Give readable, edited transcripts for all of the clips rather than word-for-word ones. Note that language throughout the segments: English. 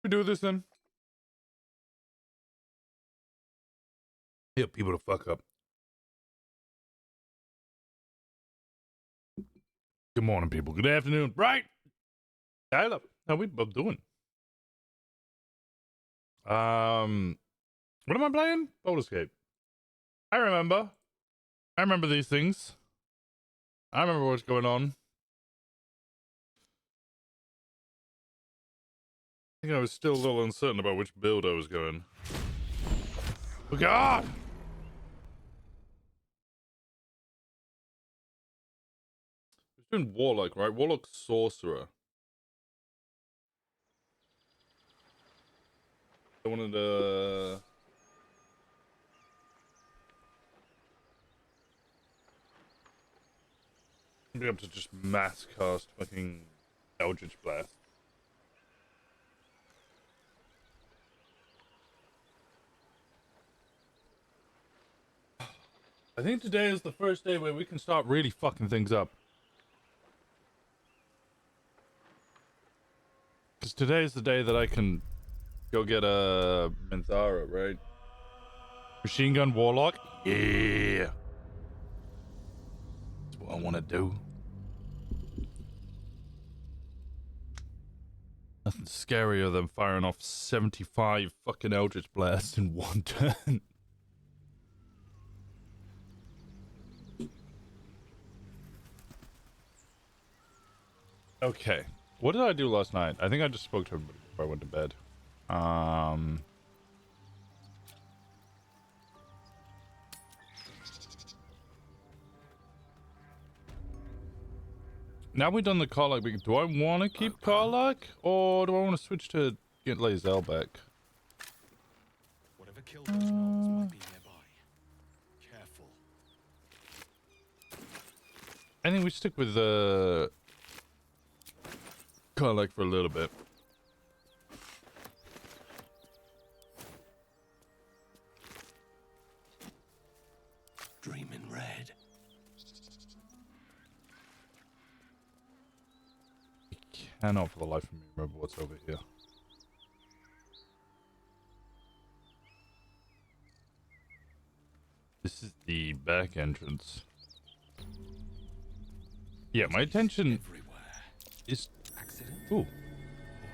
We do this then. Hit people to fuck up. Good morning, people. Good afternoon. Right. How we both doing? What am I playing? Boulder Escape. I remember these things. I remember what's going on. I think I was still a little uncertain about which build I was going. Oh God! I was doing Warlock, right? Warlock Sorcerer. I wanted to... be able to just mass cast fucking Eldritch Blast. I think today is the first day where we can start really fucking things up. Because today is the day that I can go get a Minthara, right? Machine Gun Warlock? Yeah! That's what I want to do. Nothing scarier than firing off 75 fucking Eldritch Blasts in one turn. Okay. What did I do last night? I think I just spoke to everybody before I went to bed. Now we've done the Karlach, do I want to keep Karlach? Or do I want to switch to get Lae'zel back? Whatever killed those gnolls might be nearby. Careful. I think we stick with Karlach for a little bit. Dream in red. I cannot for the life of me remember what's over here. This is the back entrance. Yeah, my attention is... Ooh.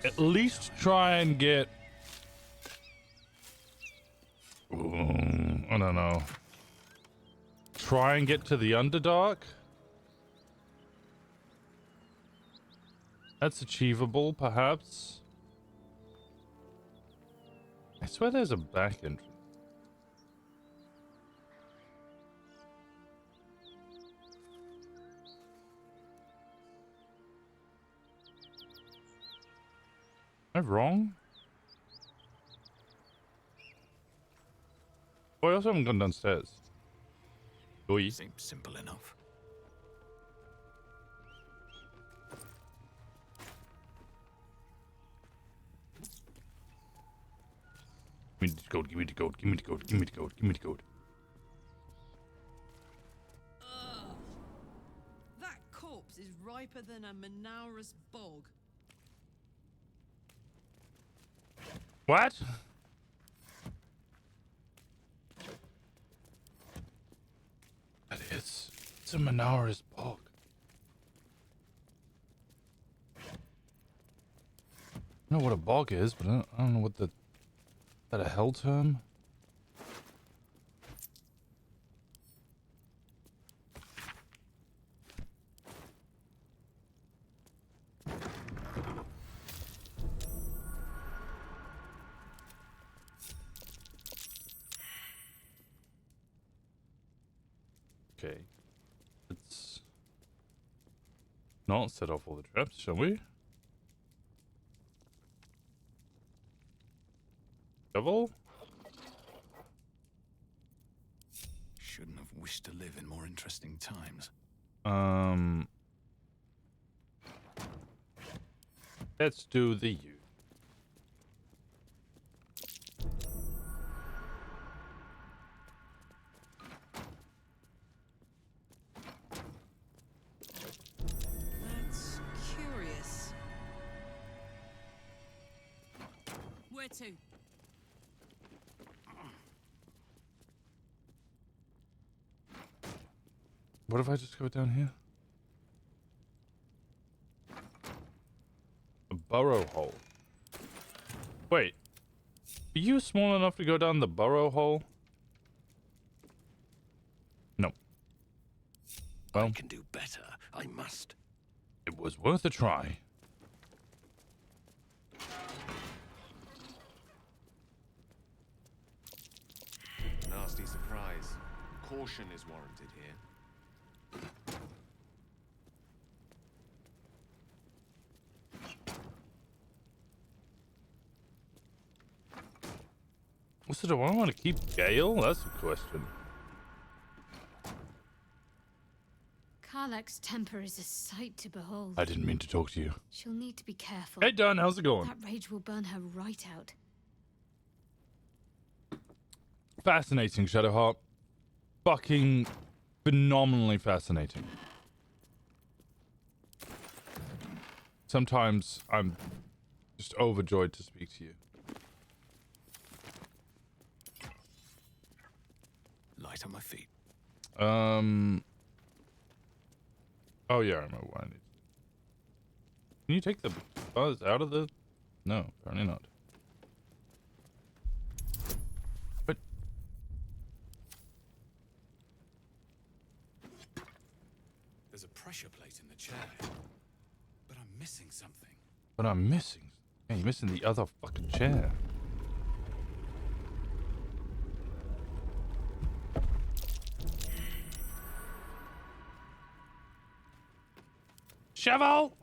At least try and get... Ooh, I don't know. Try and get to the Underdark? That's achievable, perhaps. I swear there's a back entrance. Am I wrong? Oh, I also haven't gone downstairs. Oi. Seems simple enough. Give me the gold, give me the gold, give me the gold, give me the gold, give me the gold. That corpse is riper than a Manaurus bog. What? That is. It's a Manaurus bog. I know what a bog is, but I don't know what the... Is that a hell term? Okay. Let's not set off all the traps, shall we? Shovel? Shouldn't have wished to live in more interesting times. Let's do the U. That's curious. to? What if I just go down here? A burrow hole. Wait. Are you small enough to go down the burrow hole? No. Well, I can do better. I must. it was worth a try. Nasty surprise. Caution is warranted here. So do I want to keep Gale? That's the question. Karlach's temper is a sight to behold. I didn't mean to talk to you. She'll need to be careful. Hey, Dunn, how's it going? That rage will burn her right out. Fascinating, Shadowheart. Fucking phenomenally fascinating. Sometimes I'm just overjoyed to speak to you. Light on my feet. Oh yeah, I remember what I need. Can you take the buzz out of the... No, apparently not. But... There's a pressure plate in the chair. But I'm missing something. But I'm missing... Yeah, you're missing the other fucking chair. Shovel!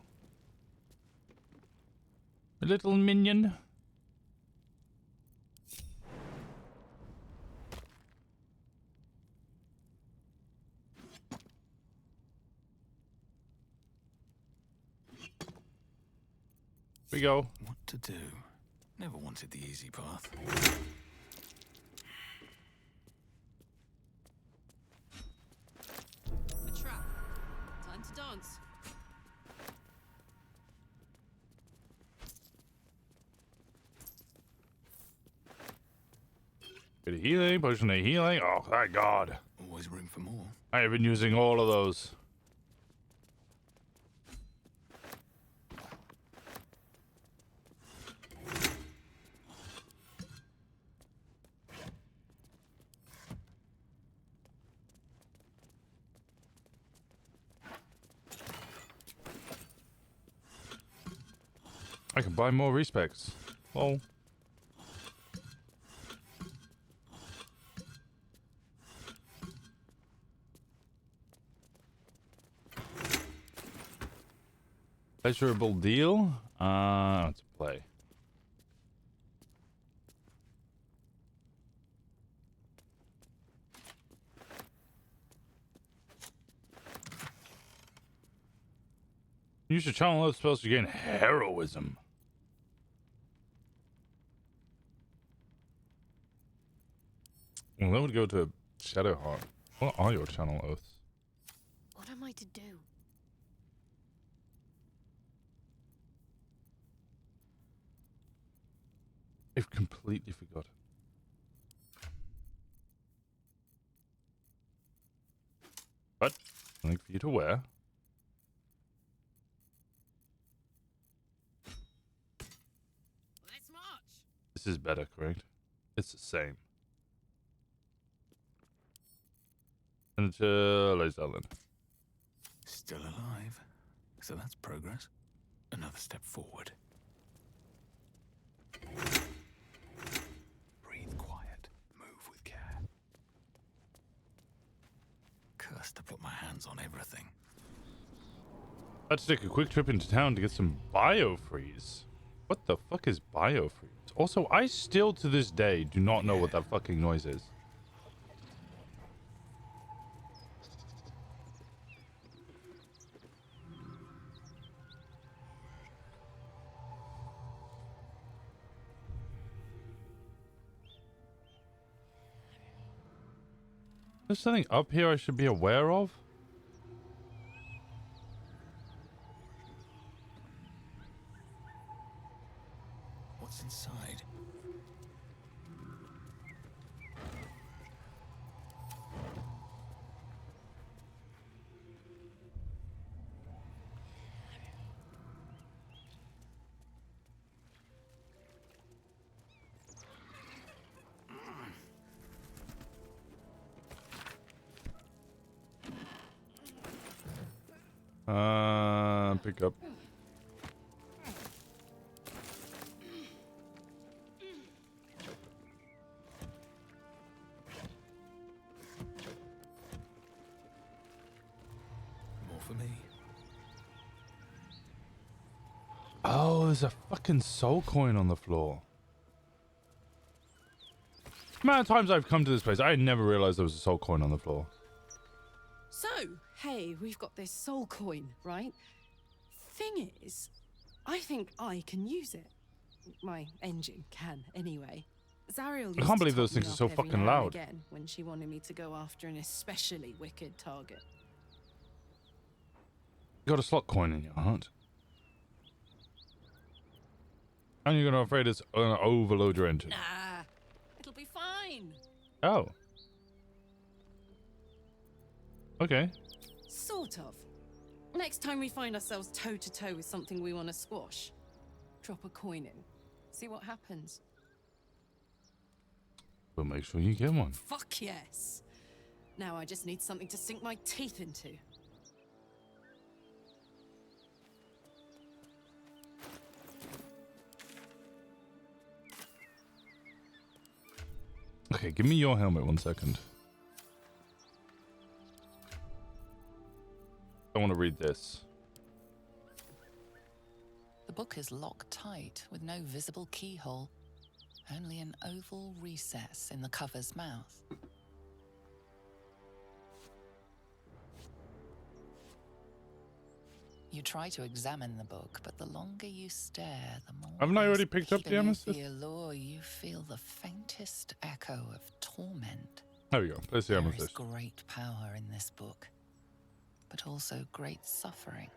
A little minion. We go. What to do? Never wanted the easy path. A trap. Time to dance. Bit of healing, potion of healing. Oh, thank God. Always room for more. I have been using all of those. I can buy more respecs. Oh. Pleasurable deal? Let's play. Use your channel load spells to gain heroism. Well, that would go to Shadowheart. What are your channel oaths? What am I to do? I've completely forgotten. But something for you to wear. Let's march. This is better, correct? It's the same. And lays Ellen. Still alive. So that's progress. Another step forward. Breathe quiet. Move with care. Cursed to put my hands on everything. Let's take a quick trip into town to get some biofreeze. What the fuck is biofreeze? Also, I still to this day do not know what that fucking noise is. There's something up here I should be aware of? What's inside? Pick up. More for me. Oh, there's a fucking soul coin on the floor. The amount of times I've come to this place, I never realized there was a soul coin on the floor. So, hey, we've got this soul coin, right? Thing is, I think I can use it. My engine can, anyway. Zariel used I can't to believe top those things me are up so every fucking now and loud. again when she wanted me to go after an especially wicked target. You got a slot coin in your heart. And you're gonna afraid it's gonna overload your engine. Nah, it'll be fine. Oh. Okay. Sort of. Next time we find ourselves toe-to-toe with something we want to squash, drop a coin in. See what happens. We'll make sure you get one. Fuck yes. Now I just need something to sink my teeth into. Okay, give me your helmet 1 second. I want to read this. The book is locked tight with no visible keyhole, only an oval recess in the cover's mouth. You try to examine the book, but the longer you stare, the more... Haven't I already picked up the beneath amethyst? the allure, you feel the faintest echo of torment. There we go. There's the There is amethyst. great power in this book, but also great suffering.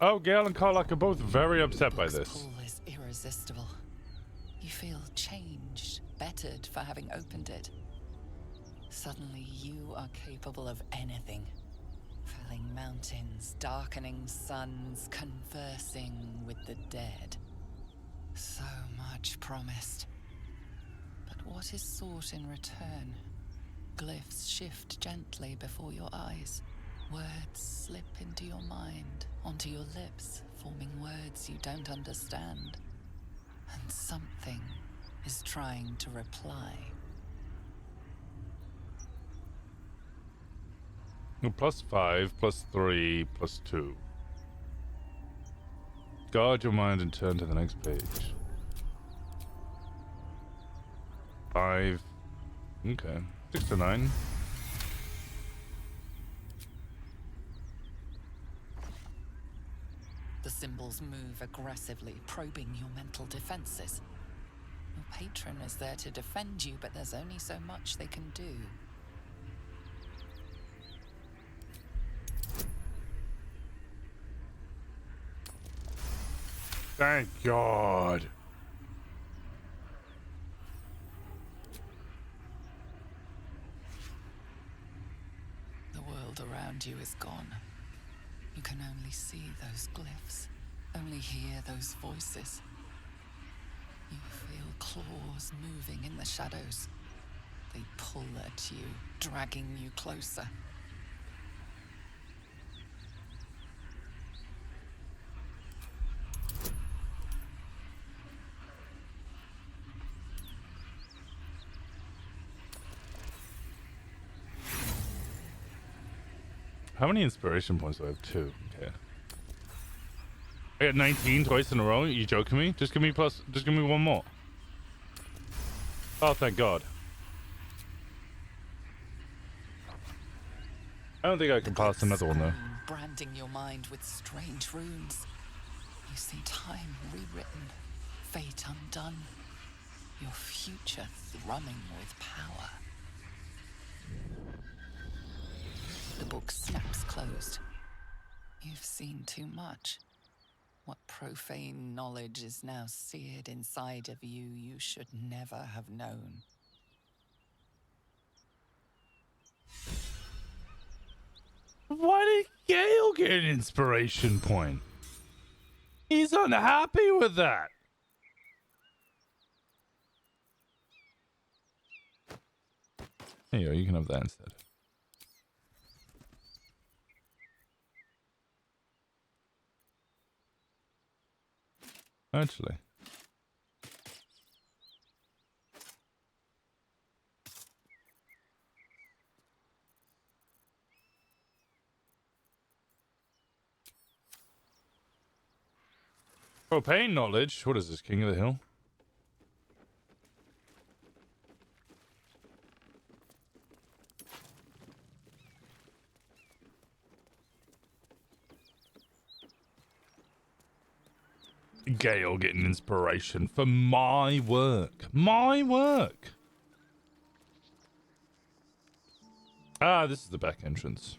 Oh, Gale and Karlach are both very upset by Book's this. pull is irresistible. You feel changed, bettered for having opened it. Suddenly, you are capable of anything. Felling mountains, darkening suns, conversing with the dead. So much promised. But what is sought in return? Glyphs shift gently before your eyes. Words slip into your mind, onto your lips, forming words you don't understand. And something is trying to reply. +5, +3, +2. Guard your mind and turn to the next page. 5. Okay. 6 to 9. The symbols move aggressively, probing your mental defenses. Your patron is there to defend you, but there's only so much they can do. Thank God. The world around you is gone. You can only see those glyphs, only hear those voices. You feel claws moving in the shadows. They pull at you, dragging you closer. How many inspiration points do I have? 2. Okay. I got 19 twice in a row. Are you joking me? Just give me one more. Oh, thank God. I don't think I can pass another one though. Branding your mind with strange runes. You see time rewritten, fate undone, your future thrumming with power. The book snaps closed. You've seen too much. What profane knowledge is now seared inside of you you should never have known. get an inspiration point. He's unhappy with that. There you go, you can have that instead. Actually. Propane knowledge. What is this, King of the Hill? Gale getting inspiration for my work. My work. Ah, this is the back entrance.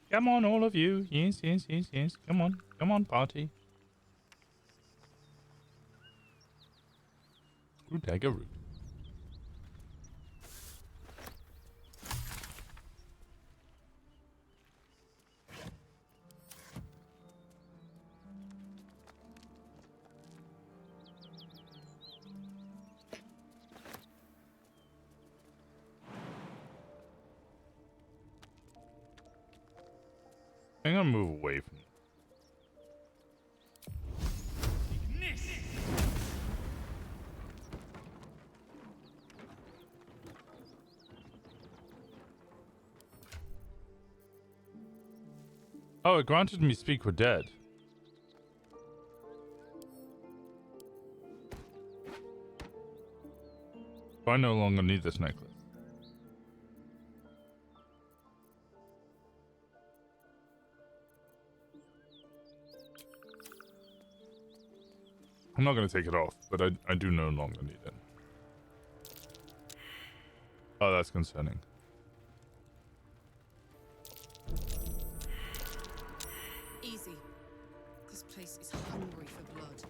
Come on, all of you. Yes, yes, yes, yes. Come on. Come on, party. Ooh, dagger root. I'm gonna move away from it. Oh, it granted me speak with dead. I no longer need this necklace. I'm not going to take it off, but I do no longer need it. Oh, that's concerning. Easy. This place is hungry for blood.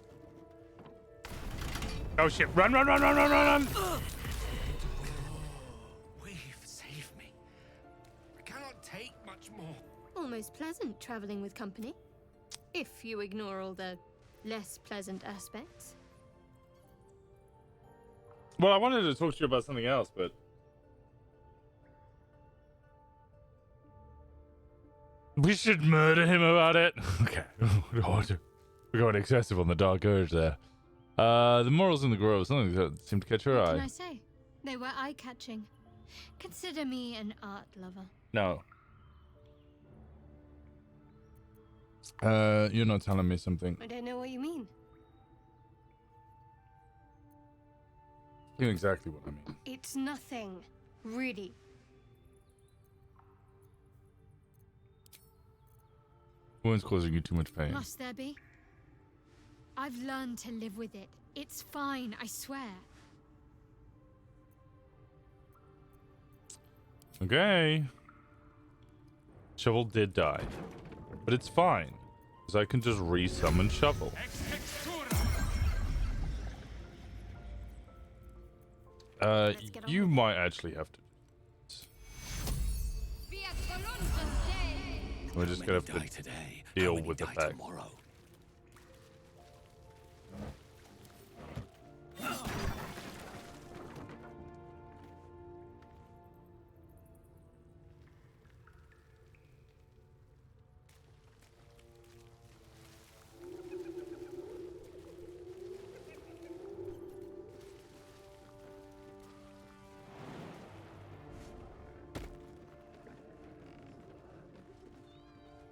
Oh shit, run, run, run, run, run, run, run! Weave, save me. I cannot take much more. Almost pleasant traveling with company. If you ignore all the less pleasant aspects. Well, I wanted to talk to you about something else, but... We should murder him about it. Okay. We're going excessive on the Dark Urge there. The morals in the grove, something that seemed to catch your What eye. can I say? They were eye-catching. Consider me an art lover. No. You're not telling me something. I don't know what you mean. You know exactly what I mean. It's nothing, really. Wound's causing you too much pain. Must there be? I've learned to live with it. It's fine, I swear. Okay. Shovel did die. But it's fine. Because I can just re-summon Shovel. You might actually have to. We're just gonna have to today. deal with the fact. Tomorrow.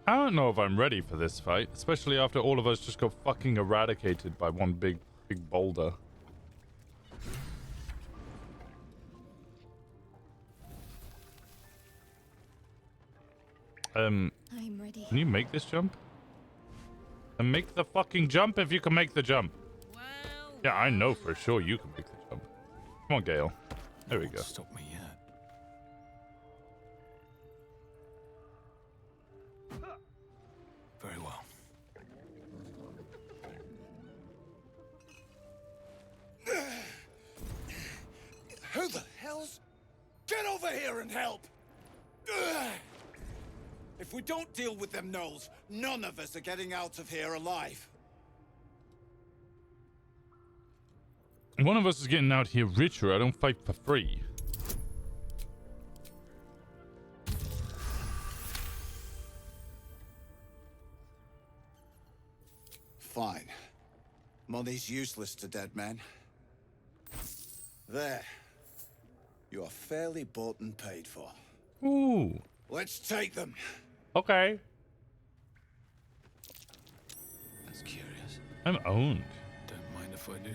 I don't know if I'm ready for this fight, especially after all of us just got fucking eradicated by one big boulder. I'm ready. Can you make this jump? And make the fucking jump if you can make the jump. Wow. Yeah, I know for sure you can make the jump. Come on, Gale. There we go. Stop me yet. Very well. Who the hell's... Get over here and help! If we don't deal with them gnolls, none of us are getting out of here alive. One of us is getting out here richer. I don't fight for free. Fine. Money's useless to dead men. There. You are fairly bought and paid for. Ooh. Let's take them. Okay. That's curious. I'm owned. Don't mind if I do.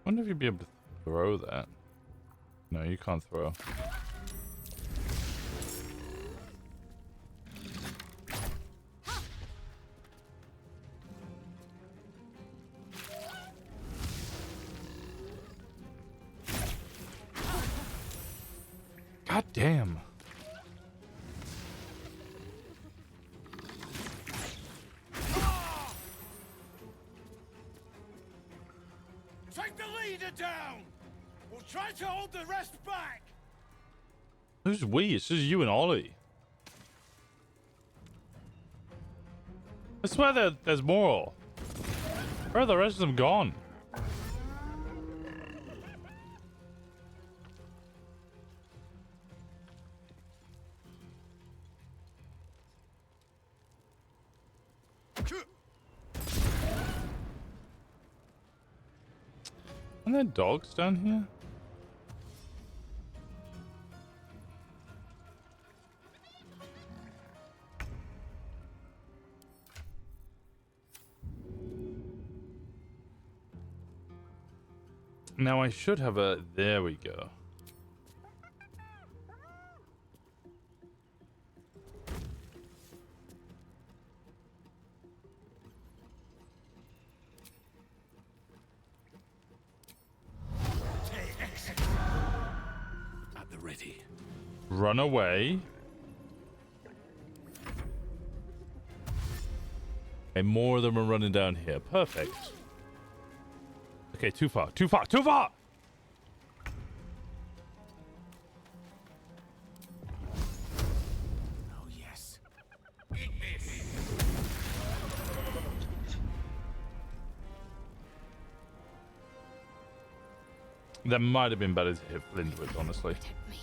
I wonder if you'd be able to throw that. No, you can't throw. God damn. Take the leader down! We'll try to hold the rest back! Who's we? It's just you and Ollie. I swear there's more. Where are the rest of them gone? Aren't there dogs down here? Now I should have a... There we go. At the ready. Run away. And more of them are running down here. Perfect. Okay, too far. Too far. Too far! Oh, yes. That might have been better to hit Flint with, honestly. Protect me.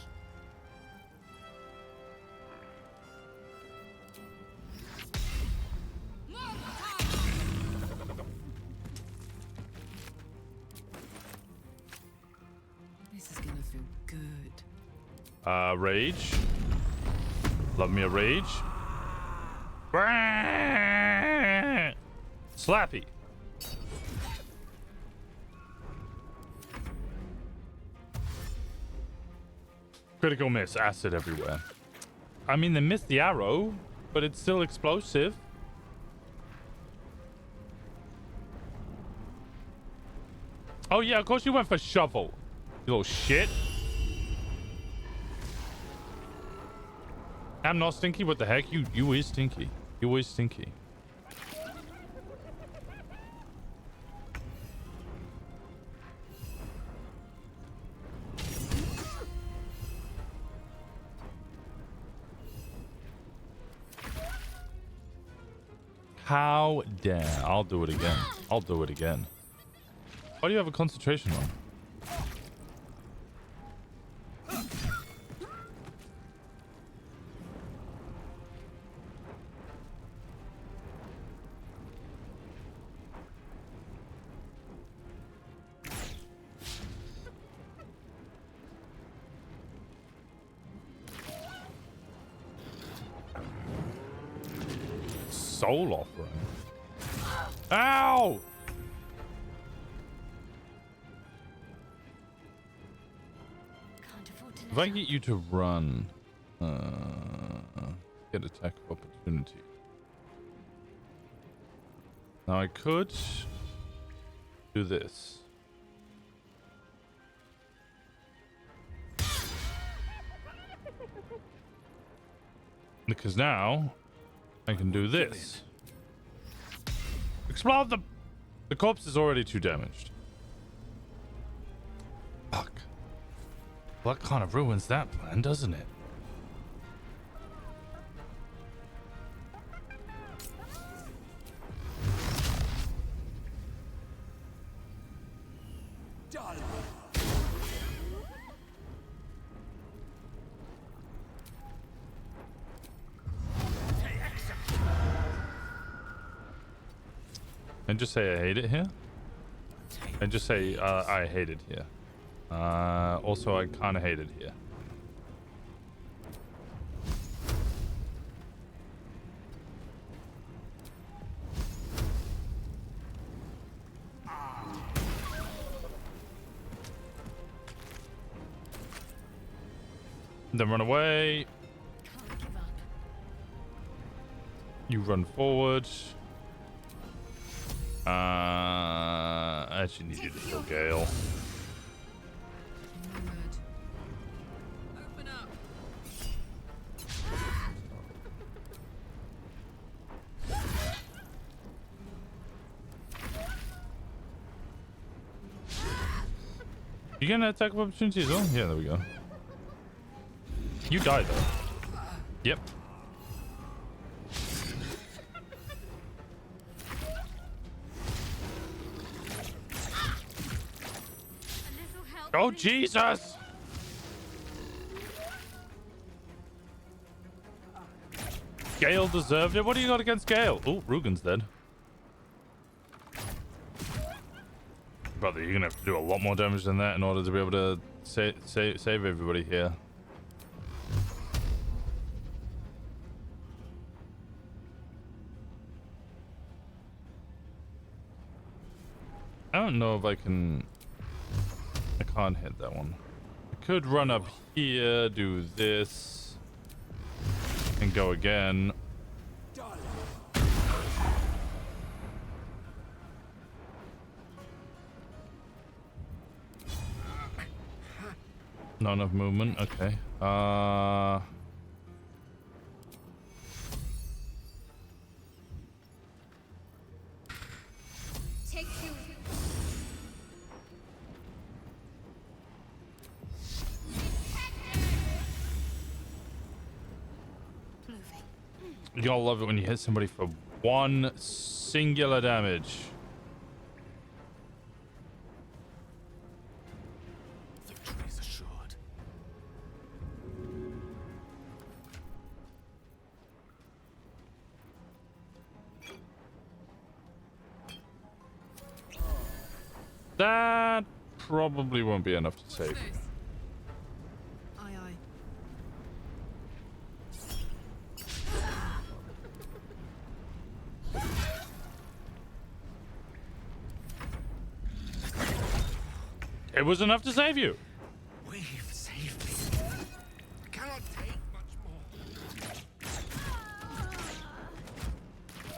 This is gonna feel good. Rage. Love me a rage. Slappy. Critical miss. Acid everywhere. I mean, they missed the arrow, but it's still explosive. Oh yeah, of course you went for shovel. You little shit. I'm not stinky. What the heck? You is stinky. You is stinky. How dare. I'll do it again. I'll do it again. Why do you have a concentration on? Soul offering. Ow! Can't afford to If I get you to run, get attack of opportunity. Now I could do this. Because now I can do this. Explode the... The corpse is already too damaged. Fuck. Well, that kind of ruins that plan, doesn't it? And just say I hate it here. And just say I hate it here. Also, I kind of hate it here. Then run away. Can't give up. You run forward. I actually need you to kill Gale. Open up. You getting an attack of opportunity as well? Yeah, there we go. You died though. Yep. Oh, Jesus! Gale deserved it. What do you got against Gale? Oh, Rugen's dead. Brother, you're gonna have to do a lot more damage than that in order to be able to save everybody here. I don't know if I can... I can't hit that one. I could run up here, do this, and go again. Not enough movement. Okay. Take two. Y'all love it when you hit somebody for one singular damage. Victory is assured. That probably won't be enough to save you. Aye, aye. It was enough to save you. We've saved me. I cannot take much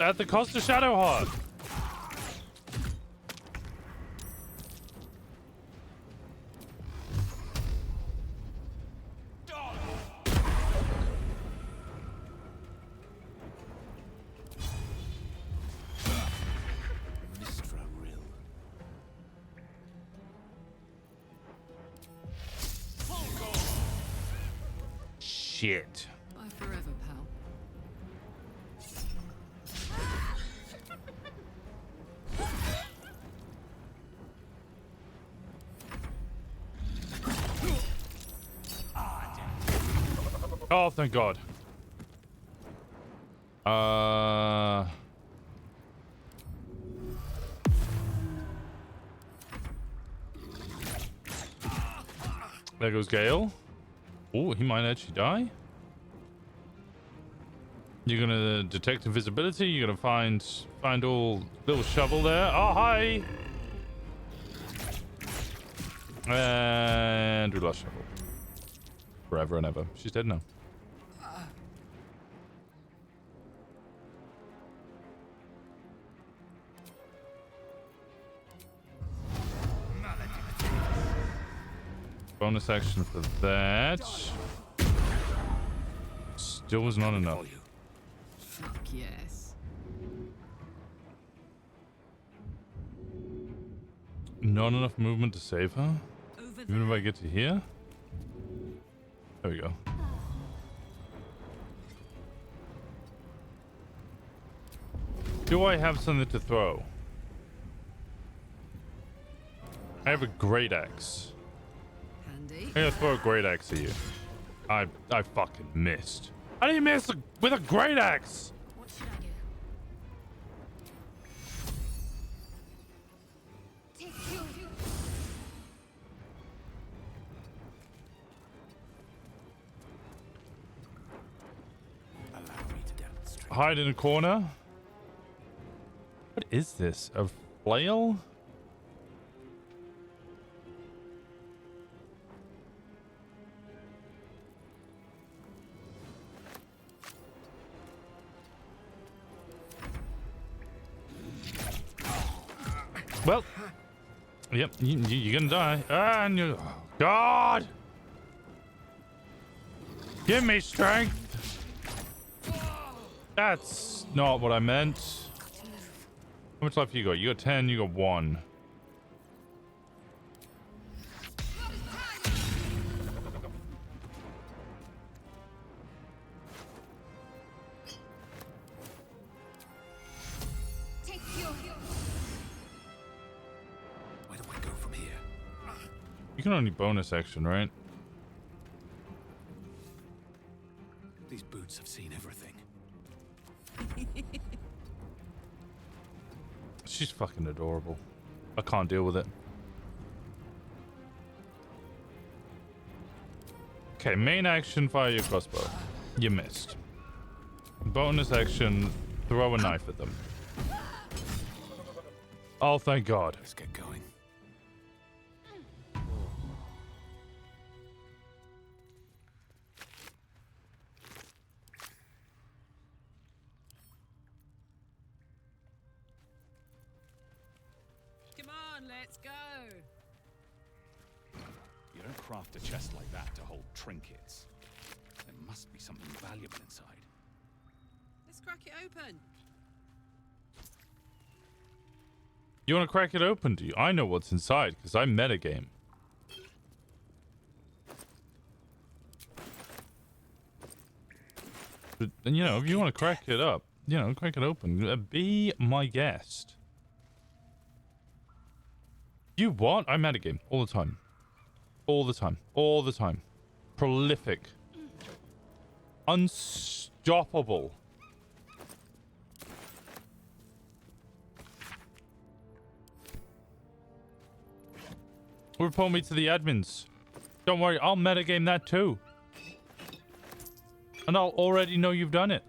more. At the cost of Shadowheart. Shit. Bye forever, pal. Oh, thank God. There goes Gale. Oh, he might actually die. You're gonna detect invisibility. You're gonna find all little shovel there. Oh, hi. And we lost shovel. Forever and ever. She's dead now. Bonus action for that. Still was not enough. For you. Fuck yes. Not enough movement to save her? Over Even if I get to here? There we go. Do I have something to throw? I have a great axe. handy. I'm gonna throw a great axe at you. I fucking missed. How do you miss with a great axe? What should I do? Take you. Allow me to demonstrate. Hide in a corner? What is this? A flail? Well, yep, you're gonna die. Ah, and you, oh, God! Give me strength! That's not what I meant. How much life you got? You got 10, you got 1. Take you. Where do I go from here? You can only bonus action, right? These boots have seen everything. She's fucking adorable. I can't deal with it. Okay, main action, fire your crossbow. You missed. Bonus action, throw a knife at them. Oh, thank God. Let's get going. Come on, let's go. You don't craft a chest like that to hold trinkets. There must be something valuable inside. Let's crack it open. You want to crack it open, do you? I know what's inside, because I metagame. But, you know, if you want to crack it up, you know, crack it open. Be my guest. You what? I metagame all the time. All the time. All the time. Prolific. Unstoppable. Report me to the admins. Don't worry, I'll metagame that too. And I'll already know you've done it.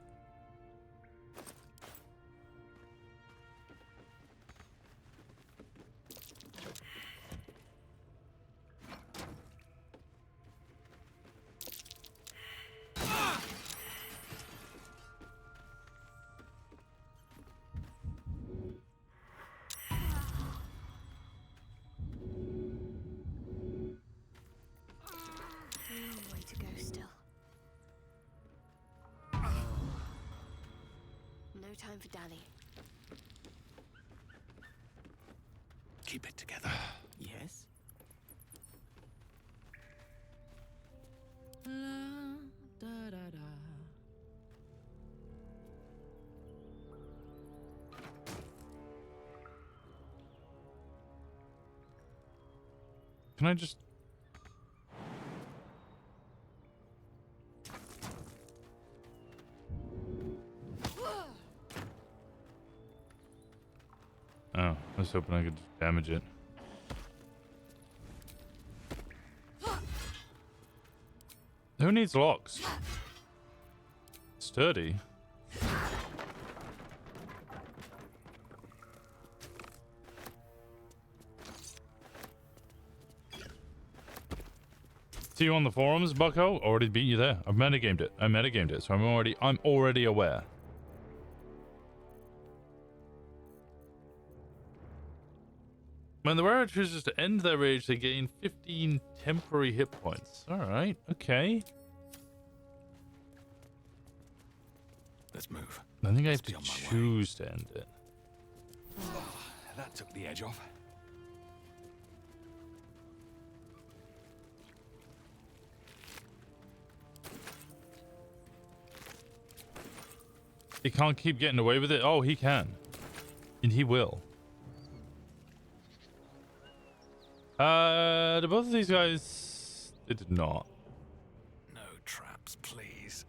Way to go still. No time for dally. Keep it together. Yes? Da, da, da. Can I just... Oh, I was hoping I could just damage it. Who needs locks? Sturdy. See you on the forums, Bucko? Already beat you there. I've metagamed it. I metagamed it, so I'm already aware. When the wearer chooses to end their rage, they gain 15 temporary hit points. Alright, okay. Let's move. I think I have Must be to on my way. choose to end it. That took the edge off. He can't keep getting away with it. Oh, he can. And he will. Do both of these guys... They did not. No traps, please.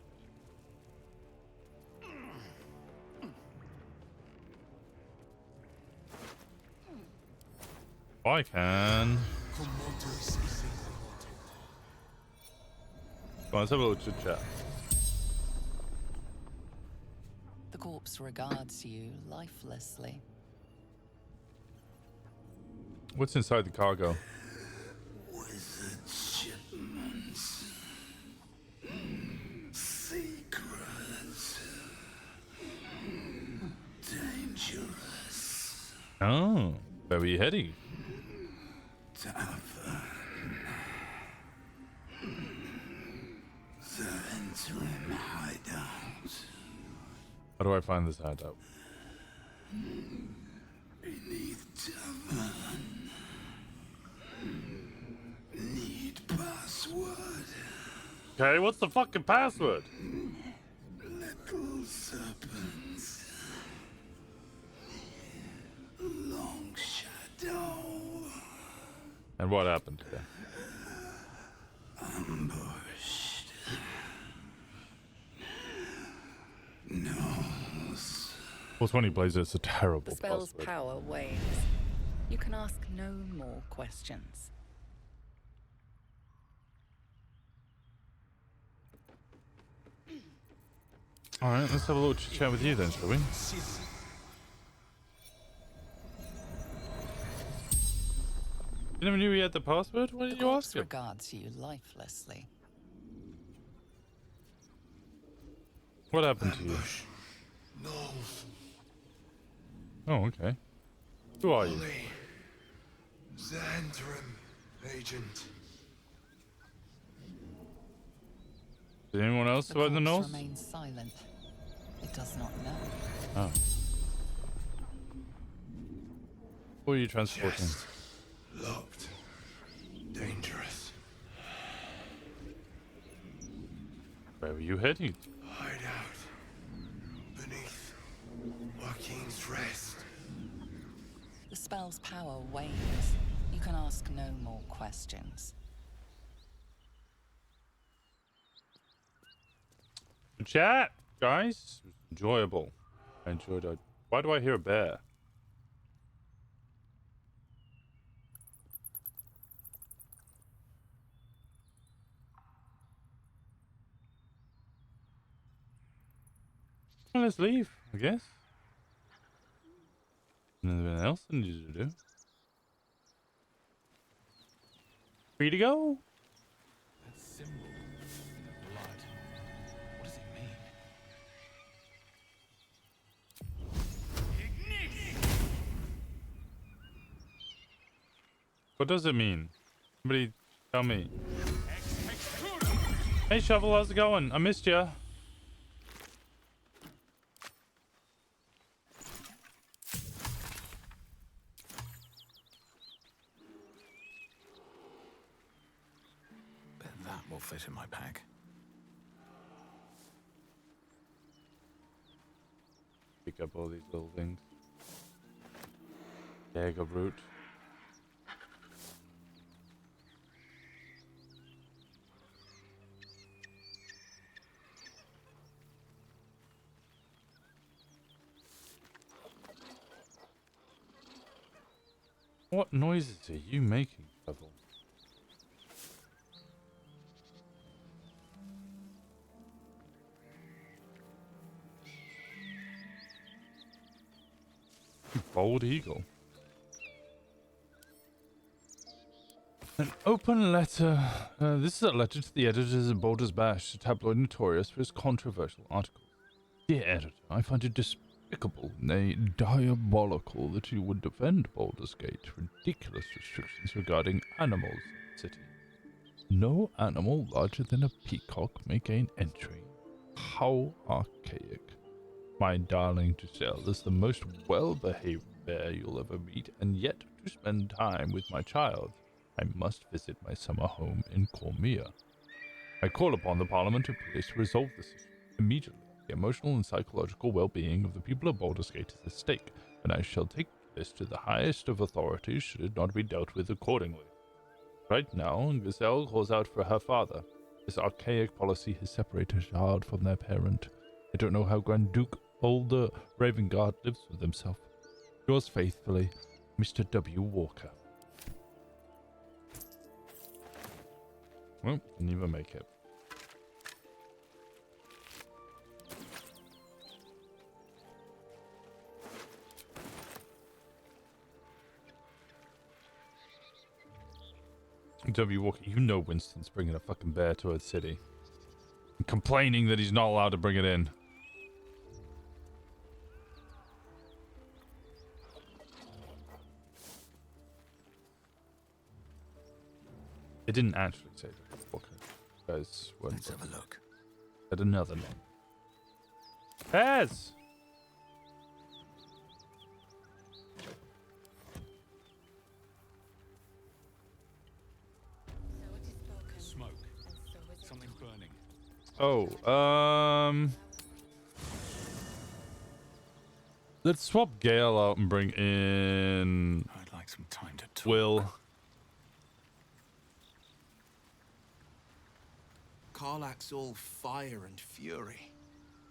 I can. Come on, let's have a little chit chat. The corpse regards you lifelessly. What's inside the cargo? Wizard shipments. Secrets. Dangerous. Oh, very heady. Tavern. The interim hideout. How do I find this hideout? Beneath tavern. Need password. Okay, what's the fucking password? Little serpents. Long shadow. And what happened here? Ambushed. Nose. What's when he plays it? It's a terrible The spell's password. power wanes. You can ask no more questions. Alright, let's have a little chit chat with you then, shall we? You never knew he had the password? Why The did you corpse ask him? regards you lifelessly. What happened to you? Nose. Oh, okay. Who are you? The interim agent. Did anyone else The about the corpse nose? remains silent. It does not know. Oh. Who are you transporting? Chest. Locked. Dangerous. Where were you heading? Hideout. Beneath Joaquin's rest. The spell's power wanes. You can ask no more questions. Good chat, guys. It was enjoyable. I enjoyed it. Why do I hear a bear? Well, let's leave, I guess. Anything else I need to do? Free to go? That symbol in the blood. What does it mean? What does it mean? Somebody tell me. Hey Shovel, how's it going? I missed ya. Bet that will fit in my pack. Pick up all these little things. Dagger root. What noises are you making, Shovel? Bold eagle. An open letter. This is a letter to the editors of Baldur's Bash, a tabloid notorious for its controversial articles. Dear editor, I find it despicable, nay, diabolical that you would defend Baldur's Gate's ridiculous restrictions regarding animals in the city. No animal larger than a peacock may gain entry. How archaic. My darling Giselle is the most well-behaved bear you'll ever meet, and yet to spend time with my child, I must visit my summer home in Cormia. I call upon the Parliament of Peers to resolve this issue immediately. The emotional and psychological well-being of the people of Baldur's Gate is at stake, and I shall take this to the highest of authorities should it not be dealt with accordingly. Right now, Giselle calls out for her father. This archaic policy has separated a child from their parent. I don't know how Grand Duke Baldur Ravengard lives with himself. Yours faithfully, Mr. W. Walker. Well, didn't even make it. W. Walker, you know Winston's bringing a fucking bear to a city. And complaining that he's not allowed to bring it in. It didn't actually say W. Walker. You guys weren't. Let's have a look. At another name. Bears! Smoke. Something burning. Oh, let's swap Gale out and bring in I'd like some time to talk. Will. Karlach's all fire and fury.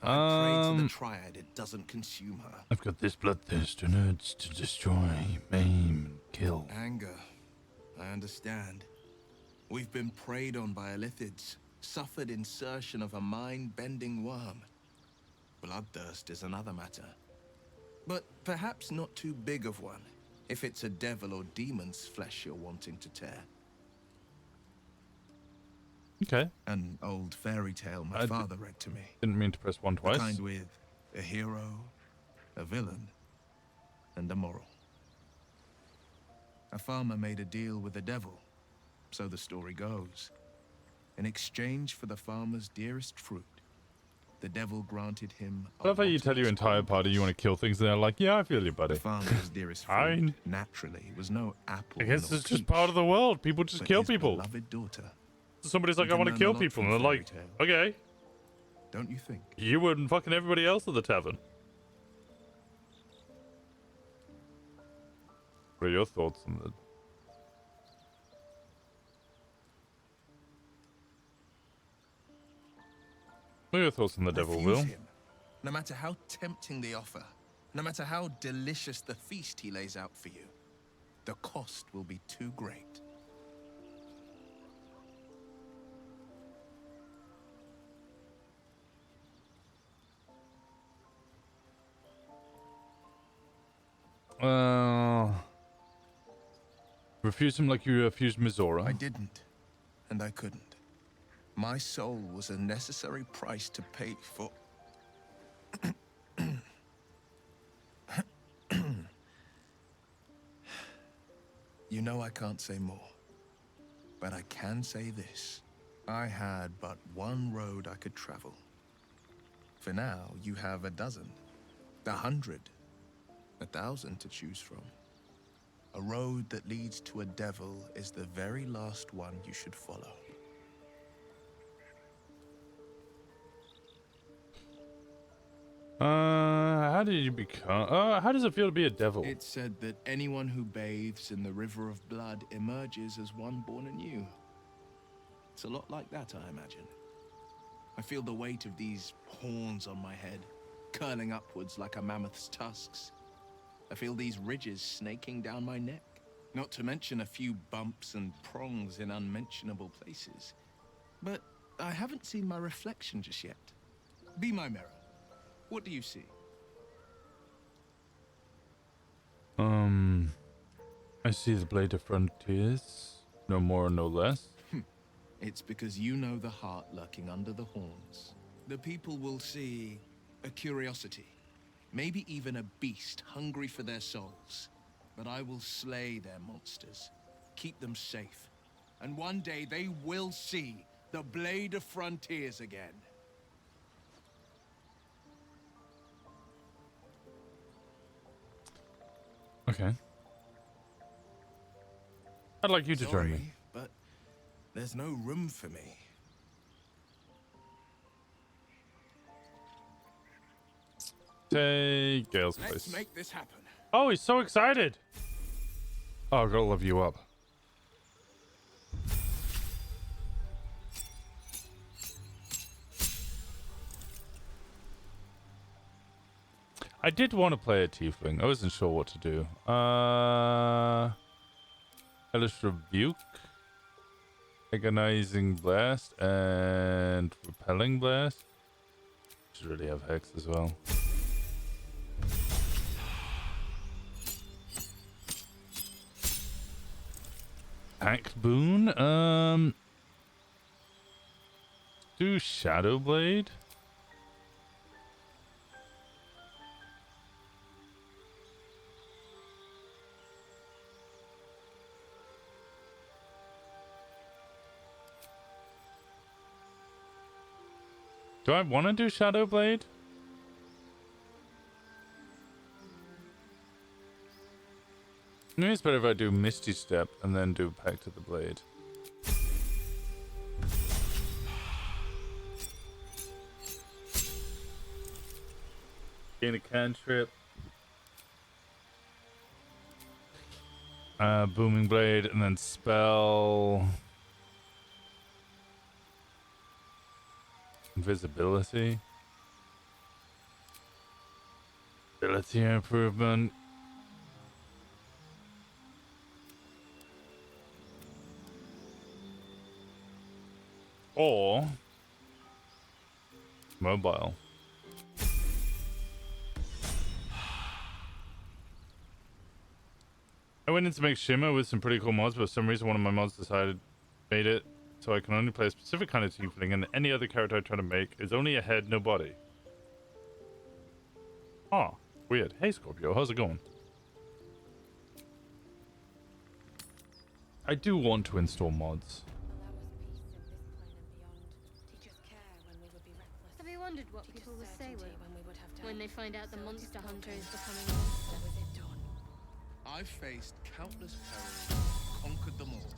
I pray to the Triad it doesn't consume her. I've got this bloodthirst and urge to destroy, maim, and kill. Anger. I understand. We've been preyed on by Illithids, suffered insertion of a mind-bending worm. Bloodthirst is another matter. But perhaps not too big of one, if it's a devil or demon's flesh you're wanting to tear. Okay. An old fairy tale my father read to me. Didn't mean to press one The twice. kind with a hero, a villain, and a moral. A farmer made a deal with the devil, so the story goes. In exchange for the farmer's dearest fruit, the devil granted him I love how you tell your entire party you want to kill things, and they're like, yeah, I feel you, buddy. The farmer's dearest Fine. fruit, naturally, was no apple. I guess nor it's just peach, part of the world. People just but kill his people. beloved daughter. Somebody's like, You I can want to learn kill a lot people. from And they're like, fairy okay. Don't you think? You and fucking everybody else at the tavern. What are your thoughts on the... What are your thoughts on the devil, Refuse Will? him, no matter how tempting the offer, no matter how delicious the feast he lays out for you, the cost will be too great. Refuse him like you refused Mizora. I didn't, and I couldn't. My soul was a necessary price to pay for... You know I can't say more, but I can say this. I had but one road I could travel. For now, you have a dozen, 100, 1,000 to choose from. A road that leads to a devil is the very last one you should follow. How did you become... how does it feel to be a devil? It's said that anyone who bathes in the river of blood emerges as one born anew. It's a lot like that, I imagine. I feel the weight of these horns on my head, curling upwards like a mammoth's tusks. I feel these ridges snaking down my neck, not to mention a few bumps and prongs in unmentionable places. But I haven't seen my reflection just yet. Be my mirror. What do you see? I see the blade of frontiers. No more, no less. It's because you know the heart lurking under the horns. The people will see a curiosity, maybe even a beast hungry for their souls. But I will slay their monsters, keep them safe. And one day they will see the blade of frontiers again. Okay. I'd like you to join me. Sorry, but there's no room for me. Take Gale's place. Let's make this happen. Oh, he's so excited. Oh, I've got to love you up. I did want to play a tiefling. I wasn't sure what to do. Hellish Rebuke, Agonizing Blast, and Repelling Blast. Should really have Hex as well. Act Boon. Do Shadow Blade. Do I want to do Shadow Blade? Maybe it's better if I do Misty Step and then do Pact of the Blade. Gain a cantrip. Booming Blade and then spell. Invisibility. Ability improvement. Or mobile. I went in to make Shimmer with some pretty cool mods, but for some reason one of my mods made it so I can only play a specific kind of tiefling, and any other character I try to make is only a head, no body. Ah, weird. Hey Scorpio, how's it going? I do want to install mods. Have you wondered what people will say when they find out the monster hunter is becoming a monster? I've faced countless perils, conquered them all.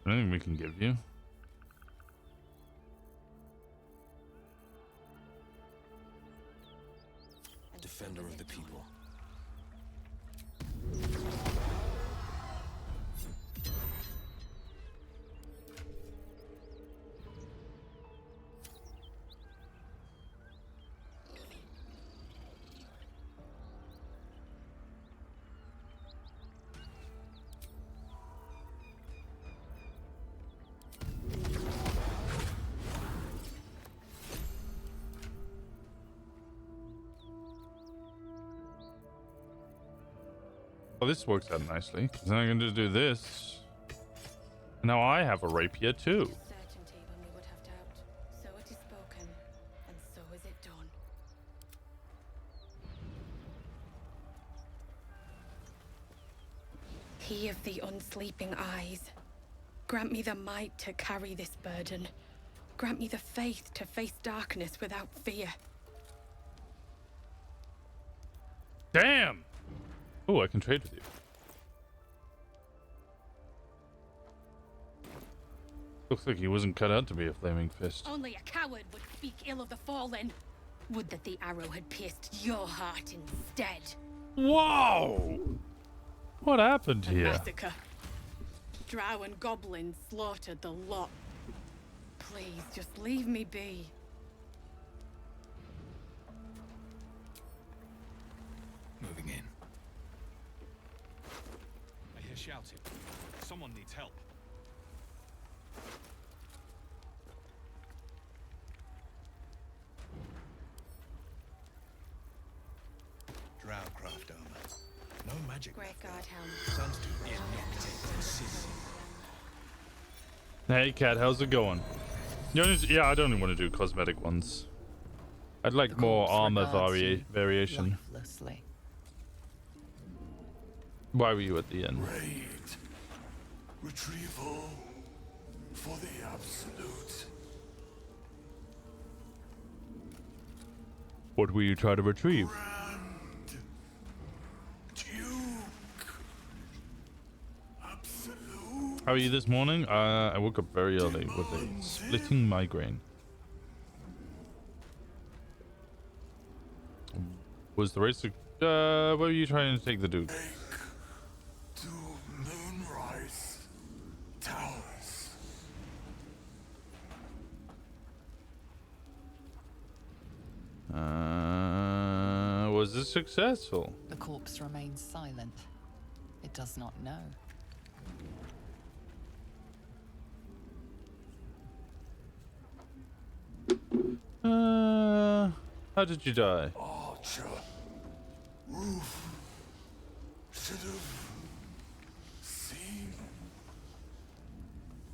Anything we can give you? Defender of the people. Oh, this works out nicely, because then I can just do this. Now I have a rapier too. Certainty when we would have doubt. So it is spoken, and so is it done. He of the unsleeping eyes, grant me the might to carry this burden. Grant me the faith to face darkness without fear. Damn! Oh, I can trade with you. Looks like he wasn't cut out to be a flaming fist. Only a coward would speak ill of the fallen. Would that the arrow had pierced your heart instead. Whoa! What happened A here? massacre. Drow and goblins slaughtered the lot. Please, just leave me be. Moving in. I hear shouting. Someone needs help. Drowcraft armor. No magic. Great guard helm. Sounds too innocuous. Hey, cat, how's it going? Yeah, I don't even want to do cosmetic ones. I'd like The more corpse armor regards you variation. lifelessly. Why were you at the end? Raid. Retrieval for the absolute. What were you trying to retrieve? Grand How are you this morning? I woke up very early with a splitting migraine. Was the race? Where were you trying to take the Duke? To Moonrise Towers. Was this successful? The corpse remains silent. It does not know. How did you die? Archer. Roof. Should have seen.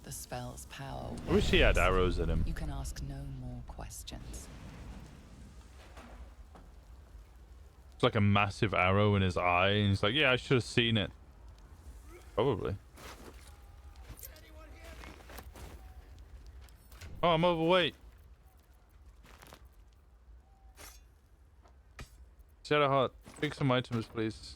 The spell's power. I wish he had arrows in him. You can ask no more questions. It's like a massive arrow in his eye, and he's like, yeah, I should have seen it. Probably. Oh, I'm overweight. Shadowheart, pick some items, please.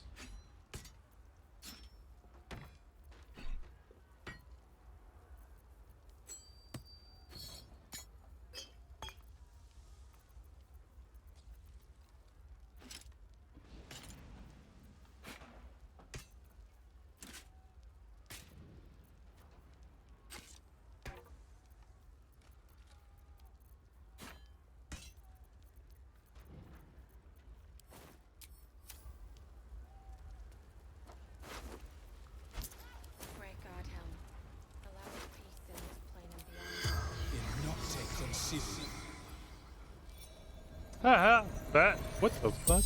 Haha, that. What the fuck?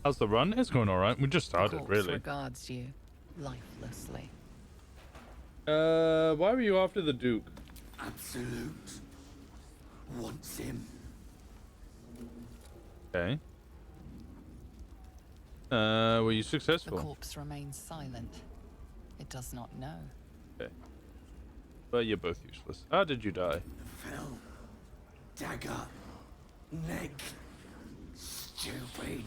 How's the run? It's going alright. We just started, The corpse really. regards you lifelessly. Why were you after the Duke? Absolute. Wants him. Okay. Were you The successful? corpse remains silent. It does not know. Okay. Well, you're both useless. How did you die? Fell. Dagger. Neck. Stupid.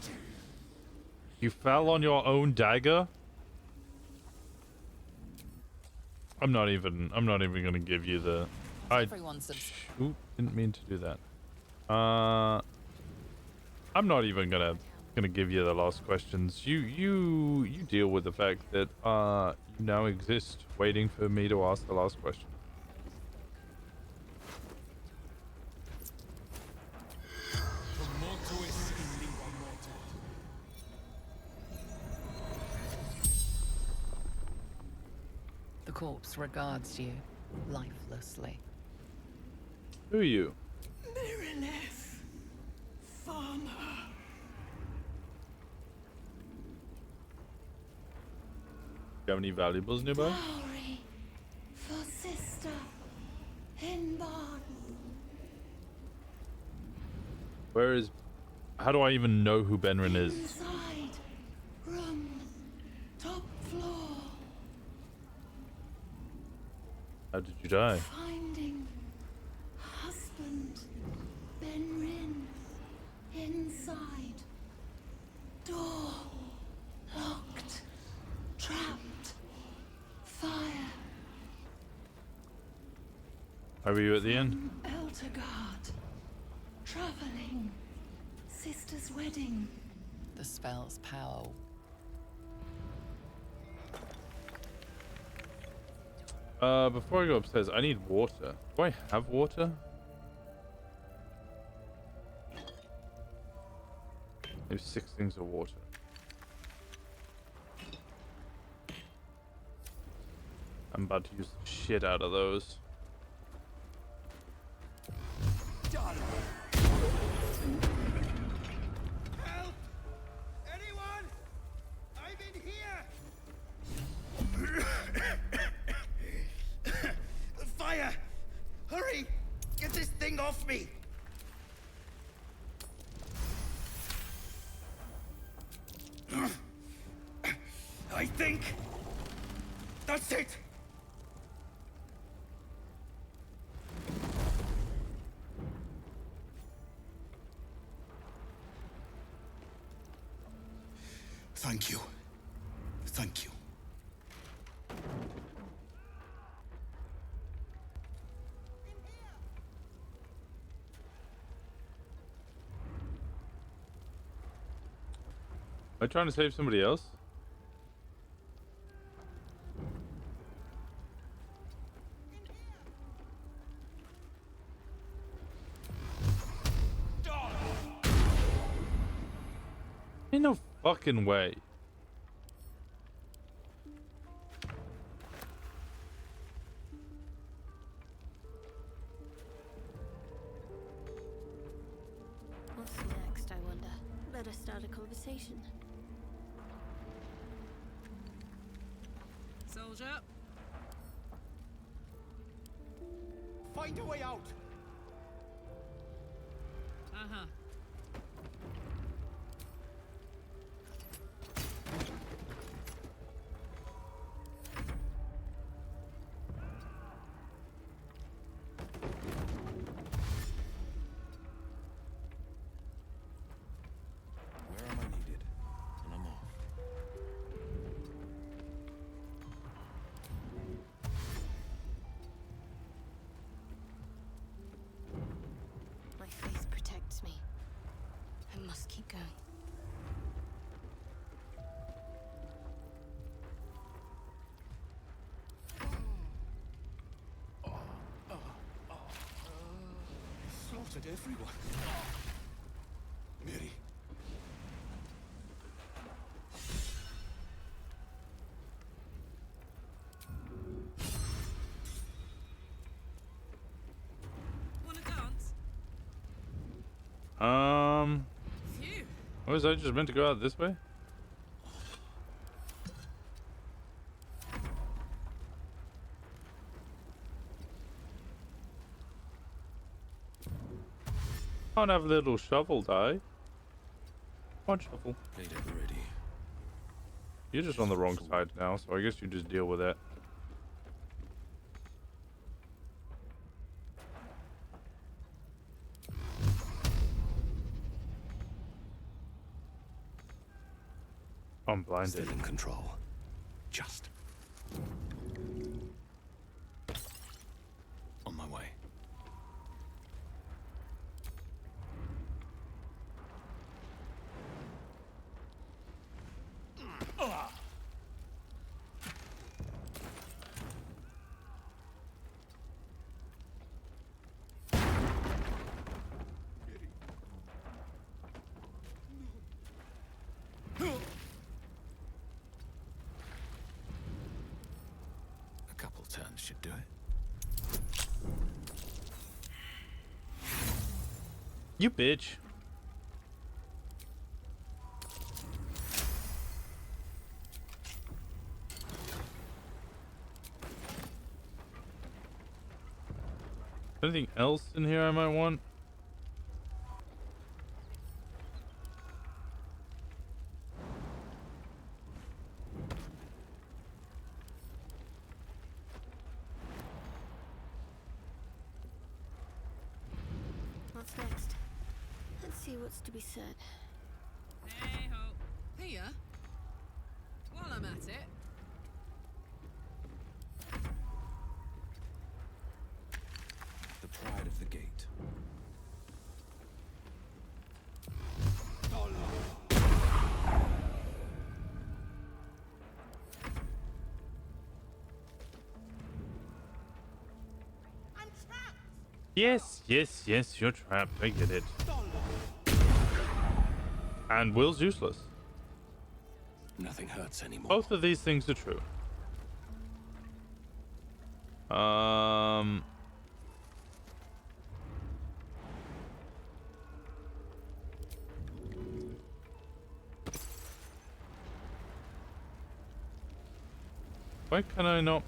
You fell on your own dagger? I'm not even gonna give you the... Everyone Oop, didn't mean to do that. I'm not even gonna give you the last questions. You deal with the fact that you now exist waiting for me to ask the last question. The corpse regards you lifelessly. Who are you? Merilith. Farmer. Do you have any valuables nearby? Dowry for sister in barn. Where is... How do I even know who Benrin is? Inside room. Top floor. How did you die? Finding husband Benrin inside. Door locked. Trapped. Fire. How are you at the end? Eltergard. Traveling. Sister's wedding. The spell's power. Before I go upstairs, I need water. Do I have water? There's 6 things of water. I'm about to use the shit out of those. Help! Anyone? I'm in here! Fire! Hurry! Get this thing off me! I think that's it. Thank you. Thank you. I trying to save somebody else? Ain't no fucking way. What's next, I wonder? Better start a conversation. Soldier. Find a way out. Uh-huh. Where am I needed? And I'm off. My faith protects me. I must keep going. Slaughtered everyone. Mary. Wanna dance? Phew. Was I just meant to go out this way? Can't have a little shovel die. One shovel. Plate ever ready. You're just on the wrong side now, so I guess you just deal with it. I'm blinded. Still in control. Just. On my way. A couple turns should do it. You bitch. Anything else in here I might want? What's next? Let's see what's to be said. Hey ho. Here. While I'm at it. The pride of the gate. Yes, yes, yes, you're trapped. I get it. And Will's useless. Nothing hurts anymore. Both of these things are true. Why can I not?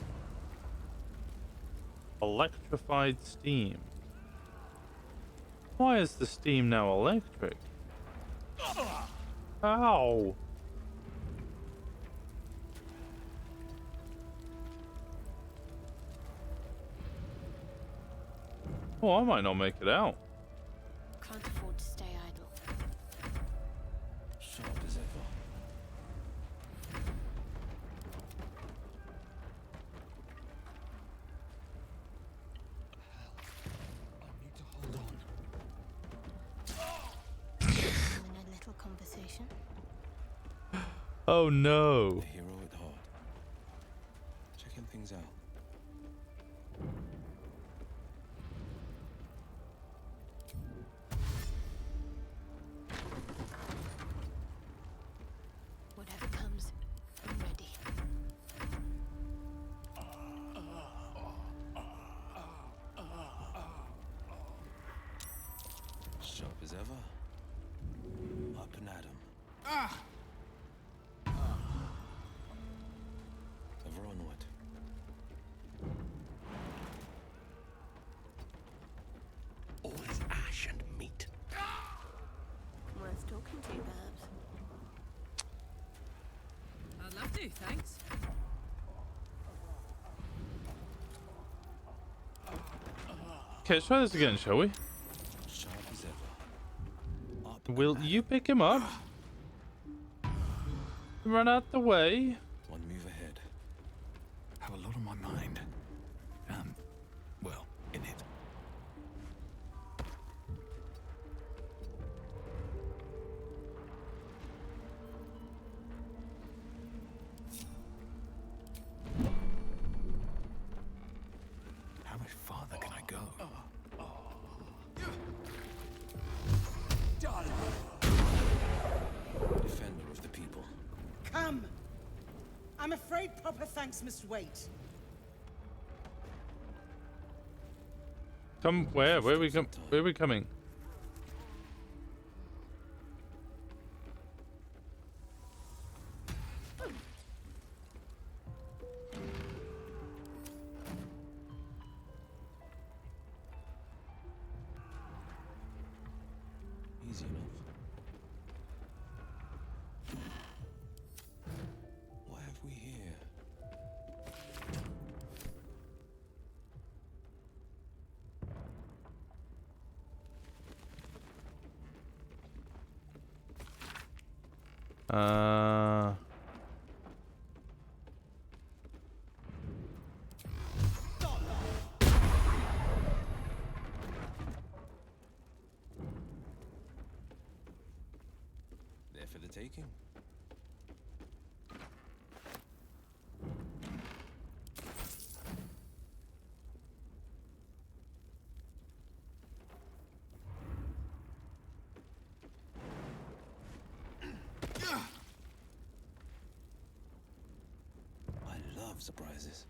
Electrified steam. Why is the steam now electric? Ow! Oh, I might not make it out. Can't afford to stay idle. Sharp as ever. I need to hold on. In a little conversation. Oh no. A hero at heart. Checking things out. Whatever comes, I'm ready. Sharp as ever. Up and at 'em. Ever onward. Always ash and meat. Worth talking to, perhaps. I'd love to, thanks. Okay, let's try this again, shall we? Sharp as ever. Up Will and at you 'em. pick him up? Run out the way. One move ahead. Have a lot on my mind. Well, in it. How much farther can I go? Defender of the people. Come! I'm afraid proper thanks must wait. Come where? Where are we where are we coming? Easy enough. What have we here? There for the taking. I love surprises.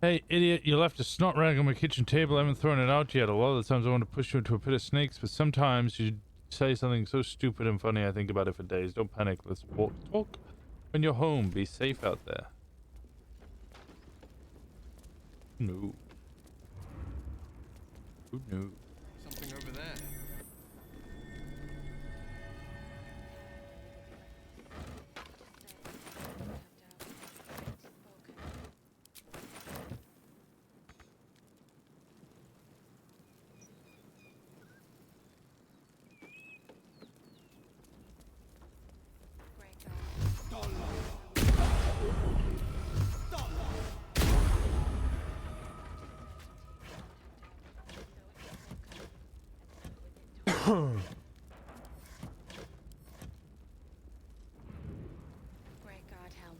Hey, idiot, you left a snot rag on my kitchen table. I haven't thrown it out yet. A lot of the times I want to push you into a pit of snakes, but sometimes you say something so stupid and funny I think about it for days. Don't panic. Let's talk when you're home. Be safe out there. No. Who knew? Something over there. Great God, Helm.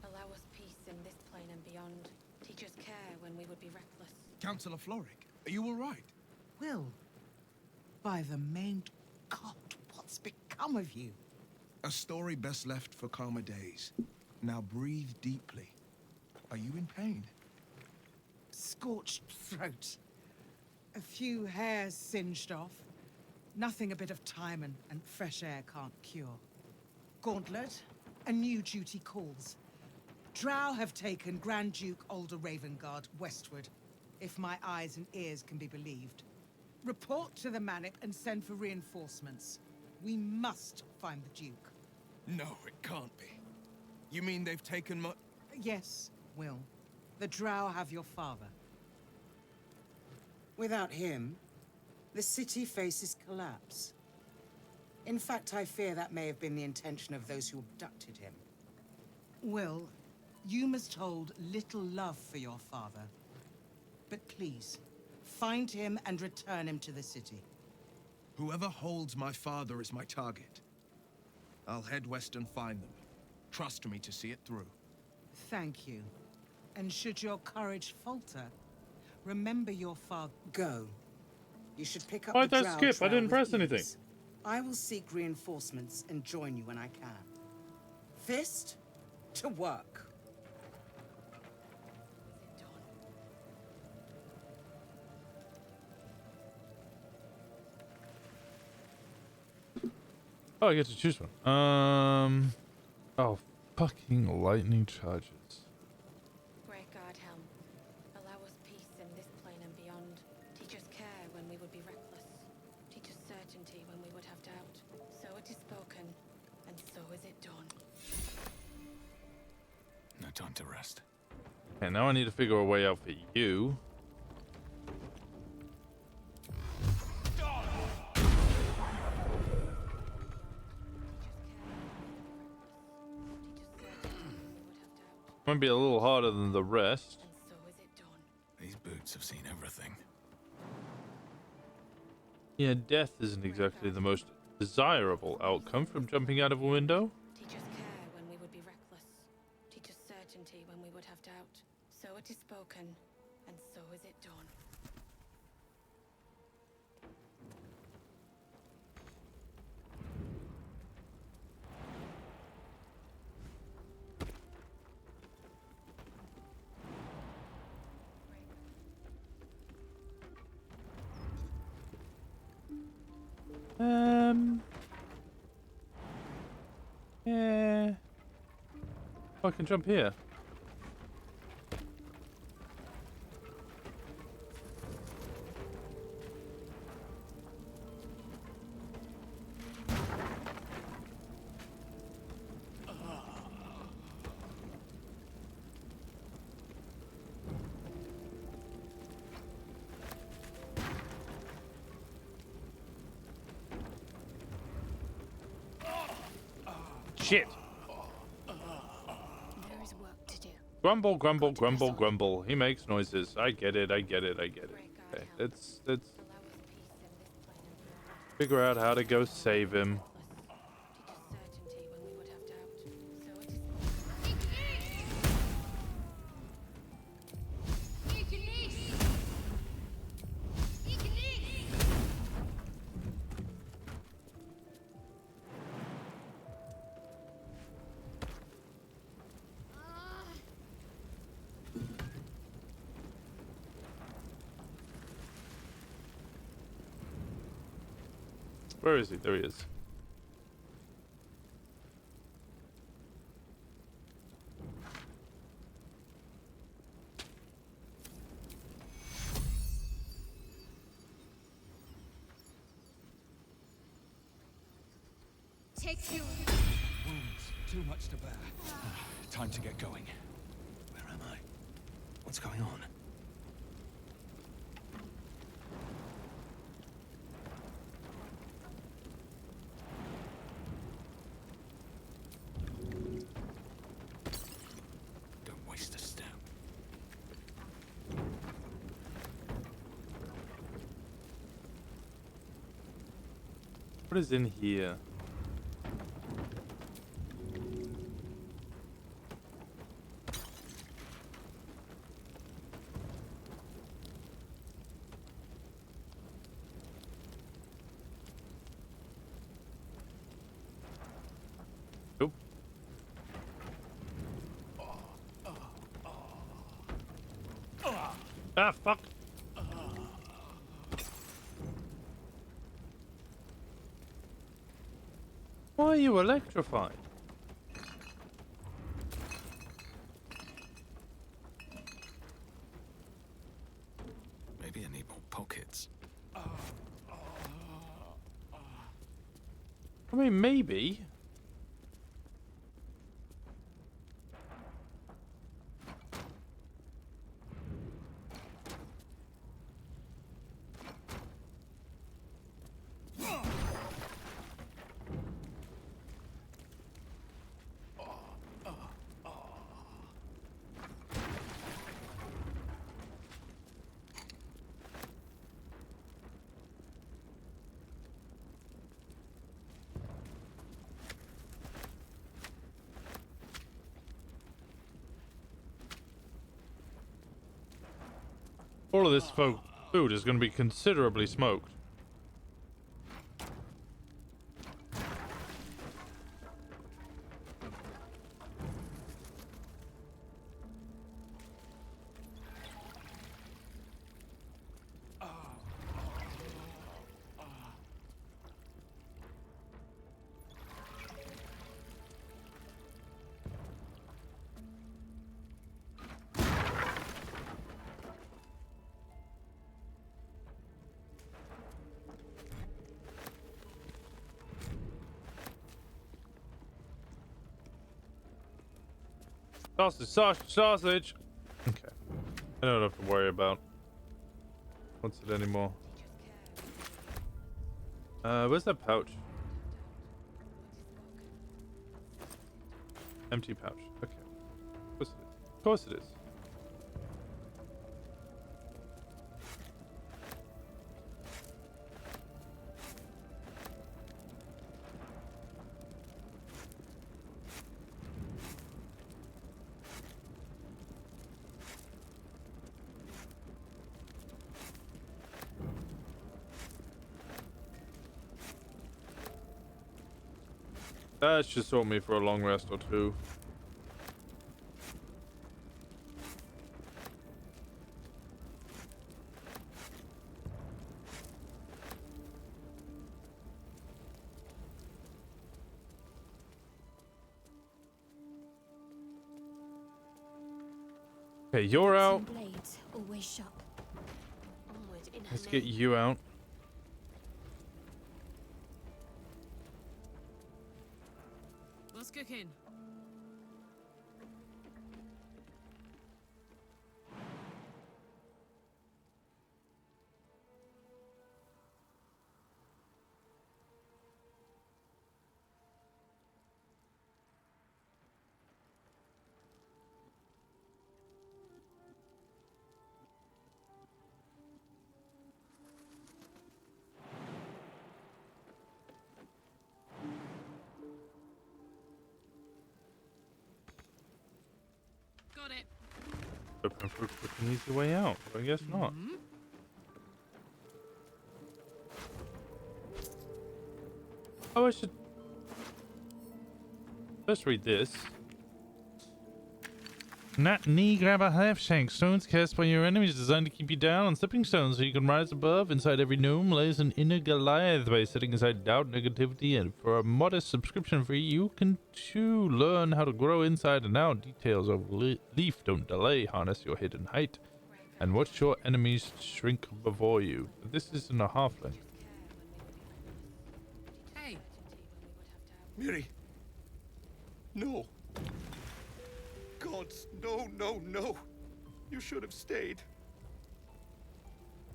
Allow us peace in this plane and beyond. Teach us care when we would be reckless. Councillor Floric, are you all right? Will, by the main God, what's become of you? A story best left for calmer days. Now breathe deeply. Are you in pain? Scorched throat. A few hairs singed off. Nothing a bit of time and fresh air can't cure. Gauntlet, a new duty calls. Drow have taken Grand Duke Alder Ravengard westward, if my eyes and ears can be believed. Report to the Manip and send for reinforcements. We must find the Duke. No, it can't be. You mean they've taken my... Yes, Will. The Drow have your father. Without him, the city faces collapse. In fact, I fear that may have been the intention of those who abducted him. Will, you must hold little love for your father. But please, Find him and return him to the city. Whoever holds my father is my target. I'll head west and find them. Trust me to see it through. Thank you. And should your courage falter, remember your father. Go. You should pick up Why'd the that drow skip? I trail didn't with press anything. ease. I will seek reinforcements and join you when I can. Fist to work. Oh, I get to choose one. Oh, fucking lightning charges. Great God, Helm. Allow us peace in this plane and beyond. Teach us care when we would be reckless. Teach us certainty when we would have doubt. So it is spoken, and so is it done. No time to rest. Okay, now I need to figure a way out for you. Might be a little harder than the rest. And so is it done. These boots have seen everything. Yeah, death isn't exactly the most desirable outcome from jumping out of a window. Teach us care when we would be reckless. Teach us certainty when we would have doubt. So it is spoken, and so is it done. Yeah. Oh, I can jump here. Shit. There is work to do. Grumble, grumble, grumble, grumble. He makes noises. I get it. I get it. I get it. Okay, let's Allow us peace in this plane and beyond. figure out how to go save him. Teach us certainty when we would have doubt. So it is Where is he? There he is. Take you. Wounds, too much to bear. Time to get going. Where am I? What's going on? Don't waste a step. What is in here? Nope. Ah, fuck. Why are you electrified? Maybe I need more pockets. I mean, maybe. All of this food is going to be considerably smoked. Sausage. Okay. I don't have to worry about what's it anymore. Where's that pouch? Empty pouch. Okay. Of course it is. Of course it is. That should sort me for a long rest or two. Okay, you're out. Blades, always sharp. Onward in her Let's name. get you out. What's cooking? Got it. Open for a quick and easy way out. But I guess not. Oh, I should first read this. Nat knee grabber half shank. Stones cast by your enemies designed to keep you down on stepping stones so you can rise above. Inside every gnome lays an inner Goliath. By setting aside doubt, negativity, and for a modest subscription fee, you can too learn how to grow inside and out. Details of leaf don't delay. Harness your hidden height and watch your enemies shrink before you. This isn't a halfling. Hey, Miri. No. God, no, no, no. You should have stayed.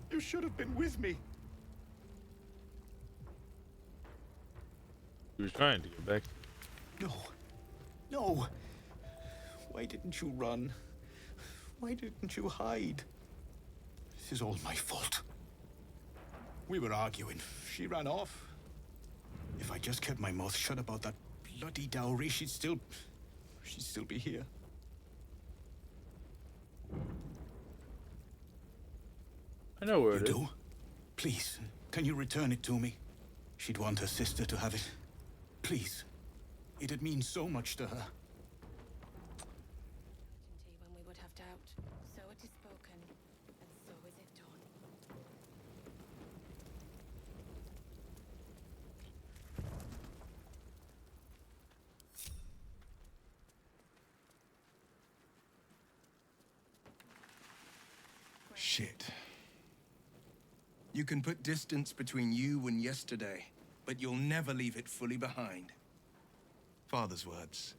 You should have been with me. He was trying to get back. No. No. Why didn't you run? Why didn't you hide? This is all my fault. We were arguing. She ran off. If I just kept my mouth shut about that bloody dowry, she'd still be here. I know where You it is. do? Please, can you return it to me? She'd want her sister to have it. Please. It'd mean so much to her. Certainty when we would have doubt. So it is spoken, and so is it done. Shit. You can put distance between you and yesterday, but you'll never leave it fully behind. Father's words.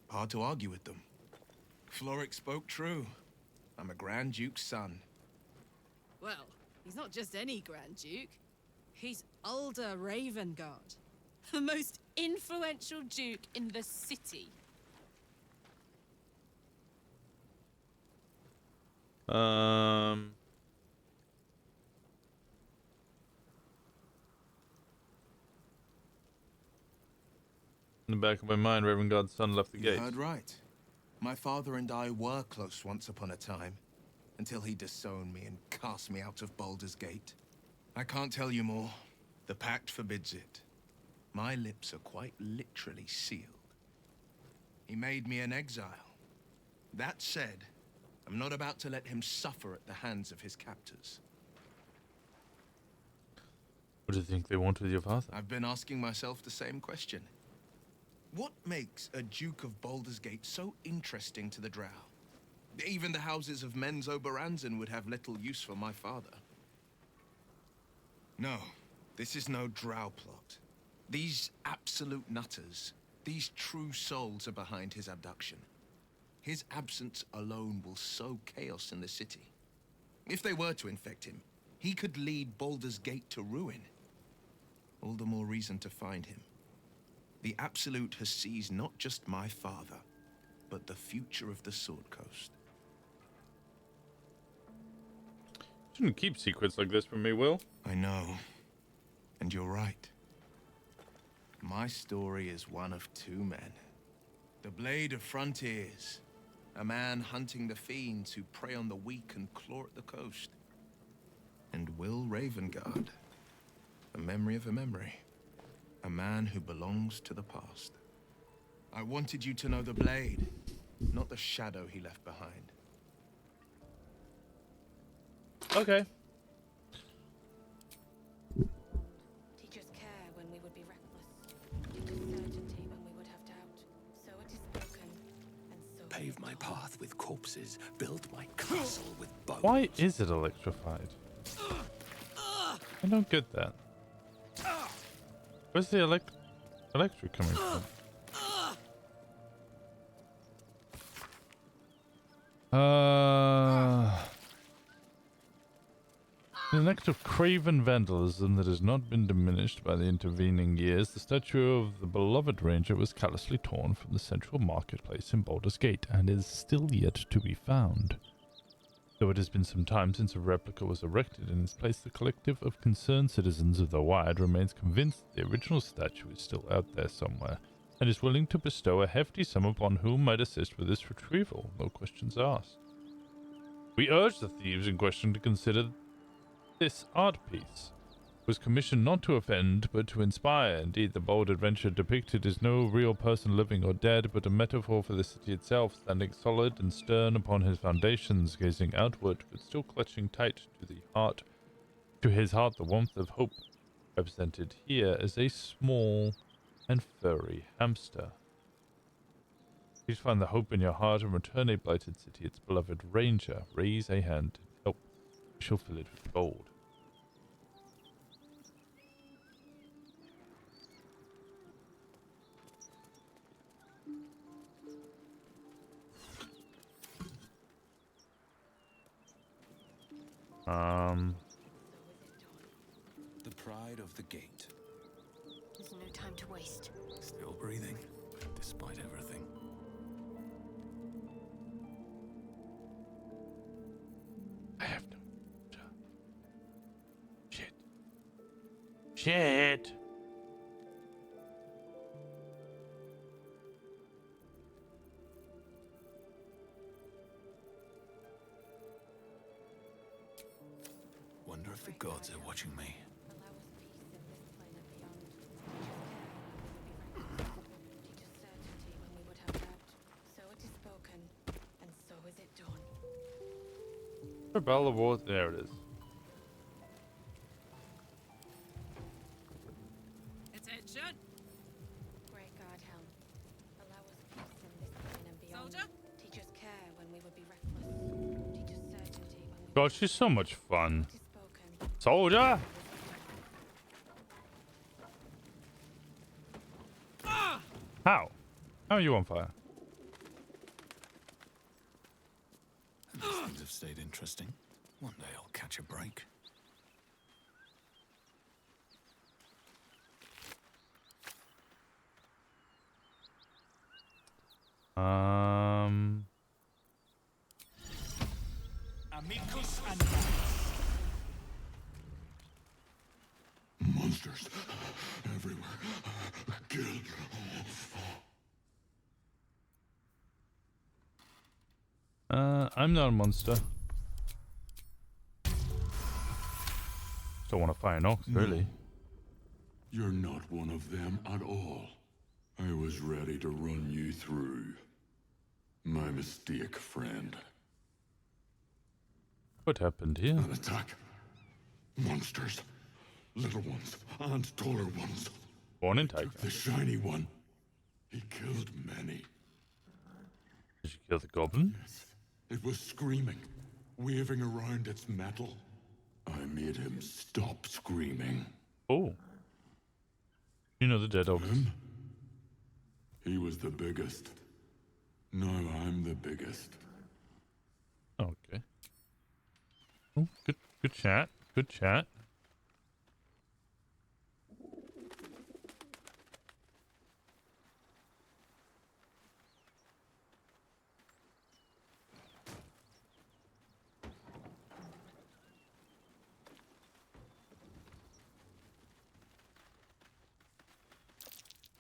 Hard to argue with them. Floric spoke true. I'm a Grand Duke's son. well, he's not just any Grand Duke. He's Ulder Ravengard, the most influential duke in the city. In the back of my mind, Reverend God's son left the You gate. heard right. My father and I were close once upon a time. until he disowned me and cast me out of Baldur's Gate. I can't tell you more. The pact forbids it. My lips are quite literally sealed. He made me an exile. That said, I'm not about to let him suffer at the hands of his captors. What do you think they want with your father? I've been asking myself the same question. What makes a Duke of Baldur's Gate so interesting to the Drow? Even the houses of Men's Oberanzen would have little use for my father. No, this is no Drow plot. These absolute nutters, these true souls are behind his abduction. His absence alone will sow chaos in the city. If they were to infect him, he could lead Baldur's Gate to ruin. All the more reason to find him. The Absolute has seized not just my father, but the future of the Sword Coast. Shouldn't keep secrets like this from me, Will. I know. And you're right. My story is one of two men. The Blade of Frontiers. A man hunting the fiends who prey on the weak and claw at the coast. And Will Ravengard. The memory of a memory. A man who belongs to the past. I wanted you to know the Blade, not the shadow he left behind. Okay. Teach us care when we would be reckless. Teach us certainty when we would have doubt. So it is spoken, and so Pave my path with corpses, build my castle with bones. Why is it electrified? I don't get that. Where's the electric coming from? In an act of craven vandalism that has not been diminished by the intervening years, the statue of the beloved ranger was callously torn from the central marketplace in Baldur's Gate and is still yet to be found. Though it has been some time since a replica was erected in its place, the collective of concerned citizens of the Wild remains convinced the original statue is still out there somewhere, and is willing to bestow a hefty sum upon whom might assist with its retrieval, no questions asked. We urge the thieves in question to consider this art piece was commissioned not to offend, but to inspire. Indeed, the bold adventure depicted is no real person living or dead, but a metaphor for the city itself, standing solid and stern upon his foundations, gazing outward, but still clutching tight to his heart the warmth of hope, represented here as a small and furry hamster. Please find the hope in your heart and return a blighted city, its beloved ranger. Raise a hand to help. We shall fill it with gold. The pride of the gate. There's no time to waste. Still breathing, despite everything. I have no shit. Shit. Wonder if the gods are watching me. allow us peace in this plane and beyond. Teach us care when we would be reckless. Teach us certainty when we would have doubt. So it is spoken, and so is it done. Rebel Award. There it is. Attention! Great God, Helm. Allow us peace in this plane and beyond. Soldier? Teach us care when we would be reckless. Teach us certainty when we God, she's so much fun. It is spoken. Soldier! How? How are you on fire? And these things have stayed interesting. One day I'll catch a break. Amicus and Monsters everywhere. Kill. I'm not a monster. don't want to fight an ox, really. You're not one of them at all. I was ready to run you through. My mistake, friend. What happened here? An attack. Monsters. Little ones and taller ones. Born in Took Tiger. the shiny one. He killed many. Did you kill the goblin? Yes. It was screaming, waving around its metal. I made him stop screaming. Oh. You know the dead ox. Him? He was the biggest. Now I'm the biggest. Okay. Oh, good chat. Good chat.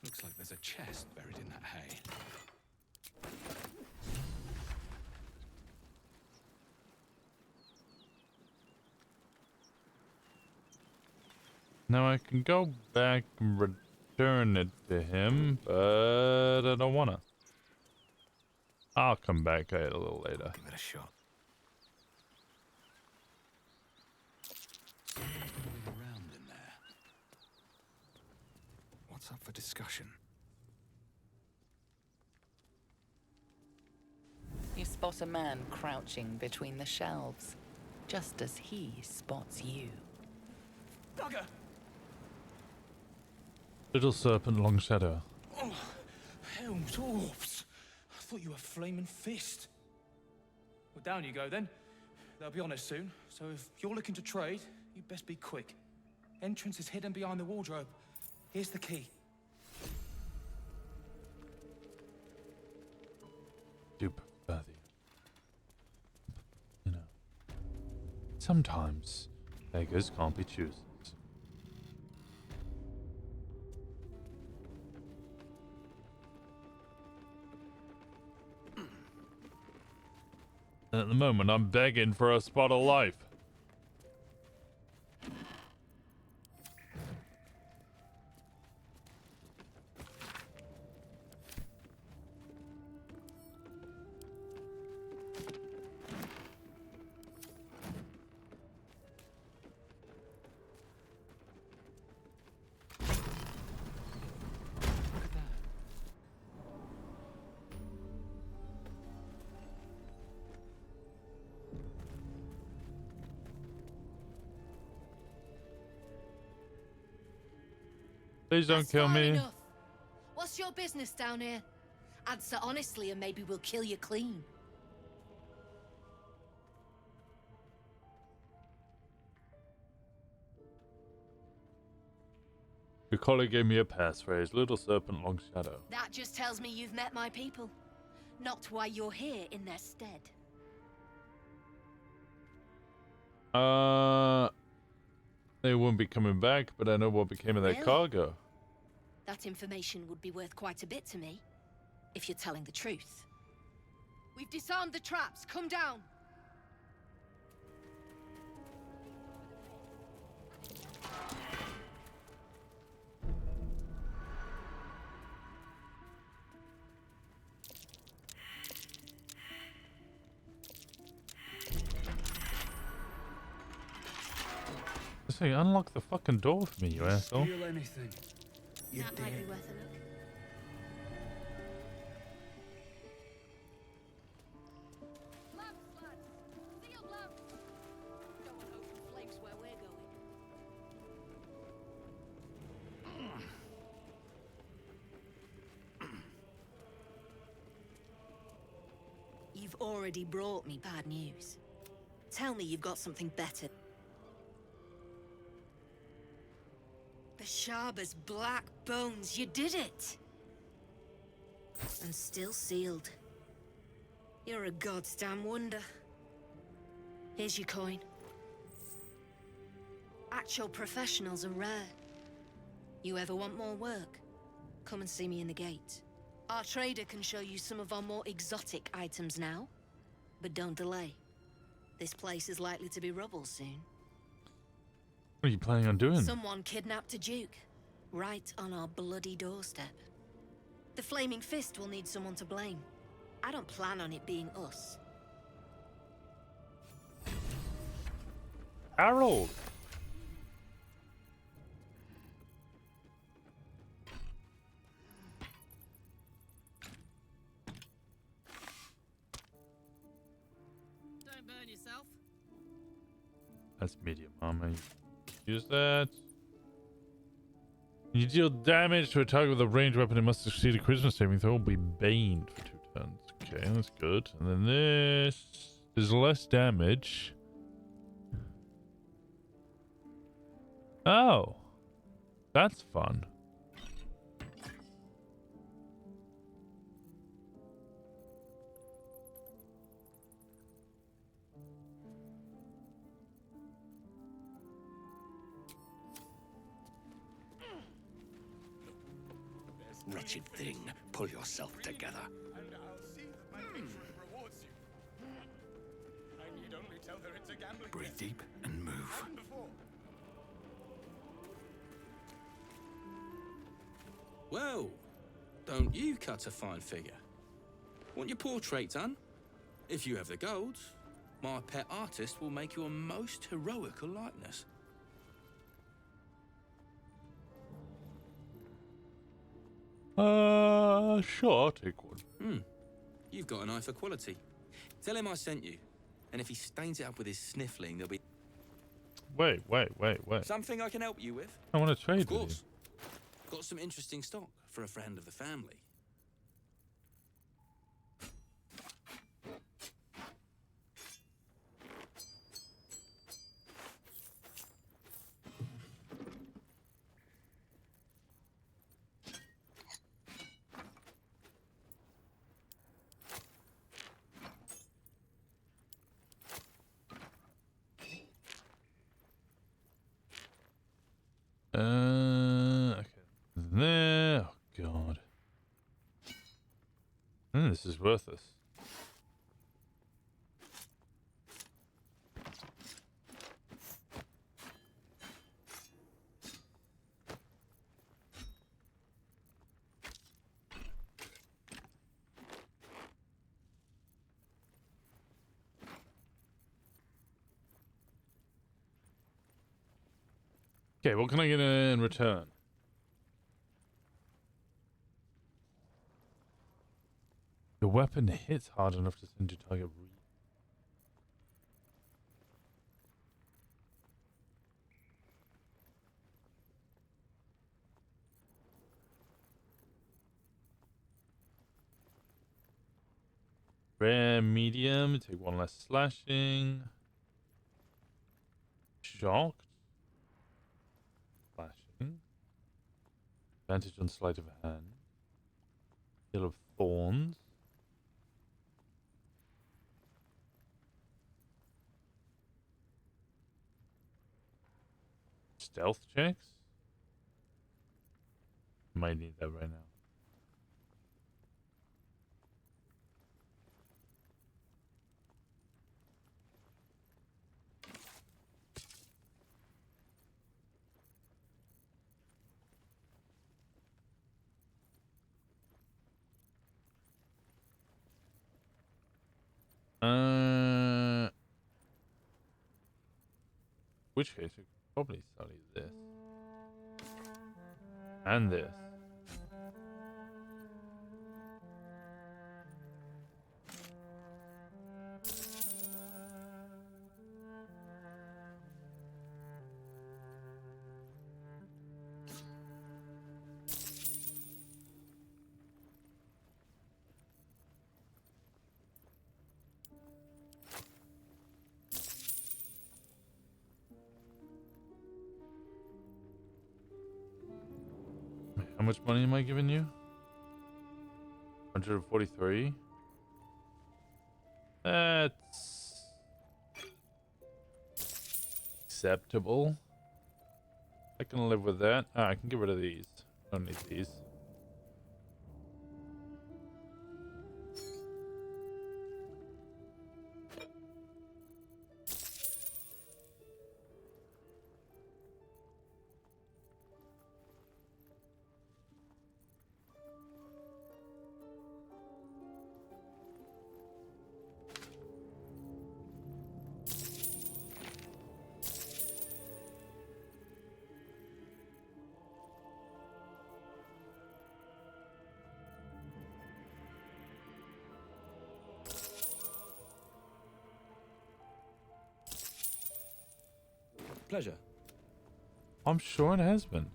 Looks like there's a chest buried in that hay. Now I can go back and return it to him, but I don't wanna. I'll come back a little later. Give it a shot. Moving around in there. What's up for discussion? You spot a man crouching between the shelves, just as he spots you. Bugger! Little serpent, long shadow. Oh, Helm's orbs! I thought you were flaming fist. Well, down you go then. They'll be on us soon, so if you're looking to trade, you'd best be quick. Entrance is hidden behind the wardrobe. Here's the key. Super worthy. You know, sometimes beggars can't be choosers. At the moment, I'm begging for a spot of life. Look at that. Please don't That's kill far me. enough. What's your business down here? Answer honestly and maybe we'll kill you clean. Your colleague gave me a passphrase, little serpent, long shadow. That just tells me you've met my people. Not why you're here in their stead. They won't be coming back, but I know what became of their Really? cargo. That information would be worth quite a bit to me, if you're telling the truth. We've disarmed the traps. Come down. Say, unlock the fucking door for me, you asshole. Steal anything. You That might be worth a look. Lamps, lads! Sealed lamps! Don't want open flames where we're going. You've already brought me bad news. Tell me you've got something better. The Sharber's black bones, you did it! And still sealed. You're a goddamn wonder. Here's your coin. Actual professionals are rare. You ever want more work? Come and see me in the gate. Our trader can show you some of our more exotic items now. But don't delay. This place is likely to be rubble soon. What are you planning on doing? Someone kidnapped a duke, right on our bloody doorstep. The Flaming Fist will need someone to blame. I don't plan on it being us. Harold! Don't burn yourself. That's medium armor. Use that. You deal damage to a target with a ranged weapon, it must succeed a charisma saving throw, will be baned for 2 turns. Okay, that's good. And then this is less damage. Oh, that's fun. Wretched thing, pull yourself together. And I'll see that my patron rewards you. I need only tell her it's a gambling. Breathe deep and move. Well, don't you cut a fine figure? Want your portrait done? If you have the gold, my pet artist will make you a most heroical likeness. Sure, I'll take one. You've got an eye for quality. Tell him I sent you. And if he stains it up with his sniffling, there'll be... Wait. Something I can help you with? I want to trade Of course. with Got some interesting stock for a friend of the family. Okay. There. Oh, God. This is worthless. Okay, what can I get in return? The weapon hits hard enough to send your target. Rare, medium, take 1 less slashing. Shocked. Slashing. Advantage on sleight of hand. Hill of Thorns. Stealth checks? Might need that right now. Which case we could probably study this. And this. How much money am I giving you? 143. That's acceptable. I can live with that. Ah, I can get rid of these. Don't need these. Pleasure. I'm sure it has been.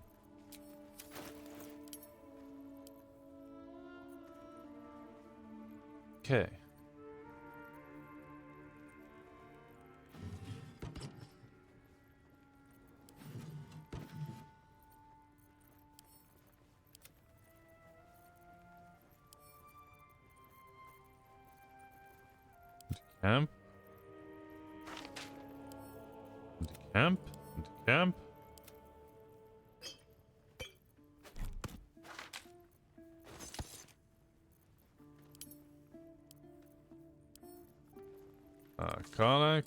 Okay. Camp. Into camp. Into camp. Karnak.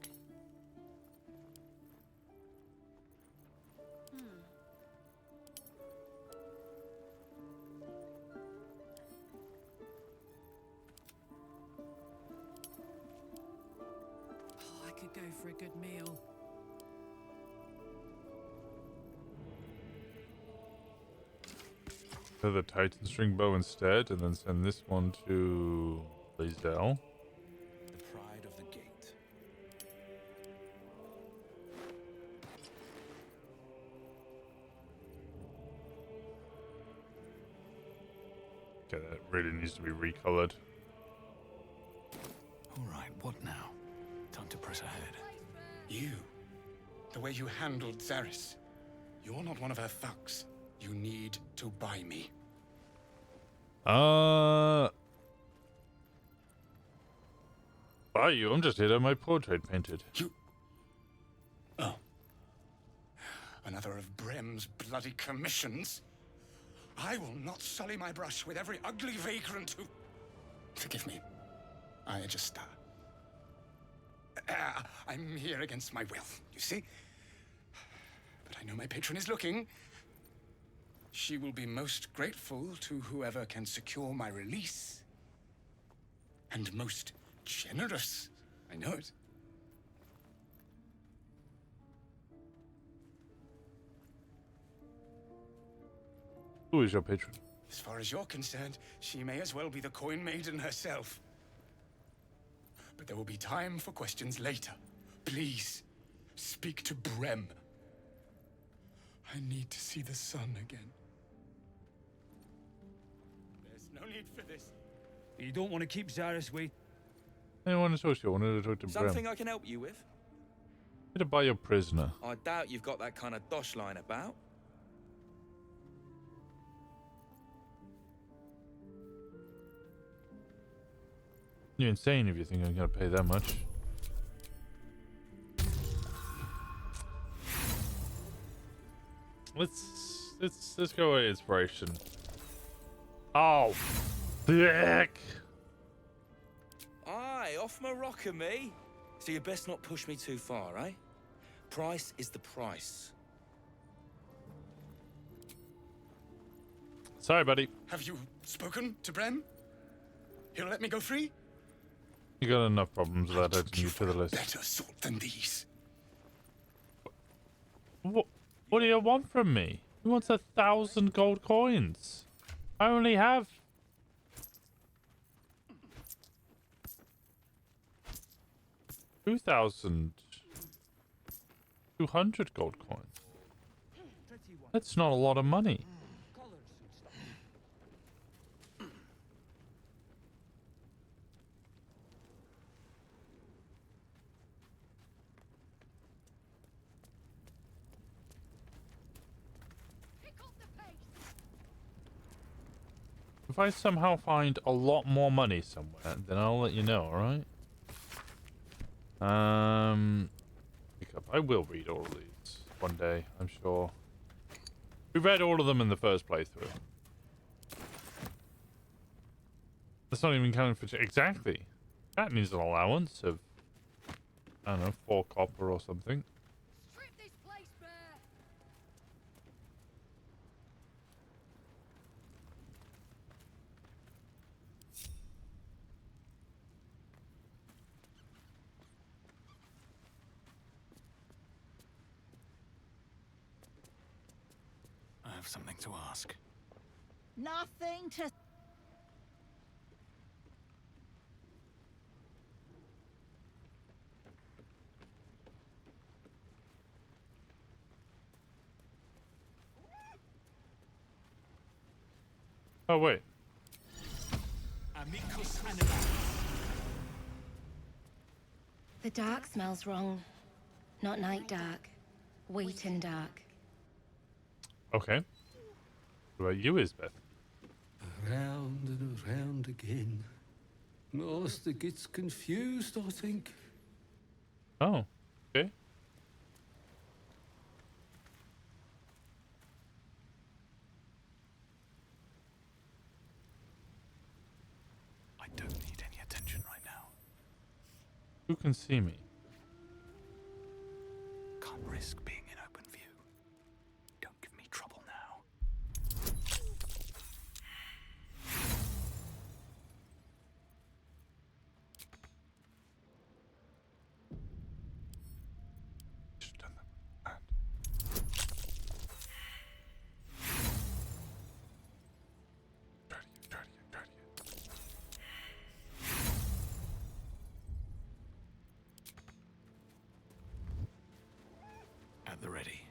Oh, I could go for a good meal. To the Titan string bow instead, and then send this one to Blaisdell. The pride of the gate. Okay, that really needs to be recolored. All right, what now? Time to press ahead. You. The way you handled Zaris. You're not one of her thugs. You need to buy me. Buy you? I'm just here to have my portrait painted. You... Oh. Another of Brem's bloody commissions? I will not sully my brush with every ugly vagrant who... Forgive me. I just... I'm here against my will, you see? But I know my patron is looking. She will be most grateful to whoever can secure my release. And most generous. I know it. Who is your patron? As far as you're concerned, she may as well be the coin maiden herself. But there will be time for questions later. Please, speak to Brem. I need to see the sun again. There's no need for this. You don't want to keep Zaris waiting. I didn't want to talk to you. I wanted to talk to Something Brem. I can help you with? Here to buy your prisoner. I doubt you've got that kind of dosh line about. You're insane if you think I'm gonna pay that much. Let's go with inspiration. Oh, thick. Aye, off my rocker, me. So you best not push me too far, eh? Price is the price. Sorry, buddy. Have you spoken to Brem? He'll let me go free? You got enough problems without adding you to the list. Better sort than these. What do you want from me? He wants 1,000 gold coins. I only have... $2,200 gold coins. That's not a lot of money. If I somehow find a lot more money somewhere, then I'll let you know, alright? Pick up. I will read all of these one day, I'm sure. We read all of them in the first playthrough. That's not even counting for... Exactly. That needs an allowance of... I don't know, 4 copper or something. I have something to ask. Nothing to... Oh, wait. The dark smells wrong. Not night dark. Waiting dark. Okay. What about you, Isbeth? Around and around again. Master gets confused, I think. Oh, okay. I don't need any attention right now. Who can see me? Can't risk being in open view. Don't give me trouble now. Should've done that. Try it again, try it again, try it again. At the ready.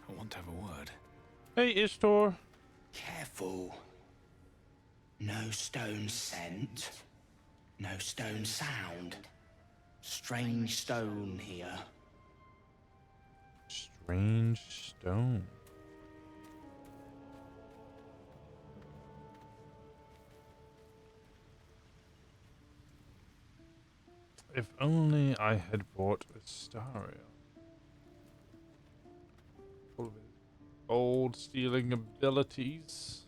I want to have a word. Hey, Ishtor. Careful. No stone scent. No stone sound. Strange stone here. Strange stone. If only I had bought Astaria. All of his old stealing abilities.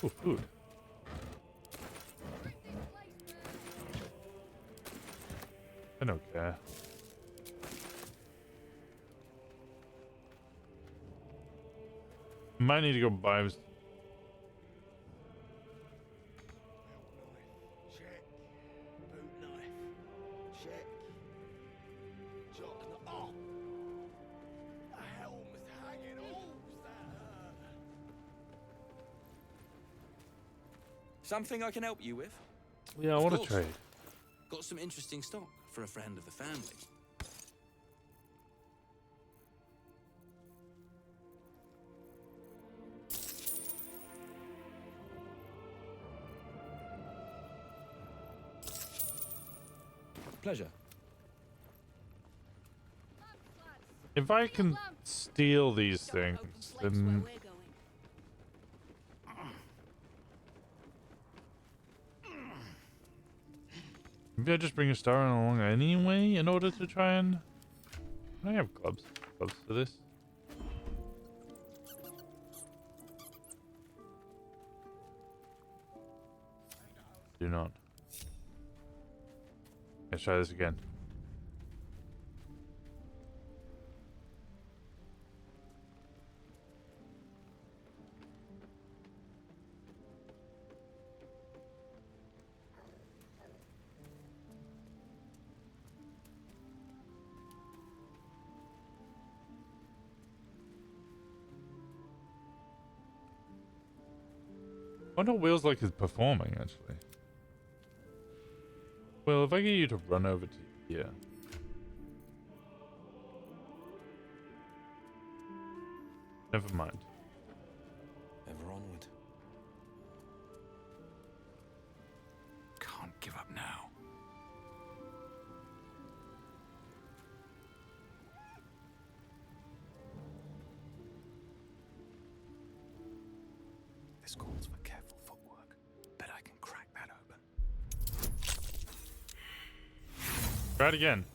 Oh, food. I don't care. Might need to go buy. Check. Boot knife. Check. Jock knife. Oh! The helm's hanging. Oh, that hurt. Something I can help you with? Yeah, I Of want to course. trade. Got some interesting stock for a friend of the family. Pleasure. If I can steal these things, then maybe I just bring a star along anyway in order to try and. I have clubs for this. Do not. Let's try this again. I wonder what Will's like is performing, actually. Well, if I get you to run over to here. Never mind. Ever onward. Can't give up now. This calls for careful footwork. Bet I can crack that open. Try it again.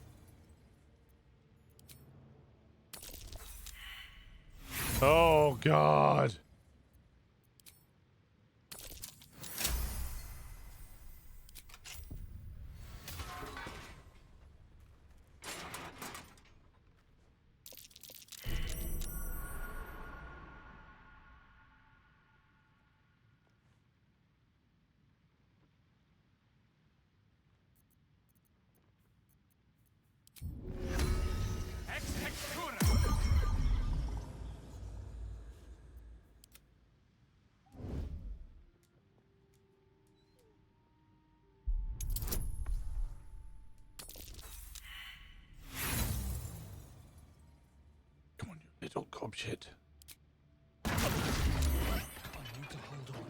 Oh, God. Little gobshit. I need to hold on.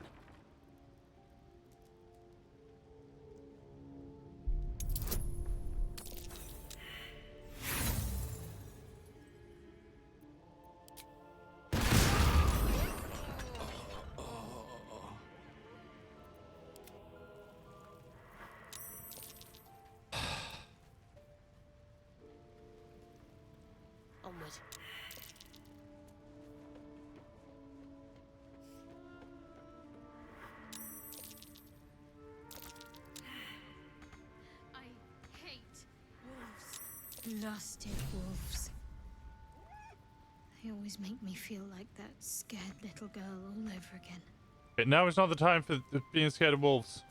Onward. I hate wolves. Blasted wolves. They always make me feel like that scared little girl all over again. Okay, now is not the time for being scared of wolves.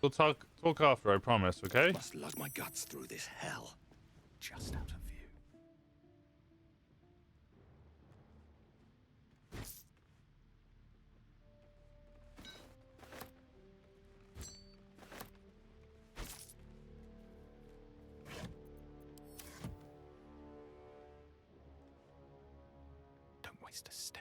We'll talk after, I promise, okay? Must lug my guts through this hell. Just out of view. Don't waste a step.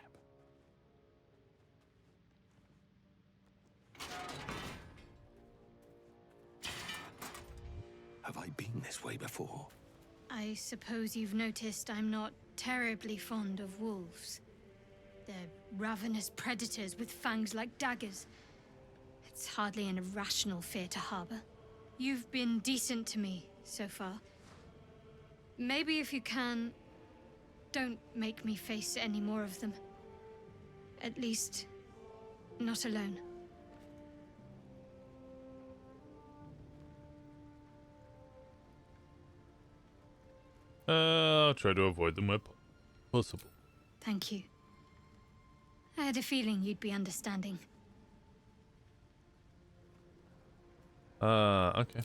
Have I been this way before? I suppose you've noticed I'm not terribly fond of wolves. They're ravenous predators with fangs like daggers. It's hardly an irrational fear to harbor. You've been decent to me so far. Maybe if you can, don't make me face any more of them. At least, not alone. I'll try to avoid them where possible. Thank you. I had a feeling you'd be understanding. Okay.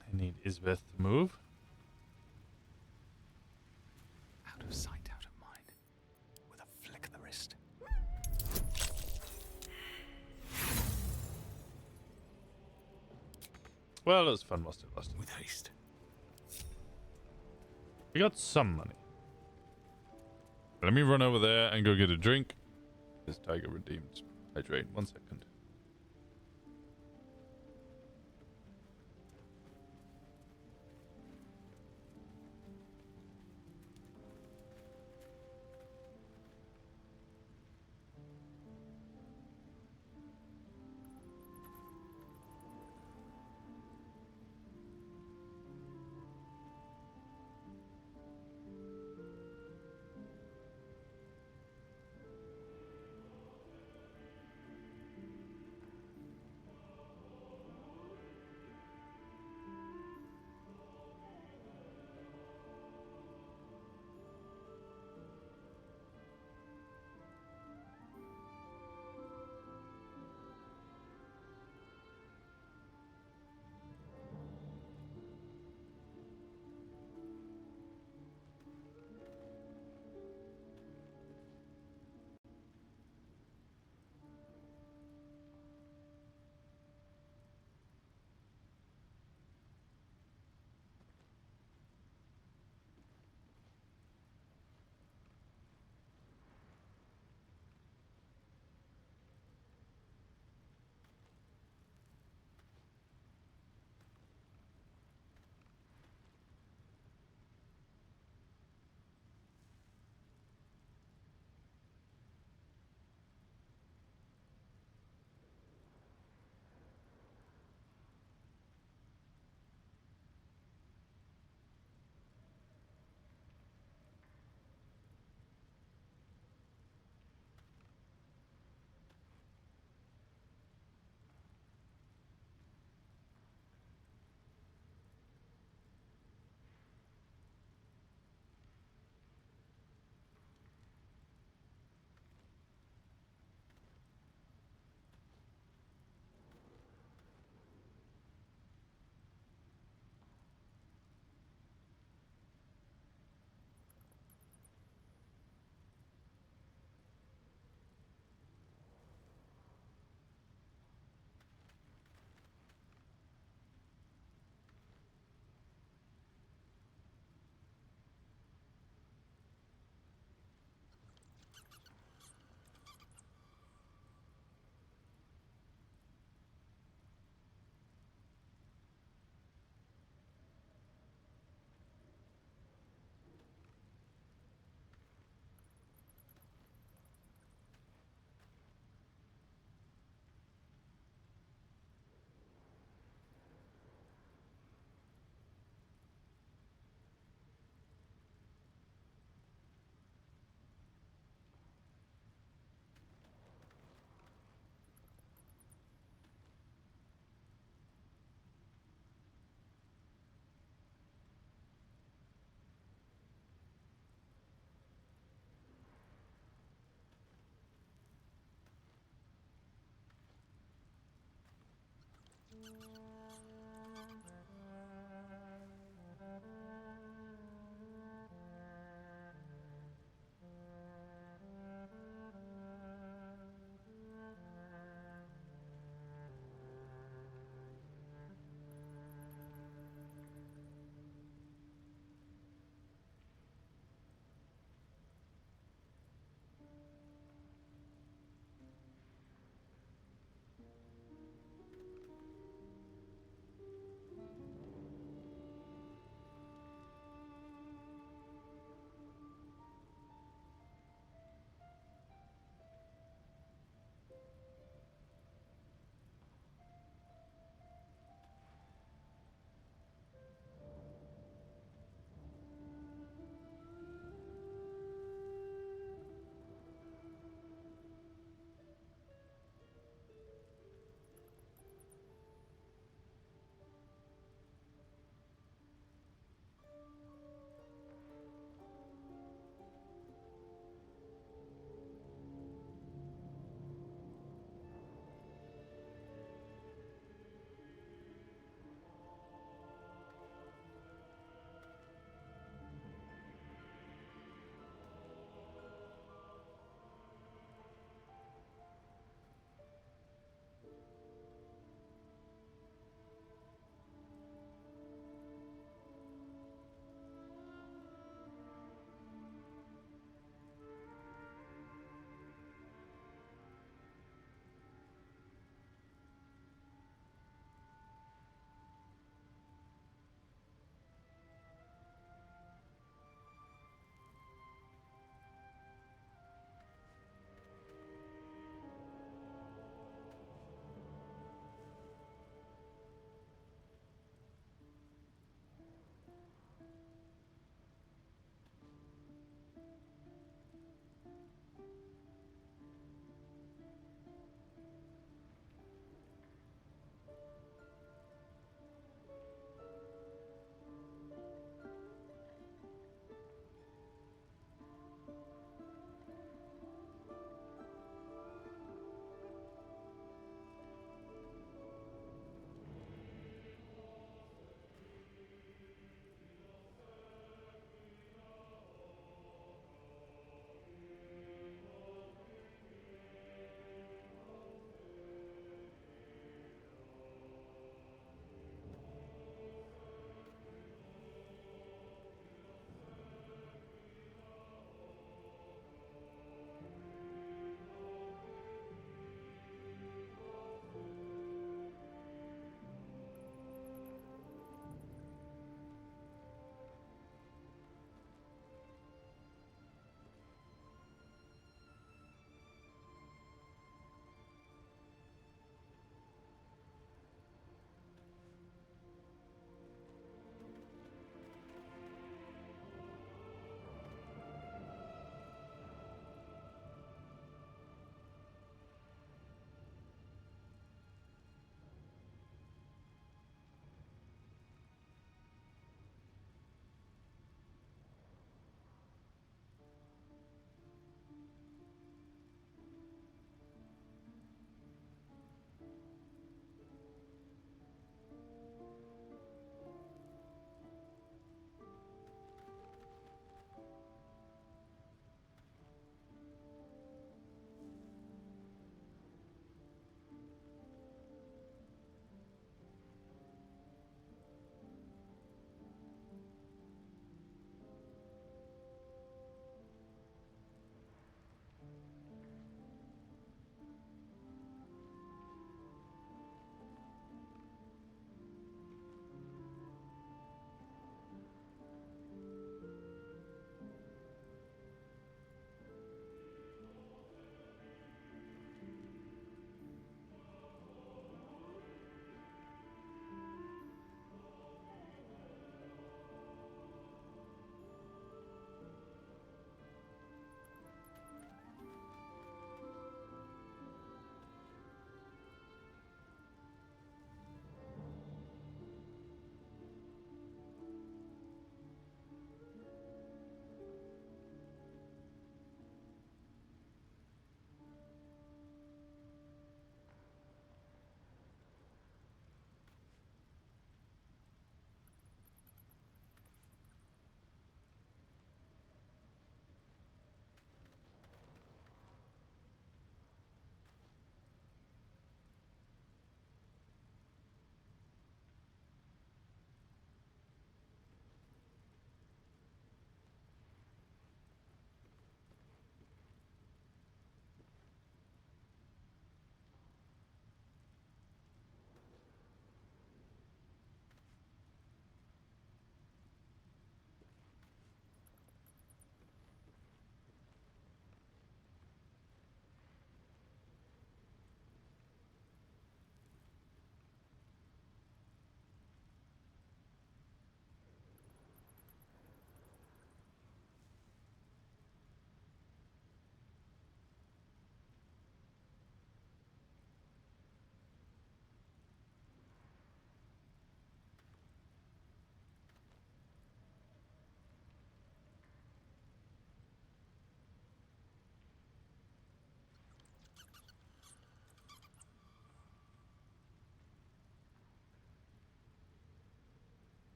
I need Isbeth to move. Out of sight, out of mind. With a flick of the wrist. Well, it was fun whilst it lasted. With haste. We got some money. Let me run over there and go get a drink. This tiger redeemed. Hydrate. 1 second.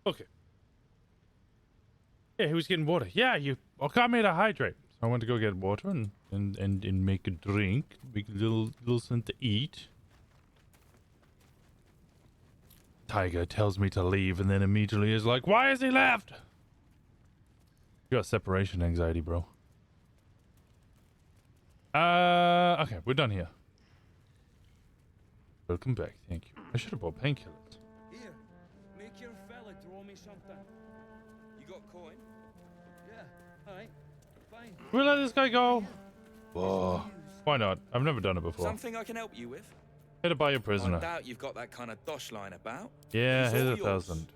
Okay. Yeah, he was getting water. Yeah, you got me to hydrate. So I went to go get water and make a drink, make a little something to eat. Tiger tells me to leave and then immediately is like, why has he left? You got separation anxiety, bro. Okay, we're done here. Welcome back, thank you. I should have bought painkillers. Here, make your fella draw me something. You got coin? Yeah, aye, fine. Will we let this guy go? Whoa. Why not? I've never done it before. Something I can help you with? Here to buy your prisoner. I doubt you've got that kind of dosh lying about. Yeah, He's here's all 1,000.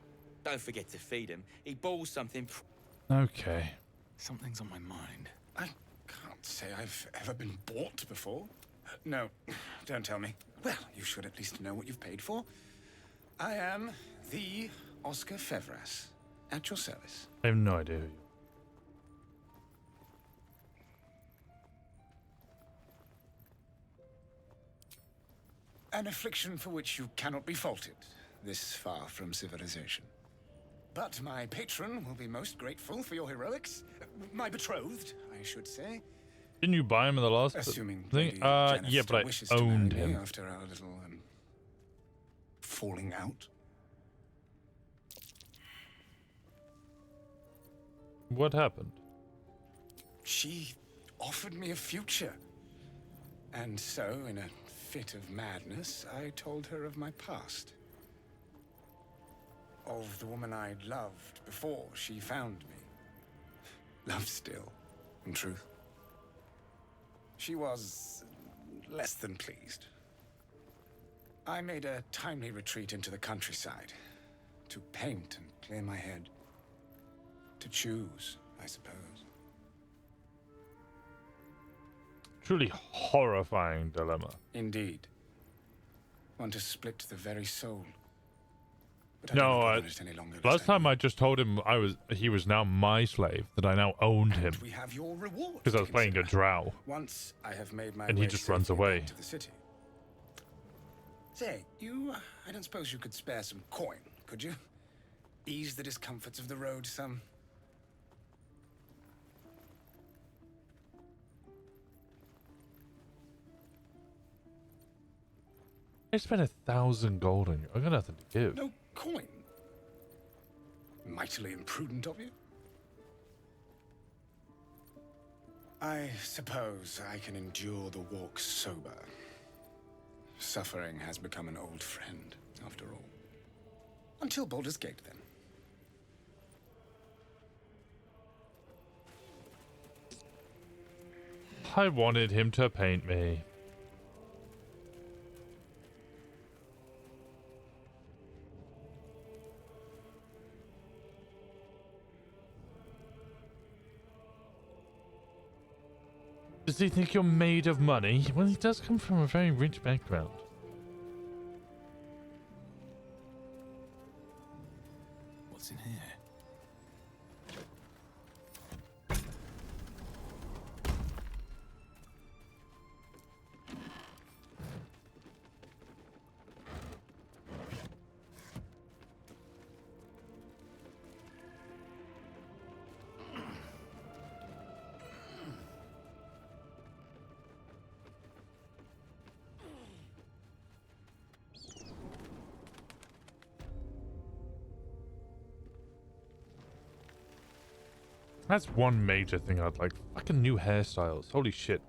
Don't forget to feed him. He balls something. Okay. Something's on my mind. I can't say I've ever been bought before. No, don't tell me. Well, you should at least know what you've paid for. I am the Oscar Fevras, at your service. I have no idea who you are. An affliction for which you cannot be faulted, this far from civilization. But my patron will be most grateful for your heroics. My betrothed, I should say. Didn't you buy him in the last Assuming thing? Lady Yeah, Janister but wishes I to owned marry me him. after our little falling out. What happened? She offered me a future. And so, in a fit of madness, I told her of my past. Of the woman I'd loved before she found me. Loved still, in truth. She was less than pleased. I made a timely retreat into the countryside. To paint and clear my head. To choose, I suppose. Truly horrifying dilemma. Indeed. One to split the very soul. But No, I don't regret it any longer. last time I just told him he was now my slave, that I now owned him. We have your reward. Because I was playing a drow. Once I have made my And way he just runs safely away. back to the city. Say, I don't suppose you could spare some coin, could you? Ease the discomforts of the road some. I spent 1,000 gold on you. I got nothing to give. No coin? Mightily imprudent of you. I suppose I can endure the walk sober. Suffering has become an old friend, after all. Until Baldur's Gate, then. I wanted him to paint me. Does he think you're made of money? Well, he does come from a very rich background. What's in here? That's one major thing I'd like. Fucking new hairstyles. Holy shit.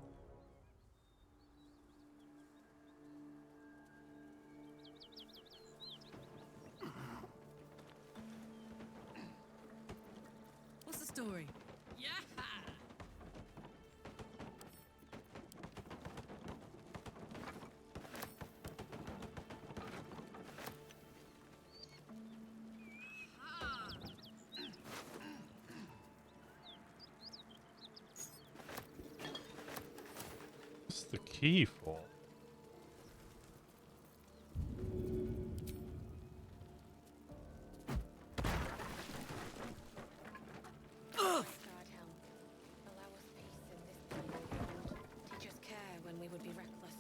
What's the story? Yeah. What's the key for? Teach us care when we would be reckless.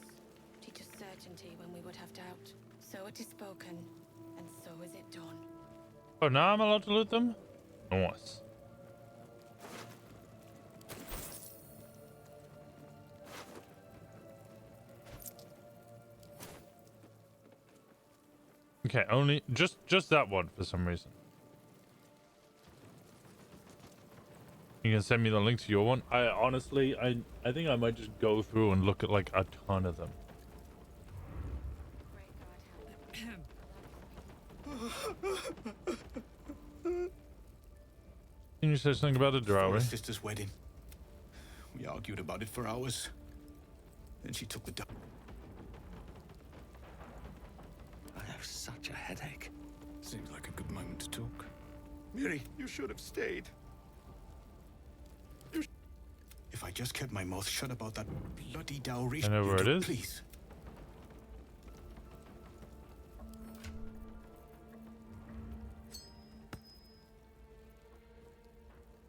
Teach us certainty when we would have doubt. So it is spoken, and so is it done. Oh, now I'm allowed to loot them? Nice. Okay, only just that one for some reason. You can send me the link to your one. I honestly, I think I might just go through and look at like a ton of them. Can you say something about a dowry? My sister's wedding. We argued about it for hours. Then she took the I have such a headache. Seems like a good moment to talk. Miri, you should have stayed. If I just kept my mouth shut about that bloody dowry, I know where it is. Please.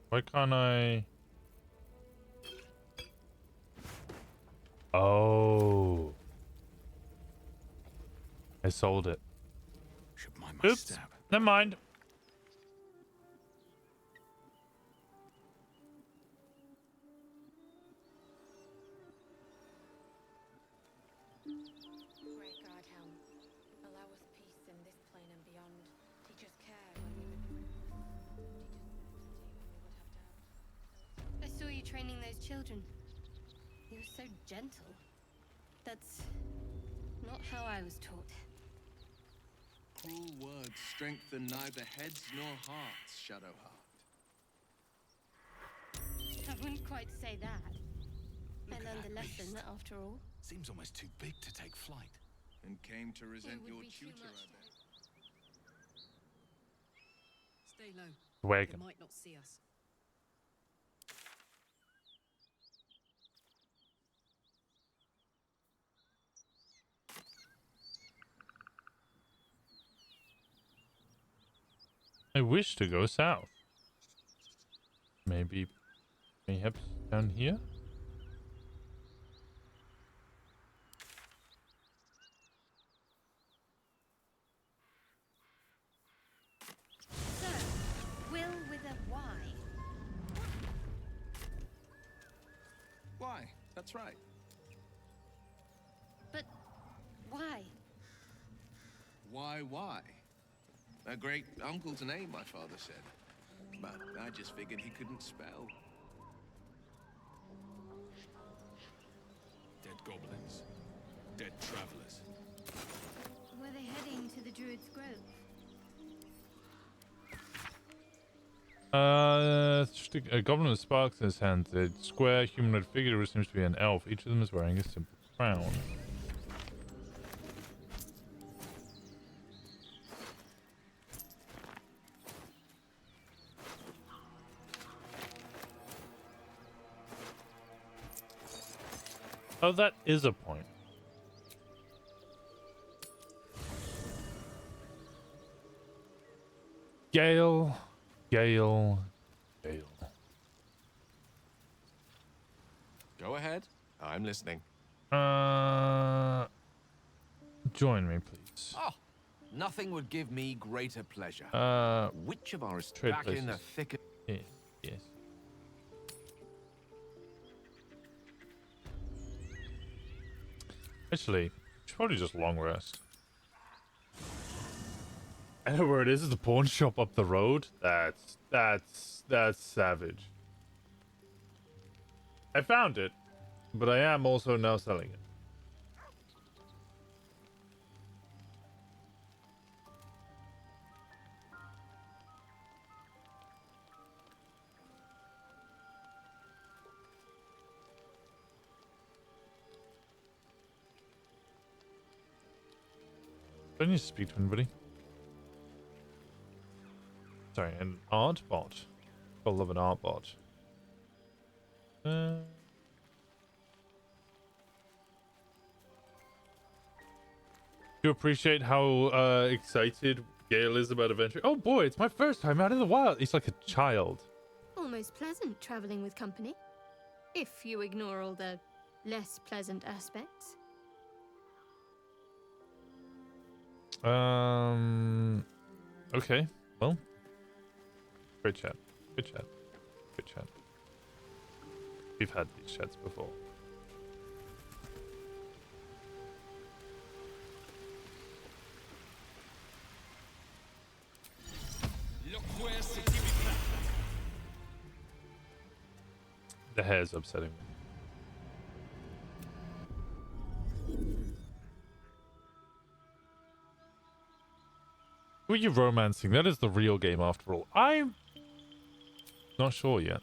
Why can't I? Oh. I sold it. Should mind my Oops. stab. Never mind. Great God, Helm. Allow us peace in this plane and beyond. Teach us care when we would... I saw you training those children. You were so gentle. That's not how I was taught. Cruel words strengthen neither heads nor hearts, Shadowheart. I wouldn't quite say that. Look I at learned that a lesson beast. after all. Seems almost too big to take flight. And came to resent would your be too tutor, much I bet. Stay low. Wake They him. might not see us. I wish to go south. Maybe, mayhaps down here? So, Will with a Y. Why? That's right. But why? Why? A great uncle's name, my father said. But I just figured he couldn't spell. Dead goblins. Dead travelers. Were they heading to the Druid's Grove? A goblin with sparks in his hands. A square humanoid figure who seems to be an elf. Each of them is wearing a simple crown. Oh, that is a point. Gale. Go ahead. I'm listening. Join me, please. Oh, nothing would give me greater pleasure. Which of our trade back in the places. thick of... Yes. Actually, we should probably just long rest. I know where it is. It's the pawn shop up the road. That's savage. I found it, but I am also now selling it. Do I need to speak to anybody? Sorry, an art bot. I love an art bot. Do you appreciate how excited Gale is about adventure? Oh boy, it's my first time out in the wild. He's like a child. Almost pleasant traveling with company. If you ignore all the less pleasant aspects. Okay. Well, great chat. Good chat. Good chat. We've had these chats before. The hair's upsetting me. Who are you romancing? That is the real game after all. I'm not sure yet.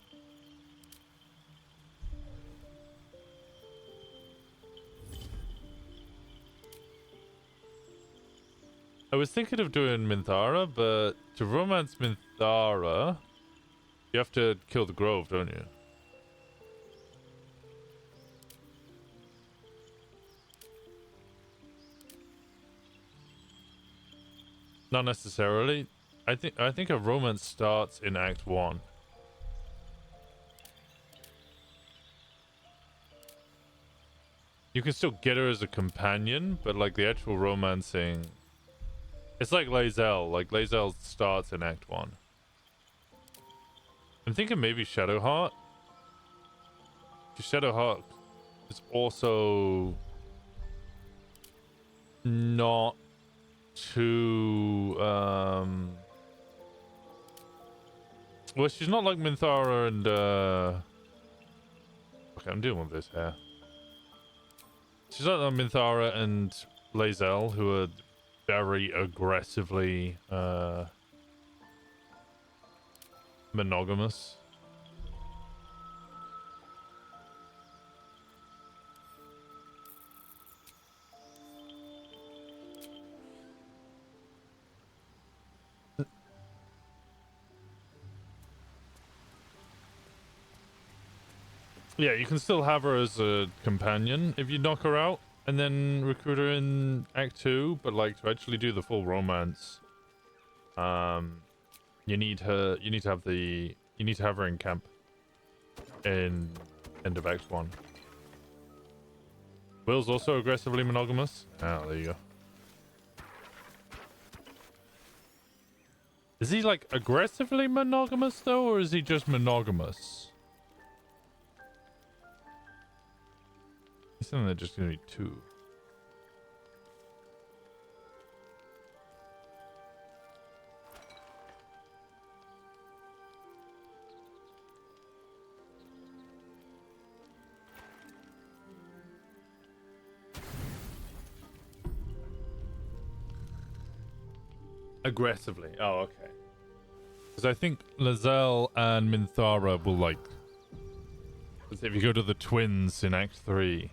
I was thinking of doing Minthara, but to romance Minthara, you have to kill the Grove, don't you? Not necessarily. I think a romance starts in Act 1. You can still get her as a companion, but like the actual romancing, it's like Lae'zel. Like Lae'zel starts in Act 1. I'm thinking maybe Shadowheart. Shadowheart is also not too well, she's not like Minthara and okay, I'm dealing with this here. She's not like Minthara and Lae'zel, who are very aggressively monogamous. Yeah, you can still have her as a companion if you knock her out and then recruit her in Act 2, but like to actually do the full romance, you need to have her in camp in end of Act 1. Will's also aggressively monogamous. Oh, there you go. Is he like aggressively monogamous though, or is he just monogamous? He's saying they're just gonna be 2. Aggressively. Oh, okay. Because I think Lae'zel and Minthara will like. If you go to the twins in Act 3,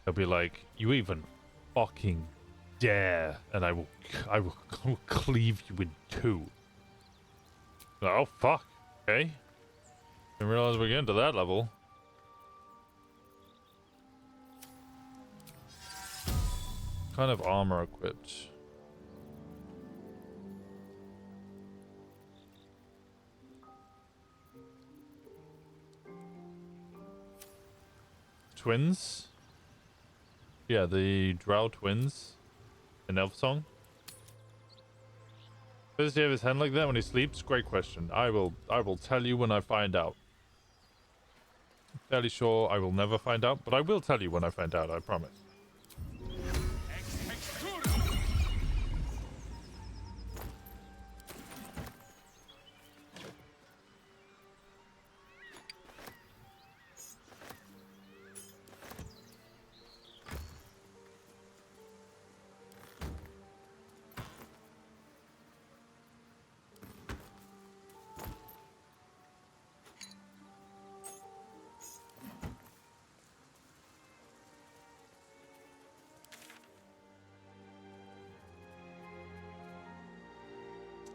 they'll be like, "You even fucking dare, and I will cleave you in 2." Oh fuck. Okay. Didn't realize we're getting to that level. Kind of armor equipped. Twins? Yeah, the Drow twins in Elf Song. Does he have his hand like that when he sleeps? Great question. I will tell you when I find out. I'm fairly sure I will never find out, but I will tell you when I find out, I promise.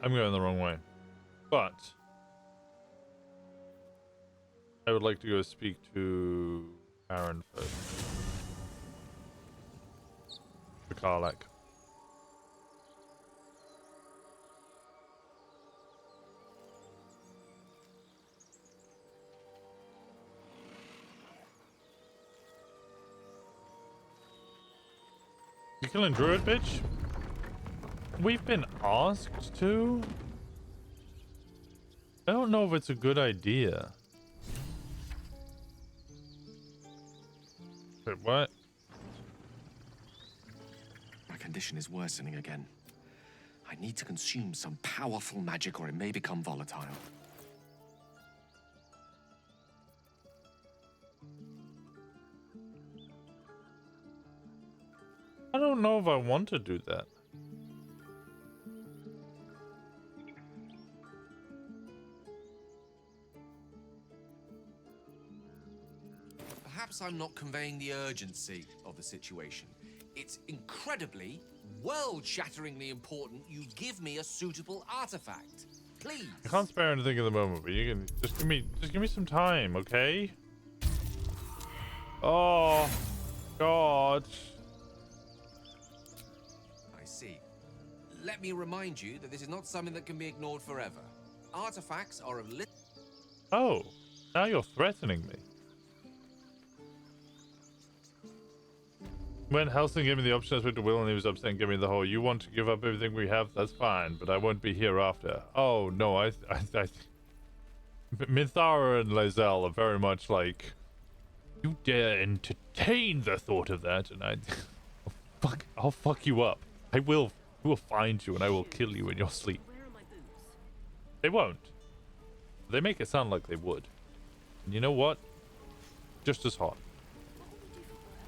I'm going the wrong way. But I would like to go speak to Aaron first. The Karlak. You killing Druid, bitch? We've been asked to. I don't know if it's a good idea. Wait, what? My condition is worsening again. I need to consume some powerful magic or it may become volatile. I don't know if I want to do that. Perhaps I'm not conveying the urgency of the situation. It's incredibly, world-shatteringly important you give me a suitable artifact. Please. I can't spare anything at the moment, but you can just give me some time, okay? Oh God. I see. Let me remind you that this is not something that can be ignored forever. Artifacts are of little. Oh, now you're threatening me. When Helsing gave me the option, I spoke to Will and he was upset and gave me the whole, you want to give up everything we have? That's fine, but I won't be here after. Oh, no, Minthara and Lae'zel are very much like, you dare entertain the thought of that, and I'll fuck you up. I will find you and I will kill you in your sleep. They won't. They make it sound like they would. And you know what? Just as hot.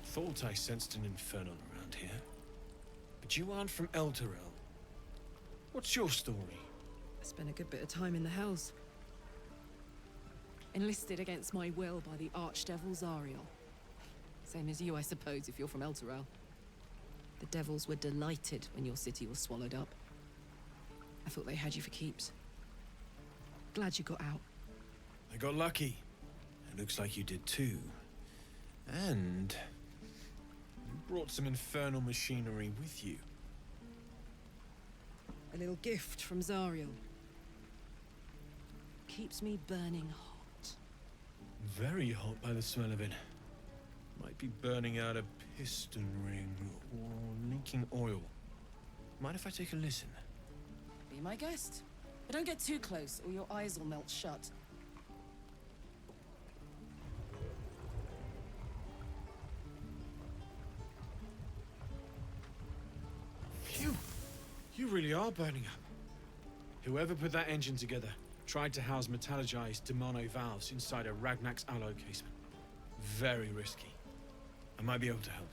Thought I sensed an infernal around here. But you aren't from Elturel. What's your story? I spent a good bit of time in the Hells. Enlisted against my will by the Archdevil Zariel. Same as you, I suppose, if you're from Elturel. The devils were delighted when your city was swallowed up. I thought they had you for keeps. Glad you got out. I got lucky. It looks like you did too. And you brought some infernal machinery with you. A little gift from Zariel. Keeps me burning hot. Very hot by the smell of it. Might be burning out a piston ring or leaking oil. Mind if I take a listen? Be my guest. But don't get too close or your eyes will melt shut. Phew! You really are burning up. Whoever put that engine together tried to house metallurgized Demono valves inside a Ragnak's alloy casement. Very risky. I might be able to help,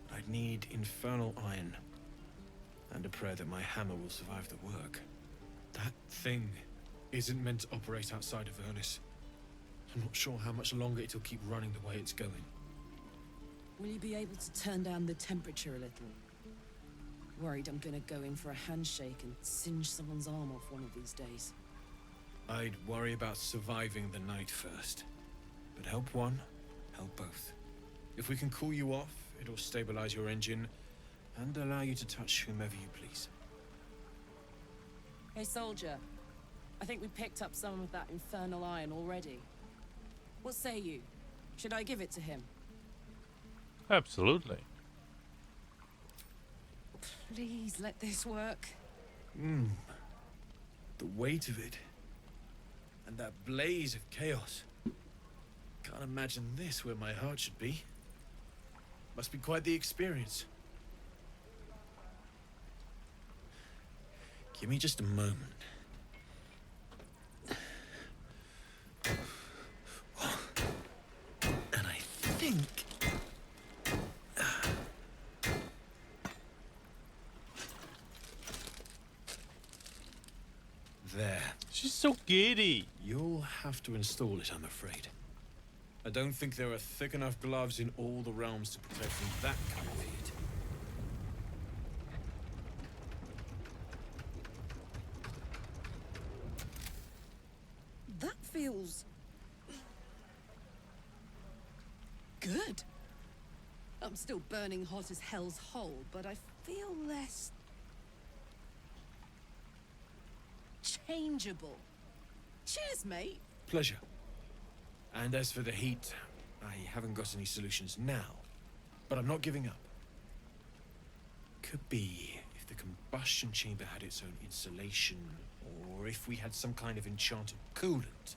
but I'd need infernal iron. And a prayer that my hammer will survive the work. That thing isn't meant to operate outside of Ernest. I'm not sure how much longer it'll keep running the way it's going. Will you be able to turn down the temperature a little? Worried I'm gonna go in for a handshake and singe someone's arm off one of these days. I'd worry about surviving the night first. But help one, help both. If we can cool you off, it'll stabilize your engine and allow you to touch whomever you please. Hey, soldier. I think we picked up some of that infernal iron already. What say you? Should I give it to him? Absolutely. Please let this work. The weight of it. And that blaze of chaos. Can't imagine this where my heart should be. Must be quite the experience. Give me just a moment. And I think... There. She's so giddy. You'll have to install it, I'm afraid. I don't think there are thick enough gloves in all the realms to protect from that kind of heat. That feels... good. I'm still burning hot as hell's hole, but I feel less... changeable. Cheers, mate. Pleasure. And as for the heat, I haven't got any solutions now, but I'm not giving up. Could be if if the combustion chamber had its own insulation, or if we had some kind of enchanted coolant.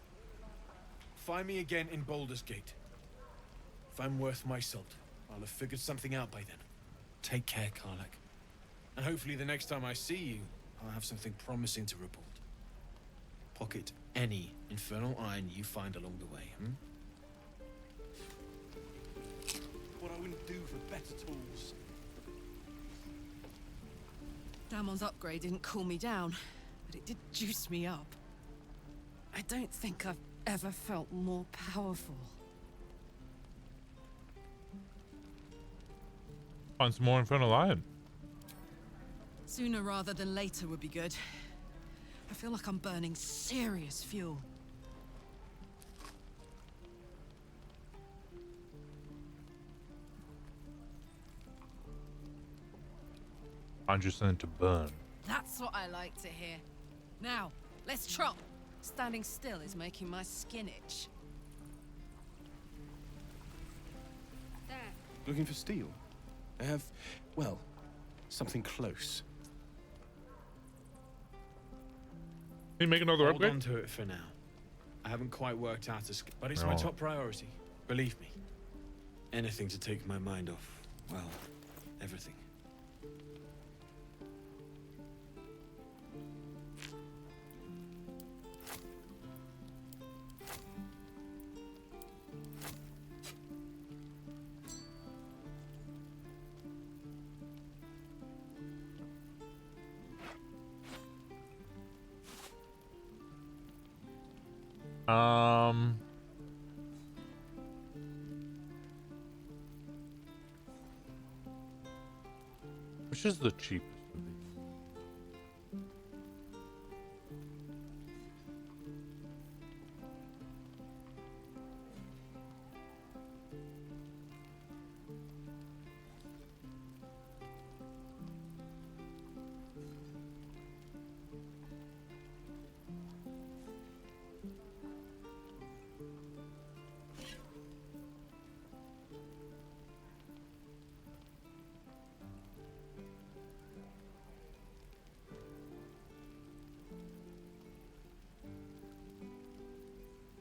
Find me again in Baldur's Gate. If I'm worth my salt, I'll have figured something out by then. Take care, Karlach. And hopefully the next time I see you, I'll have something promising to report. Pocket any infernal iron you find along the way, What I wouldn't do for better tools. Damon's upgrade didn't cool me down, but it did juice me up. I don't think I've ever felt more powerful. Find some more infernal iron. Sooner rather than later would be good. I feel like I'm burning serious fuel. Find you something to burn. That's what I like to hear. Now, let's trot. Standing still is making my skin itch. There. Looking for steel? I have, well, something close. Can you make another Hold upgrade? on to it for now. I haven't quite worked out but it's No. my top priority. Believe me. Anything to take my mind off, well, everything. Which is the cheapest of these?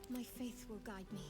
My faith will guide me.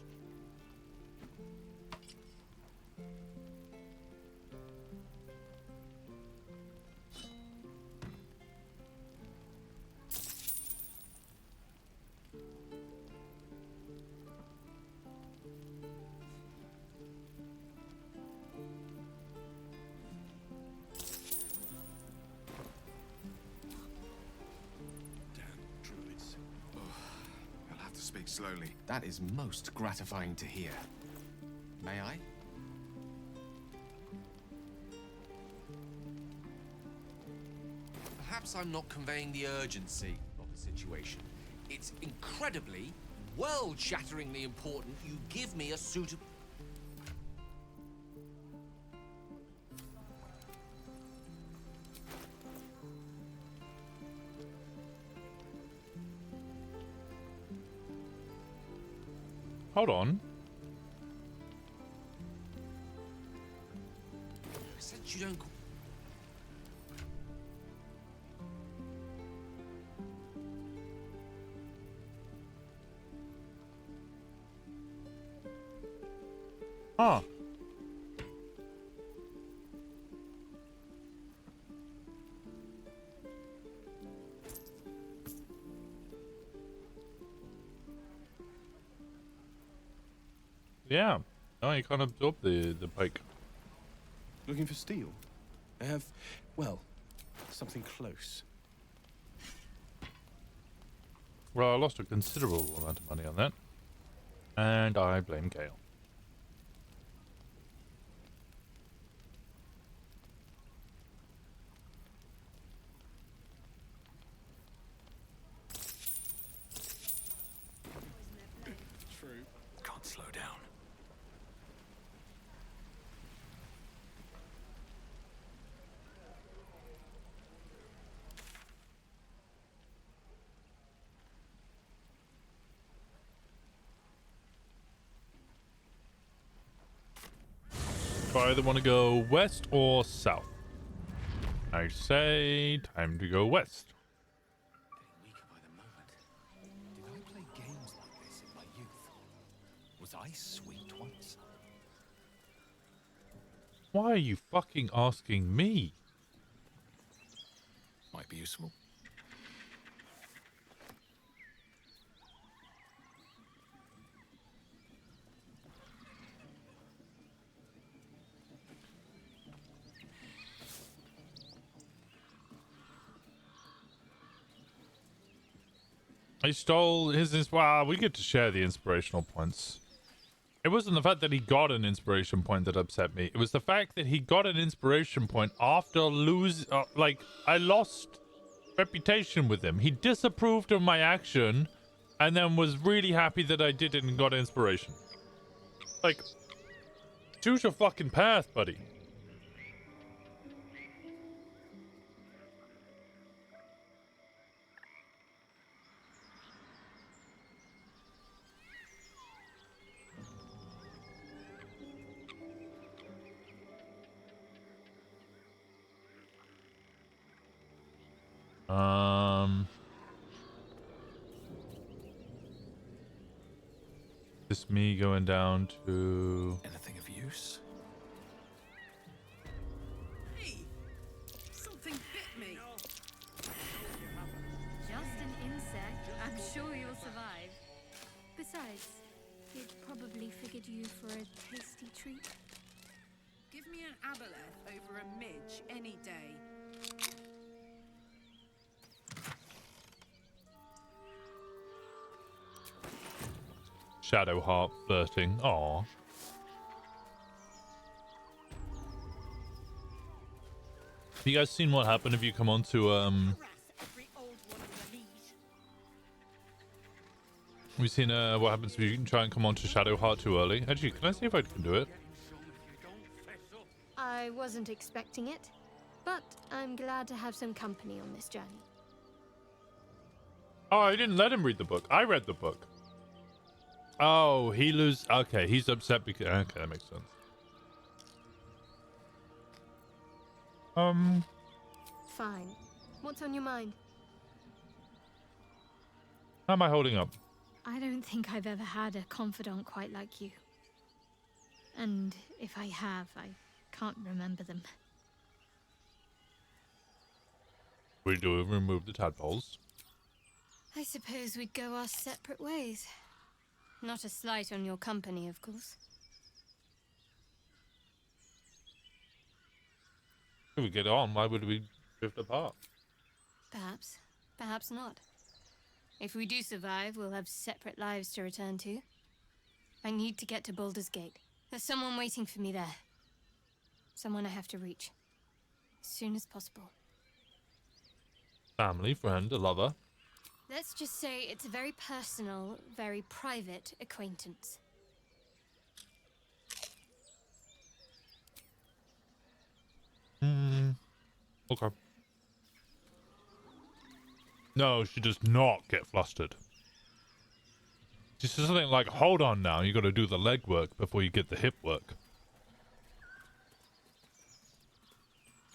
Speak slowly. That is most gratifying to hear. May I? Perhaps I'm not conveying the urgency of the situation. It's incredibly, world-shatteringly important you give me a suitable... Hold on. I said you don't... Huh. Yeah. Oh, you can't absorb the pike. Looking for steel? I have, well, something close. Well, I lost a considerable amount of money on that. And I blame Gale. True. Can't slow down. Do I either want to go west or south? I say time to go west. Getting weaker by the moment. Did I play games like this in my youth? Was I sweet once? Why are you fucking asking me? Might be useful. I stole his wow, we get to share the inspirational points. It wasn't the fact that he got an inspiration point that upset me. It was the fact that he got an inspiration point after I lost reputation with him. He disapproved of my action and then was really happy that I did it and got inspiration. Like, choose your fucking path, buddy. Just me going down to anything of use? Hey, something bit me. Just an insect. I'm sure you'll survive. Besides, it probably figured you for a tasty treat. Give me an aboleth over a midge any day. Shadow Heart flirting. Aww. Have you guys seen what happened if you come on to we've seen what happens if you try and come on to Shadow Heart too early? Actually, can I see if I can do it? I wasn't expecting it, but I'm glad to have some company on this journey. Oh, I didn't let him read the book. I read the book. Oh, he lose. Okay, he's upset because. Okay, that makes sense. Fine. What's on your mind? How am I holding up? I don't think I've ever had a confidant quite like you. And if I have, I can't remember them. We do remove the tadpoles. I suppose we'd go our separate ways. Not a slight on your company, of course. If we get on, why would we drift apart? Perhaps. Perhaps not. If we do survive, we'll have separate lives to return to. I need to get to Baldur's Gate. There's someone waiting for me there. Someone I have to reach. As soon as possible. Family, friend, a lover. Let's just say it's a very personal, very private acquaintance. Okay. No, she does not get flustered. She says something like, hold on now, you gotta do the leg work before you get the hip work.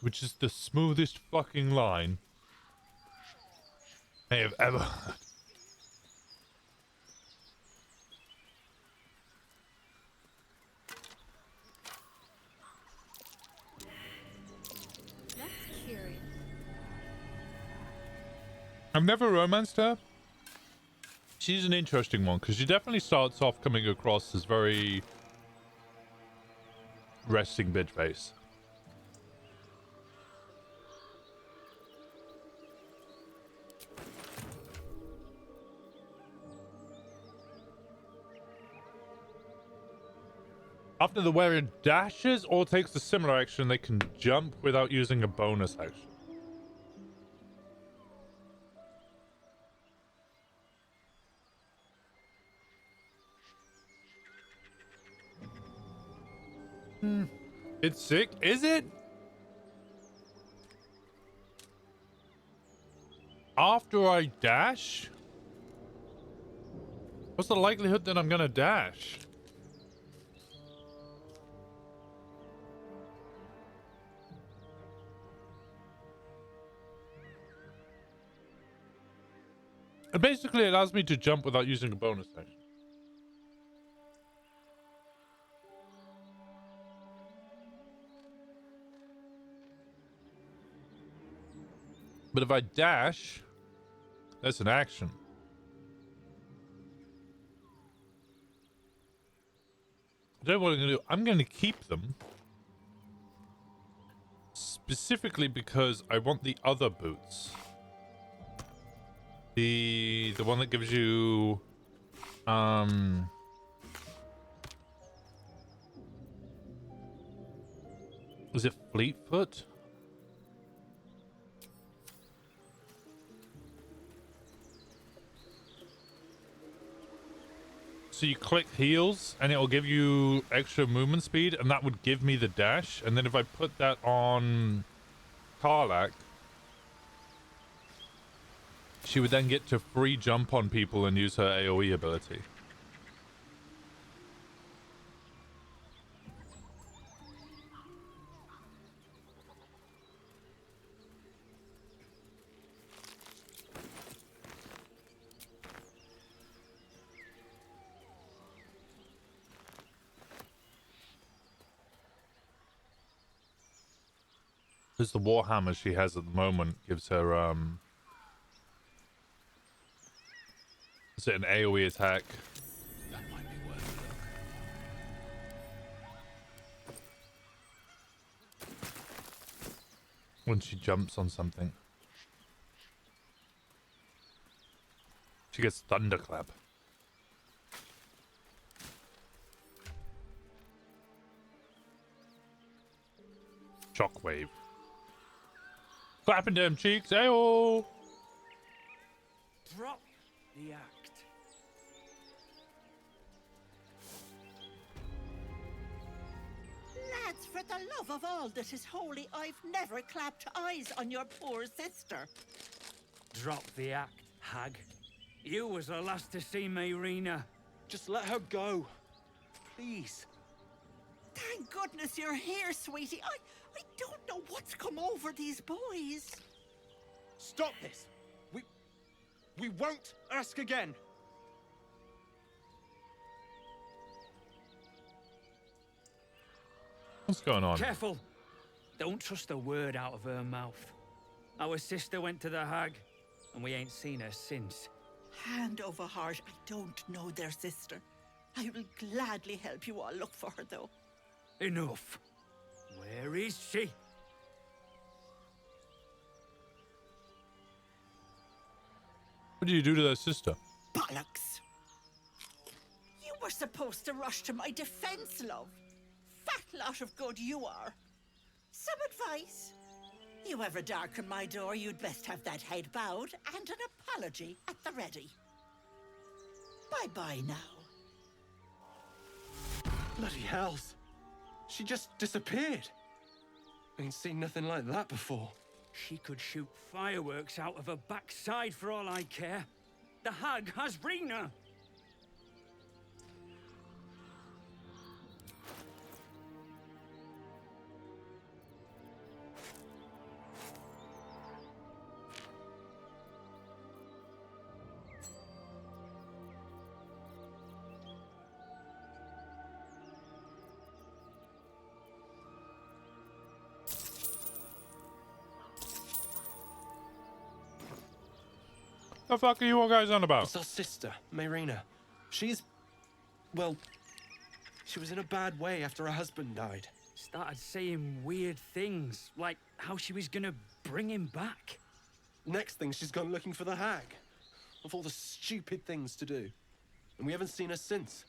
Which is the smoothest fucking line I have ever heard. That's curious. I've never romanced her. She's an interesting one because she definitely starts off coming across as very resting bitch face. After the wearer dashes or takes a similar action, they can jump without using a bonus action. It's sick, is it? After I dash? What's the likelihood that I'm gonna dash? It basically allows me to jump without using a bonus action. But if I dash, that's an action. I don't know what I'm going to do. I'm going to keep them. Specifically because I want the other boots. The one that gives you is it Fleetfoot? So you click heals and it will give you extra movement speed, and that would give me the dash. And then if I put that on Karlach, she would then get to free jump on people and use her AoE ability. Because the Warhammer she has at the moment gives her, is it an AoE attack? That might be worth a look. When she jumps on something. She gets Thunderclap. Shockwave. Clapping them cheeks, ayo! Drop the act. Lads, for the love of all that is holy, I've never clapped eyes on your poor sister. Drop the act, hag. You was the last to see Mayrina. Just let her go. Please. Thank goodness you're here, sweetie. I don't know what's come over these boys. Stop this. We won't ask again. What's going on? Careful. Don't trust a word out of her mouth. Our sister went to the hag, and we ain't seen her since. Hand over heart, I don't know their sister. I will gladly help you all look for her, though. Enough. Where is she? What do you do to their sister? Bollocks! You were supposed to rush to my defense, love. Fat lot of good you are. Some advice? You ever darken my door, you'd best have that head bowed and an apology at the ready. Bye-bye now. Bloody hells. She just disappeared. I ain't seen nothing like that before. She could shoot fireworks out of her backside for all I care. The hag has Rena. The fuck are you all guys on about? It's our sister, Mayrina. She's... well... she was in a bad way after her husband died. Started saying weird things, like how she was gonna bring him back. Next thing, she's gone looking for the hag. Of all the stupid things to do. And we haven't seen her since.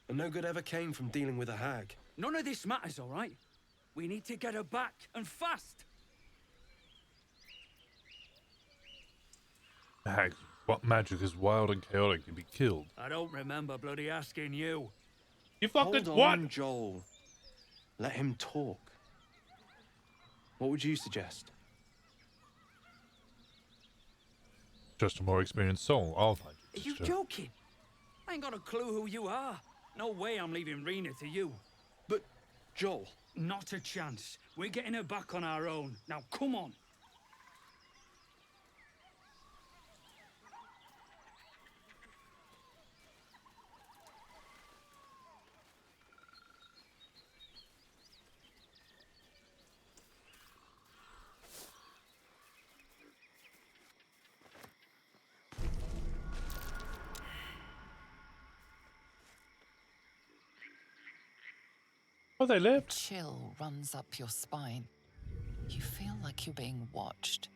And no good ever came from dealing with a hag. None of this matters, all right? We need to get her back, and fast. Hag, what magic is wild and chaotic to be killed? I don't remember bloody asking you. You fucking Hold what? on, Joel. Let him talk. What would you suggest? Just a more experienced soul. I'll find Are you. you joking? I ain't got a clue who you are. No way I'm leaving Rena to you. But, Joel... Not a chance. We're getting her back on our own. Now, come on. Oh, they live. A chill runs up your spine. You feel like you're being watched.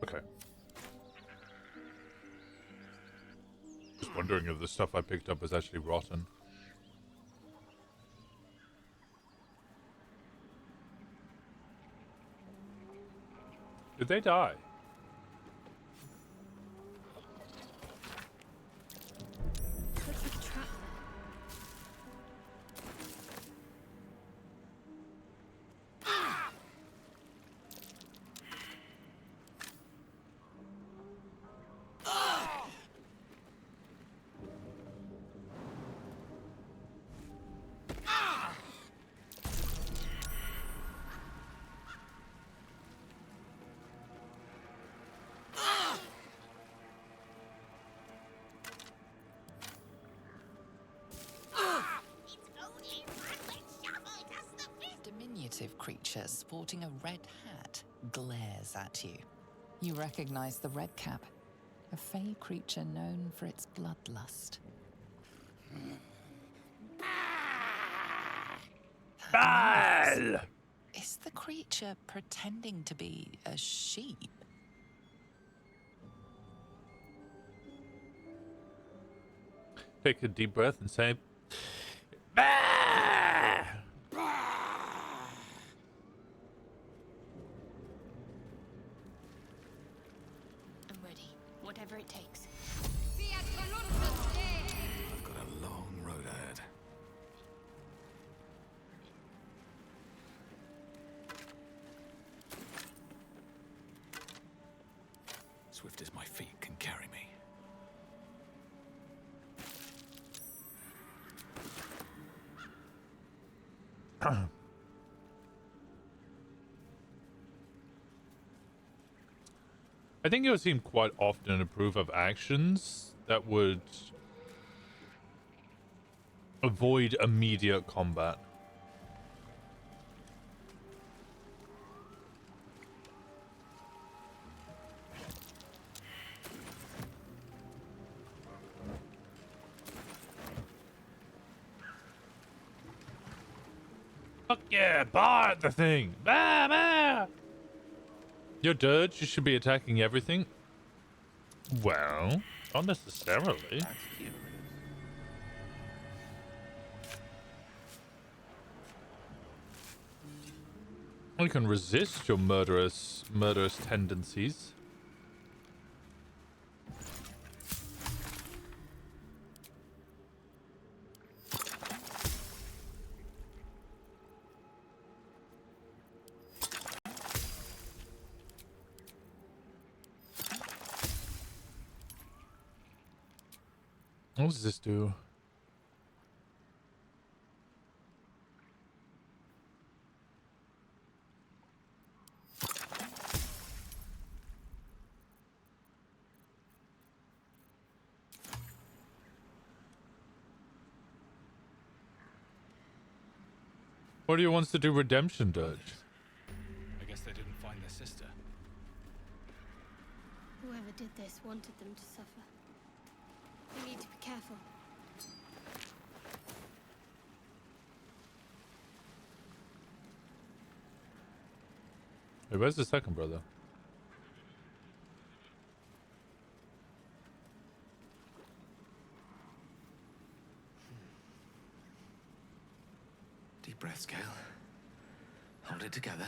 Okay. Just wondering if the stuff I picked up is actually rotten. Did they die? Looks like a trap. Diminutive creature sporting a red hat glares at you. You recognize the red cap, a fey creature known for its bloodlust. Is the creature pretending to be a sheep? Take a deep breath and say, I'm ready, whatever it takes. I've got a long road ahead. Swift as my feet can carry me. I think it would seem quite often approve of actions that would avoid immediate combat. Fuck yeah, bar at the thing. Bah, bah. You're Durge, you should be attacking everything. Well, not necessarily. You can resist your murderous tendencies. What does this do? What do you want to do redemption, Durge? I guess they didn't find their sister. Whoever did this wanted them to suffer. We need to be careful. Hey, where's the second brother? Deep breath, Gale. Hold it together.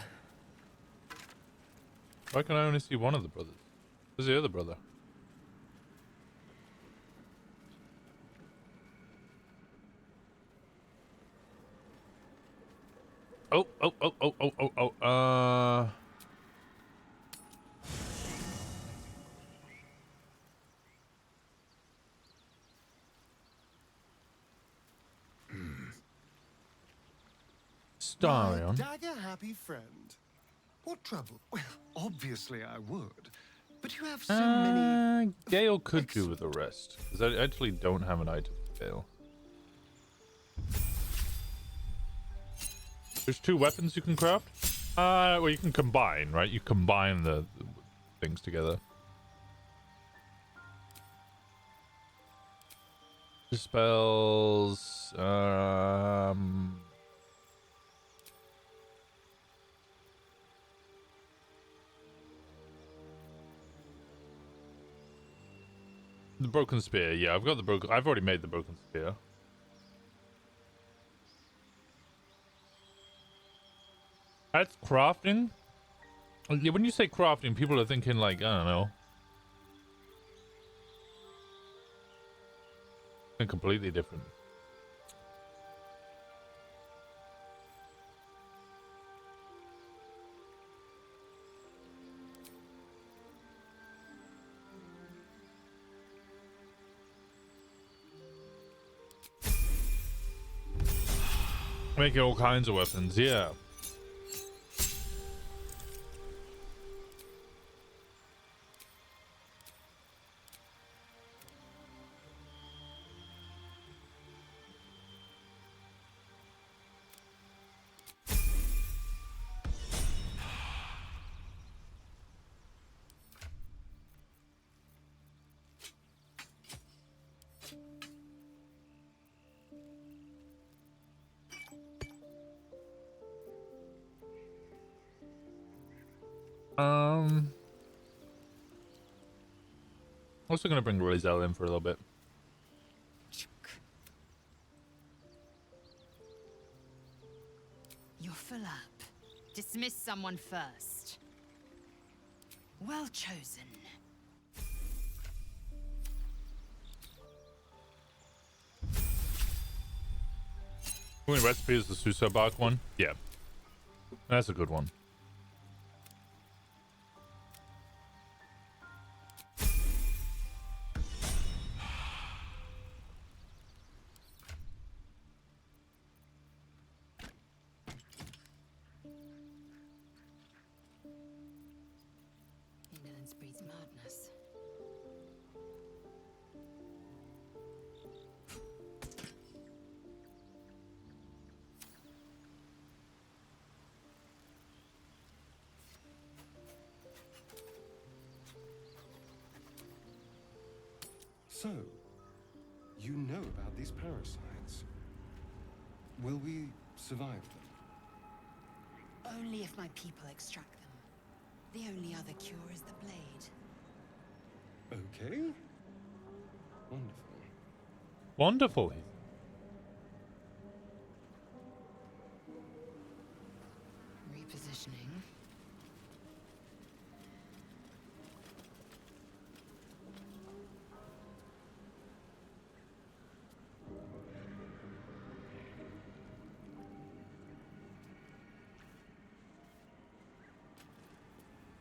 Why can I only see one of the brothers? Where's the other brother? Oh, oh, oh, oh, oh, oh, oh, My Starion. dagger-happy friend. What trouble? Well, obviously I would. But you have so many... Gale could do with the rest. Because I actually don't have an item for Gale. There's 2 weapons you can craft? Well, you can combine, right? You combine the things together. Spells... The broken spear, yeah, I've got the broken. I've already made the broken spear. That's crafting. When you say crafting, people are thinking like, I don't know, something completely different. Making all kinds of weapons, yeah. Also gonna bring Rizal in for a little bit. You're full up. Dismiss someone first. Well chosen. How many recipes is the Susa bark one? Yeah. That's a good one. Indolence breeds madness. So, you know about these parasites. Will we survive them? Only if my people extract them. The only other cure is the blade. Okay. Wonderful. Wonderful. Repositioning.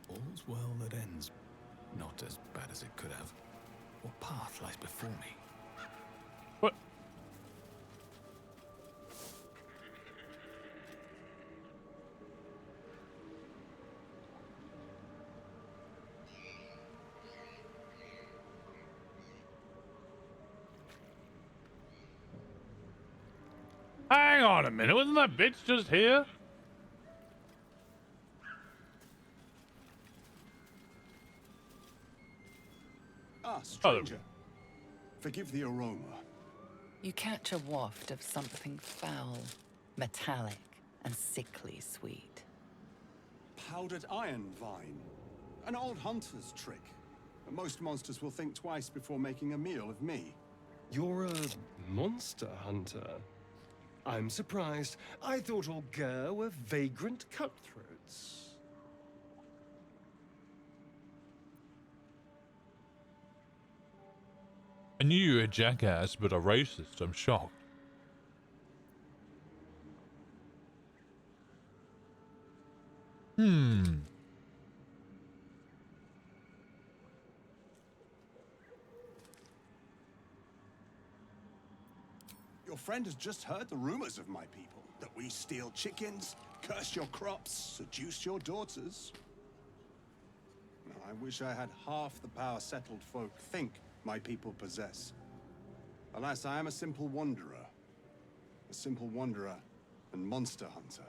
All's well that ends. Not as bad as it could have. What path lies before me? What? Hang on a minute, wasn't that bitch just here? Ah, stranger. Forgive the aroma. You catch a waft of something foul, metallic, and sickly sweet. Powdered iron vine. An old hunter's trick. Most monsters will think twice before making a meal of me. You're a monster hunter. I'm surprised. I thought all Gur were vagrant cutthroats. I knew you were a jackass, but a racist. I'm shocked. Your friend has just heard the rumors of my people. That we steal chickens, curse your crops, seduce your daughters. I wish I had half the power settled folk think my people possess. Alas, I am a simple wanderer. A simple wanderer and monster hunter.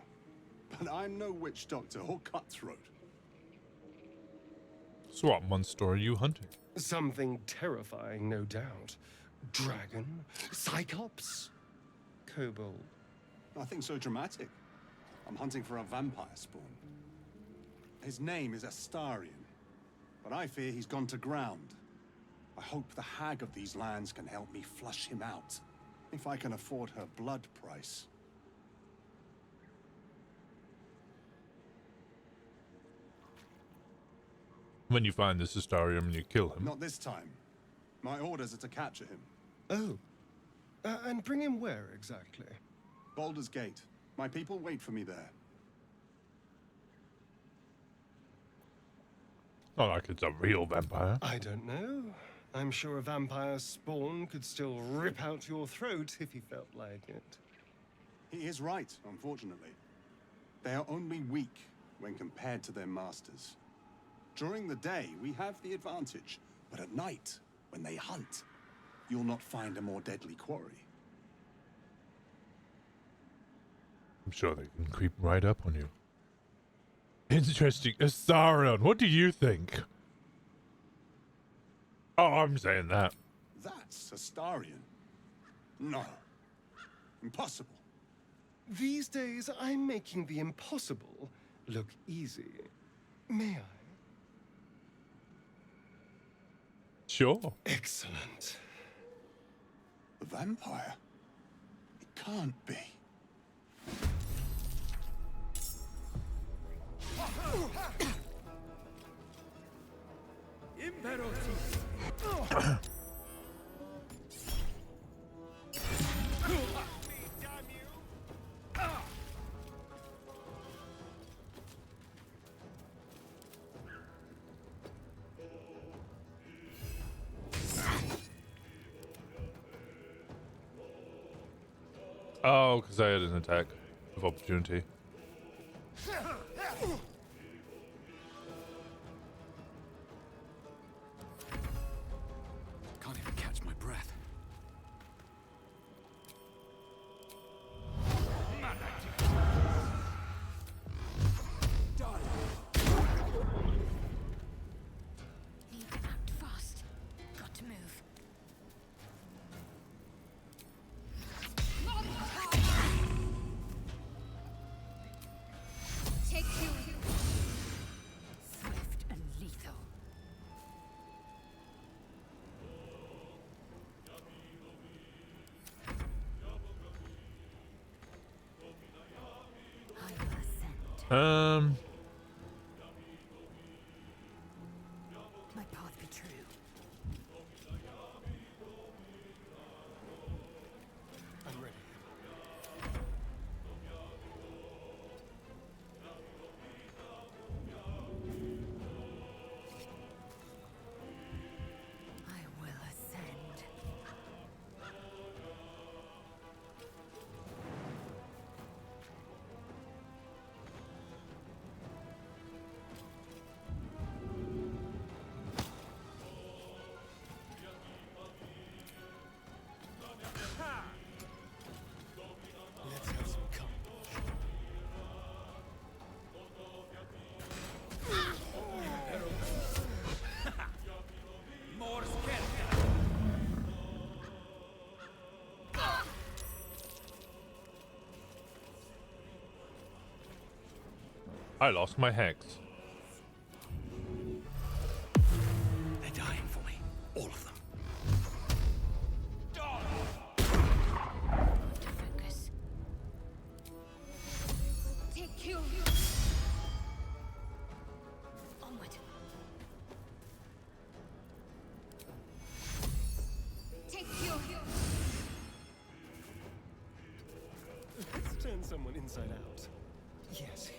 But I'm no witch doctor or cutthroat. So what monster are you hunting? Something terrifying, no doubt. Dragon? Cyclops? Kobold? Nothing so dramatic. I'm hunting for a vampire spawn. His name is Astarion, but I fear he's gone to ground. I hope the hag of these lands can help me flush him out, if I can afford her blood price. When you find this Astarium and you kill him. Not this time. My orders are to capture him. Oh. And bring him where exactly? Baldur's Gate. My people wait for me there. Not like it's a real vampire. I don't know. I'm sure a vampire spawn could still rip out your throat if he felt like it. He is right, unfortunately. They are only weak when compared to their masters. During the day, we have the advantage, but at night, when they hunt, you'll not find a more deadly quarry. I'm sure they can creep right up on you. Interesting. Astarion, what do you think? Oh, I'm saying that. That's Astarion. No. Impossible. These days, I'm making the impossible look easy. May I? Sure. Excellent. A vampire? It can't be. Oh, because I had an attack of opportunity. Can't even catch my breath. Need to act fast. Got to move. Take you. Swift and lethal. My path be true. I'm ready. I will ascend. Let's have some company. More scared. I lost my hex. They're dying for me. All of them. Focus. Take you. Onward. Take you. Let's turn someone inside out. Yes.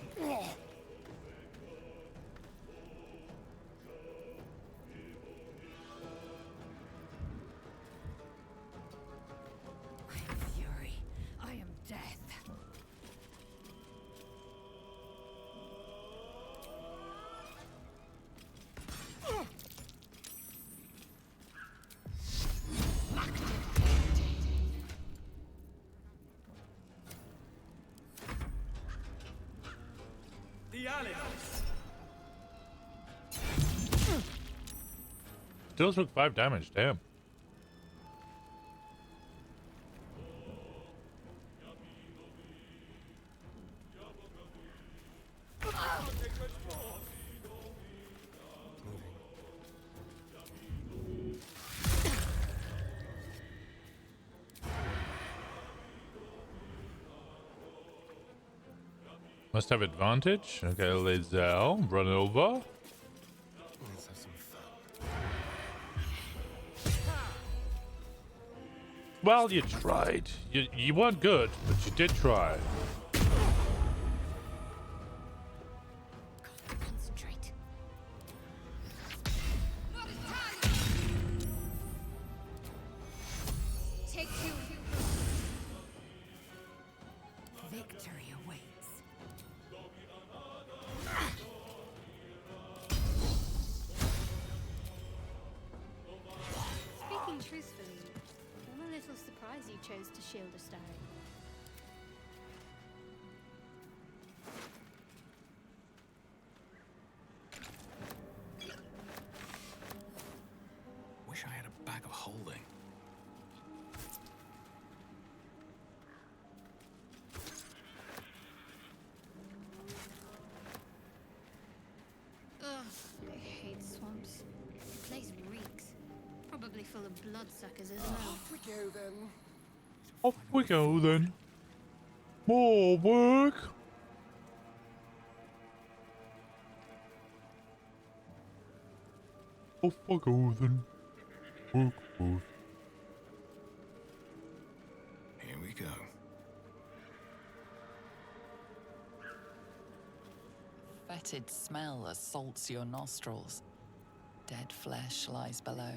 Still took 5 damage, damn. Must have advantage. Okay, Lazel, run over. Let's have some fun. Well, you tried. You weren't good, but you did try. Concentrate. Take 2. Victory awaits. Speaking truthfully, I'm a little surprised you chose to shield a stone. Wish I had a bag of holding. Ugh, I hate swamps. The place reeks. Probably full of bloodsuckers as well. Off we go then. Off we go then. More work. Off we go then. Work, work. Here we go. Fetid smell assaults your nostrils. Dead flesh lies below.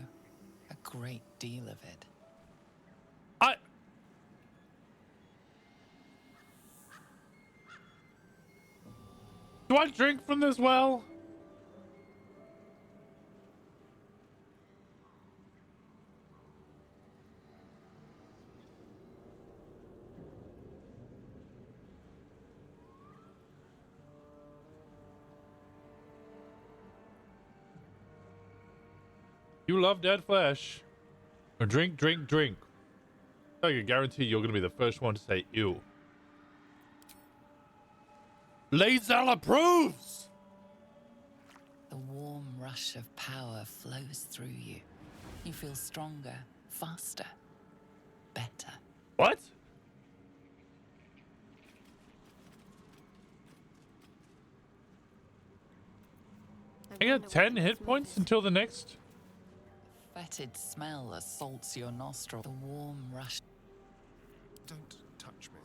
A great deal of it. Do I drink from this well? You love dead flesh. Or drink, drink, drink. I can guarantee you're going to be the first one to say ew. Lazel approves! The warm rush of power flows through you. You feel stronger, faster, better. What? I got 10 hit points until the next. Fetid smell assaults your nostril. The warm rush. Don't touch me.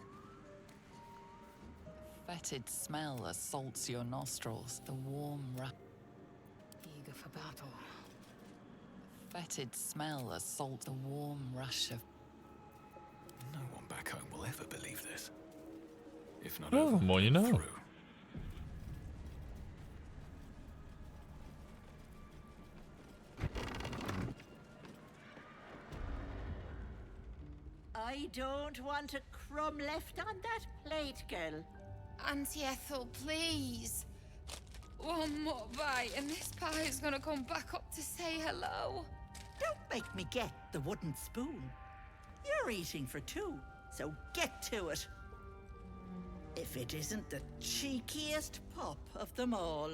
Fetid smell assaults your nostrils. The warm rush. Eager for battle. Fetid smell assaults the warm rush of. No one back home will ever believe this. If not Oh, over, more you know. through. I don't want a crumb left on that plate, girl. Auntie Ethel, please. One more bite and this pie is gonna come back up to say hello. Don't make me get the wooden spoon. You're eating for 2, so get to it. If it isn't the cheekiest pup of them all.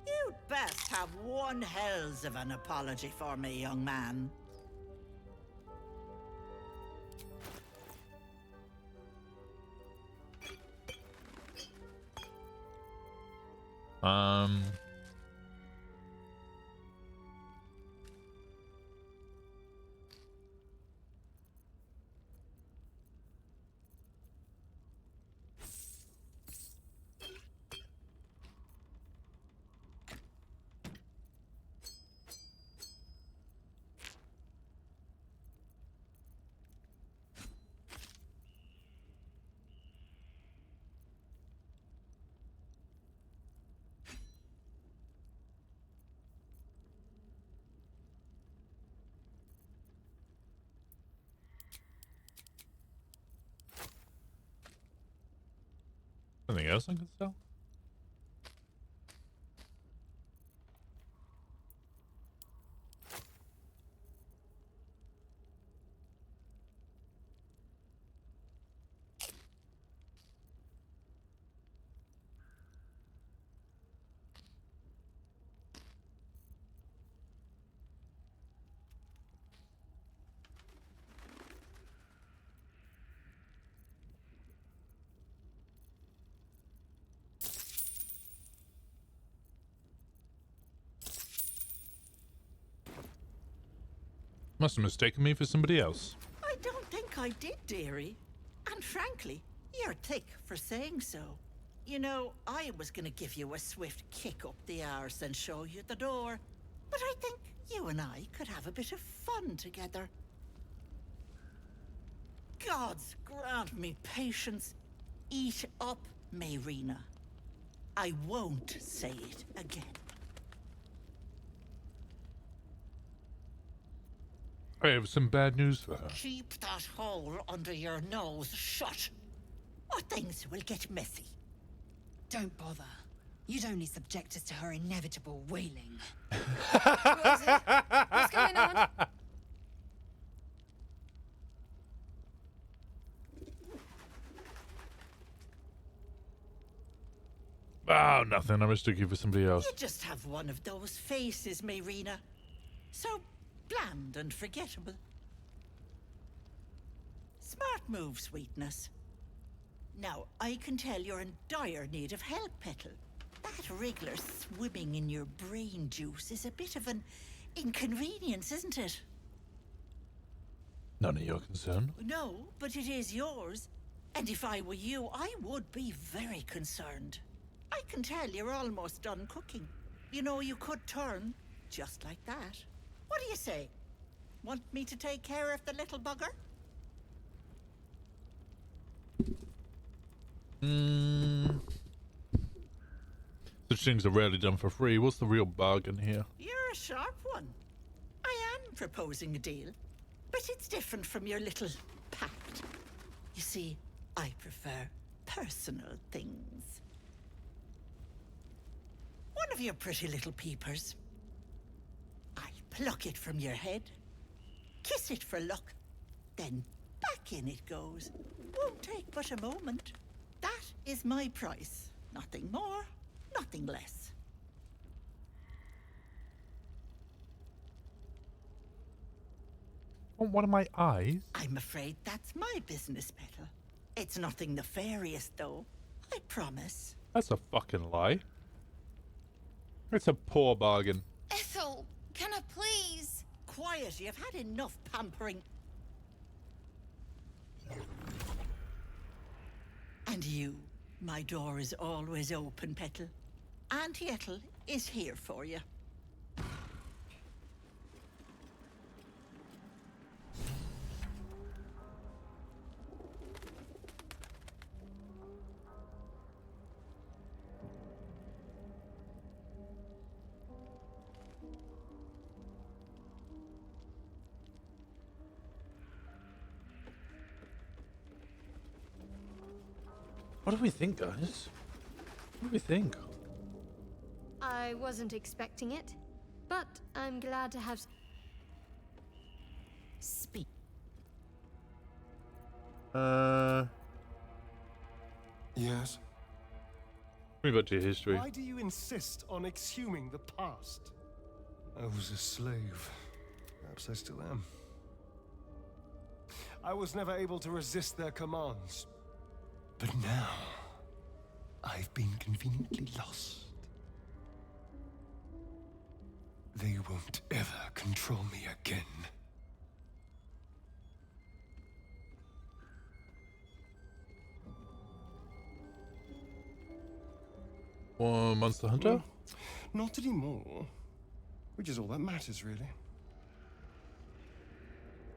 You'd best have one hells of an apology for me, young man. Anything else I can sell? Must have mistaken me for somebody else. I don't think I did, dearie. And frankly, you're thick for saying so. You know, I was gonna give you a swift kick up the arse and show you the door. But I think you and I could have a bit of fun together. Gods grant me patience. Eat up, Mayrina. I won't say it again. I have some bad news for her. Keep that hole under your nose shut, or things will get messy. Don't bother. You'd only subject us to her inevitable wailing. What's going on? Oh, nothing. I mistook you for somebody else. You just have one of those faces, Mayrina. So bland and forgettable. Smart move, sweetness. Now, I can tell you're in dire need of help, Petal. That wriggler swimming in your brain juice is a bit of an inconvenience, isn't it? None of your concern. No, but it is yours. And if I were you, I would be very concerned. I can tell you're almost done cooking. You know, you could turn, just like that. What do you say? Want me to take care of the little bugger? Such things are rarely done for free. What's the real bargain here? You're a sharp one. I am proposing a deal, but it's different from your little pact. You see, I prefer personal things. One of your pretty little peepers. I'll pluck it from your head, kiss it for luck, then back in it goes. Won't take but a moment. That is my price. Nothing more, nothing less. Want one of my eyes? I'm afraid that's my business, Petal. It's nothing nefarious, though. I promise. That's a fucking lie. It's a poor bargain. Ethel, can I please? Quiet, you've had enough pampering. And you, my door is always open, Petal. Auntie Ethel is here for you. What do we think, guys? What do we think? I wasn't expecting it, but I'm glad to have... Speak. Yes? Tell me about your history. Why do you insist on exhuming the past? I was a slave. Perhaps I still am. I was never able to resist their commands. But now, I've been conveniently lost. They won't ever control me again. Or Monster Hunter? Well, not anymore. Which is all that matters, really.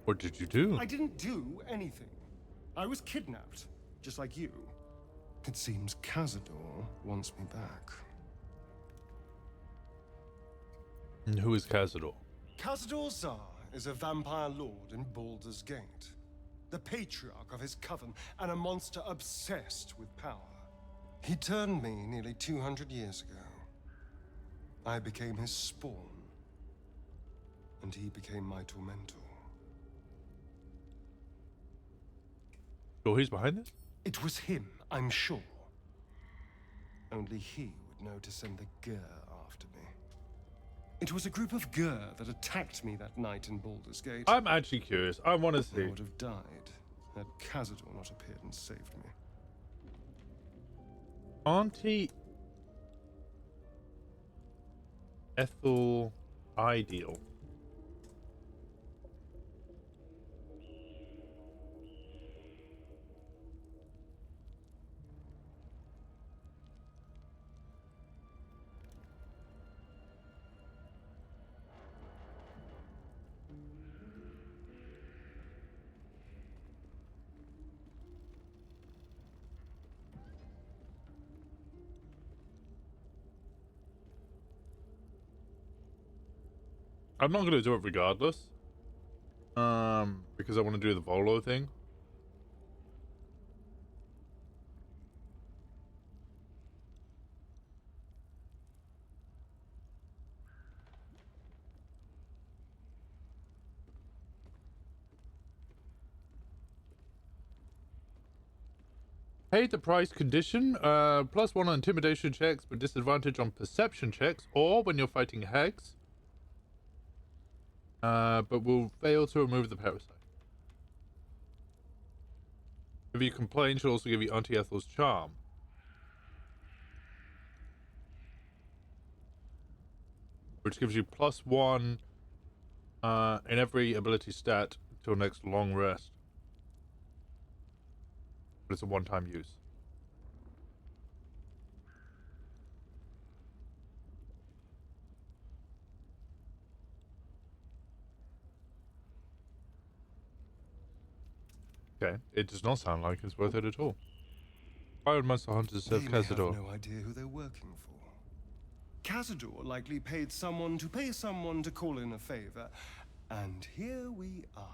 What did you do? I didn't do anything. I was kidnapped, just like you. It seems Cazador wants me back. And who is Cazador? Cazador Zar is a vampire lord in Baldur's Gate. The patriarch of his coven, and a monster obsessed with power. He turned me nearly 200 years ago. I became his spawn. And he became my tormentor. Oh, he's behind this? It was him, I'm sure. Only he would know to send the Gur after me. It was a group of Gur that attacked me that night in Baldur's Gate. I'm actually curious. I want to see. I would have died had Cazador not appeared and saved me. Auntie Ethel Ideal. I'm not going to do it regardless. Because I want to do the Volo thing. Pay the price condition, +1 on intimidation checks, but disadvantage on perception checks, or when you're fighting Hex. But will fail to remove the parasite. If you complain, she'll also give you Auntie Ethel's charm. Which gives you +1 in every ability stat till next long rest. But it's a one-time use. Okay, it does not sound like it's worth it at all. Why would Monster Hunters serve They may have Cazador? no idea who they're working for. Cazador likely paid someone to pay someone to call in a favor, and here we are.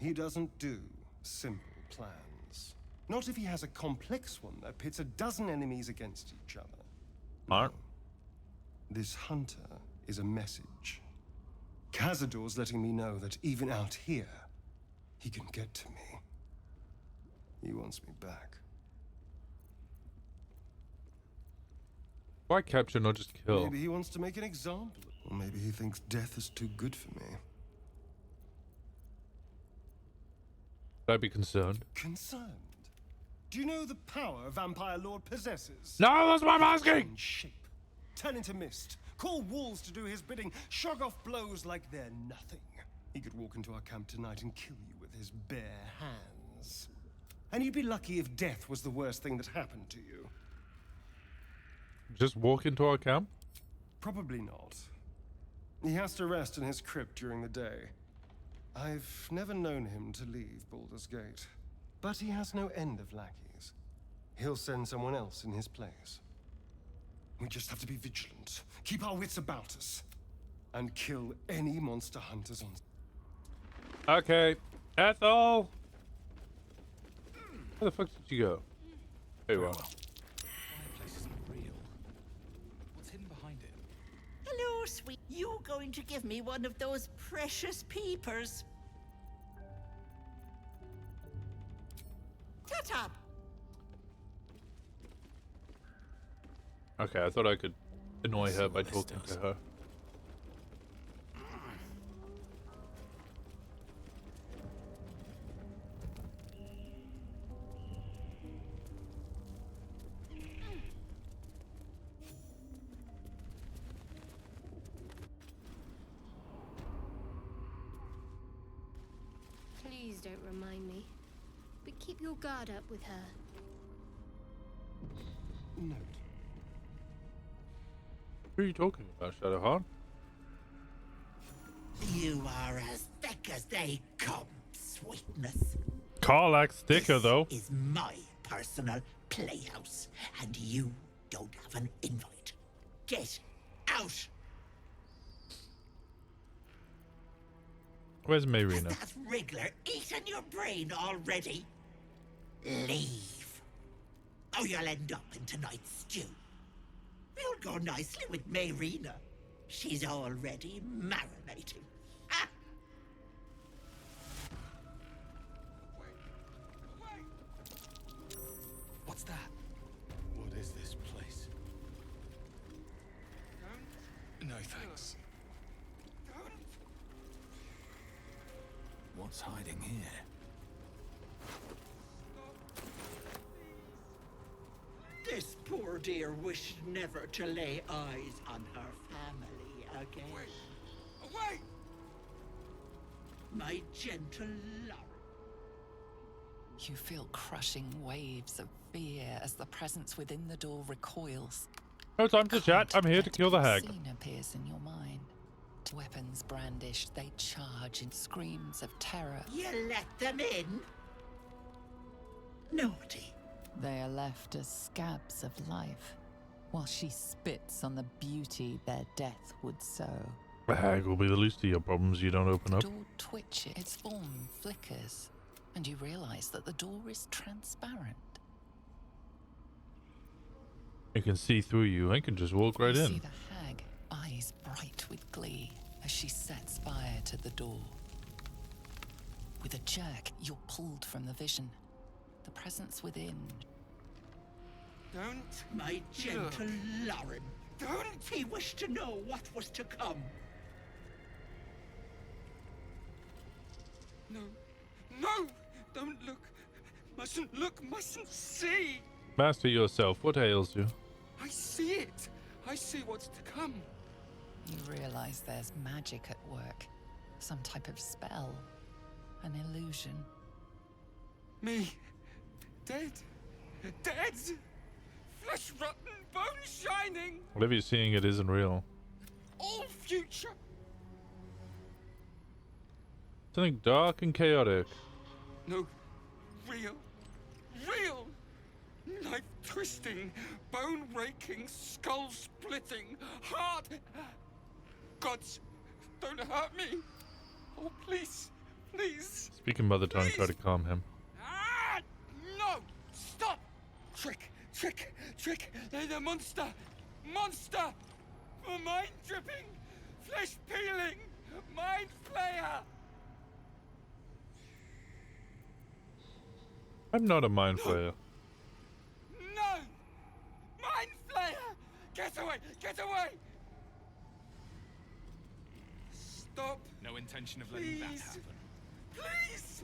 He doesn't do simple plans. Not if he has a complex one that pits a dozen enemies against each other. Alright. This hunter is a message. Cazador's letting me know that even out here, he can get to me. He wants me back. Why capture, not just kill? Maybe he wants to make an example. Or maybe he thinks death is too good for me. Should I be concerned? Concerned? Do you know the power Vampire Lord possesses? No, that's what I'm asking! Change shape, turn into mist, call wolves to do his bidding, shrug off blows like they're nothing. He could walk into our camp tonight and kill you with his bare hands. And you'd be lucky if death was the worst thing that happened to you. Just walk into our camp? Probably not. He has to rest in his crypt during the day. I've never known him to leave Baldur's Gate. But he has no end of lackeys. He'll send someone else in his place. We just have to be vigilant, keep our wits about us, and kill any monster hunters on... Okay. Ethel! Where the fuck did you go? There you are. Hello, sweet. You going to give me one of those precious peepers? Ta-ta! Okay, I thought I could annoy her by talking to her. Please don't remind me. But keep your guard up with her. Note. Who are you talking about, Shadowheart? You are as thick as they come, sweetness. Karlak's thicker, though. This is my personal playhouse, and you don't have an invite. Get out! Where's Mayrina? Has that wriggler eaten your brain already? Leave. Or you'll end up in tonight's stew. You'll go nicely with Mayrina. She's already marinating. Ah! What's that? What is this place? No thanks. What's hiding here? This poor dear wished never to lay eyes on her family again. Away! My gentle love. You feel crushing waves of fear as the presence within the door recoils. No time to chat. I'm here to kill the hag. Scene appears in your mind. Weapons brandished, they charge in screams of terror. You let them in? Naughty. They are left as scabs of life, while she spits on the beauty their death would sow. The hag will be the least of your problems. You don't open The up. door twitches, its form flickers, and you realize that the door is transparent. I can see through you. I can just walk right You in. see the hag, eyes bright with glee, as she sets fire to the door. With a jerk, you're pulled from the vision. The presence within. Don't, My gentle Lauren. don't. He wished to know what was to come. No, no, don't look. Mustn't look, mustn't see. Master yourself. What ails you? I see it. I see what's to come. You realize there's magic at work. Some type of spell. An illusion. Me, dead, dead. Flesh rotten, bone shining. Whatever you're seeing, it isn't real. All future. Something dark and chaotic. No, real, real. Knife twisting, bone raking, skull splitting, heart. Gods, don't hurt me. Oh, please, please. Speaking mother tongue, try to calm him. Ah, no, stop. Trick, trick, trick. They're the monster, monster. Mind dripping, flesh peeling, mind flayer. I'm not a mind flayer. No! Mind flayer! Get away! Get away! Stop! No intention of letting that happen. Please!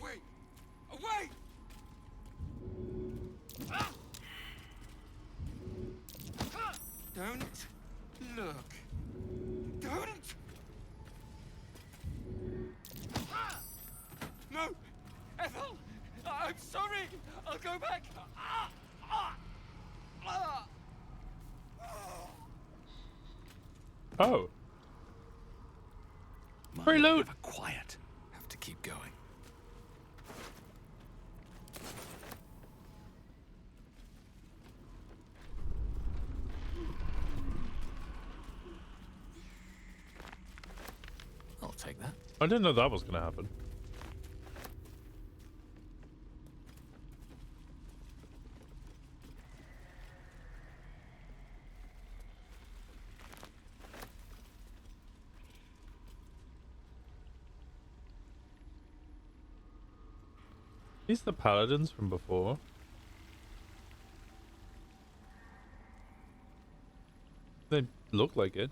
Away! Away! Ah! Don't look. Don't! No! Ethel! I'm sorry! I'll go back! Oh. Prelude. Quiet. Have to keep going. I'll take that. I didn't know that was gonna happen. These the paladins from before. They look like it.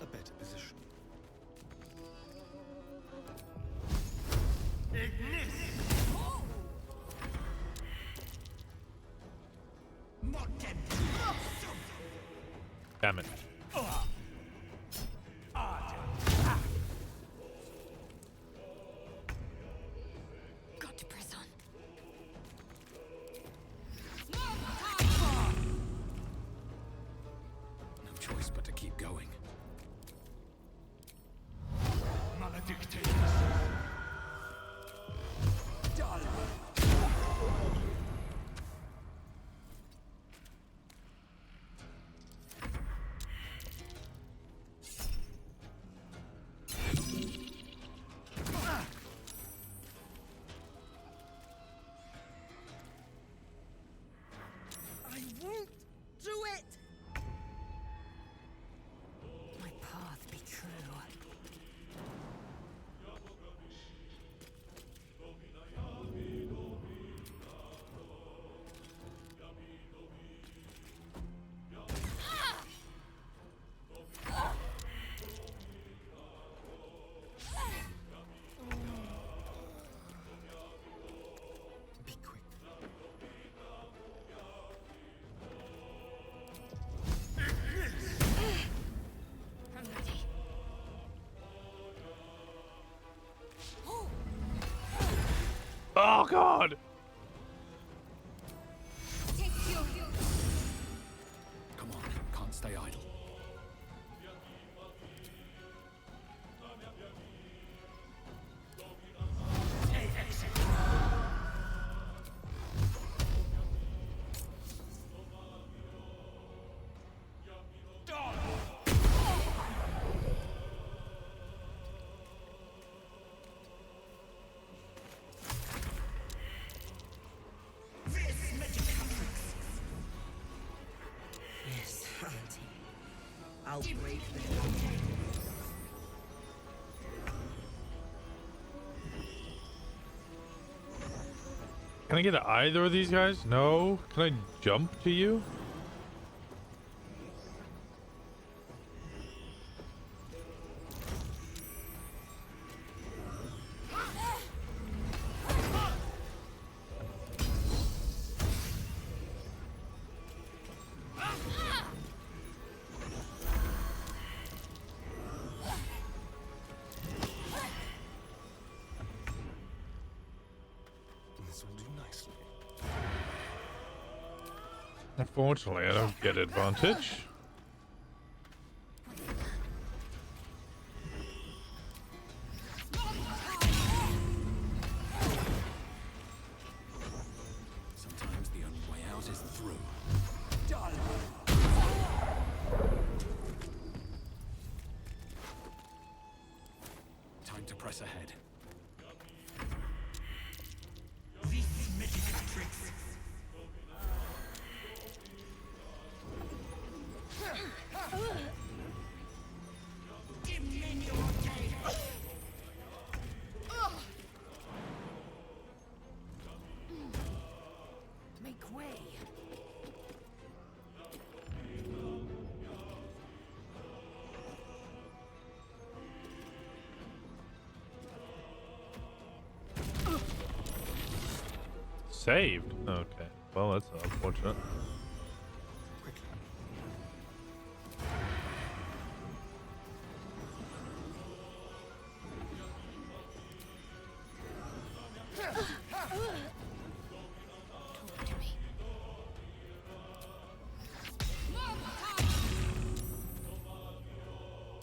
A better position. Damn it. Got to press on. No choice but to keep going. I won't do it! My path be true. Be quick. I'm ready. Oh god! Take your stay idle. Yes, Auntie. I'll break the Can I get to either of these guys? No. Can I jump to you? This will do nicely. Unfortunately, I don't get advantage. Sometimes the only way out is through. Time to press ahead. Make way. Saved? Okay. Well, that's unfortunate.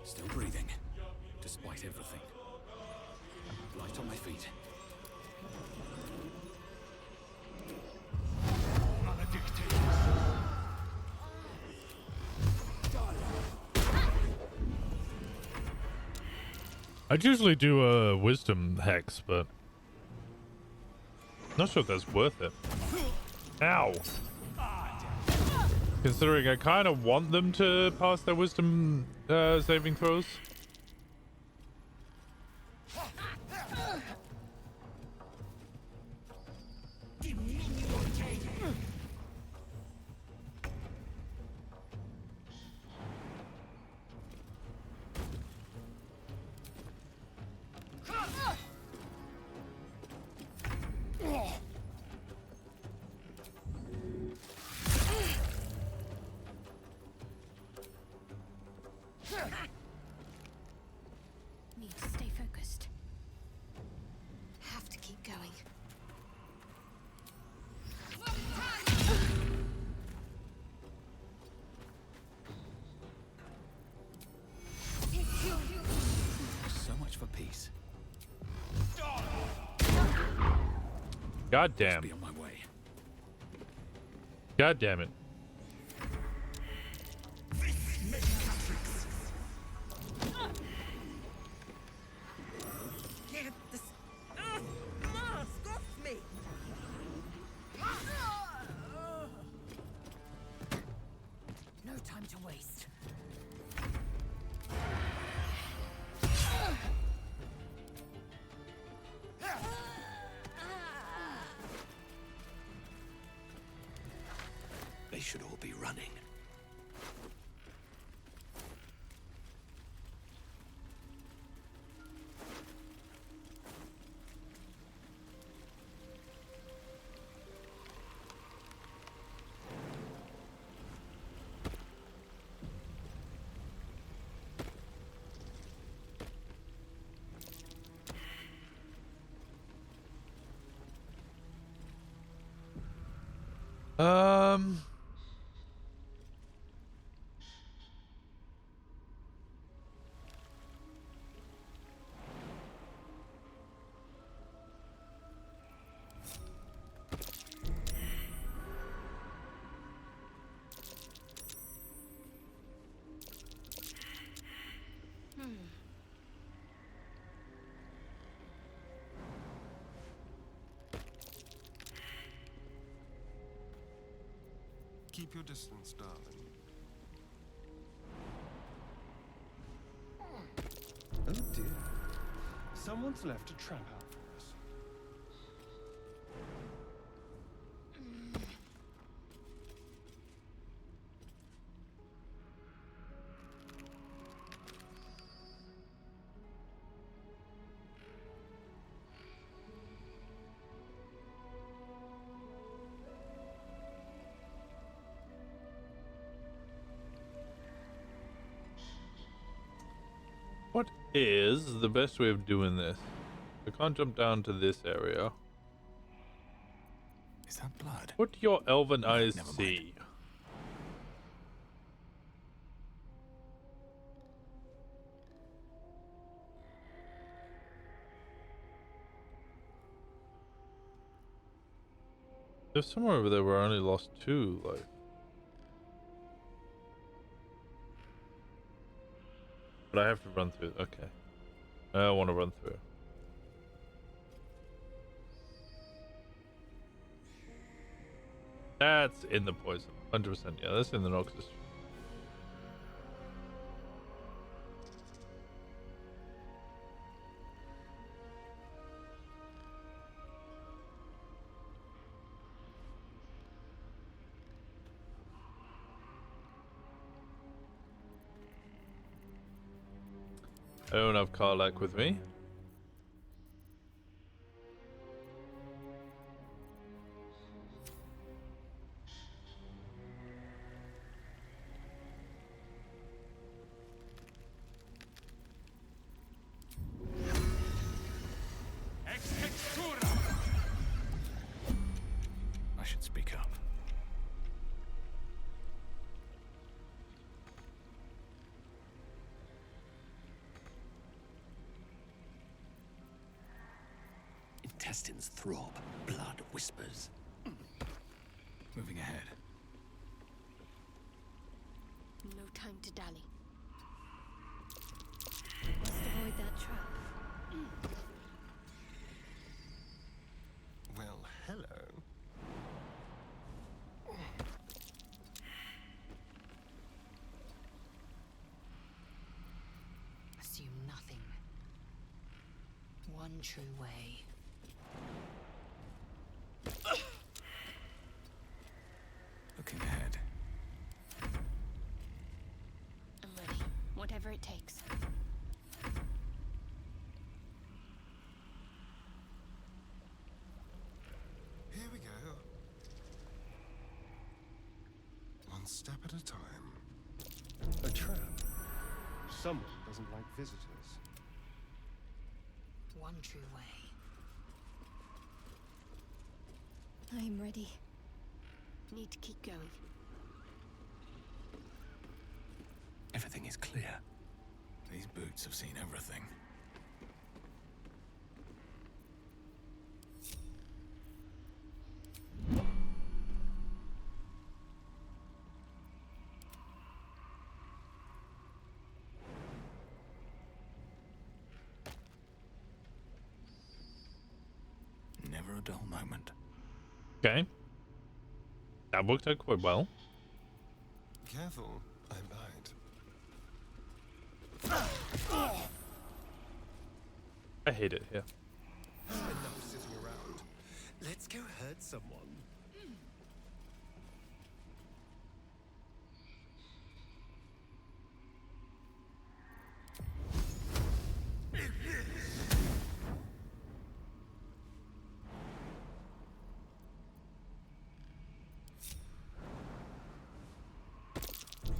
Still breathing, despite everything. Light on my feet. I'd usually do a wisdom hex, but not sure if that's worth it. Ow! Considering I kind of want them to pass their wisdom saving throws. Need to stay focused. Have to keep going. So much for peace. God damn. Be on my way. God damn it. Get this mask off me. No time to waste. They should all be running. Keep your distance, darling. Oh dear. Someone's left a trap out for us. What is the best way of doing this? I can't jump down to this area. Is that blood? What do your elven eyes see? There's somewhere over there where I only lost 2 life. But I have to run through. Okay. I want to run through. That's in the poison. 100%. Yeah, that's in the Noxus. I don't have Karlak with me. I should speak up. Intestines throb, blood whispers. Moving ahead. No time to dally. Must avoid that trap. Well, hello. Assume nothing. One true way. Looking ahead. I'm ready. Whatever it takes. Here we go. One step at a time. A trap. Someone doesn't like visitors. One true way. I'm ready. Need to keep going. Everything is clear. These boots have seen everything. Never a dull moment. Okay. That worked out quite well. Careful, I bite. I hate it here. Enough sitting around. Let's go hurt someone.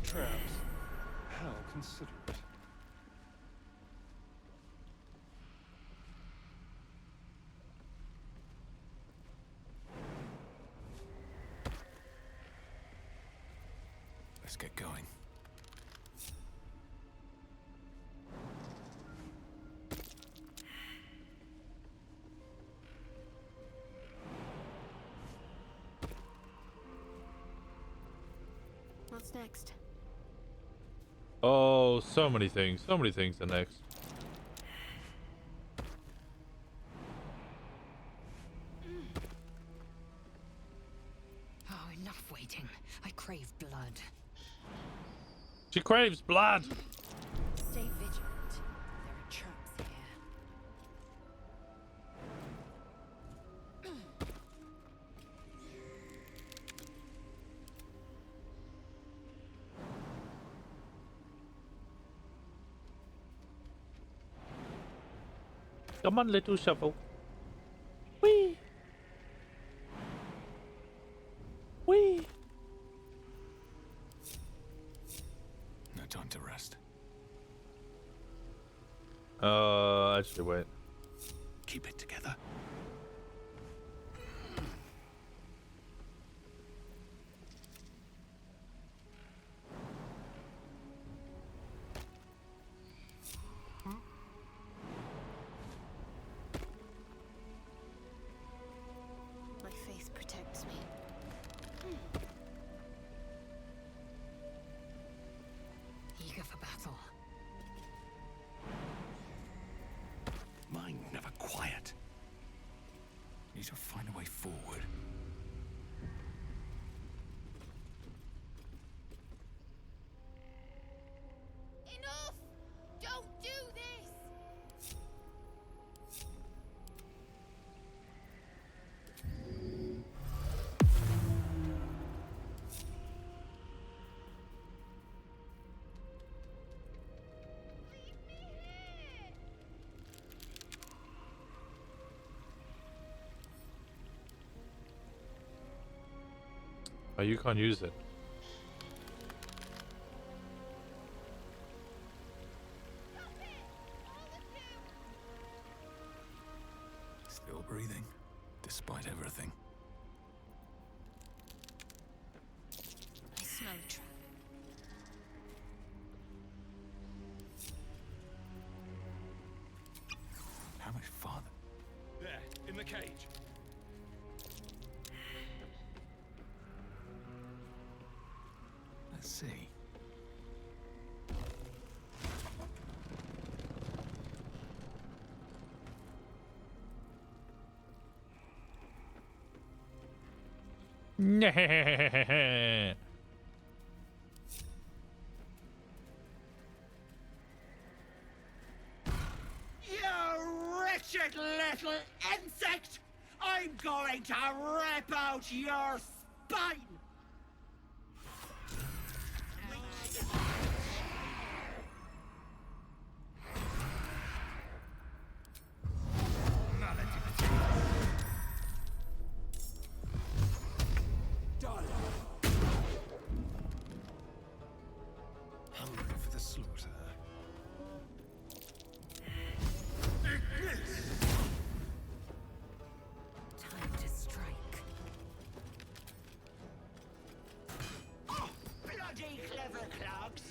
Traps. How considerate. Let's get going. What's next? Oh, so many things. So many things are next. Oh, enough waiting. I crave crave blood. She craves blood. Stay vigilant. There are traps here. Come on, little shovel. Whee! Whee! No time to rest. Actually, wait. Keep it together. My faith protects me. Eager for battle. Mind never quiet. Need to find a way forward. Enough! Don't do this! Oh, you can't use it. Still breathing, despite everything. I smell a trap. How much farther? There, in the cage. Let's see. You wretched little insect! I'm going to rip out your spine! Hungry for the slaughter. Time to strike. Oh, bloody clever clogs!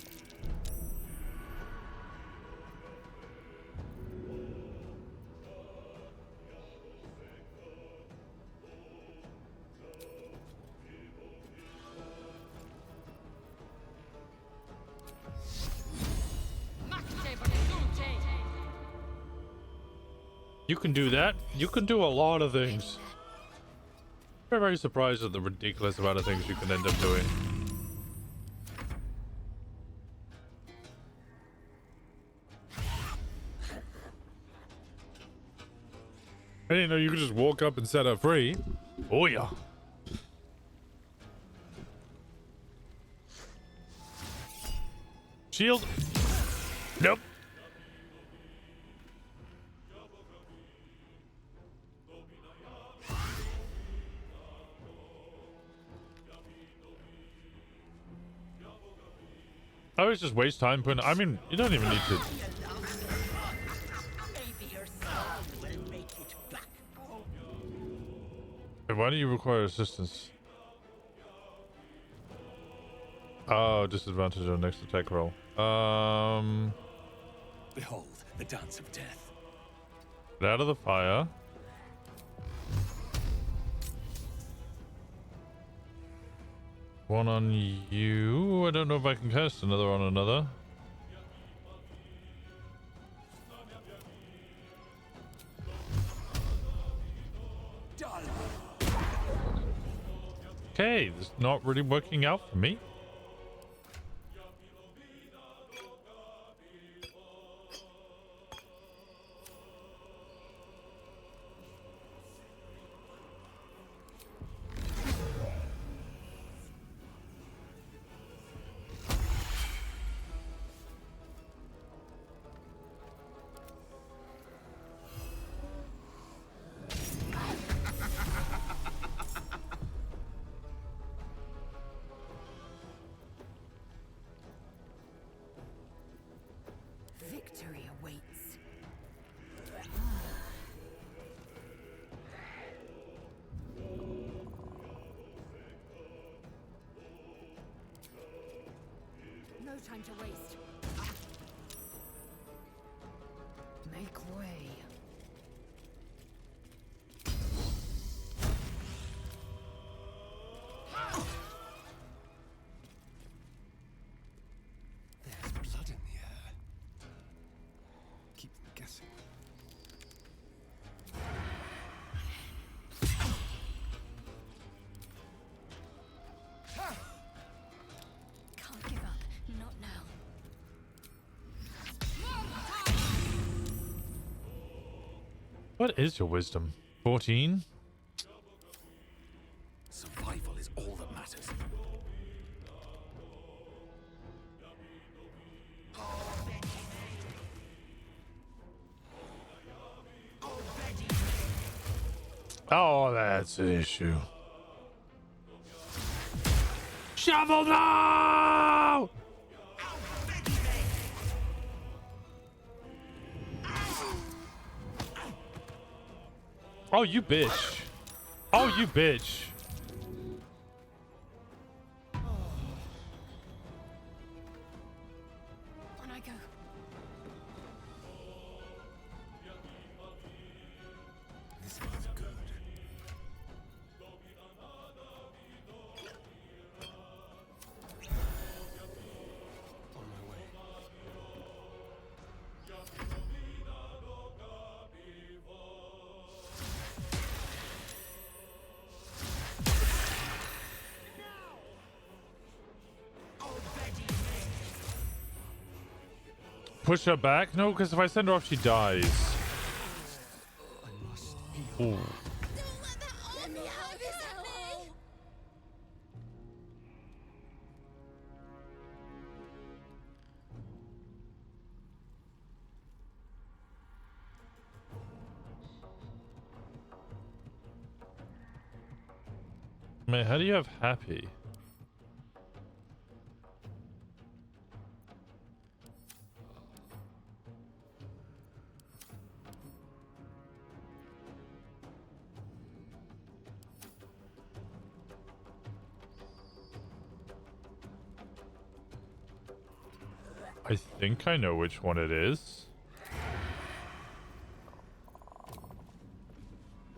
You can do that. You can do a lot of things. I'm very surprised at the ridiculous amount of things you can end up doing. I didn't know you could just walk up and set her free. Oh yeah. Shield. Nope. I always just waste time putting. I mean, you don't even need to. Maybe your soul will make it back home. Why do you require assistance? Oh, disadvantage on next attack roll. Behold, the dance of death. Get out of the fire. One on you. I don't know if I can cast another on another. okay. This is not really working out for me. Victory awaits. No time to waste. Make way. There's blood in the air. Keep them guessing. Can't give up. Not now. What is your wisdom? 14? Survival is all that matters. Oh, that's an issue. Shovel now! Oh, you bitch. Oh, you bitch. On I go. This is good. On my way. Push her back? No, because if I send her off, she dies. Ooh. Let me out of this hellhole! Man, how do you have happy? I think I know which one it is.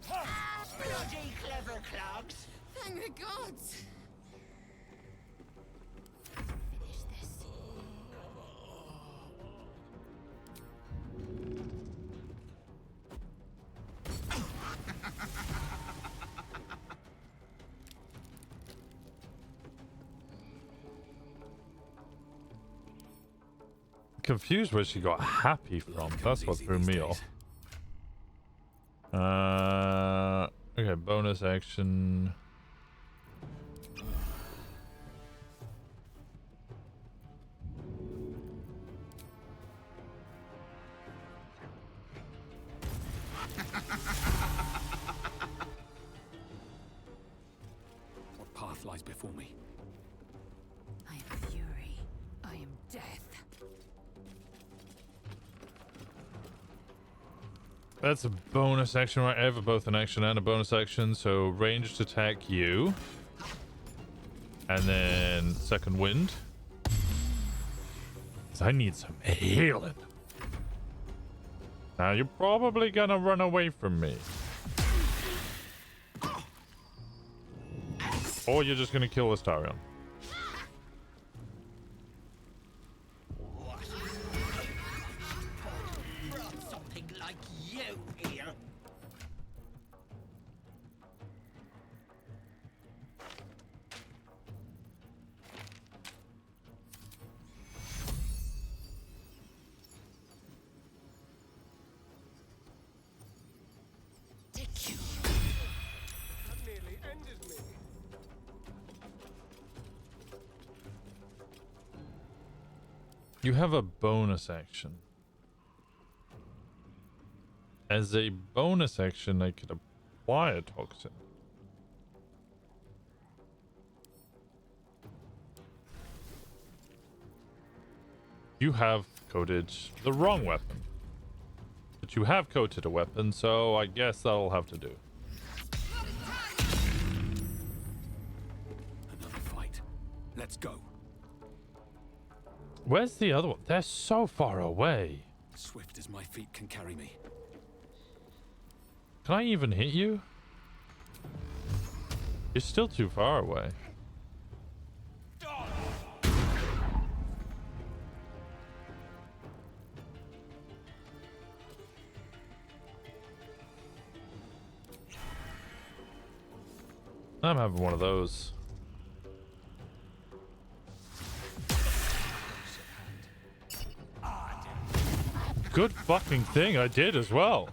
Bloody clever clogs! Thank the gods! Finish this. Confused where she got happy from. That's what threw me off. Okay, bonus action. What path lies before me? I am fury. I am death. That's a bonus action, right? I have both an action and a bonus action. So ranged attack you. And then second wind. 'Cause I need some healing. Now you're probably gonna run away from me. Or you're just gonna kill Astarion. Brought something like you here. You have a bonus action. As a bonus action, I could apply a toxin. You have coated the wrong weapon. But you have coated a weapon, so I guess that'll have to do. Another fight. Let's go. Where's the other one? They're so far away. Swift as my feet can carry me. Can I even hit you? You're still too far away. I'm having one of those. Good fucking thing I did as well.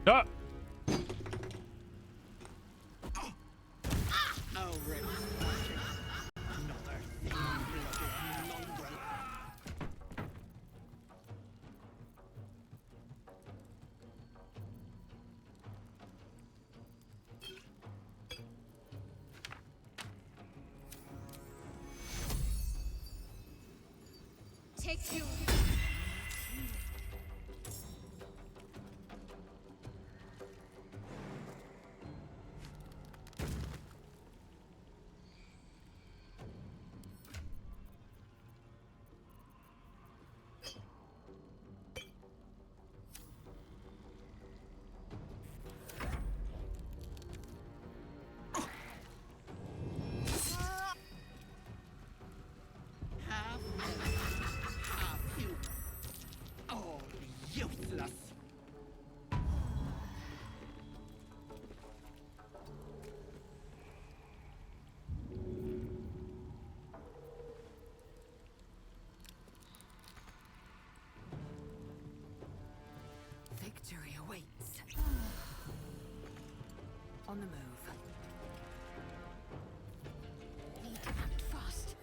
Ah! Take you. Victory awaits. On the move. Need to act fast.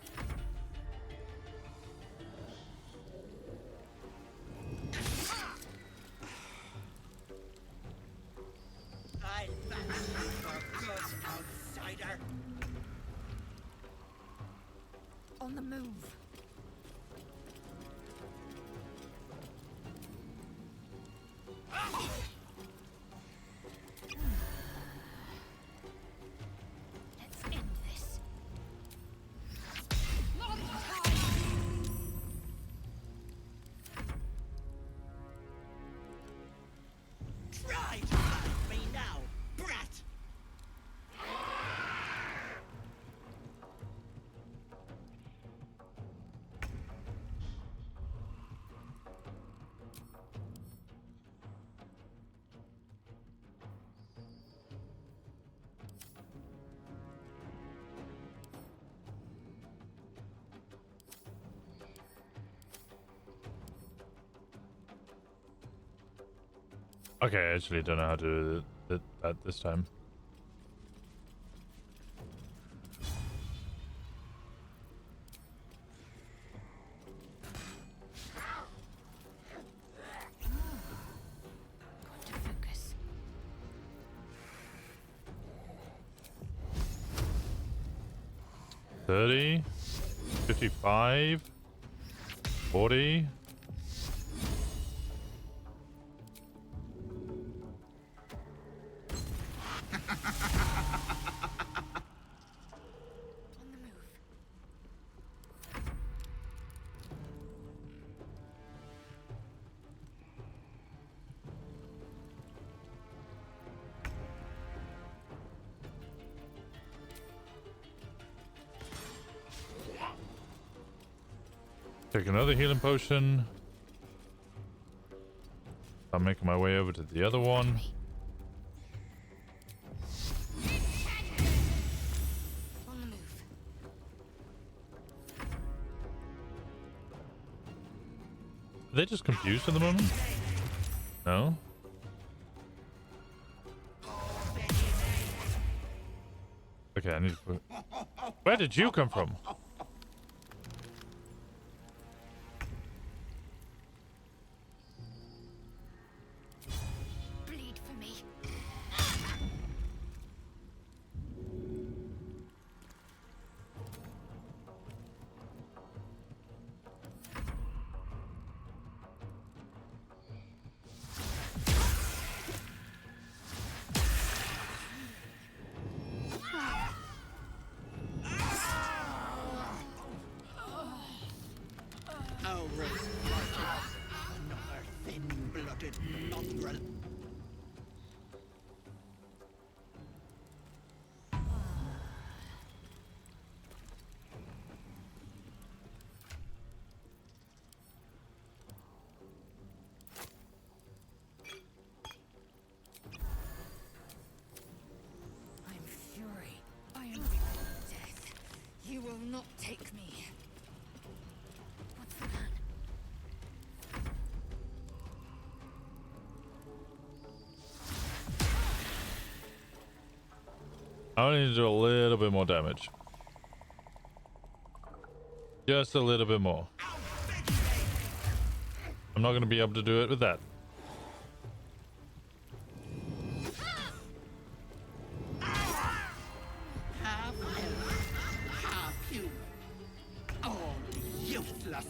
I'll back you for good, outsider. On the move. Let's end this. Okay, I actually don't know how to do that this time. Focus. 30, 55, 40. Take another healing potion. I'm making my way over to the other one. Are they just confused at the moment? No? Okay, I need to... Where did you come from? Bleed for me. Another thin-blooded mongrel. I am fury. I am death. You will not take me. What's the plan? I only need to do a little bit more damage. Just a little bit more. I'm not going to be able to do it with that. Half elf, half human. All useless.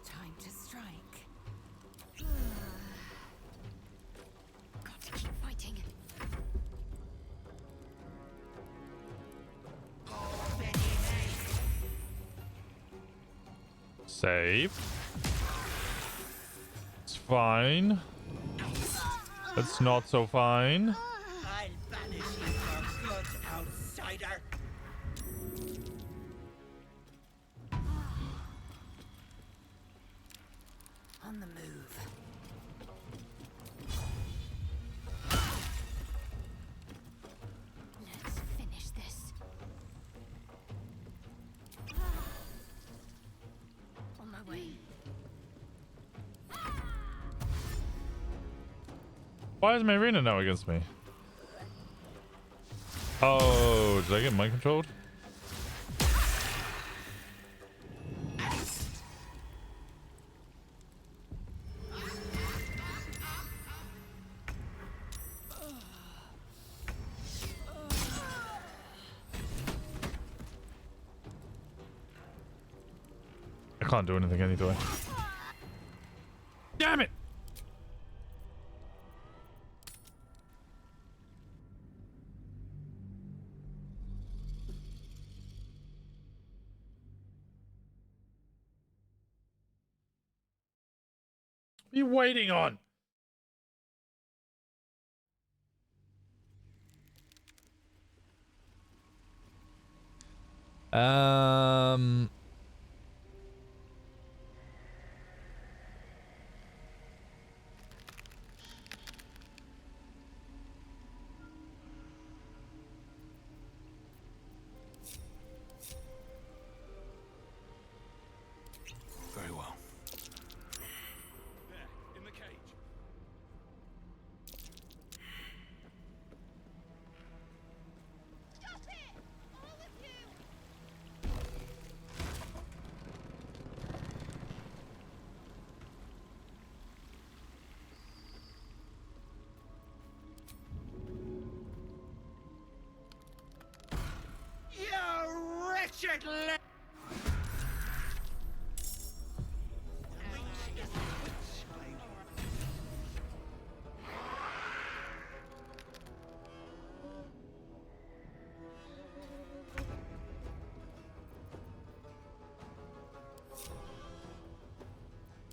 Time to strike. Got to keep fighting. Save. It's fine. It's not so fine. I'll banish you for good, outsider. On the move. Let's finish this. On my way. Why is my arena now against me? Oh, did I get mind controlled? I can't do anything anyway. Damn it! What are you waiting on? Very well. There, in the cage. Stop it! All of you! You wretched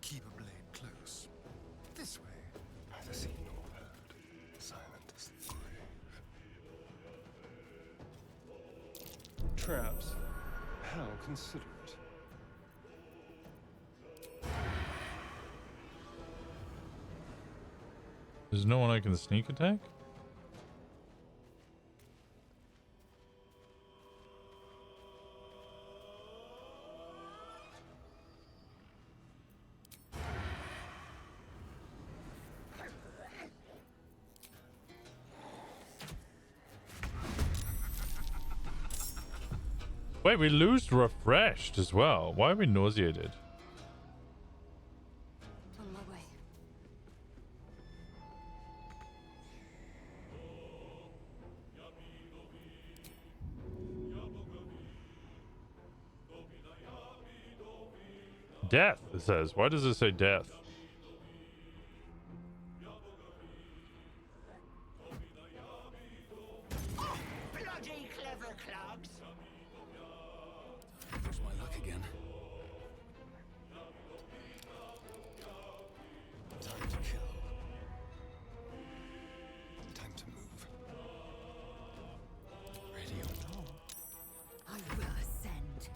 Keep a blade close. This way. Neither seen nor heard. Silent as the grave. Traps. How considerate. There's no one I can sneak attack? Wait, we lose refreshed as well. Why are we nauseated? On my way. Death, it says. Why does it say death? Bloody clever clubs. Push my luck again. Time to kill. Time to move. Ready or not. I will ascend.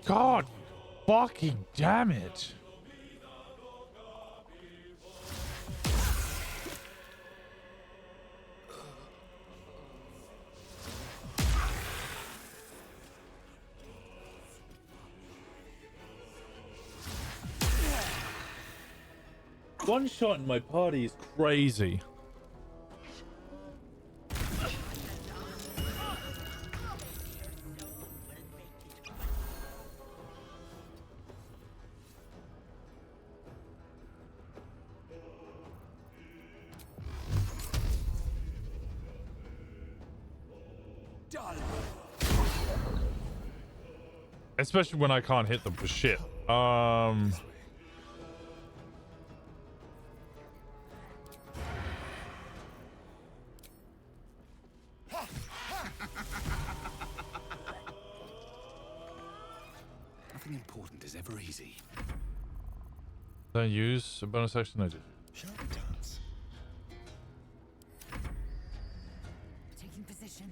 God fucking damn it. One shot in my party is crazy. Especially when I can't hit them for shit. Nothing important is ever easy. Don't use a bonus action I did. Shall we dance? Taking position.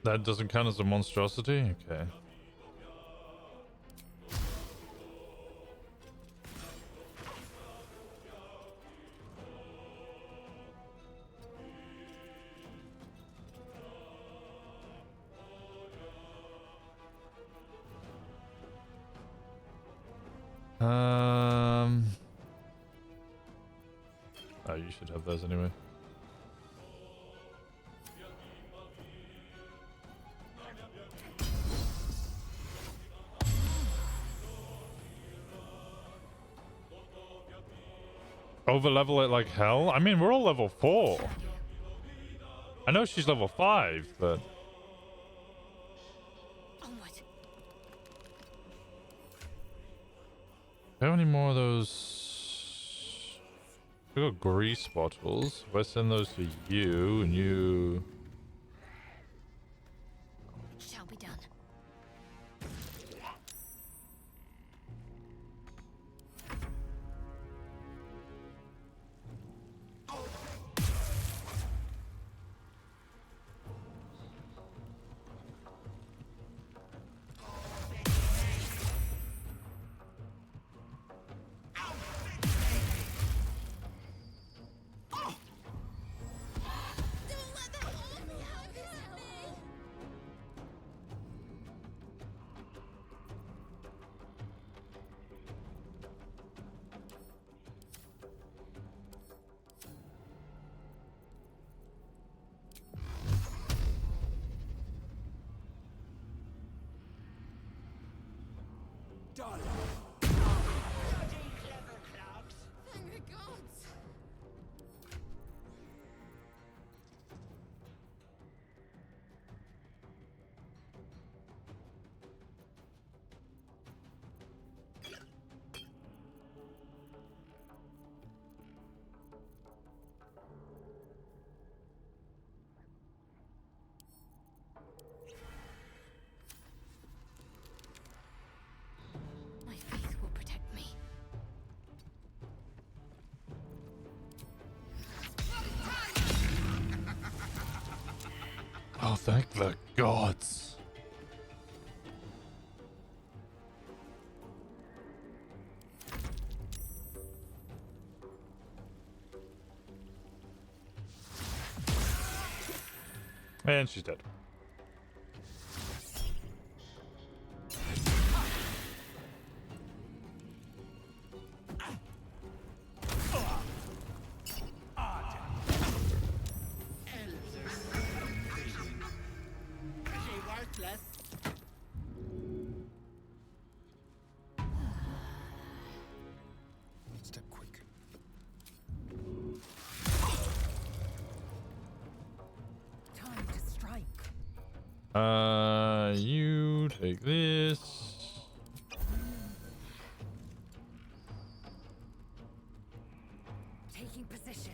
That doesn't count as a monstrosity? Okay. Oh, you should have those anyway. Over level it like hell? I mean, we're all level 4. I know she's level 5, but... How many more of those? We got grease bottles. If I send those to you and you... Shall be done. Done. Thank the gods. Oh, thank the gods. And she's dead. Step quick. Time to strike. You take this. Taking position.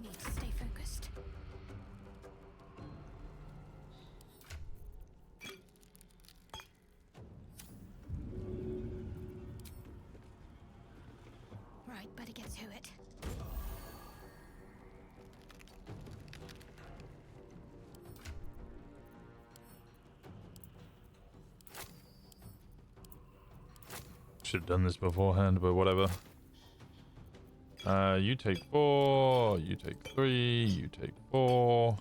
Need to stay focused. Right, better get to it. Should have done this beforehand, but whatever. You take 4, you take 3, you take 4.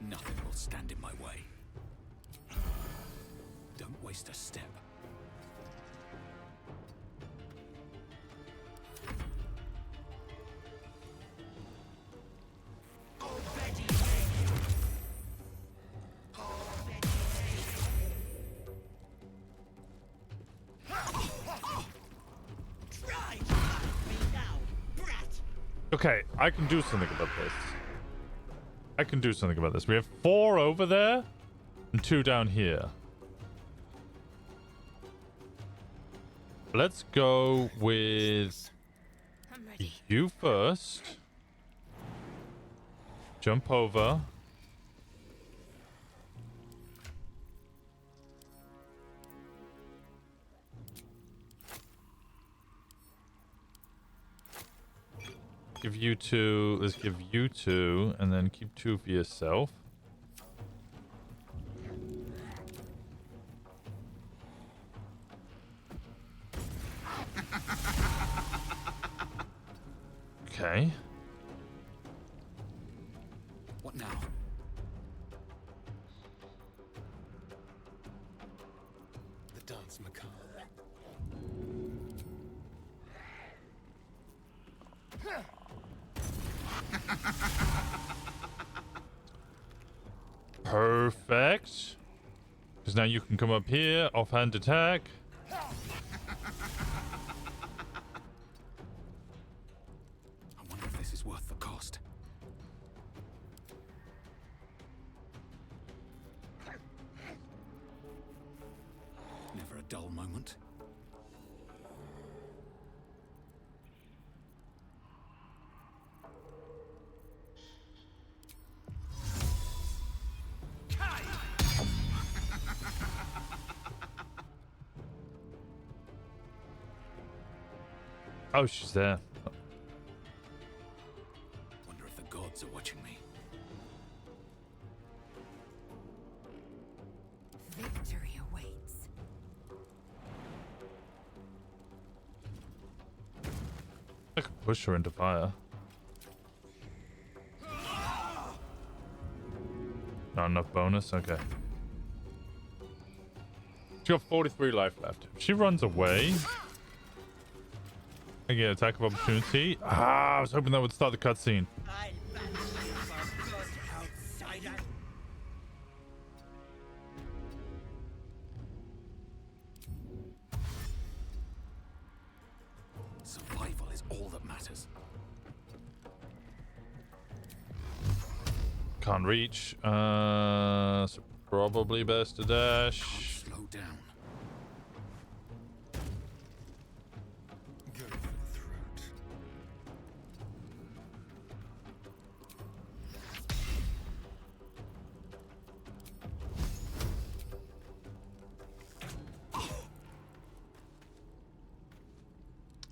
Nothing will stand in my way. Don't waste a step. Okay, I can do something about this. I can do something about this. We have 4 over there and 2 down here. Let's go with you first. Jump over. Give you 2. Let's give you 2, and then keep 2 for yourself. Okay. What now? The dance macabre. Perfect. Because now you can come up here, offhand attack. I wonder if this is worth the cost. Never a dull moment. Oh, she's there. Wonder if the gods are watching me. Victory awaits. I could push her into fire. Not enough bonus? Okay. She's got 43 life left. If she runs away, I get attack of opportunity. Ah, I was hoping that would start the cutscene. I'll banish you for good, outsider. Survival is all that matters. Can't reach. So probably best to dash. Slow down. Go for the throat.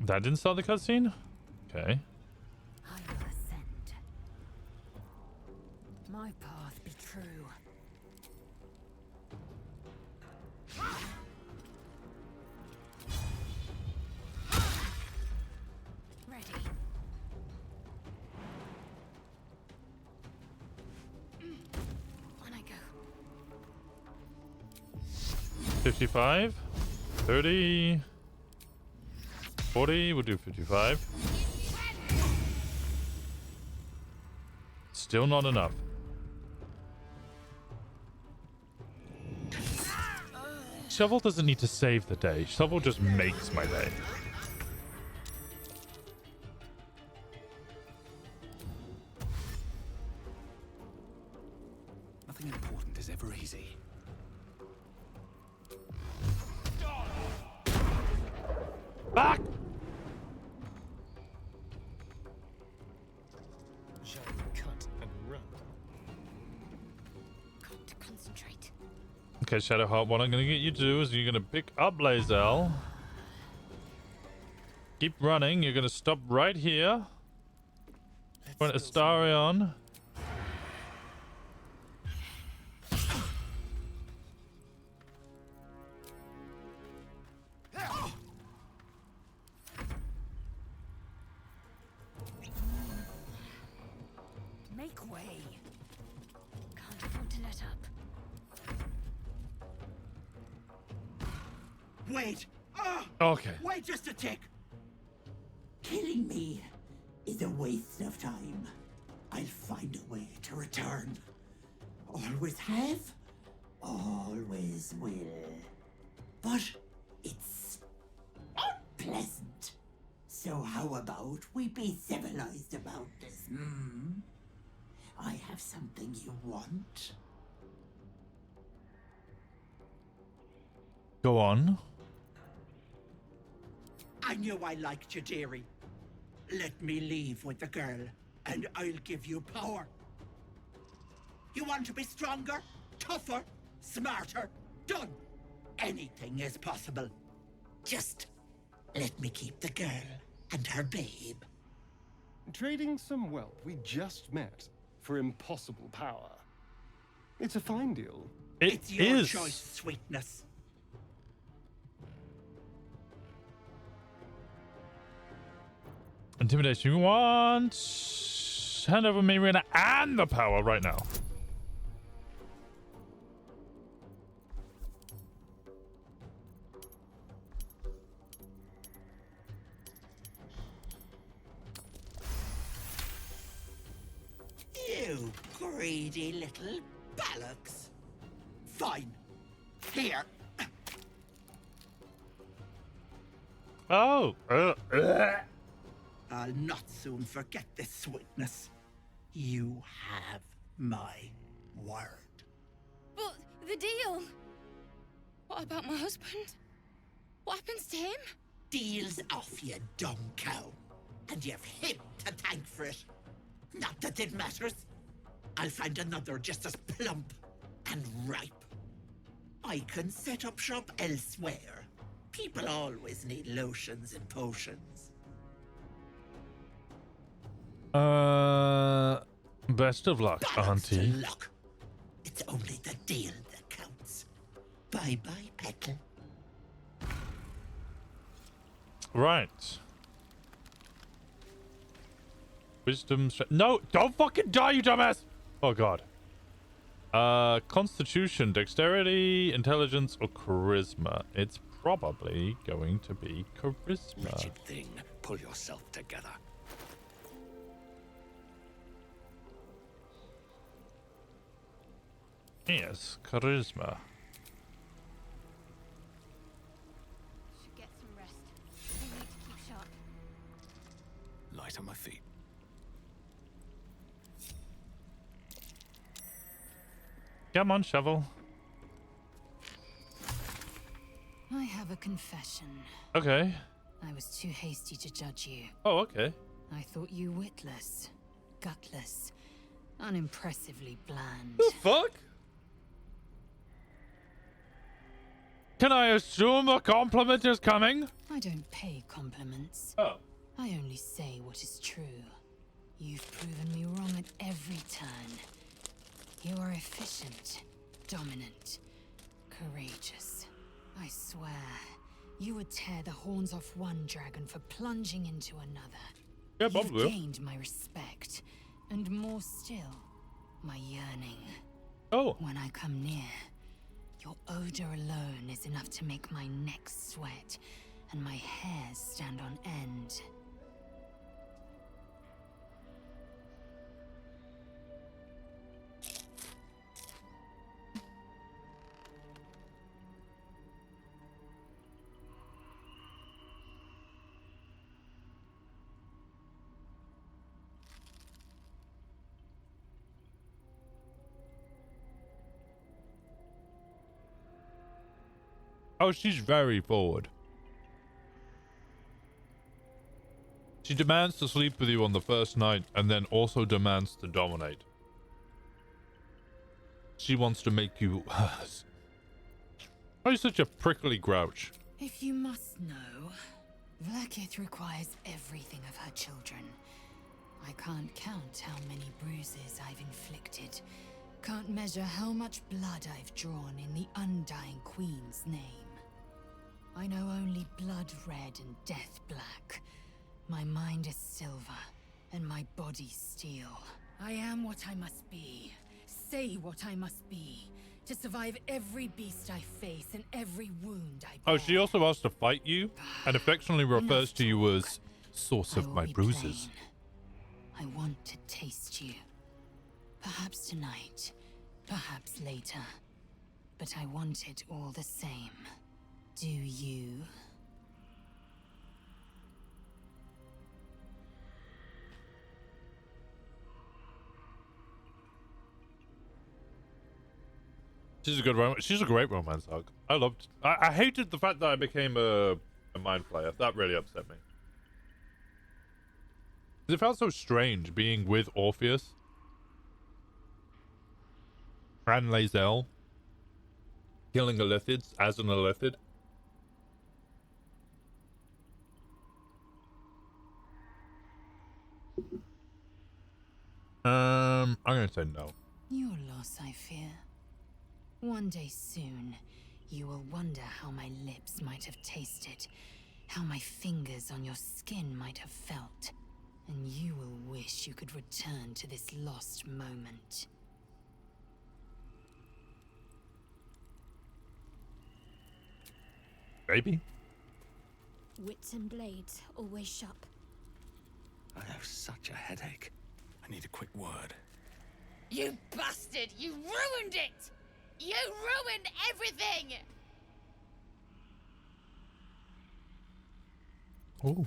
That didn't start the cutscene? Okay. I will ascend. My path be true. Ready. On I go. 55, 30, 40, we'll do 55. Still not enough. Shovel doesn't need to save the day. Shovel just makes my day. Nothing important is ever easy. Back! Shall we cut and run? Got to concentrate. Okay, Shadowheart, what I'm going to get you to do is you're going to pick up Lae'zel. Keep running. You're going to stop right here. Point Astarion. Make way. Can't afford to let up. Wait! Okay. Wait just a tick! Killing me is a waste of time. I'll find a way to return. Always have, always will. But it's unpleasant. So how about we be civilized about this, hmm? I have something you want. Go on. I knew I liked you, dearie. Let me leave with the girl, and I'll give you power. You want to be stronger, tougher, smarter? Done. Anything is possible. Just let me keep the girl and her babe. Trading some wealth we just met for impossible power. It's a fine deal. It's your choice, sweetness. Intimidation. You want hand over Marina and the power right now. You greedy little bollocks. Fine. Here. Oh. I'll not soon forget this sweetness. You have my word. But the deal. What about my husband? What happens to him? Deal's off, you dumb cow. And you've him to thank for it. Not that it matters. I'll find another just as plump and ripe. I can set up shop elsewhere. People always need lotions and potions. Best of luck, Auntie. Luck. It's only the deal that counts. Bye-bye, Petal. Right. Wisdom. No, don't fucking die, you dumbass! Oh god. Constitution, dexterity, intelligence, or charisma. It's probably going to be charisma. Wretched thing, pull yourself together. Yes, charisma. Should get some rest. I need to keep sharp. Light on my feet. Come on, shovel. I have a confession. Okay. I was too hasty to judge you. Oh, okay. I thought you witless, gutless, unimpressively bland. The fuck? Can I assume a compliment is coming? I don't pay compliments. Oh. I only say what is true. You've proven me wrong at every turn. You are efficient, dominant, courageous. I swear, you would tear the horns off one dragon for plunging into another. Yeah, You've probably. gained my respect, and more still, my yearning. Oh. When I come near, your odor alone is enough to make my neck sweat and my hairs stand on end. Oh, she's very forward. She demands to sleep with you on the first night and then also demands to dominate. She wants to make you hers. Why are you such a prickly grouch? If you must know, Vlaakith requires everything of her children. I can't count how many bruises I've inflicted. Can't measure how much blood I've drawn in the Undying Queen's name. I know only blood red and death black. My mind is silver, and my body steel. I am what I must be. Say what I must be. To survive every beast I face and every wound I bear. Oh, she also wants to fight you and affectionately refers to you as source of my bruises. I want to taste you. Perhaps tonight, perhaps later. But I want it all the same. Do you? She's a good romance. She's a great romance arc. I hated the fact that I became a mind flayer. That really upset me. It felt so strange being with Orpheus and Lae'zel, killing Illithids as an Illithid. I'm gonna say no. Your loss, I fear. One day soon, you will wonder how my lips might have tasted, how my fingers on your skin might have felt, and you will wish you could return to this lost moment. Maybe. Wits and blades, always sharp. I have such a headache. I need a quick word. You bastard! You ruined it! You ruined everything! Oh.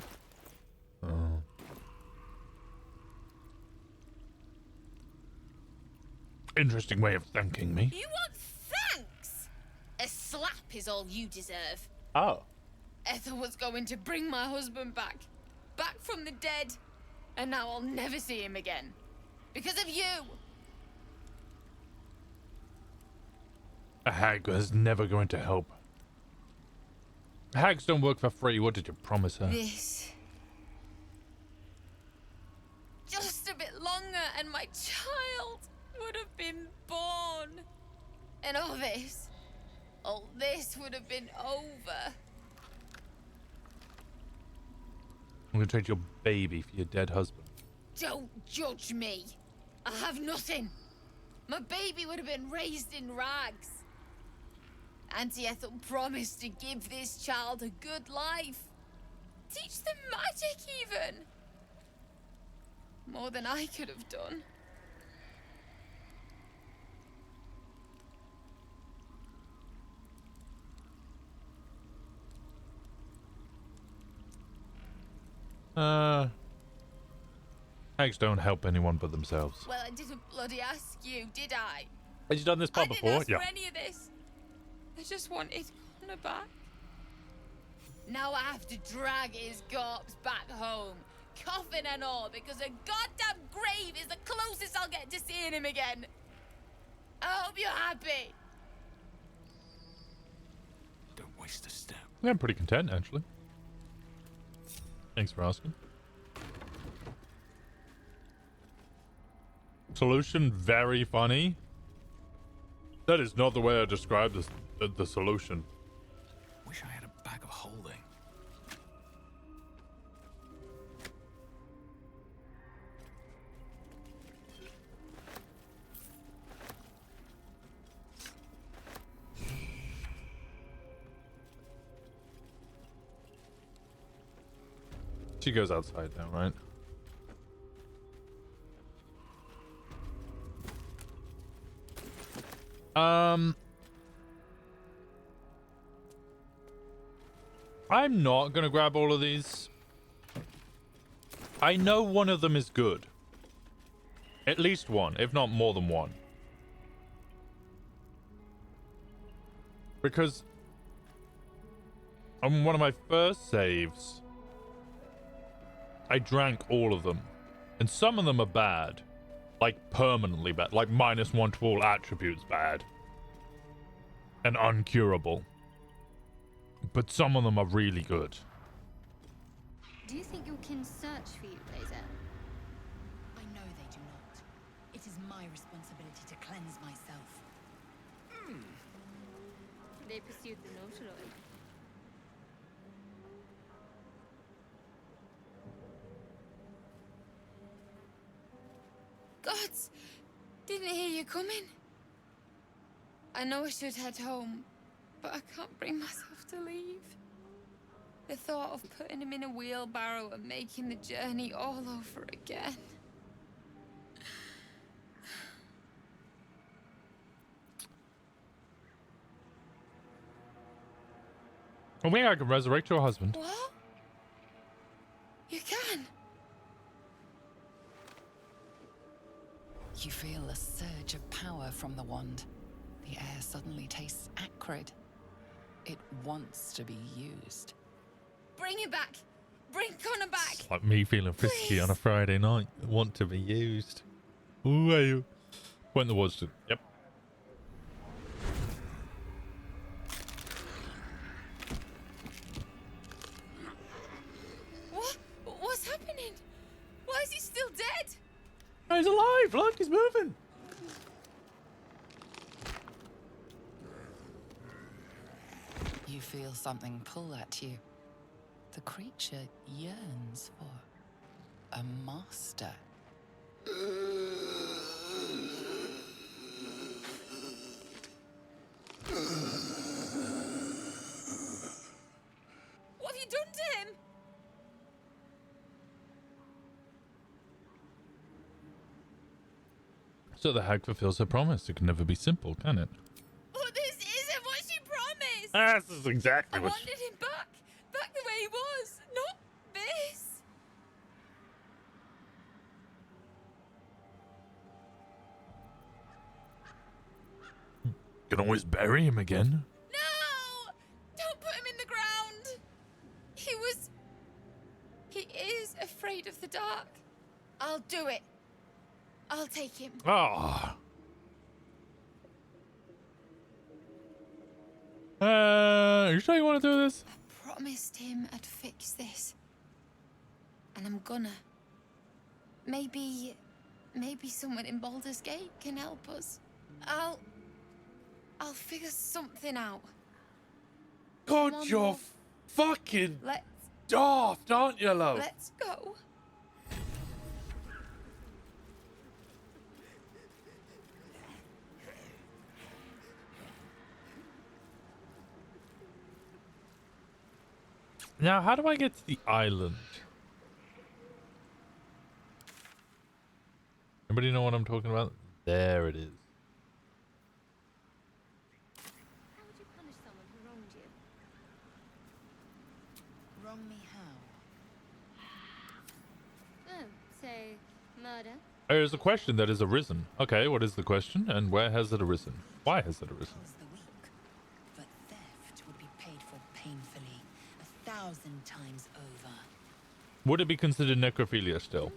Interesting way of thanking me. You want thanks? A slap is all you deserve. Oh. Ethel was going to bring my husband back. Back from the dead. And now I'll never see him again. Because of you! A hag is never going to help. Hags don't work for free. What did you promise her? This. Just a bit longer and my child would have been born. And all this would have been over. I'm gonna trade your baby for your dead husband. Don't judge me. I have nothing. My baby would have been raised in rags. Auntie Ethel promised to give this child a good life. Teach them magic, even. More than I could have done. Hags don't help anyone but themselves. Well, I didn't bloody ask you, did I? Have you done this part before? I didn't ask Yeah. for any of this. I just wanted Connor back. Now I have to drag his corpse back home, coffin and all, because a goddamn grave is the closest I'll get to seeing him again. I hope you're happy. Don't waste a step. Yeah, I'm pretty content, actually. Thanks for asking. Solution very funny. That is not the way I describe this, the solution. Wish I had a bag of holding. She goes outside now, right? I'm not gonna grab all of these. I know one of them is good. At least one, if not more than one. Because on one of my first saves, I drank all of them. And some of them are bad. Like permanently bad. Like -1 to all attributes bad. And uncurable. But some of them are really good. Do you think your kin search for you, Blazer? I know they do not. It is my responsibility to cleanse myself. They pursued the Nautiloid. Gods! Didn't hear you coming. I know I should head home, but I can't bring myself to leave. The thought of putting him in a wheelbarrow and making the journey all over again. I think I can resurrect your husband. What? You can? You feel a surge of power from the wand. The air suddenly tastes acrid. It wants to be used. Bring it back! Bring Connor back! It's like me feeling frisky on a Friday night. Want to be used. Ooh, are you? Point the words to. Yep. What? What's happening? Why is he still dead? Oh, he's alive! Look, he's moving! You feel something pull at you. The creature yearns for a master. What have you done to him? So the hag fulfills her promise. It can never be simple, can it? But this isn't what she promised! This is exactly I what wanted him back! Back the way he was! Not this! You can always bury him again. No! Don't put him in the ground! He is afraid of the dark. I'll do it. I'll take him. Ah. You sure you want to do this? I promised him I'd fix this. And I'm gonna. Maybe someone in Baldur's Gate can help us. I'll figure something out. God, One you're more. fucking Let's daft, aren't you, love? Let's go. Now, how do I get to the island? Anybody know what I'm talking about? There it is. How would you punish someone who wronged you? Wrong me how? Oh, so murder? There's a question that has arisen. Okay, what is the question and where has it arisen? Why has it arisen? But theft would be paid for painfully, 1,000 times over. Would it be considered necrophilia still?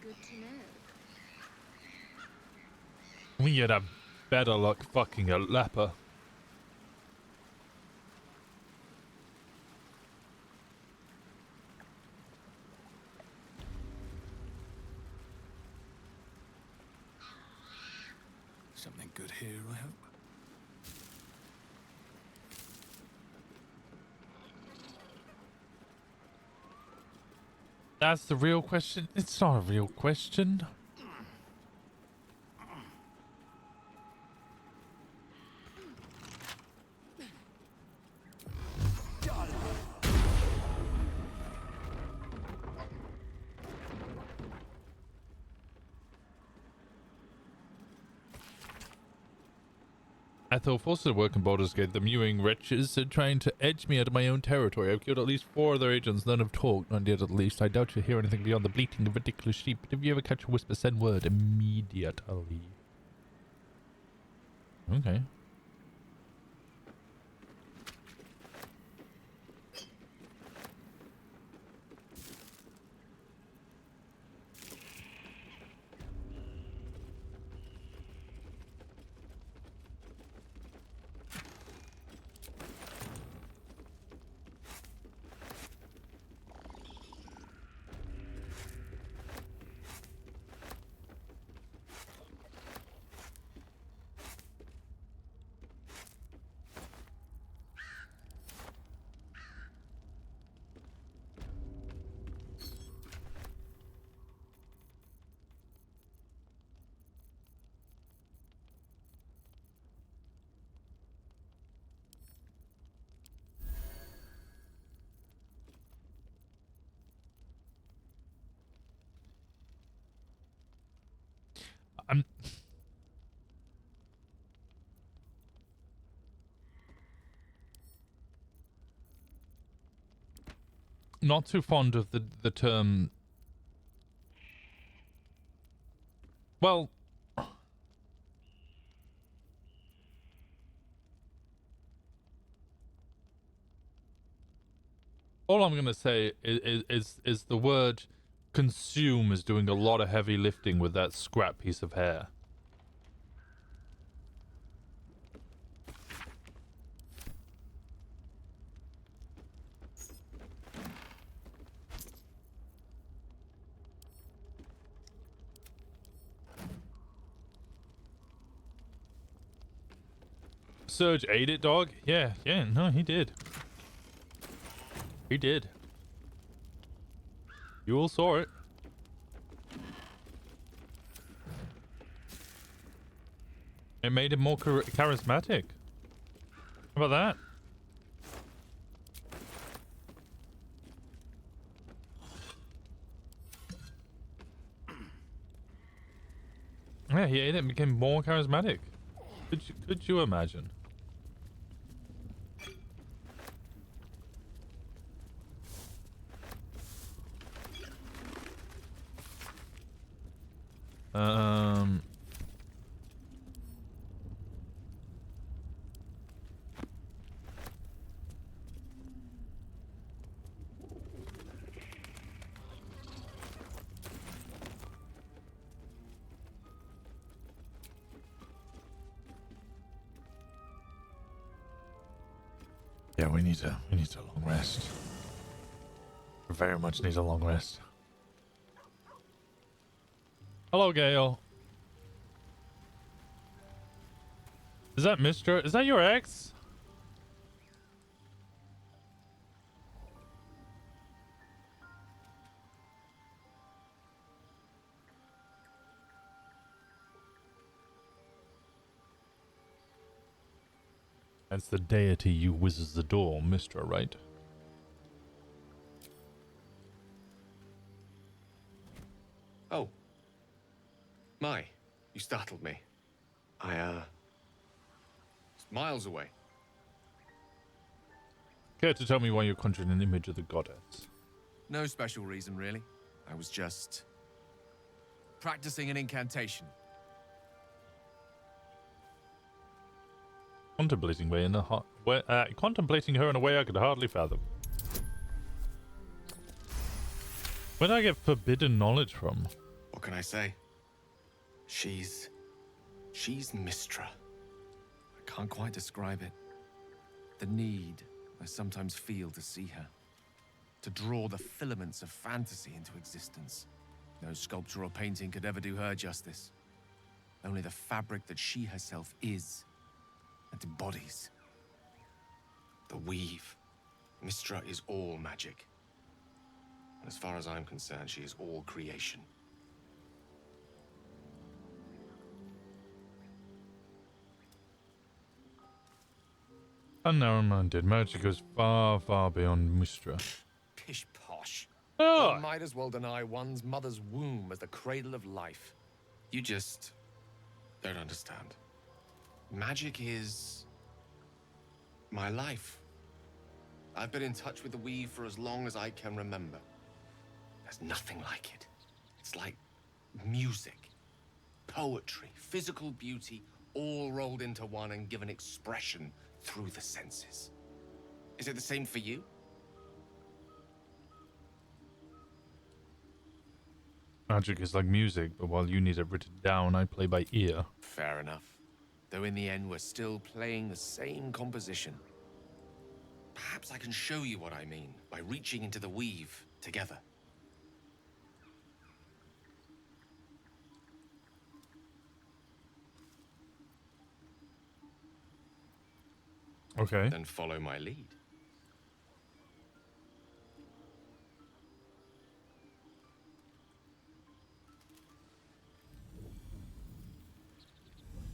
Good to know. We had a better luck fucking a leper. Something good here, I hope. That's the real question. It's not a real question. I thought forced to work in Baldur's Gate, the mewing wretches are trying to edge me out of my own territory. I've killed at least 4 other agents, none have talked, not yet at least. I doubt you'll hear anything beyond the bleating of ridiculous sheep, but if you ever catch a whisper, send word immediately. Okay. I'm not too fond of the term. Well, all I'm gonna say is the word consume is doing a lot of heavy lifting with that scrap piece of hair. Serge ate it, dog? Yeah, no, he did. He did. You all saw it. It made him more charismatic. How about that? Yeah, he ate it and became more charismatic. Could you imagine? Yeah, we need a long rest. We very much need a long rest. Hello, Gale. Is that Mr.? Is that your ex? That's the deity you whizzes the door, Mr., right? Oh. My, you startled me. It's miles away. Care to tell me why you're conjuring an image of the goddess? No special reason, really. I was just practicing an incantation. Contemplating contemplating her in a way I could hardly fathom. Where did I get forbidden knowledge from? What can I say? She's Mistra. I can't quite describe it. The need I sometimes feel to see her. To draw the filaments of fantasy into existence. No sculpture or painting could ever do her justice. only the fabric that she herself is and embodies. The weave. Mystra is all magic. And as far as I'm concerned, she is all creation. I'm now reminded, magic goes far, far beyond Mystra. Pish posh. Oh. One might as well deny one's mother's womb as the cradle of life. You just don't understand. Magic is my life. I've been in touch with the weave for as long as I can remember. There's nothing like it. It's like music, poetry, physical beauty, all rolled into one and given expression through the senses. Is it the same for you? Magic is like music, but while you need it written down, I play by ear. Fair enough. Though in the end, we're still playing the same composition. Perhaps I can show you what I mean by reaching into the weave together. Okay. Then follow my lead.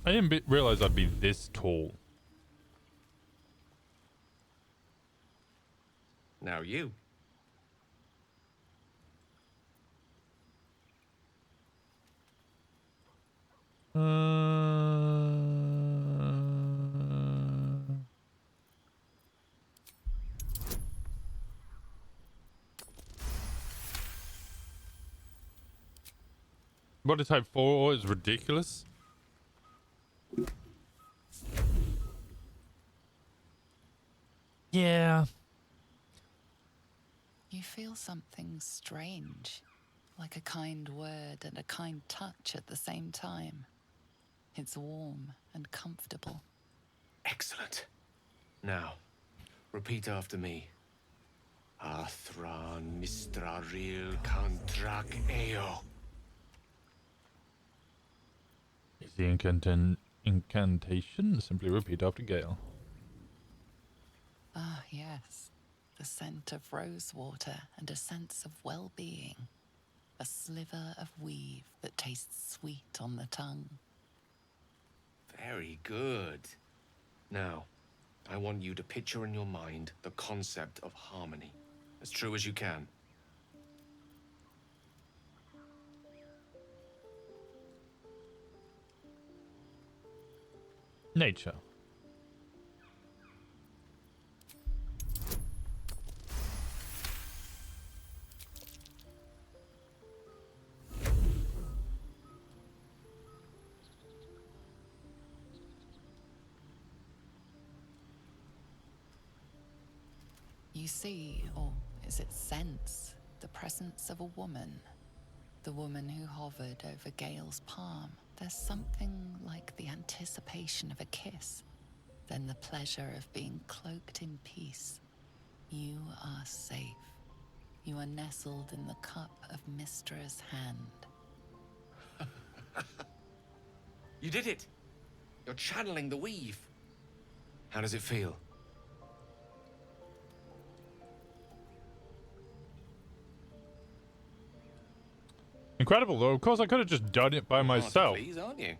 I didn't realize I'd be this tall. Now you. Body type 4 is ridiculous. Yeah. You feel something strange, like a kind word and a kind touch at the same time. It's warm and comfortable. Excellent. Now, repeat after me. Athran Mistraril Kantrak Eo. Is the incantation? Simply repeat after Gale. Ah, yes. The scent of rosewater and a sense of well-being. A sliver of weave that tastes sweet on the tongue. Very good. Now, I want you to picture in your mind the concept of harmony, as true as you can. Nature. You see, or is it sense, the presence of a woman. The woman who hovered over Gale's palm. There's something like the anticipation of a kiss, then the pleasure of being cloaked in peace. You are safe. You are nestled in the cup of Mystra's hand. You did it! You're channeling the weave. How does it feel? Incredible, though. Of course, I could have just done it by myself. Please, aren't you?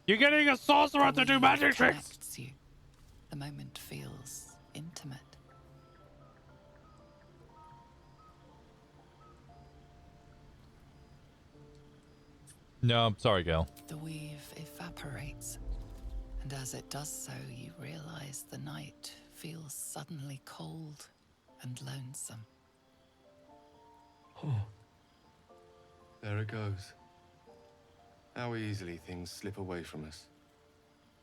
You're getting a sorcerer to do magic tricks! You. The moment feels intimate. No, I'm sorry, Gale. The weave evaporates, and as it does so, you realize the night feels suddenly cold and lonesome. Oh. There it goes. How easily things slip away from us.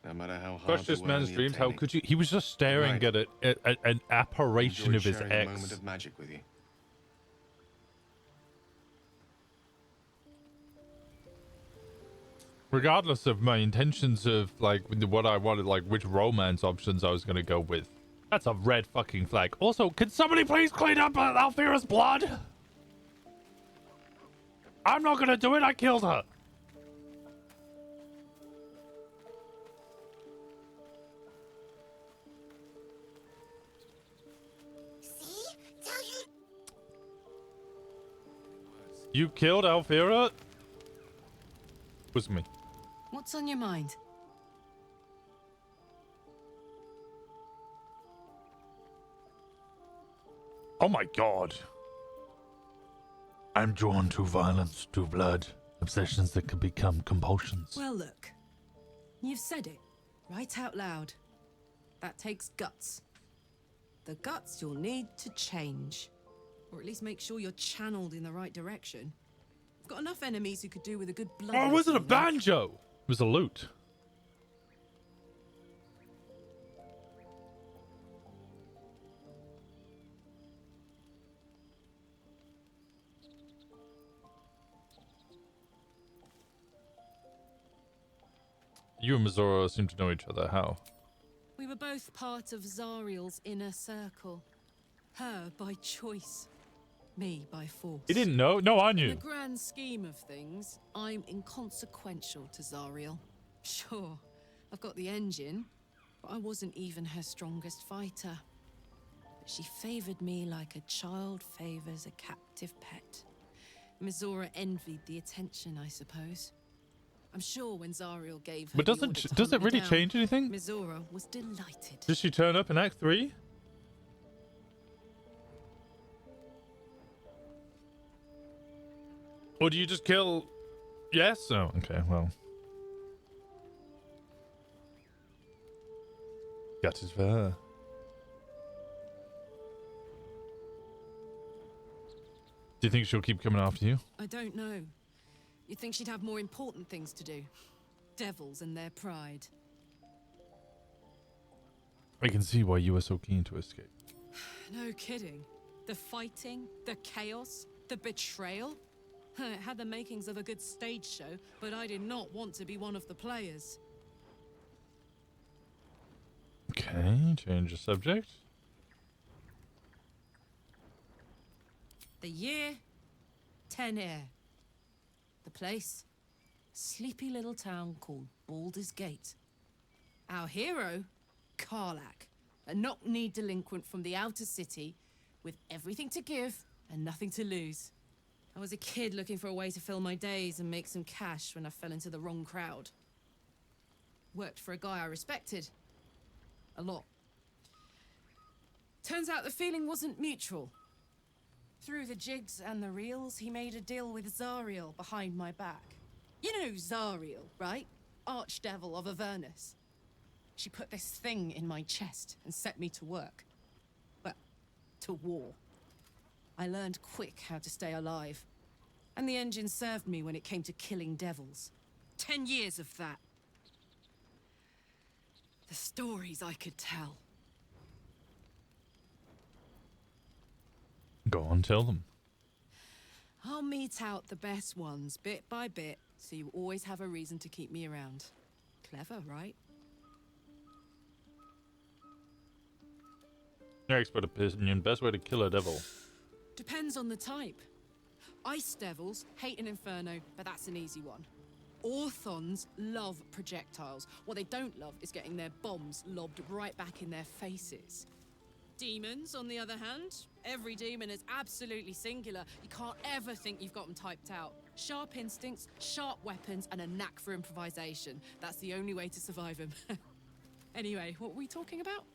No matter how hard Crush this man's dreams. How could you? He was just staring at an apparition of his A ex. moment of magic with you. Regardless of my intentions of like what I wanted, like which romance options I was gonna go with. That's a red fucking flag. Also, can somebody please clean up Alfira's blood? I'm not gonna do it. I killed her. You killed Alfira? Was me. What's on your mind? Oh my god. I'm drawn to violence, to blood, obsessions that could become compulsions. Well, look. You've said it, right out loud. That takes guts. The guts you'll need to change. Or at least make sure you're channeled in the right direction. I've got enough enemies who could do with a good blood. Oh, it wasn't a banjo! It was a lute. You and Mizora seem to know each other. How? We were both part of Zariel's inner circle. Her by choice. Me by force. You didn't know? No, I knew. In the grand scheme of things, I'm inconsequential to Zariel. Sure, I've got the engine, but I wasn't even her strongest fighter. But she favored me like a child favors a captive pet. Mizora envied the attention, I suppose. I'm sure when Zariel gave her But does it really change anything? Mizora was delighted. Does she turn up in Act 3? Or do you just kill... Yes? Oh, okay, well. Got his fur. Do you think she'll keep coming after you? I don't know. You'd think she'd have more important things to do. Devils and their pride. I can see why you were so keen to escape. No kidding. The fighting, the chaos, the betrayal. It had the makings of a good stage show, but I did not want to be one of the players. Okay, change the subject. The year, 10 Air. The place, sleepy little town called Baldur's Gate. Our hero, Karlach, a knock-kneed delinquent from the outer city with everything to give and nothing to lose. I was a kid looking for a way to fill my days and make some cash when I fell into the wrong crowd. Worked for a guy I respected. A lot. Turns out the feeling wasn't mutual. Through the jigs and the reels, he made a deal with Zariel behind my back. You know Zariel, right? Archdevil of Avernus. She put this thing in my chest and set me to work. Well, to war. I learned quick how to stay alive. And the engine served me when it came to killing devils. 10 years of that. The stories I could tell. Go on, tell them. I'll mete out the best ones bit by bit, so you always have a reason to keep me around. Clever, right? Your expert opinion, best way to kill a devil. Depends on the type. Ice devils hate an inferno, but that's an easy one. Orthons love projectiles. What they don't love is getting their bombs lobbed right back in their faces. Demons, on the other hand, every demon is absolutely singular. You can't ever think you've got them typed out. Sharp instincts, sharp weapons, and a knack for improvisation. That's the only way to survive them. Anyway, what were we talking about?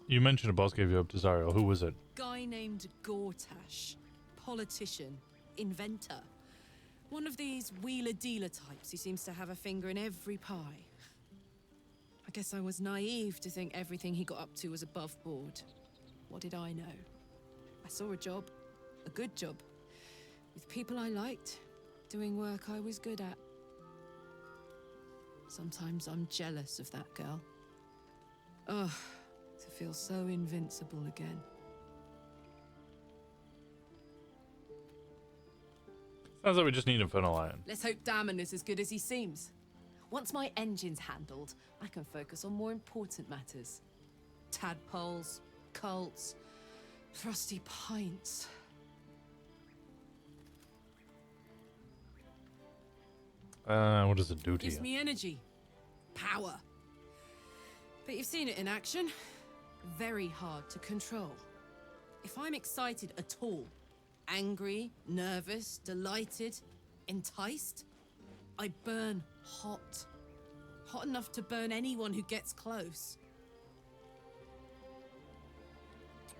You mentioned a boss gave you up to Zariel. Who was it? Guy named Gortash. Politician. Inventor. One of these wheeler-dealer types who seems to have a finger in every pie. I guess I was naive to think everything he got up to was above board. What did I know? I saw a job. A good job. With people I liked. Doing work I was good at. Sometimes I'm jealous of that girl. Ugh. To feel so invincible again. Sounds like we just need Infernal Iron. Let's hope Damon is as good as he seems. Once my engine's handled, I can focus on more important matters. Tadpoles, cults, frosty pints. What does it do to Gives you? me energy. Power. But you've seen it in action. Very hard to control. If I'm excited at all, Angry, nervous, delighted, enticed. I burn hot. Hot enough to burn anyone who gets close.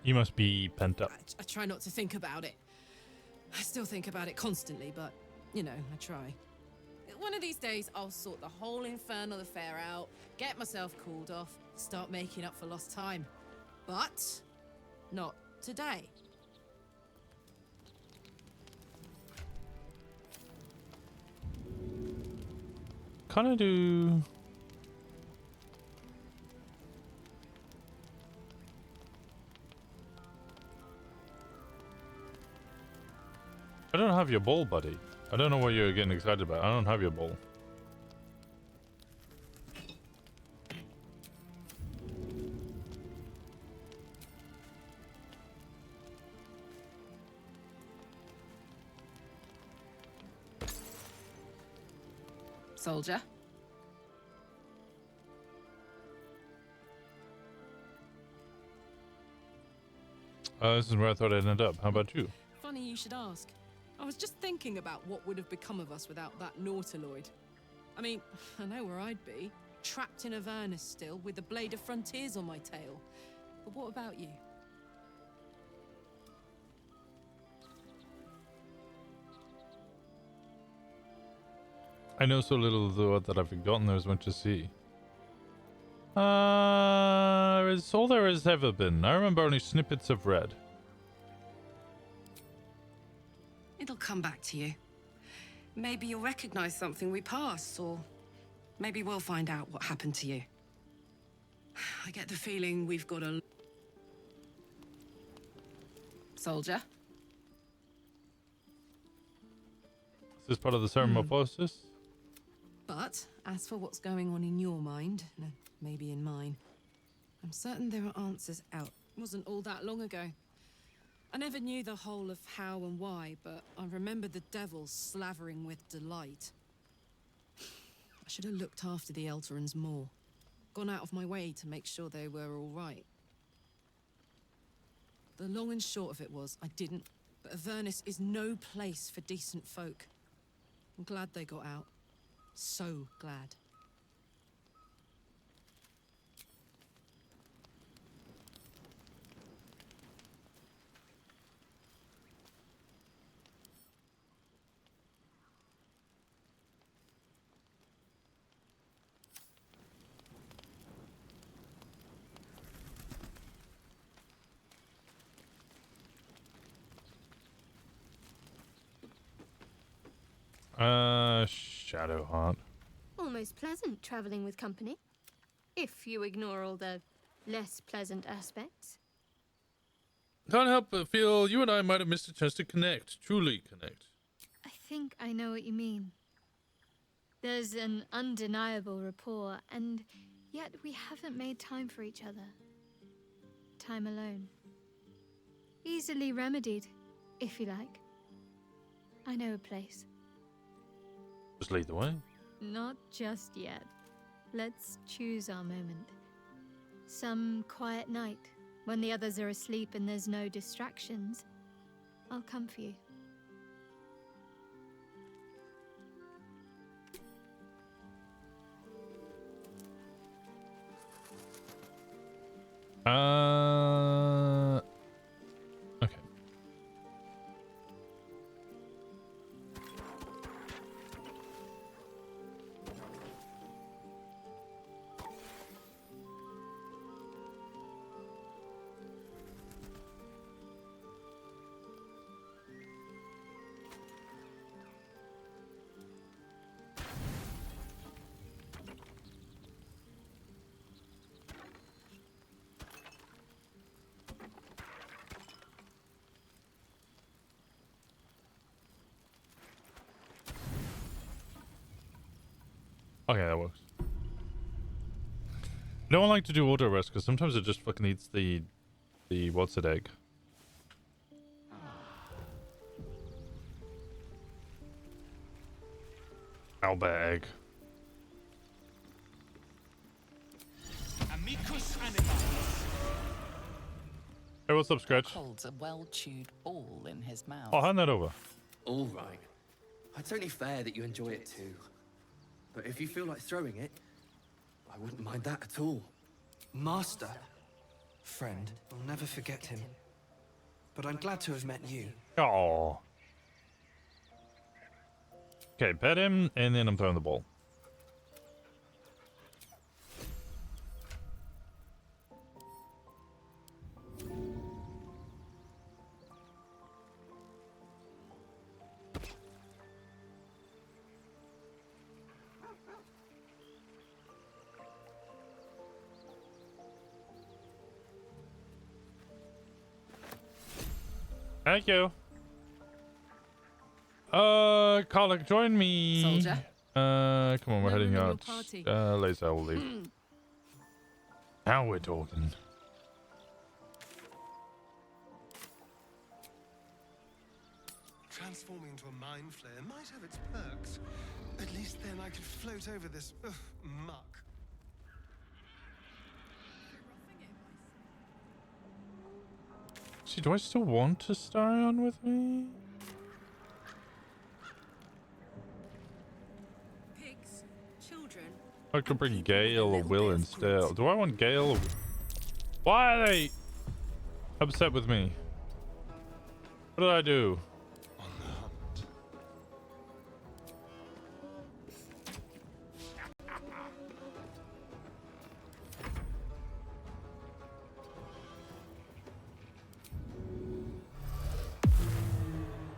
You must be pent up. I try not to think about it. I still think about it constantly, but, you know, I try. One of these days, I'll sort the whole infernal affair out, get myself cooled off, start making up for lost time. But not today. Kind of do. I don't have your ball, buddy. I don't know what you're getting excited about. I don't have your ball. Soldier. This is where I thought I'd end up. How about you? Funny you should ask. I was just thinking about what would have become of us without that Nautiloid. I mean, I know where I'd be. Trapped in Avernus still, with the Blade of Frontiers on my tail. But what about you? I know so little of the world that I've forgotten there was much to see. It's all there has ever been. I remember only snippets of red. It'll come back to you. Maybe you'll recognize something we passed, or maybe we'll find out what happened to you. I get the feeling we've got a... Soldier? Is this part of the metamorphosis? But as for what's going on in your mind, no, maybe in mine, I'm certain there are answers out. It wasn't all that long ago. I never knew the whole of how and why, but I remember the devils slavering with delight. I should have looked after the Elterans more. Gone out of my way to make sure they were all right. The long and short of it was, I didn't. But Avernus is no place for decent folk. I'm glad they got out. So glad. Shadowheart. Almost pleasant traveling with company, if you ignore all the less pleasant aspects. Can't help but feel you and I might have missed a chance to connect. Truly connect. I think I know what you mean. There's an undeniable rapport, and yet we haven't made time for each other. Time alone. Easily remedied, if you like. I know a place. Just lead the way. Not just yet. Let's choose our moment. Some quiet night, when the others are asleep and there's no distractions, I'll come for you. Okay. Okay, that works. I don't like to do auto rest because sometimes it just fucking eats the what's it egg. Owlbear egg. Amicus animalis. Hey, what's up, Scratch? Holds a well-chewed ball in his mouth. I'll hand that over. All right. It's only fair that you enjoy it too. But if you feel like throwing it, I wouldn't mind that at all. Master. Friend, I'll never forget him. But I'm glad to have met you. Oh. Okay, pet him, and then I'm throwing the ball. Thank you. Colic, join me. Soldier. Come on, we're heading room in your out. party. Later, we'll leave. Now we're talking. Transforming into a mind flayer might have its perks. At least then I could float over this muck. See, do I still want to stay on with me? Pigs, children. I could bring Gale or Will instead. Do I want Gale or... Why are they upset with me? What did I do?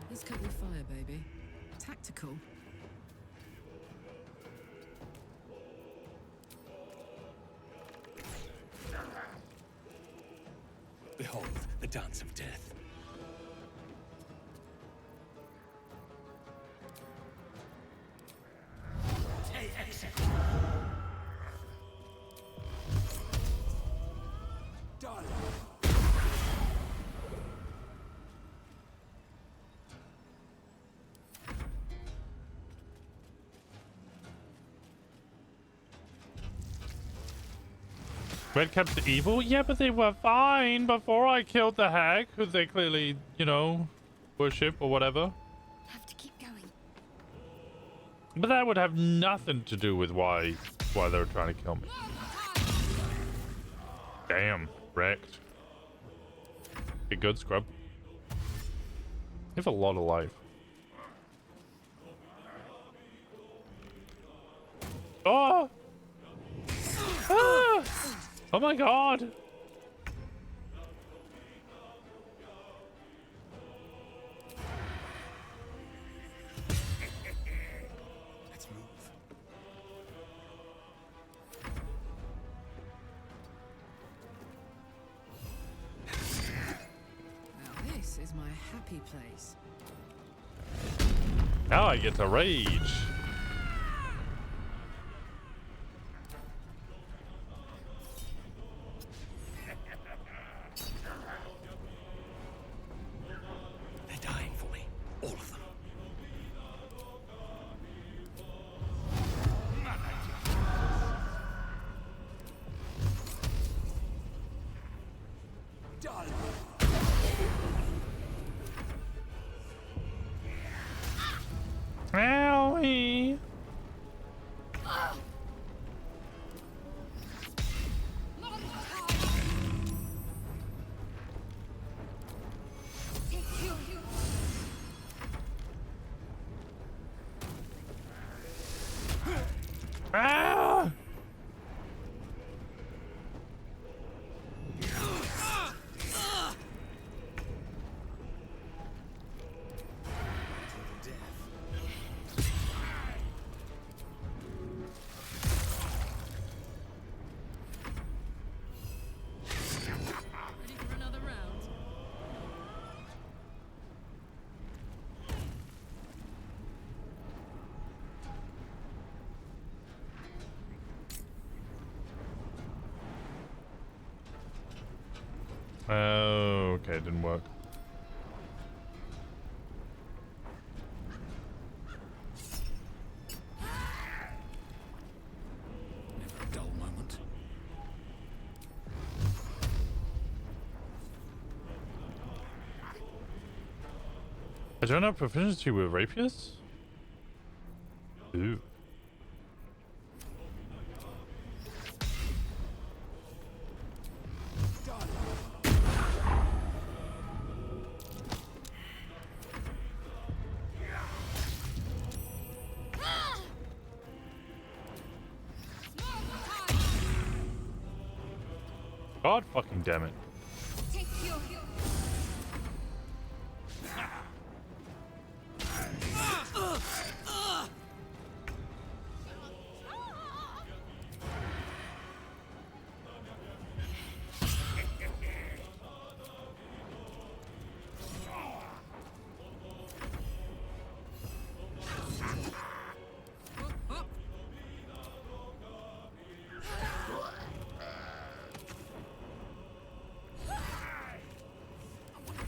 He's cut your fire, baby. Tactical. Behold, the dance of death. Redcaps are evil? Yeah, but they were fine before I killed the hag, who they clearly, you know, worship or whatever. Have to keep going. But that would have nothing to do with why they were trying to kill me. Damn, wrecked. Be good, scrub. You have a lot of life. Oh! Ah! Oh my god! Let's move. Now this is my happy place. Now I get to rage. They're dying for me. All of them. Owie. Ah! Ready for another round? Oh, okay, it didn't work. Never a dull moment. I don't have proficiency with rapiers? Ooh. God fucking damn it.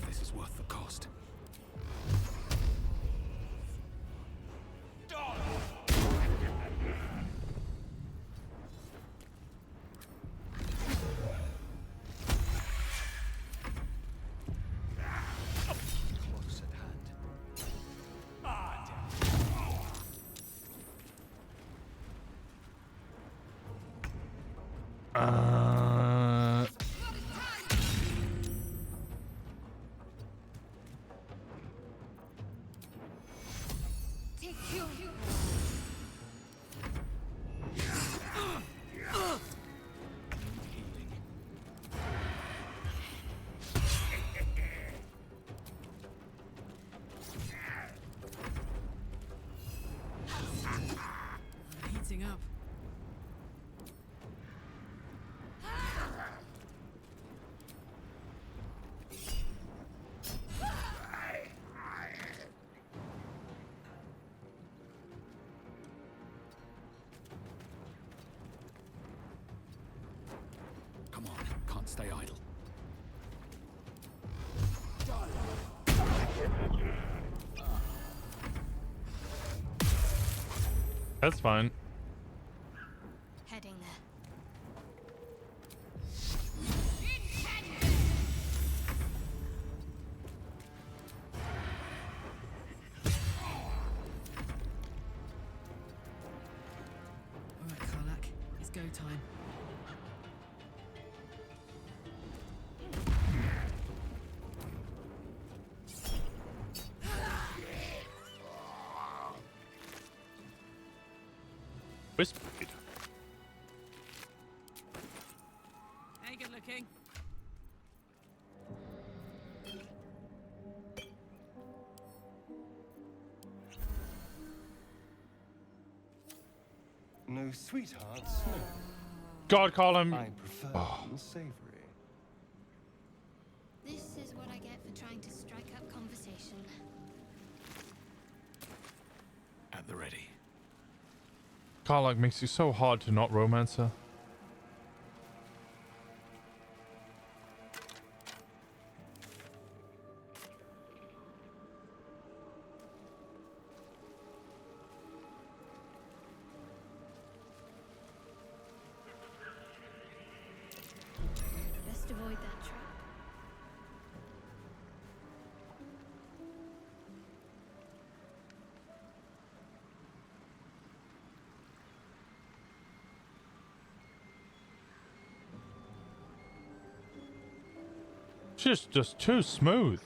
This is worth the cost. Close at hand. Heating up. Come on, can't stay idle. That's fine. Heading there. Alright, Karlak. It's go time. Whispered. Hey, good looking. No sweethearts, no. God, call him. I prefer unsavory. This is what I get for trying to strike up conversation. At the ready. Karlak makes you so hard to not romance her. Best avoid that trap. She's just too smooth.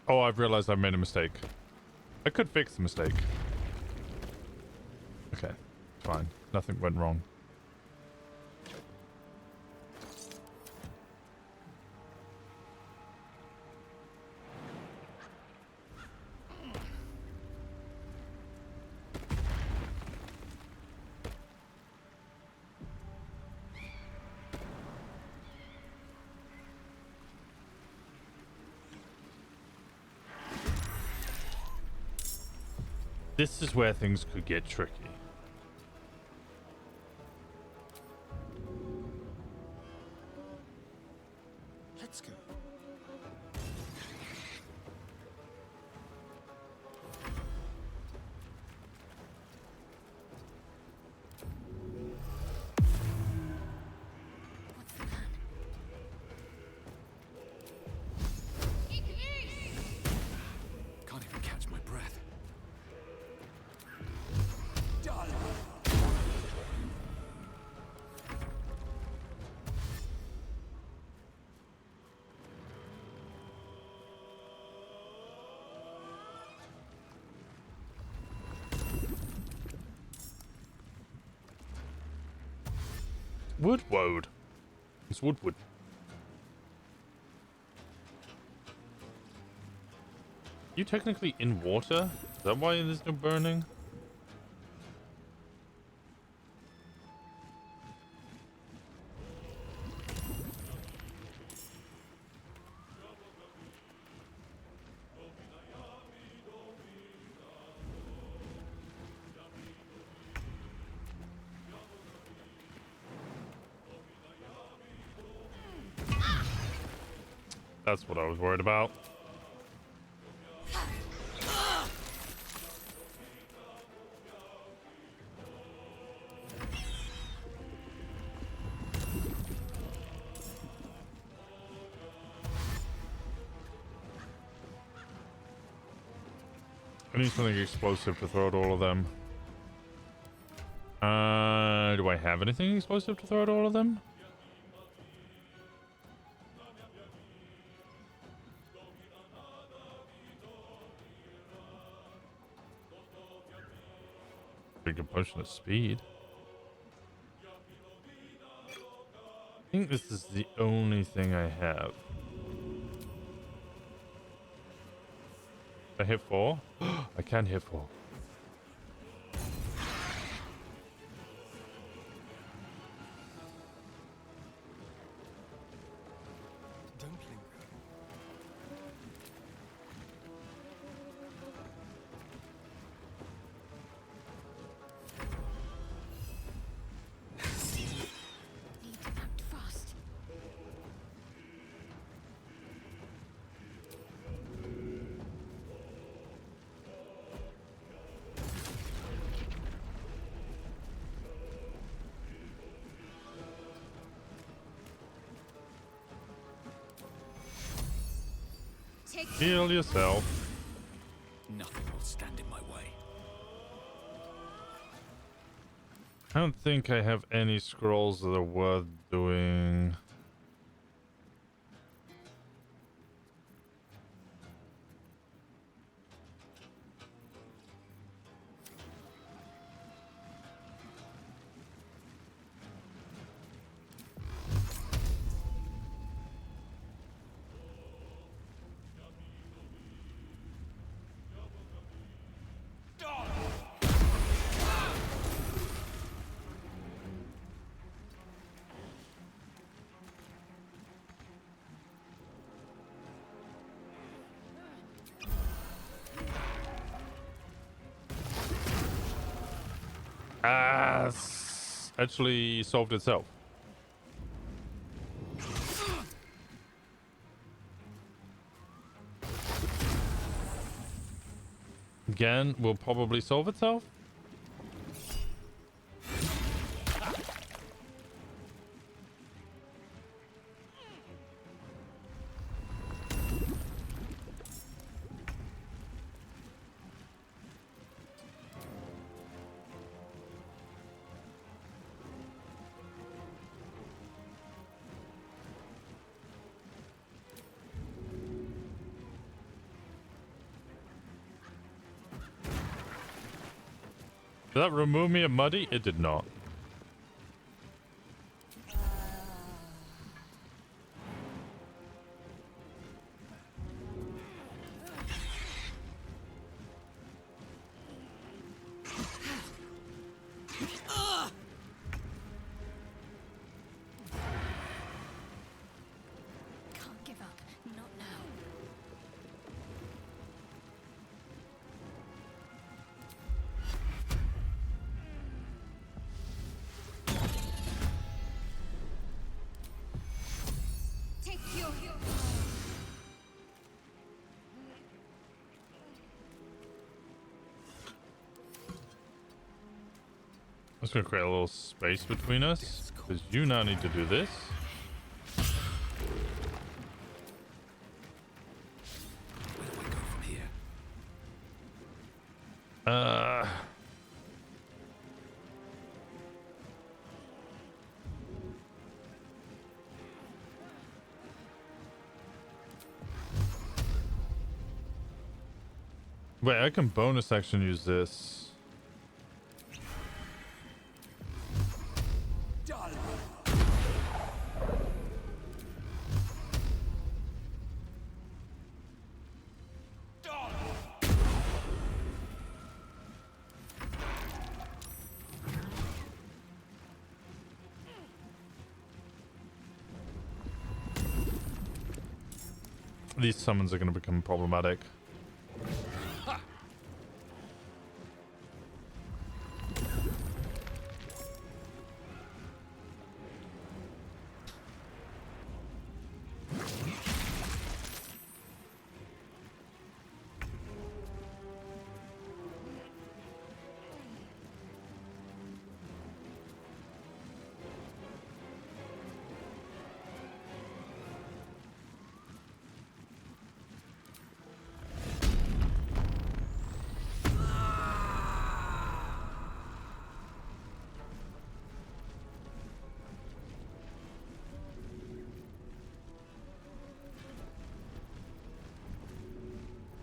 Oh, I've realized I made a mistake. I could fix the mistake. Okay, fine. Nothing went wrong. This is where things could get tricky. Let's go. Wood. It's wood. You technically in water? Is that why there's no burning? That's what I was worried about. I need something explosive to throw at all of them. Do I have anything explosive to throw at all of them? Big potion of speed. I think this is the only thing I have. I hit 4? I can hit 4. Heal yourself. Nothing will stand in my way. I don't think I have any scrolls that are worth doing. Actually solved itself. Again, will probably solve itself. Did that remove me of muddy? It did not. Can't give up. Not now. Take your I'm just gonna create a little space between us, because you now need to do this. Where do I go from here? Wait, I can bonus action use this. These summons are going to become problematic.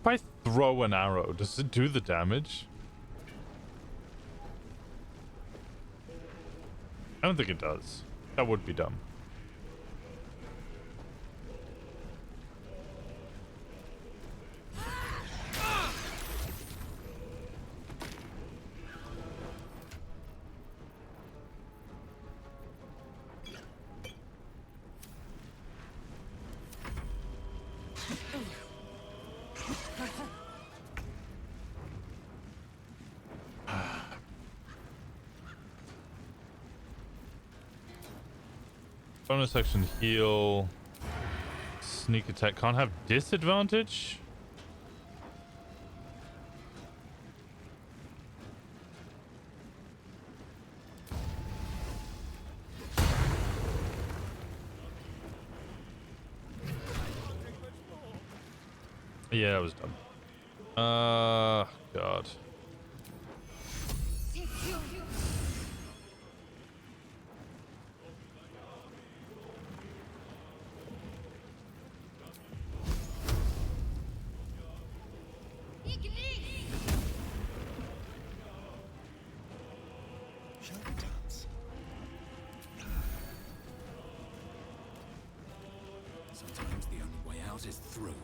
If I throw an arrow, does it do the damage? I don't think it does. That would be dumb. Bonus action heal. Sneak attack can't have disadvantage. Yeah, it was dumb. God. Sometimes the only way out is through.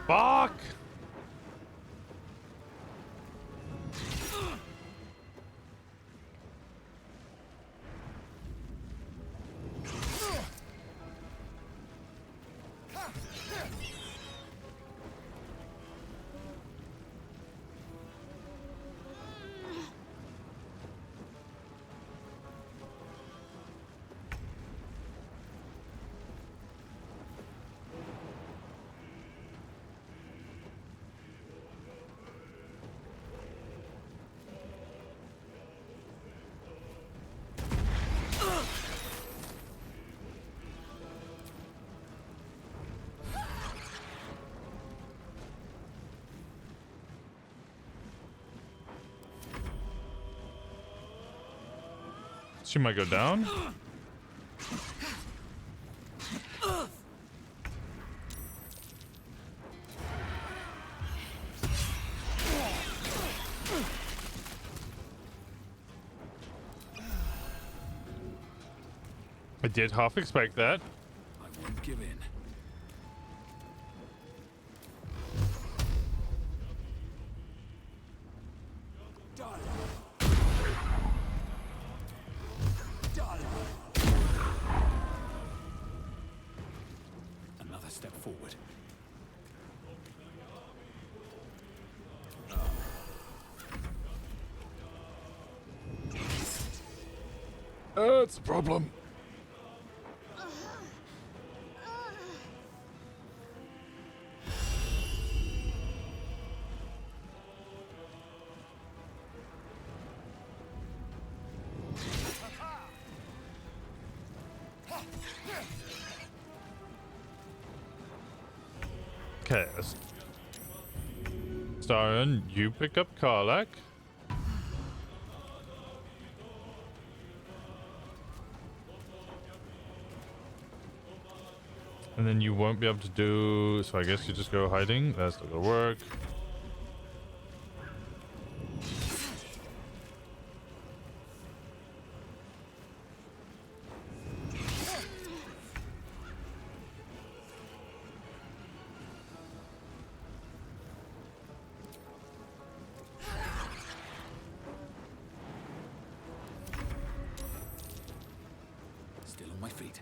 Fuck! She might go down. I did half expect that. I won't give in. Another step forward. It's a problem. Okay. Starion, you pick up Karlak. And then you won't be able to do... So I guess you just go hiding. That's not gonna work. Still on my feet.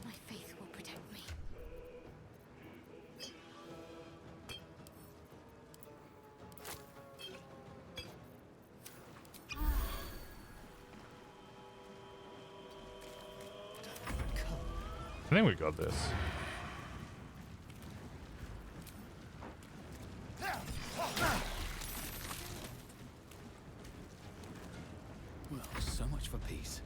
My faith will protect me. I think we got this. Well, so much for peace.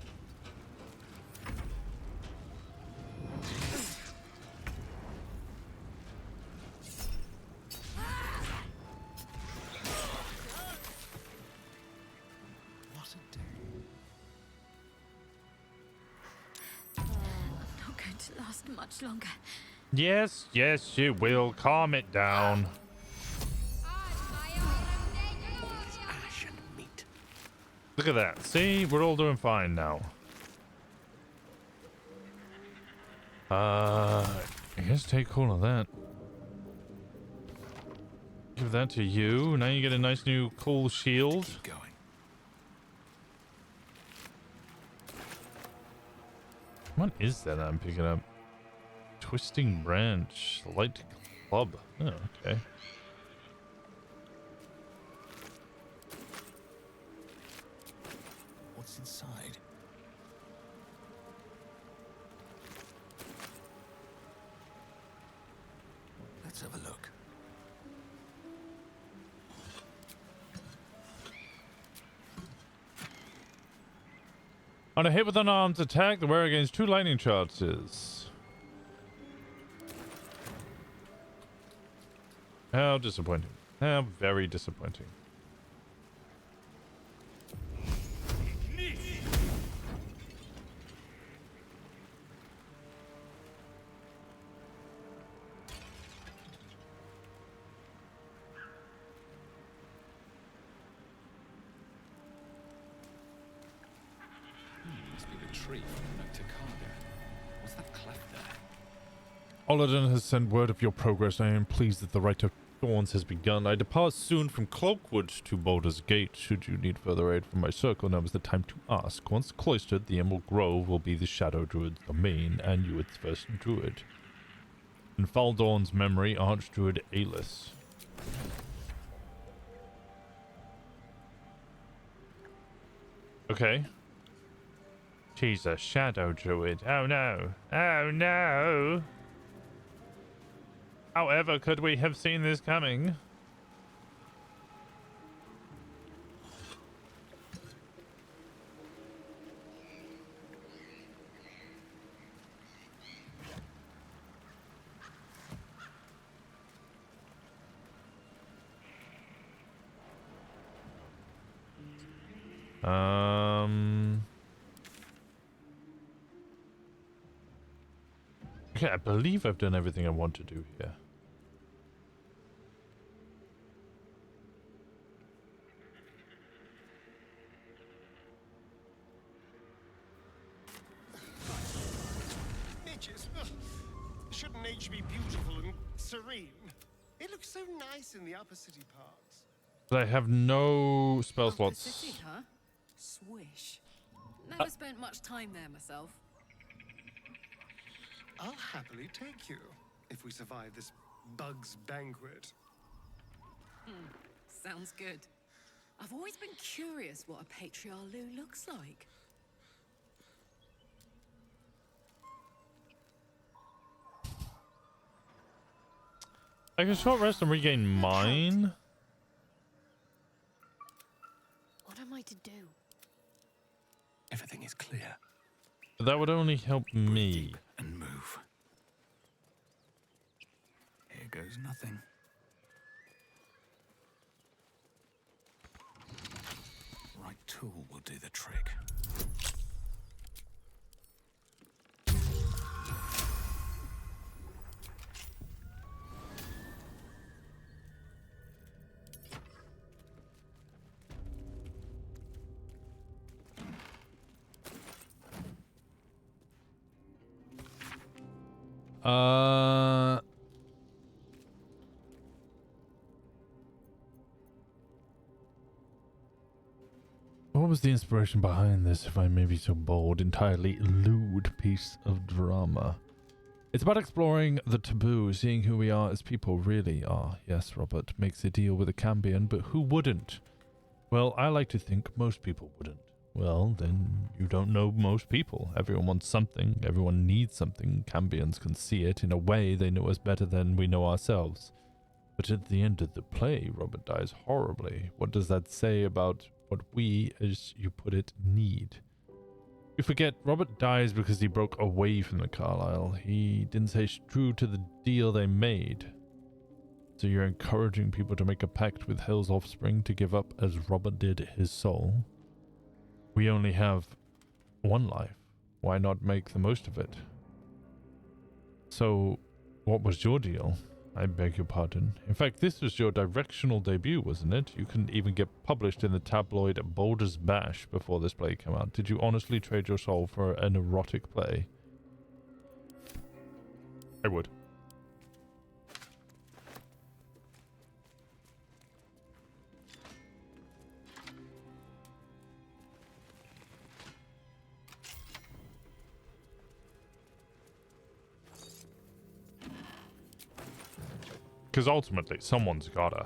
What a day. I'm not going to last much longer. Yes, yes, you will. Calm it down. Ash and meat. Look at that. See, we're all doing fine now. I guess take hold of that. Give that to you. Now you get a nice new cool shield. Keep going. What is that I'm picking up? Twisting branch. Light club. Oh, okay. What's inside? Let's have a look. On a hit with an armed attack, the wearer gains 2 lightning charges. How disappointing. How very disappointing. Must be the tree from Tactician. What's that cleft there? Oladan has sent word of your progress. I am pleased that the Rite of Thorns has begun. I depart soon from Cloakwood to Baldur's Gate. Should you need further aid from my circle, now is the time to ask. Once cloistered, the Emerald Grove will be the Shadow Druid's domain, and you its first druid. In Faldorn's memory, Archdruid Aelys. Okay. She's a Shadow Druid. Oh no. Oh no. However, could we have seen this coming? Okay, I believe I've done everything I want to do here. Niches. Shouldn't nature be beautiful and serene? It looks so nice in the upper city parks. But I have no spell Upper slots. City, huh? Swish. Never spent much time there myself. I'll happily take you if we survive this bug's banquet. Sounds good. I've always been curious what a Patriarlu looks like. I can short rest and regain mine. What am I to do? Everything is clear. But that would only help me. And move. Here goes nothing. Right tool will do the trick. What was the inspiration behind this, if I may be so bold, entirely lewd piece of drama? It's about exploring the taboo, seeing who we are as people really are. Yes, Robert makes a deal with a Cambion, but who wouldn't? Well, I like to think most people wouldn't. Well, then you don't know most people. Everyone wants something. Everyone needs something. Cambions can see it. In a way, they know us better than we know ourselves. But at the end of the play, Robert dies horribly. What does that say about what we, as you put it, need? You forget, Robert dies because he broke away from the Carlisle. He didn't stay true to the deal they made. So you're encouraging people to make a pact with Hell's offspring to give up, as Robert did, his soul? We only have one life. Why not make the most of it? So, what was your deal? I beg your pardon. In fact, this was your directional debut, wasn't it? You couldn't even get published in the tabloid Baldur's Bash before this play came out. Did you honestly trade your soul for an erotic play? I would. Because ultimately, someone's gotta.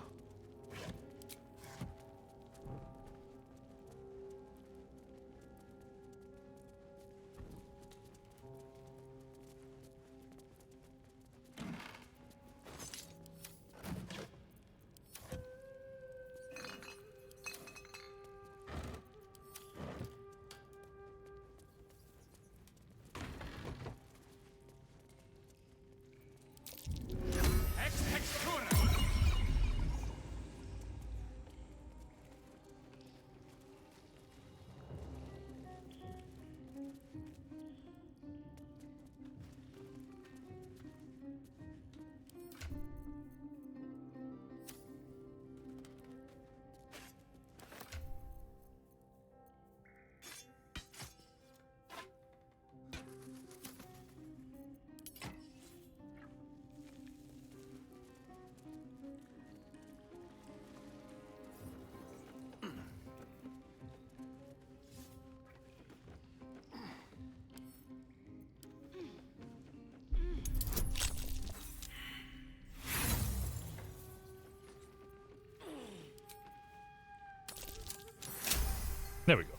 There we go.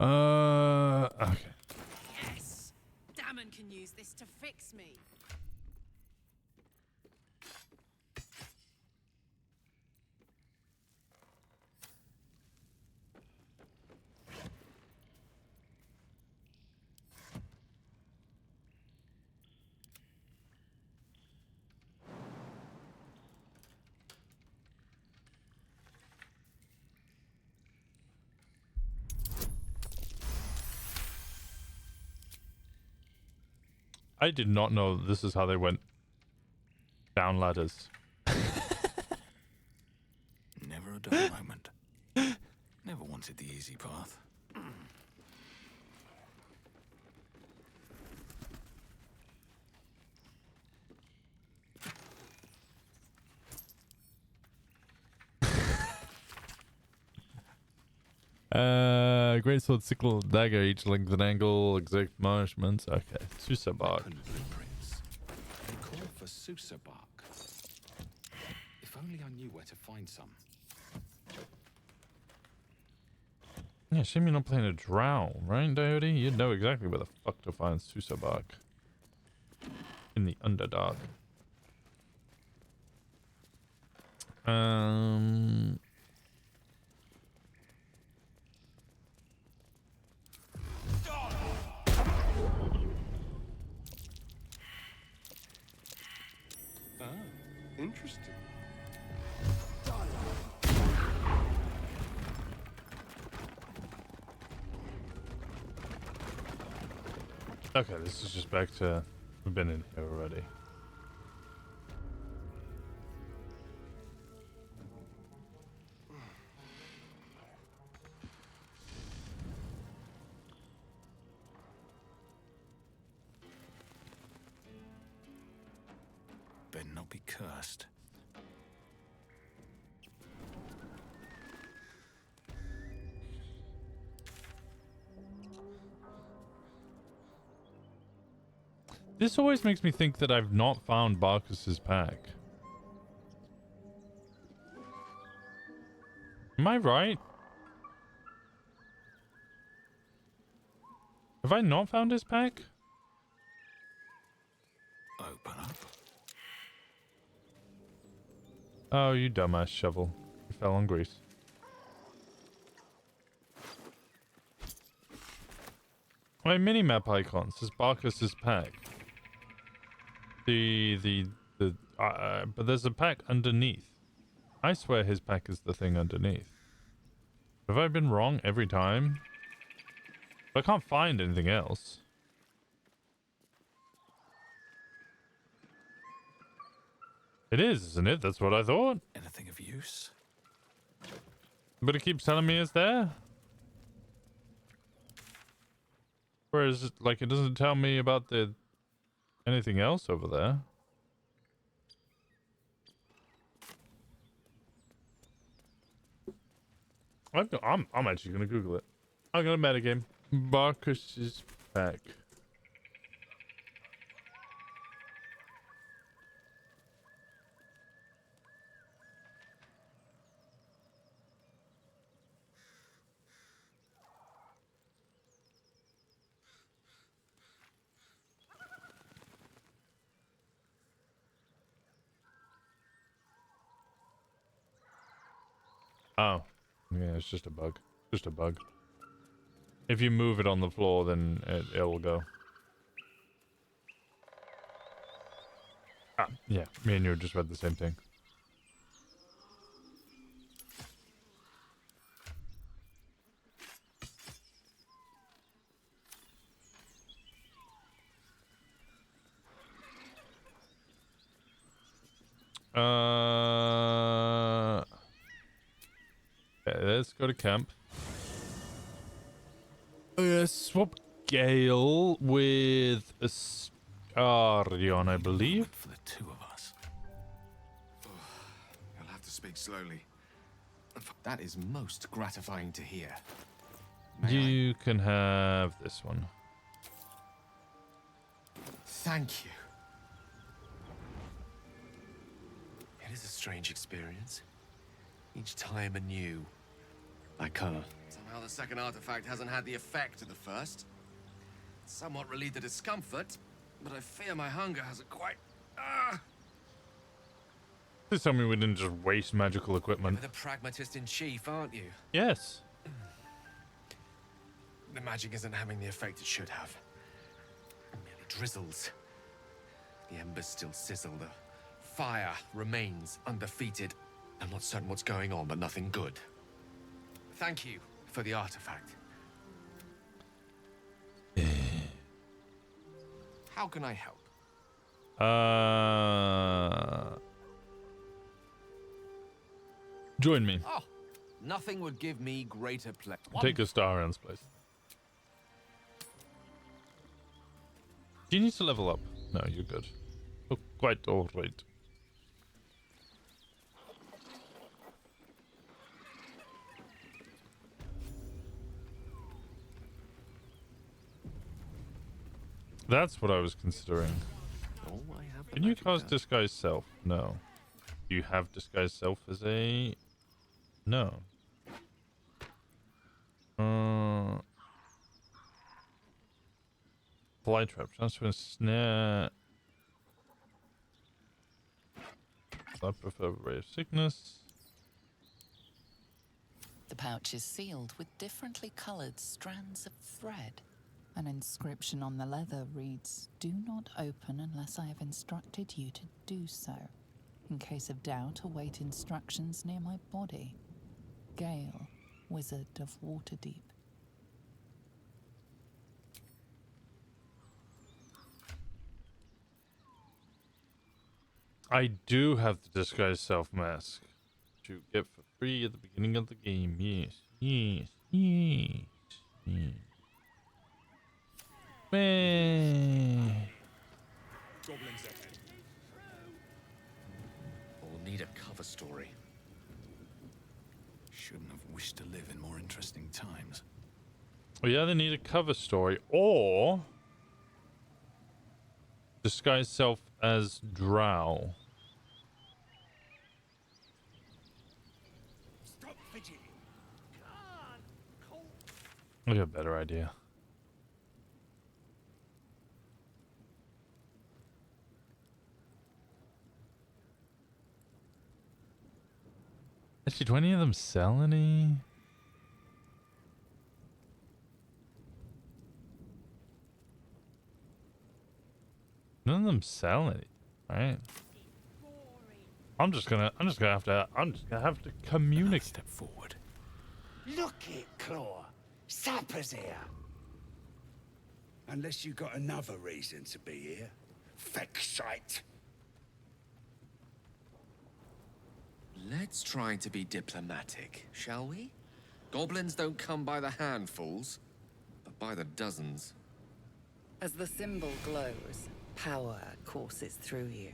Okay. Yes! Damon can use this to fix me. I did not know this is how they went down ladders. Never a dull moment. Never wanted the easy path. Greatsword, sickle, dagger, each length and angle, exact marshments. Okay, Susa bark. Blueprints. They call for Susa bark. If only I knew where to find some. Yeah, shame you're not playing a drow, right, Diode? You'd know exactly where the fuck to find Susabark. In the Underdark. Ah, interesting. Okay, this is just back to... We've been in here already. Better not be cursed. This always makes me think that I've not found Barkus's pack. Am I right? Have I not found his pack? Open up. Oh, you dumbass shovel. You fell on grease. My minimap icon says Barkus's pack. But there's a pack underneath. I swear his pack is the thing underneath. Have I been wrong every time? I can't find anything else. It is, isn't it? That's what I thought. Anything of use? But it keeps telling me it's there. Whereas, like, it doesn't tell me about anything else over there. I'm actually gonna Google it. I'm gonna metagame. Barkus's pack. Oh. Yeah, it's just a bug. Just a bug. If you move it on the floor, then it will go. Ah, yeah. Me and you just read the same thing. Okay, let's go to camp. Swap Gale with Ascarion, I believe. For the two of us. You'll have to speak slowly. That is most gratifying to hear. You can have this one. Thank you. It is a strange experience. Each time anew. Like her. Somehow the second artifact hasn't had the effect of the first. It's somewhat relieved the discomfort, but I fear my hunger hasn't quite... Please tell me we didn't just waste magical equipment. You're the pragmatist in chief, aren't you? Yes. The magic isn't having the effect it should have. It merely drizzles. The embers still sizzle. The fire remains undefeated. I'm not certain what's going on, but nothing good. Thank you for the artifact. How can I help? Join me. Oh, nothing would give me greater pleasure. Take a Starion's place. Do you need to level up? No, you're good. Oh, quite alright. That's what I was considering. Oh, I have Can you cast Disguise Self? No. Do you have Disguise Self as a... No. Fly trap. Transfer and snare. I prefer ray of sickness. The pouch is sealed with differently colored strands of thread. An inscription on the leather reads, "Do not open unless I have instructed you to do so. In case of doubt, await instructions near my body. Gale, Wizard of Waterdeep." I do have the disguise self mask to get for free at the beginning of the game. Yes, yes, yes, yes. Man. Goblins ahead. We'll need a cover story. Shouldn't have wished to live in more interesting times. We either need a cover story or disguise self as Drow. Stop fidgeting. I got a better idea. Actually, do any of them sell any? None of them sell any, right? I'm just gonna have to communicate. Step forward. Look it, Claw. Sapper's here. Unless you got another reason to be here. Feck shite. Let's try to be diplomatic, shall we? Goblins don't come by the handfuls, but by the dozens. As the symbol glows, power courses through you.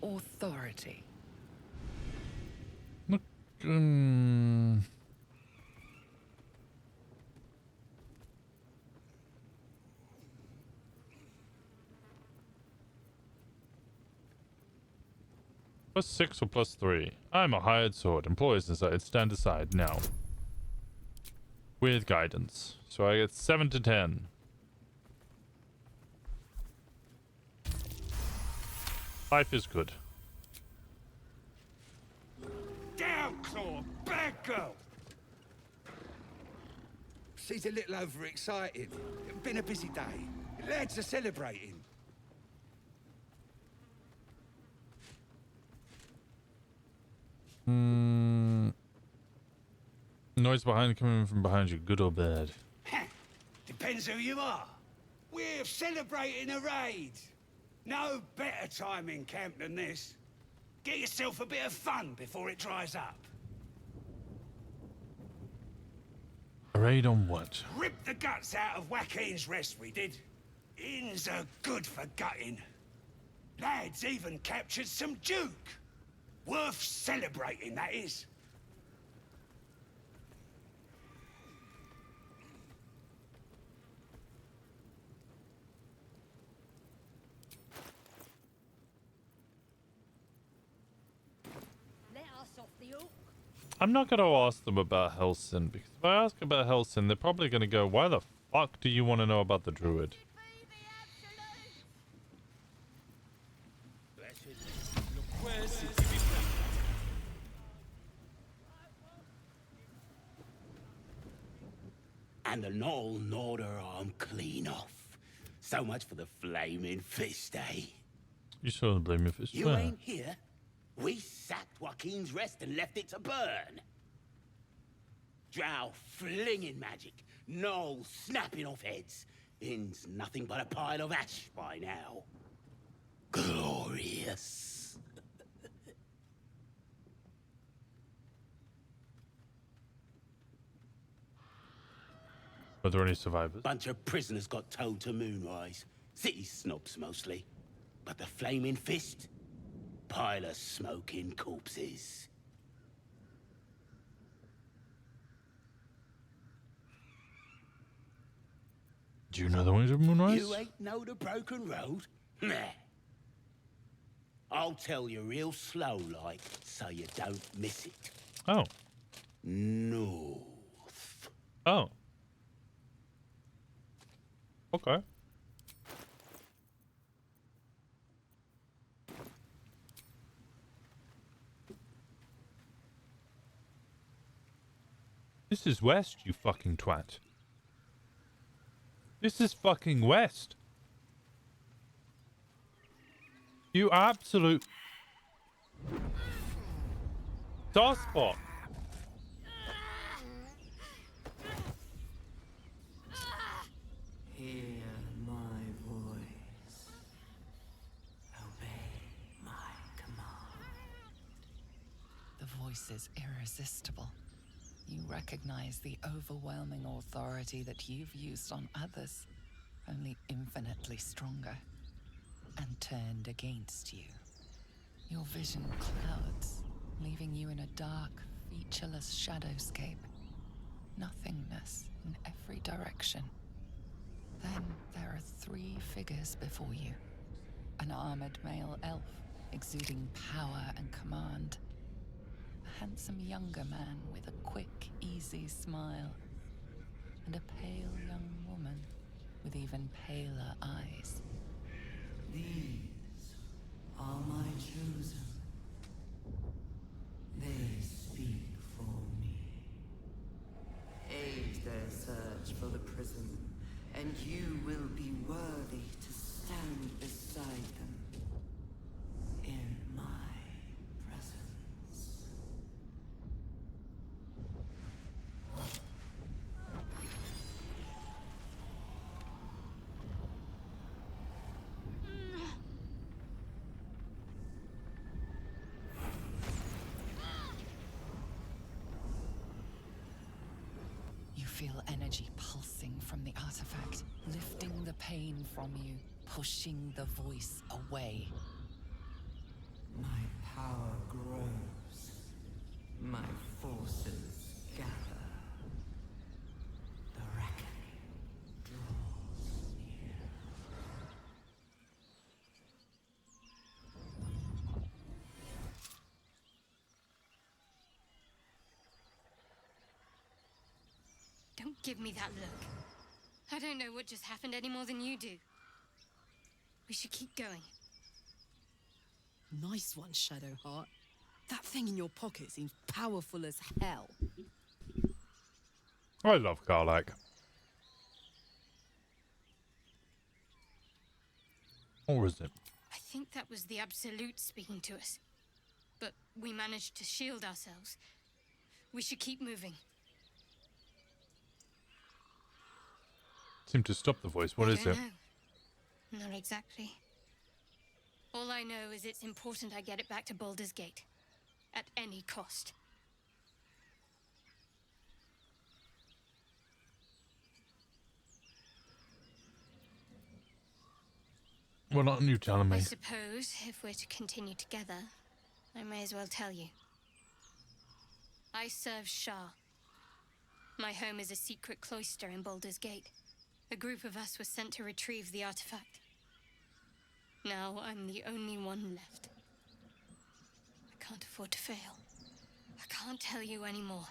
Authority. Look, +6 or +3? I'm a hired sword. Employees inside. Stand aside now. With guidance. So I get 7 to 10. Life is good. Down, Claw. Bad girl. She's a little overexcited. Been a busy day. Lads are celebrating. Noise coming from behind you, good or bad? Depends who you are. We're celebrating a raid. No better time in camp than this. Get yourself a bit of fun before it dries up. A raid on what? Ripped the guts out of Joaquin's rest, we did. Inns are good for gutting. Lads even captured some Duke. Worth celebrating, that is. Let us off the hook. I'm not gonna ask them about Helsin, because if I ask about Helsin, they're probably gonna go, why the fuck do you want to know about the druid? And the Knoll gnawed her arm clean off. So much for the flaming fist, eh? You saw the blame if it's You fair. ain't here. We sacked Joaquin's rest and left it to burn. Drow flinging magic, Knoll snapping off heads. Inn's nothing but a pile of ash by now. Glorious. Were there any survivors? Bunch of prisoners got towed to Moonrise. City snobs mostly. But the Flaming Fist? Pile of smoking corpses. Do you know the ways of Moonrise? You ain't know the broken road? Nah. I'll tell you real slow like, so you don't miss it. Oh. North. Oh. Okay. This is west, you fucking twat. This is fucking west. You absolute tosspot. Hear my voice. Obey my command. The voice is irresistible. You recognize the overwhelming authority that you've used on others, only infinitely stronger, and turned against you. Your vision clouds, leaving you in a dark, featureless shadowscape. Nothingness in every direction. Then there are 3 figures before you. An armored male elf, exuding power and command. A handsome younger man with a quick, easy smile. And a pale young woman with even paler eyes. These are my chosen. They speak for me. Aid their search for the prison, and you will be worthy to stand beside them in my presence. You feel energy pulsing from the artifact, lifting the pain from you, pushing the voice away. My power grows. My forces gather. The reckoning draws near. Don't give me that look. I don't know what just happened any more than you do. We should keep going. Nice one, Shadowheart. That thing in your pocket seems powerful as hell. I love Garlic. Or is it? I think that was the Absolute speaking to us. But we managed to shield ourselves. We should keep moving. Seem to stop the voice. What is it? Not exactly. All I know is it's important I get it back to Baldur's Gate. At any cost. Well, not you telling me. I suppose, if we're to continue together, I may as well tell you. I serve Shah. My home is a secret cloister in Baldur's Gate. A group of us was sent to retrieve the artifact. Now I'm the only one left. I can't afford to fail. I can't tell you anymore.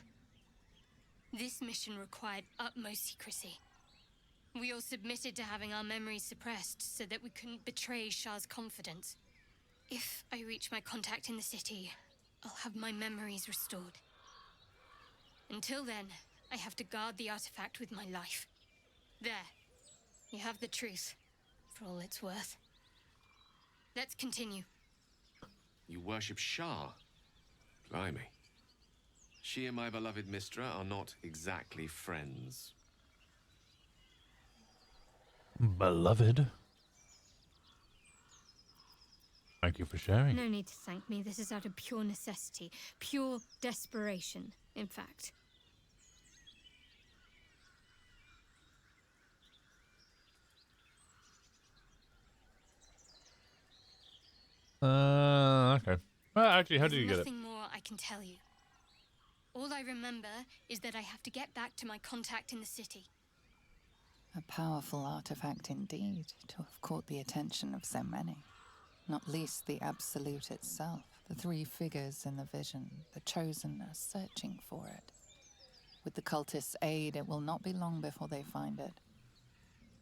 This mission required utmost secrecy. We all submitted to having our memories suppressed so that we couldn't betray Shah's confidence. If I reach my contact in the city, I'll have my memories restored. Until then, I have to guard the artifact with my life. There. You have the truth, for all it's worth. Let's continue. You worship Shah? Blimey. She and my beloved Mistra are not exactly friends. Beloved. Thank you for sharing. No need to thank me. This is out of pure necessity. Pure desperation, in fact. Okay. Well, actually, how did you get it? Nothing more I can tell you. All I remember is that I have to get back to my contact in the city. A powerful artifact indeed, to have caught the attention of so many. Not least the Absolute itself, the 3 figures in the vision, the Chosen are searching for it. With the cultists' aid, it will not be long before they find it.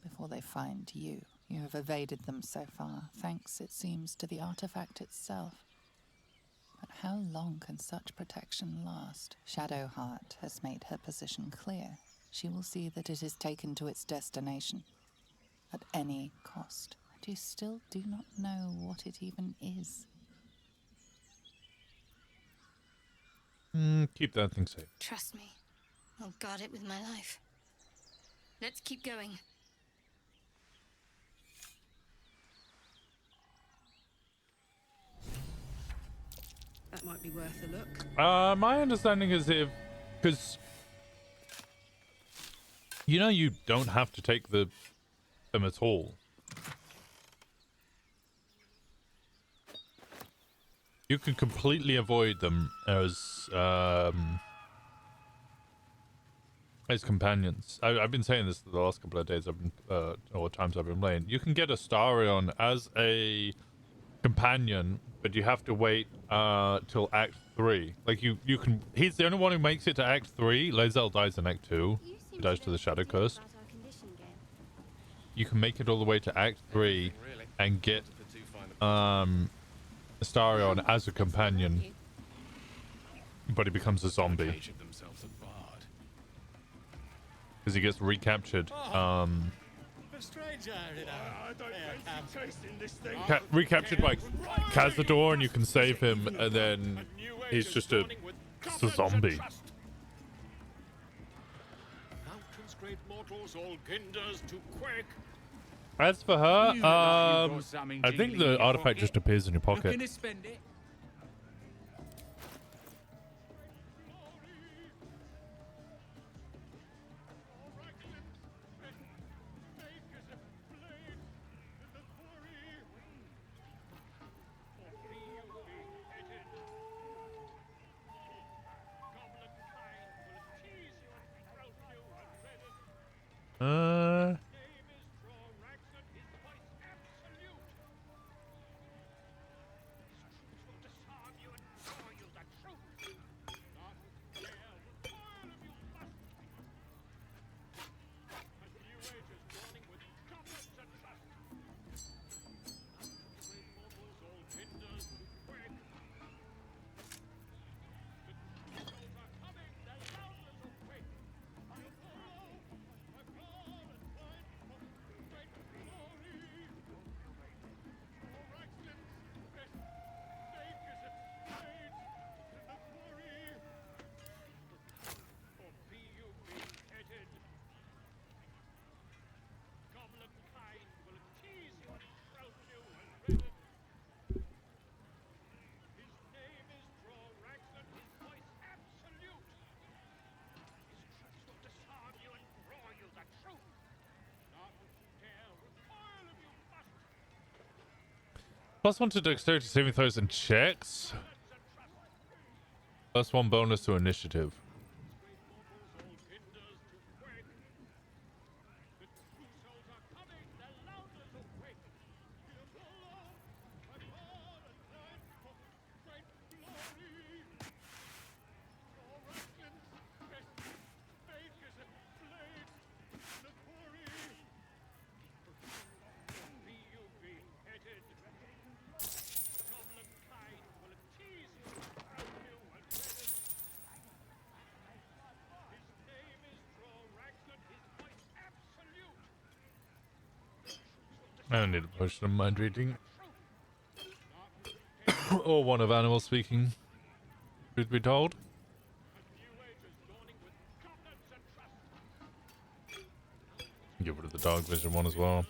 Before they find you. You have evaded them so far, thanks, it seems, to the artifact itself. But how long can such protection last? Shadowheart has made her position clear. She will see that it is taken to its destination. At any cost. And you still do not know what it even is. Keep that thing safe. Trust me. I'll guard it with my life. Let's keep going. That might be worth a look. My understanding is because you don't have to take them at all. You can completely avoid them as companions. I've been saying this the last couple of days. Or times I've been playing. You can get Astarion as a companion, but you have to wait till Act 3. Like you can. He's the only one who makes it to Act 3. Lae'zel dies in Act 2. He dies to the Shadow Curse. You can make it all the way to Act 3 and get Astarion as a companion, but he becomes a zombie because he gets recaptured. Recaptured by Cazador, and you can save him, and then he's just a zombie. As for her, I think the artifact just appears in your pocket. +1 to dexterity saving throws and checks. +1 bonus to initiative. I don't need a potion of mind reading. Or one of animal speaking. Truth be told. Get rid of the dog vision one as well.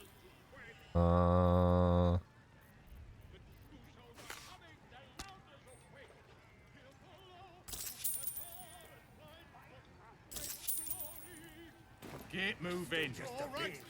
Get moving. Just a bit.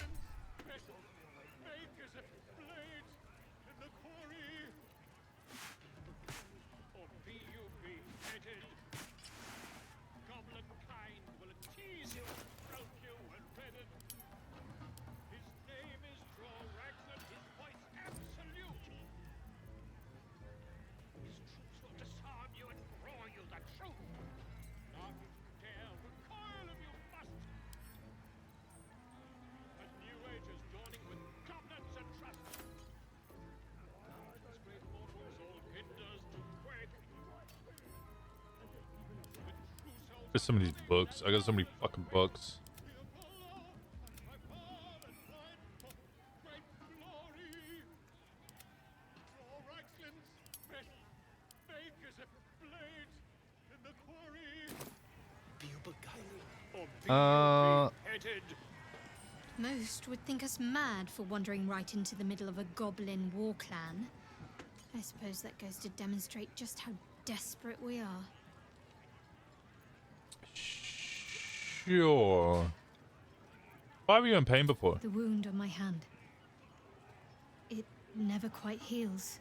Where's some of these books? I got so many fucking books. Most would think us mad for wandering right into the middle of a goblin war clan. I suppose that goes to demonstrate just how desperate we are. Sure. Why were you in pain before? The wound on my hand. It never quite heals.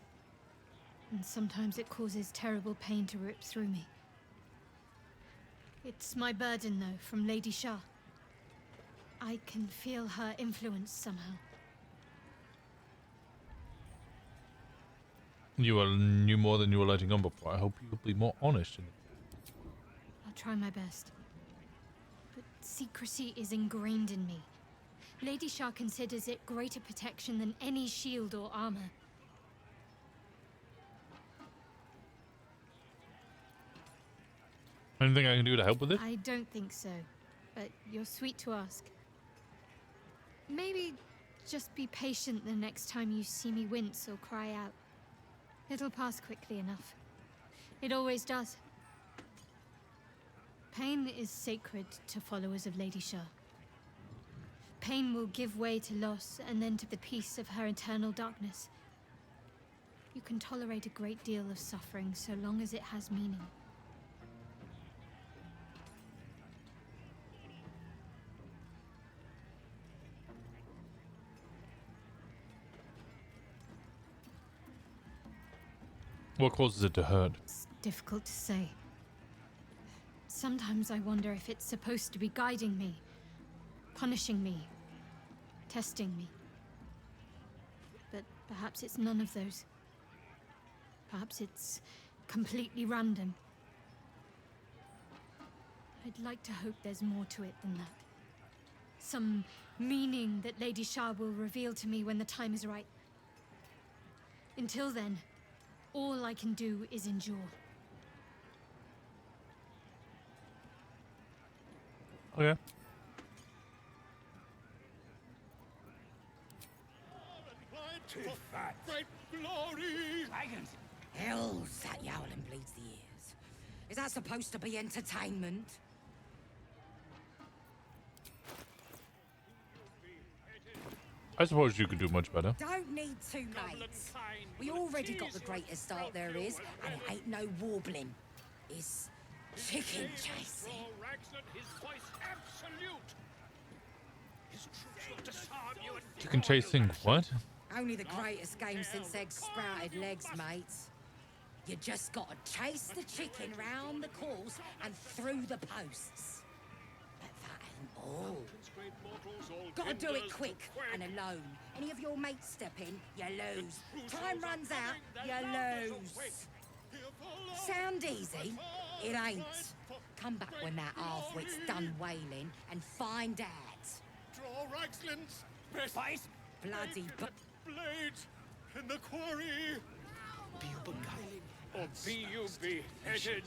And sometimes it causes terrible pain to rip through me. It's my burden, though, from Lady Shah. I can feel her influence somehow. You knew more than you were letting on before. I hope you'll be more honest. I'll try my best. But secrecy is ingrained in me. Lady Shah considers it greater protection than any shield or armor. Anything I can do to help with it? I don't think so, but you're sweet to ask. Maybe just be patient the next time you see me wince or cry out. It'll pass quickly enough. It always does. Pain is sacred to followers of Lady Shah. Pain will give way to loss and then to the peace of her eternal darkness. You can tolerate a great deal of suffering so long as it has meaning. What causes it to hurt? It's difficult to say. Sometimes I wonder if it's supposed to be guiding me, punishing me, testing me. But perhaps it's none of those. Perhaps it's completely random. I'd like to hope there's more to it than that. Some meaning that Lady Shah will reveal to me when the time is right. Until then, all I can do is endure. Okay. Great glory! Dragons! Hells, that yowling bleeds the ears. Is that supposed to be entertainment? I suppose you could do much better. Don't need two mates. We already got the greatest start there is, and it ain't no warbling. It's chicken chasing. Chicken chasing what? Only the greatest game since eggs sprouted legs, mates. You just gotta chase the chicken round the course and through the posts. But that ain't all. Gotta do it quick and alone. Any of your mates step in, you lose. Time runs out, you lose. Sound easy? It ain't. Come back when that half-wit's done wailing and find out. Draw Ragslands! Face bloody blades in the quarry! Be you beguiling, or be you beheaded?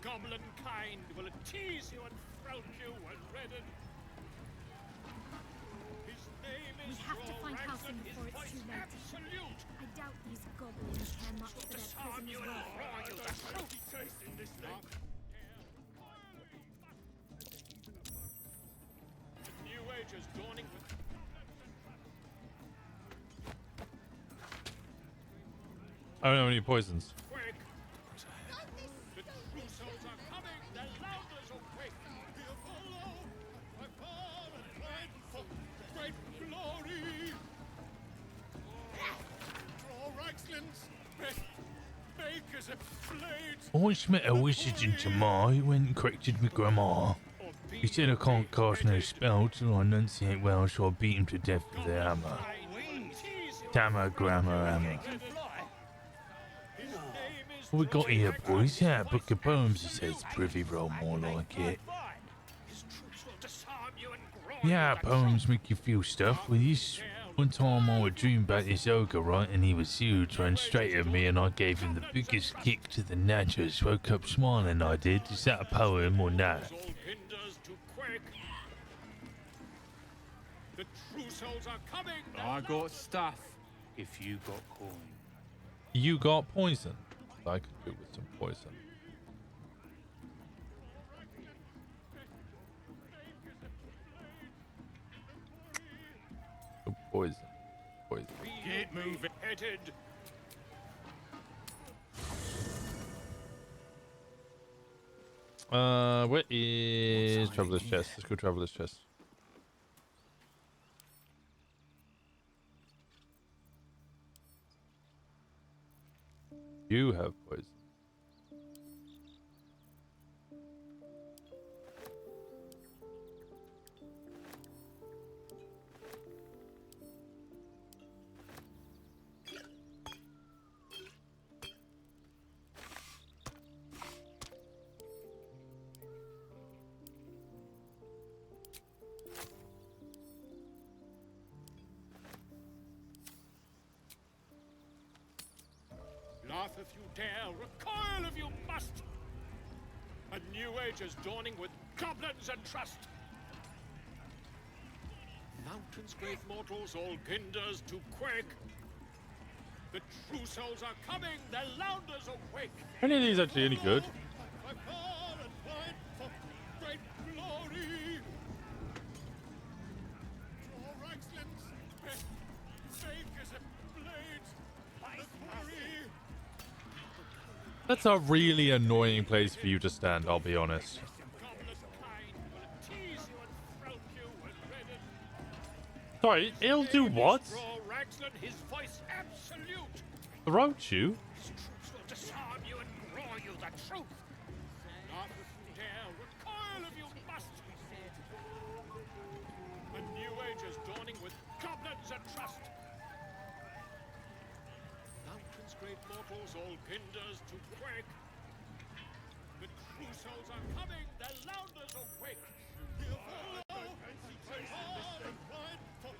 Goblin kind will tease you and frowk you and redden. His name We is have to find Raglan, housing his before it's voice too late. absolute. I doubt these goblins care much for their prison as well. Taste in this thing. The new age is dawning with I don't have any poisons. quick. The true souls are coming. The Louders are quick. Here follow. I fall and fight for great glory. Draw Ragslands. Make as a blade. Once met a wizard in Tamar who went and corrected me grandma. He said I can't cast no spell till I enunciate well, so I beat him to death with the hammer. Tamar grammar hammer. What we got here, boys? Yeah, a book of poems, he says. Privy roll more like it. Yeah, poems make you feel stuff. With this One time I would dream about this ogre, right, and he was huge, ran straight at me, and I gave him the biggest kick to the nachos. Woke up smiling, I did. Is that a poem or not? The true souls are coming. I got stuff if you got coin. You got poison. I could do with some poison. Oh, poison. Poison. Get moving. Headed. Where is Traveler's Chest? Let's go Traveler's Chest. You have poison. Laugh if you dare, recoil if you must. A new age is dawning with goblins and trust. Mountains, great mortals, all ginders to quake. The true souls are coming, their lounders awake. Any of these actually any good? By far and wide for great glory. Draw Reichslands, fake as a blade, the quarry. That's a really annoying place for you to stand, I'll be honest. Sorry, he'll do what? His voice absolute. Throat you? His troops will disarm you and roar you the truth. Laugh if you dare, recoil if you must. A new age is dawning with goblins and trust. Mountains, great mortals, all ginders to quake. The true souls are coming, their lounders awake. Give all hard and wide for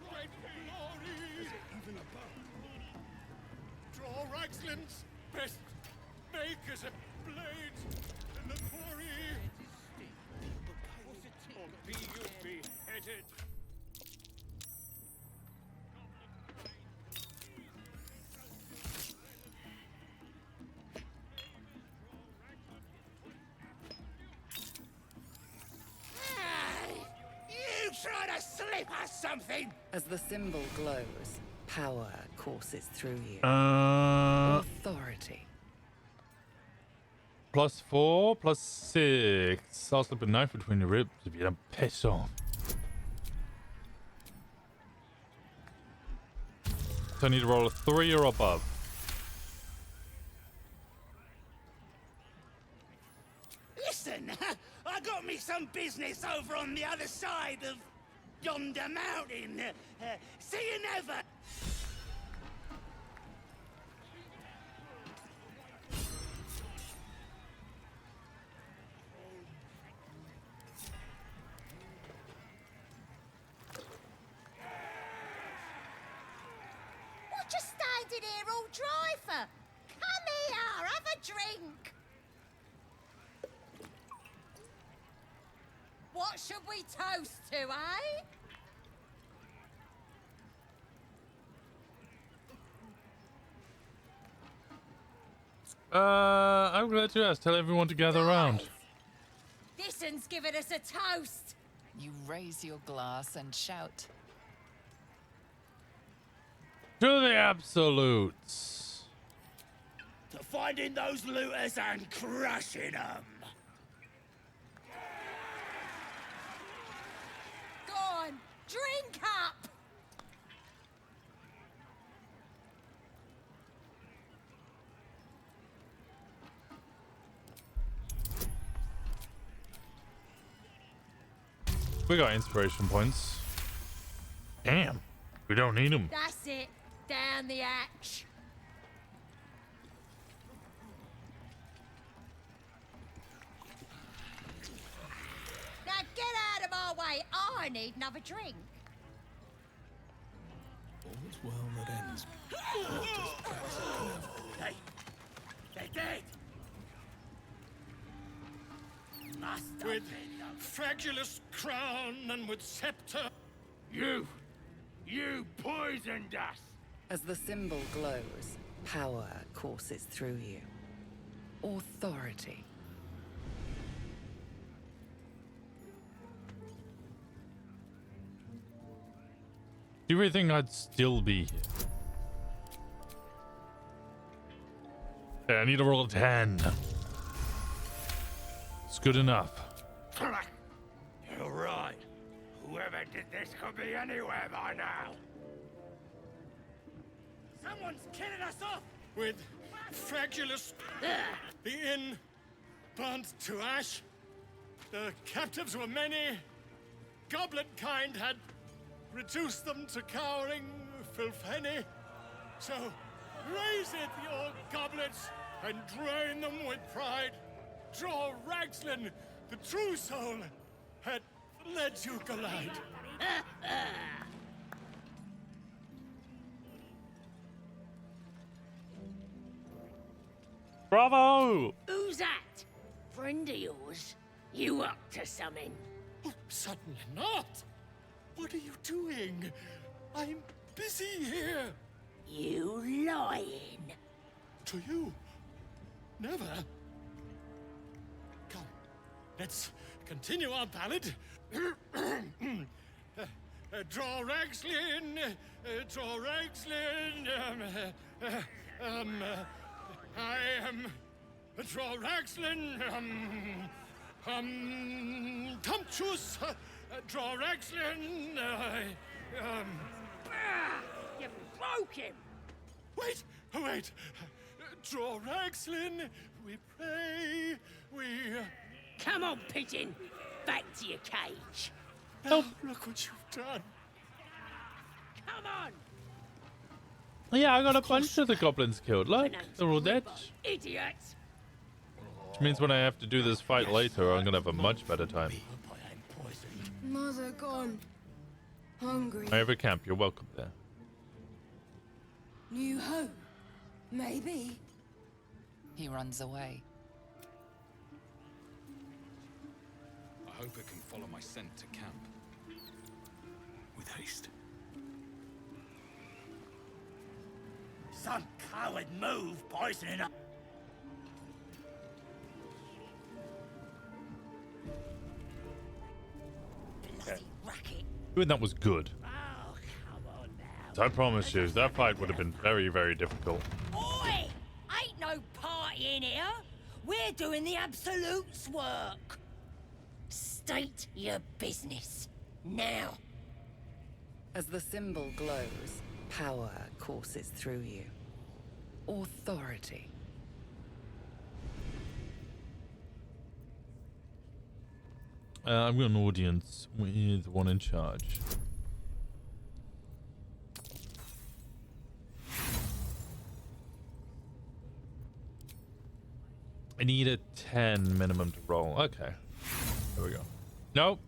great glory. Is it even above? Draw Reichslands, best make as a blade in the quarry. Or be you beheaded. You trying to slip us something? As the symbol glows, power courses through you. Authority. +4, +6. I'll slip a knife between your ribs if you don't piss off. So I need to roll a 3 or above. Listen, I got me some business over on the other side of yonder mountain. See you never. What you standing here all dry for? Come here, have a drink. What should we toast to, eh? I'm glad you asked. Tell everyone to gather around. This one's giving us a toast. You raise your glass and shout. To the absolutes. To finding those looters and crushing them. Go on, drink up. We got inspiration points. Damn. We don't need them. That's it. Down the hatch. Now get out of my way. I need another drink. They're dead. With fragulous crown and with scepter. You poisoned us. As the symbol glows, power courses through you. Authority. Do you really think I'd still be here? Okay, I need to roll a 10. It's good enough. You're right. Whoever did this could be anywhere by now. Someone's killing us off! With fragulous. The inn burnt to ash. The captives were many. Goblin kind had reduced them to cowering filfenny. So raise it, your goblets, and drain them with pride. Draw Ragslin, the true soul, had led you collide. Bravo! Who's that? Friend of yours? You up to something? Oh, certainly not. What are you doing? I'm busy here. You lying. To you? Never. Come, let's continue our ballad. Draw Ragslin, draw Ragslin. I am draw Ragslin. Tumptuous. Draw Ragslin. You broke him. Wait, wait. Draw Ragslin. We pray. We. Come on, pigeon. Back to your cage. Oh, look what you've done. Come on. Yeah, I got a bunch of the goblins killed. Look, they're all dead. Idiots. Which means when I have to do this fight later, I'm gonna have a much better time. Mother gone. Hungry. I have a camp. You're welcome there. New home. Maybe. He runs away. I hope it can follow my scent to camp. With haste. Some coward move, poisoning up. Bloody racket. Doing that was good. Oh, come on now. So I promise you, that fight would have been very, very difficult. Oi! Ain't no party in here. We're doing the Absolute's work. State your business. Now. As the symbol glows, power courses through you. Authority. I've got an audience with the one in charge. I need a 10 minimum to roll. Okay. There we go. Nope.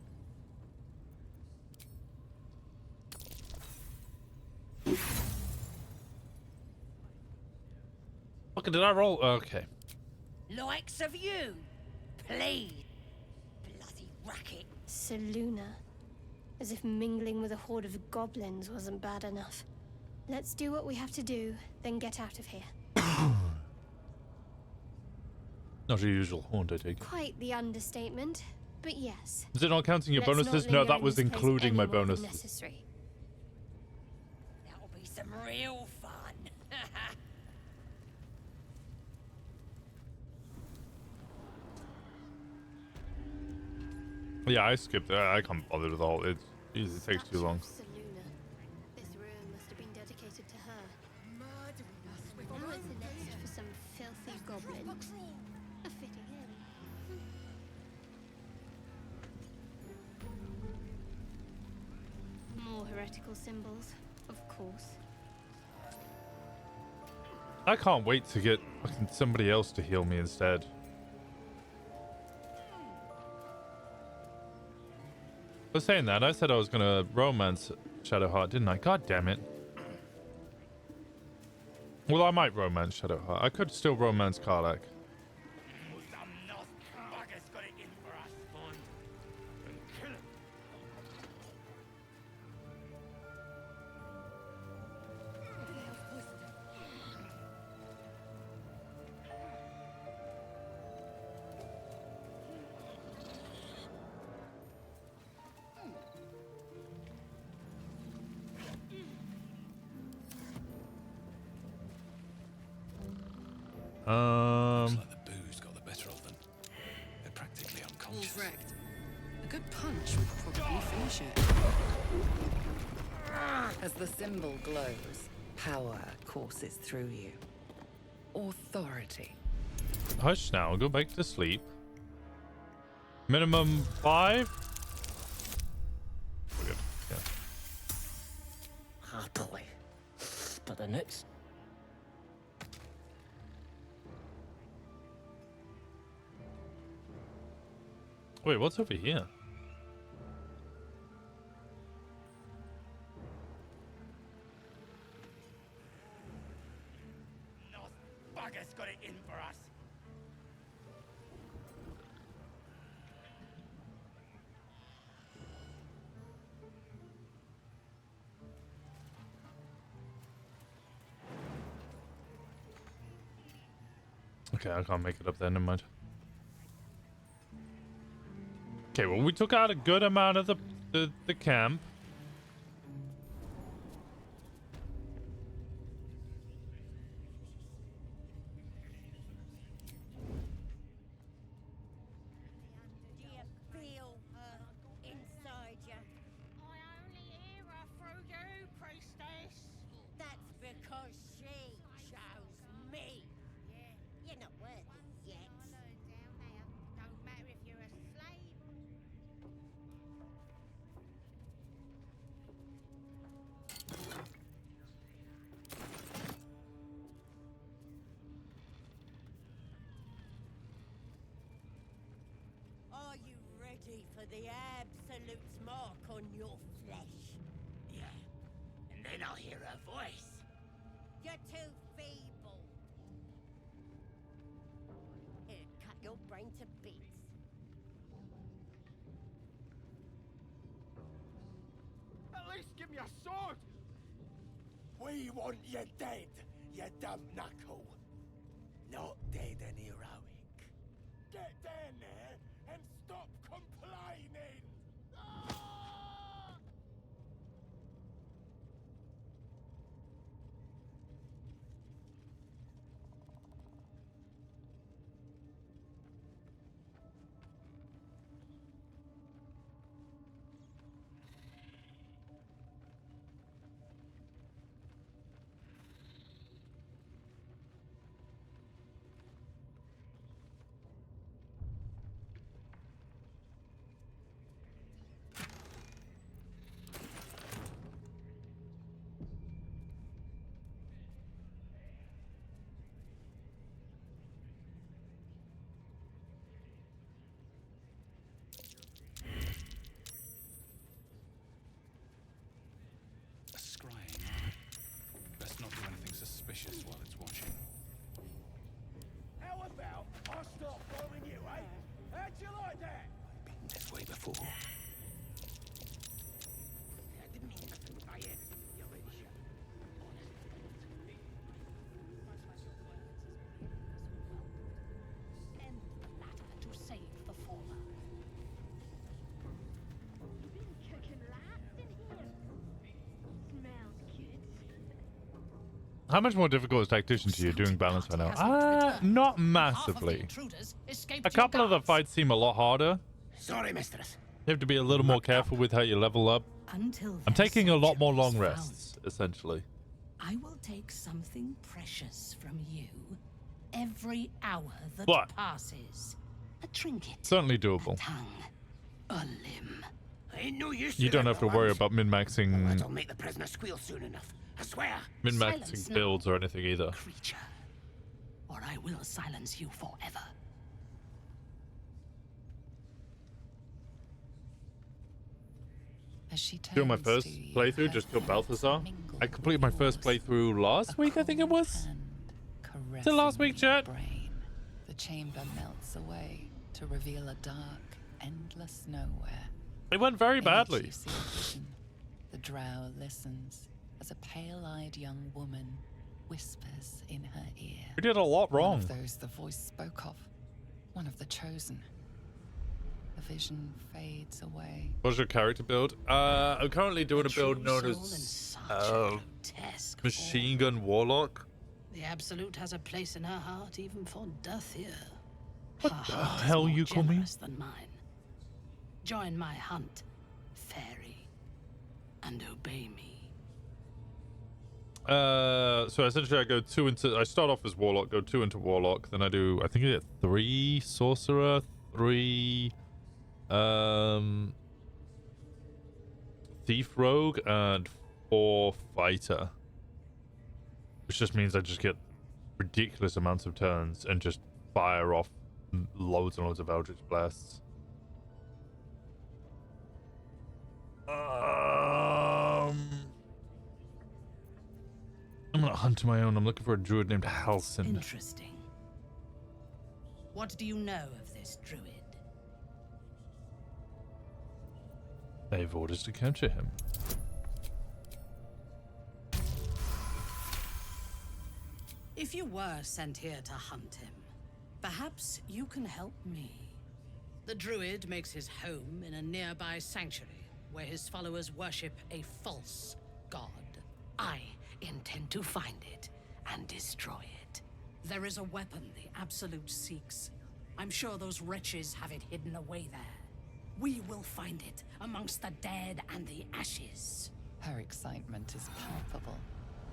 Fuck, did I roll? Okay. Likes of you. Please. Bloody racket. Seluna. As if mingling with a horde of goblins wasn't bad enough. Let's do what we have to do, then get out of here. Not your usual haunt, I take. Quite the understatement, but yes. Is it not counting your Let's bonuses? not No, linger that in was this place including my any more than bonuses. necessary. That'll be some real fun. Yeah, I skipped it. I can't bother with all. It takes too long. Seluna. This room must have been dedicated to her. Now it's a nest for some filthy goblins. A fitting end. More heretical symbols, of course. I can't wait to get fucking somebody else to heal me instead. I was saying that. I said I was gonna romance Shadowheart, didn't I? God damn it. Well, I might romance Shadowheart. I could still romance Karlach. Looks like the booze got the better of them. They're practically unconscious. All's wrecked. A good punch would probably finish it. As the symbol glows, power courses through you. Authority. Hush now. Go back to sleep. Minimum 5. We're good. Yeah. Happily. But the nuts. Wait, what's over here? Bugger's got it in for us. Okay, I can't make it up there. Never mind. Okay, well, we took out a good amount of the camp. Do you feel her inside you? I only hear her through you, priestess. That's because she chose me. Yeah, you're not worthy yet. Down there, don't matter if you're a slave. Are you ready for the Absolute's mark on your flesh? Yeah, and then I'll hear her voice. You're too feeble. It'll cut your brain to bits. At least give me a sword! We want you dead, you dumb knuckle. Not dead and heroic. Get down there and stop complaining! A scrying. Best not do anything suspicious while it's watching. How about I start following you, eh? How'd you like that? Been this way before. I didn't mean nothing by it. You already shot. Send the latter to save the former. You've been cooking rats in here. Smells good. How much more difficult is Tactician to you doing balance right now? Not massively. A couple of the fights seem a lot harder. Sorry, mistress. You have to be a little more careful with how you level up. Until I'm taking a lot more long found. rests, essentially. I will take something precious from you every hour that What? passes. A trinket, Certainly doable. a limb. Ain't no use You don't have to worry about That'll min-maxing make the prisoner squeal soon enough. I swear. Silence min-maxing now. builds or anything either. Creature, or I will silence you forever. As she Doing my turns first to you, playthrough, her just killed thoughts Balthazar. mingle I completed my first playthrough last week, I think it was. Is it last week, chat? Brain. The chamber melts away to reveal a dark, endless nowhere. It went very badly. You see a vision. The drow listens as a pale-eyed young woman whispers in her ear. We did a lot wrong. One of those the voice spoke of. One of the chosen. The vision fades away. What's your character build? I'm currently doing a build known as Machine Gun Warlock. The Absolute has a place in her heart, even for Duthier. What the hell you call me? Than mine. Join my hunt, fairy, and obey me. So essentially I start off as Warlock, go 2 into Warlock, then I do, I think I get 3 Sorcerer, 3 Thief Rogue, and 4 Fighter. Which just means I just get ridiculous amounts of turns and just fire off loads and loads of Eldritch Blasts. I'm gonna hunt my own. I'm looking for a druid named Halsin. Interesting. What do you know of this druid? They have orders to capture him. If you were sent here to hunt him, perhaps you can help me. The druid makes his home in a nearby sanctuary where his followers worship a false god. I intend to find it and destroy it. There is a weapon the Absolute seeks. I'm sure those wretches have it hidden away there. We will find it amongst the dead and the ashes. Her excitement is palpable.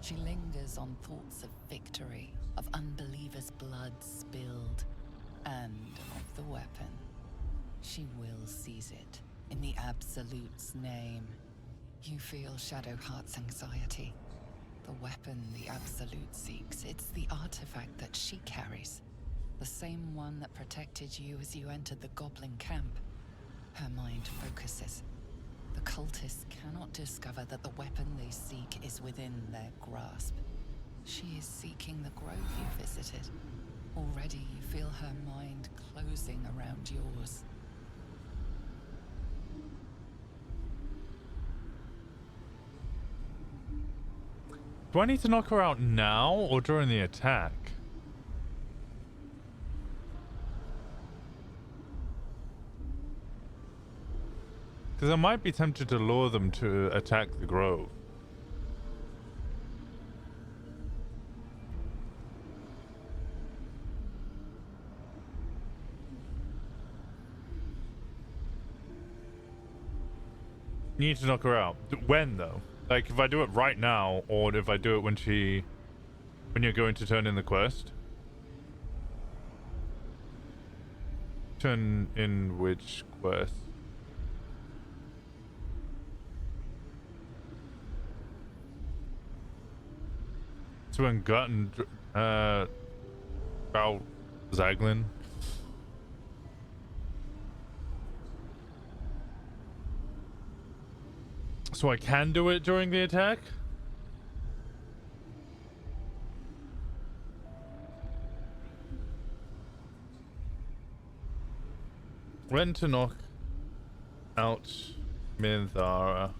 She lingers on thoughts of victory, of unbelievers' blood spilled, and of the weapon. She will seize it, in the Absolute's name. You feel Shadowheart's anxiety. The weapon the Absolute seeks, it's the artifact that she carries. The same one that protected you as you entered the Goblin camp. Her mind focuses. The cultists cannot discover that the weapon they seek is within their grasp. She is seeking the grove you visited. Already you feel her mind closing around yours. Do I need to knock her out now or during the attack? Because I might be tempted to lure them to attack the grove. You need to knock her out. When though? Like if I do it right now, or if I do it when you're going to turn in the quest? Turn in which quest? So when Gut and Val Zaglin. So I can do it during the attack? When to knock out Minthara.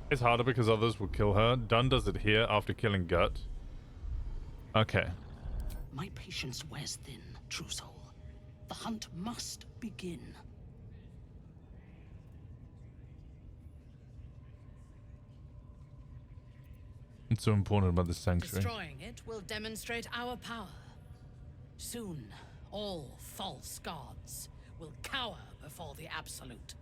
It's harder because others will kill her. Dunn does it here after killing Gut. Okay. My patience wears thin, true soul. The hunt must begin. It's so important about the sanctuary. Destroying it will demonstrate our power. Soon, all false gods will cower before the Absolute.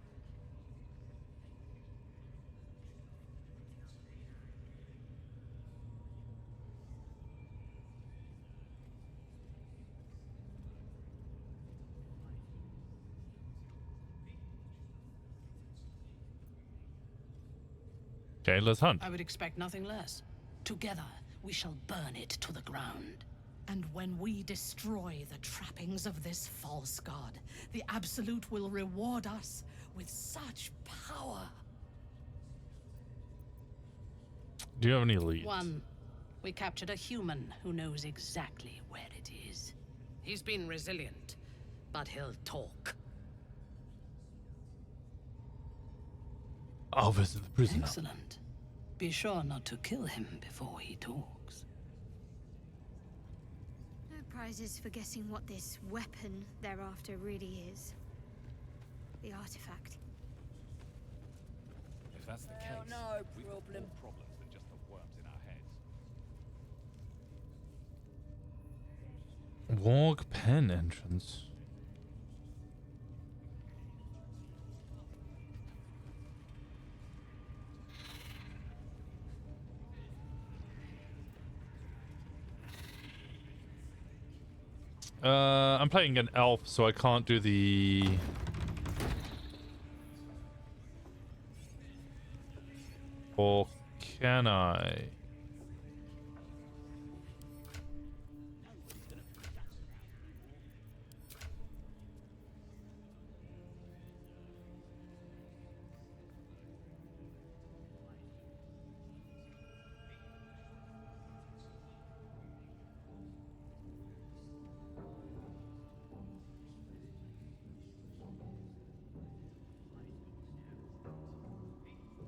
Okay, let's hunt. I would expect nothing less. Together, we shall burn it to the ground. And when we destroy the trappings of this false god, the Absolute will reward us with such power. Do you have any leads? One. We captured a human who knows exactly where it is. He's been resilient, but he'll talk. I'll visit the prisoner. Excellent. Be sure not to kill him before he talks. No prizes for guessing what this weapon thereafter really is. The artifact. If that's the case, we've got more problems than just the worms in our heads. Warg pen entrance. I'm playing an elf, so I can't do the... Or can I?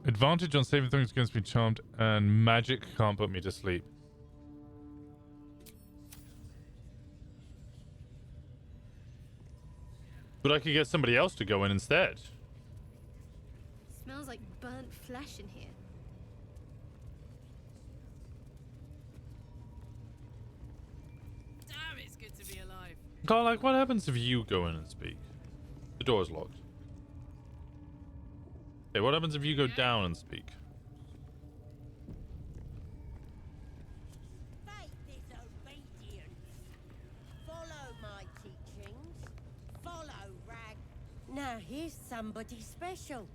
Advantage on saving things against me charmed, and magic can't put me to sleep. But I could get somebody else to go in instead. Smells like burnt flesh in here. Damn, it's good to be alive. God, like, what happens if you go in and speak? The door's locked. Okay, what happens if you go down and speak? Faith is obedience. Follow my teachings. Follow Rag. Now here's somebody special.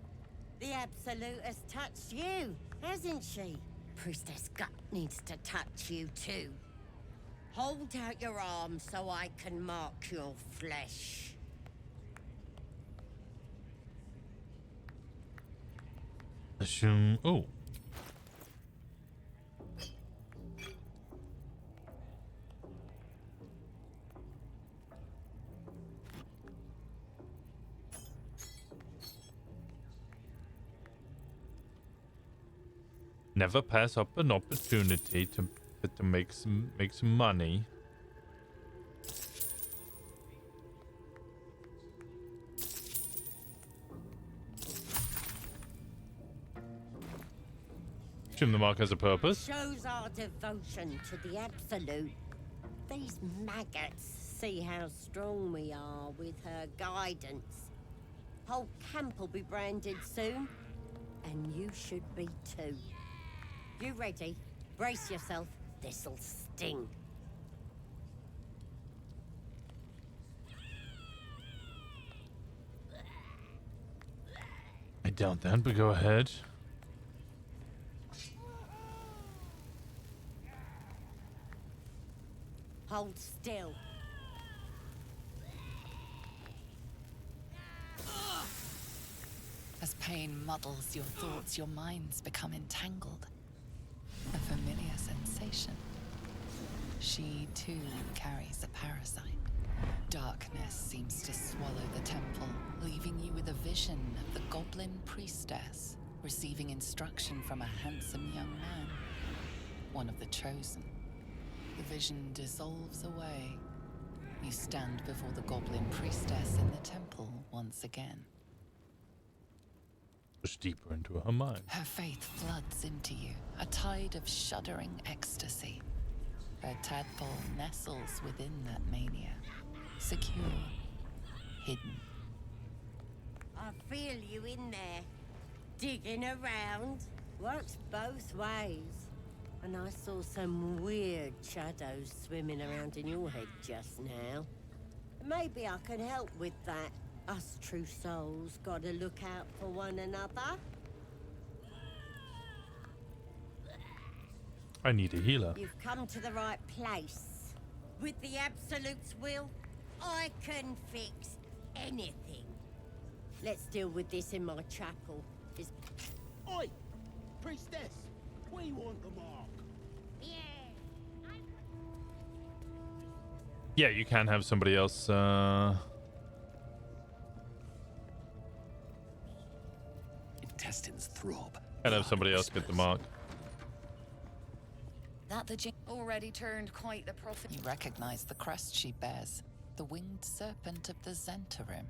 The Absolute has touched you, hasn't she? Priestess Gut needs to touch you too. Hold out your arm so I can mark your flesh. Assume. Oh. Never pass up an opportunity to make some money. The mark has a purpose. Shows our devotion to the Absolute. These maggots see how strong we are with her guidance. Whole camp will be branded soon, and you should be too. You ready? Brace yourself. This'll sting. I doubt that, but go ahead. Hold still. As pain muddles your thoughts, your minds become entangled. A familiar sensation. She too carries a parasite. Darkness seems to swallow the temple, leaving you with a vision of the goblin priestess receiving instruction from a handsome young man, one of the chosen. The vision dissolves away. You stand before the goblin priestess in the temple once again. Push deeper into her mind. Her faith floods into you, a tide of shuddering ecstasy. Her tadpole nestles within that mania, secure, hidden. I feel you in there, digging around. Works both ways. And I saw some weird shadows swimming around in your head just now. Maybe I can help with that. Us true souls gotta look out for one another. I need a healer. You've come to the right place. With the Absolute's will, I can fix anything. Let's deal with this in my chapel. Oi! Priestess! We want the mark! Yeah, you can have somebody else. Intestines throb. Can have somebody else get the mark. That the jinn already turned quite the prophet. You recognize the crest she bears, the winged serpent of the Zentarim.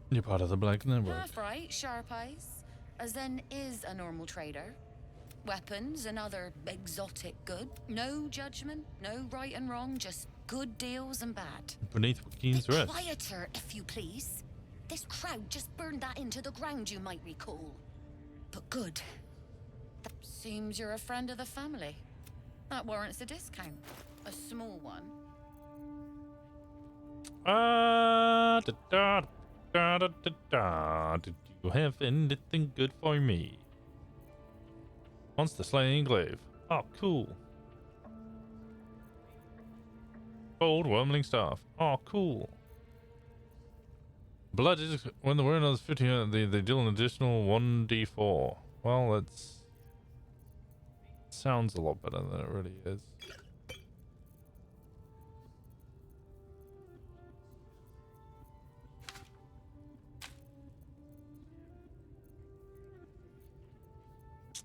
You're part of the Black Network. Half right, sharp eyes. As then is a normal trader. Weapons and other exotic good. No judgment, no right and wrong, just good deals and bad. Beneath Joaquin's rest. Quieter, if you please. This crowd just burned that into the ground, you might recall. But good. Seems you're a friend of the family. That warrants a discount. A small one. Did you have anything good for me? Monster Slaying Glaive. Oh, cool. Bold Wormling Staff. Oh, cool. Blood is when the word is 15, they deal an additional 1d4. Well, that's sounds a lot better than it really is.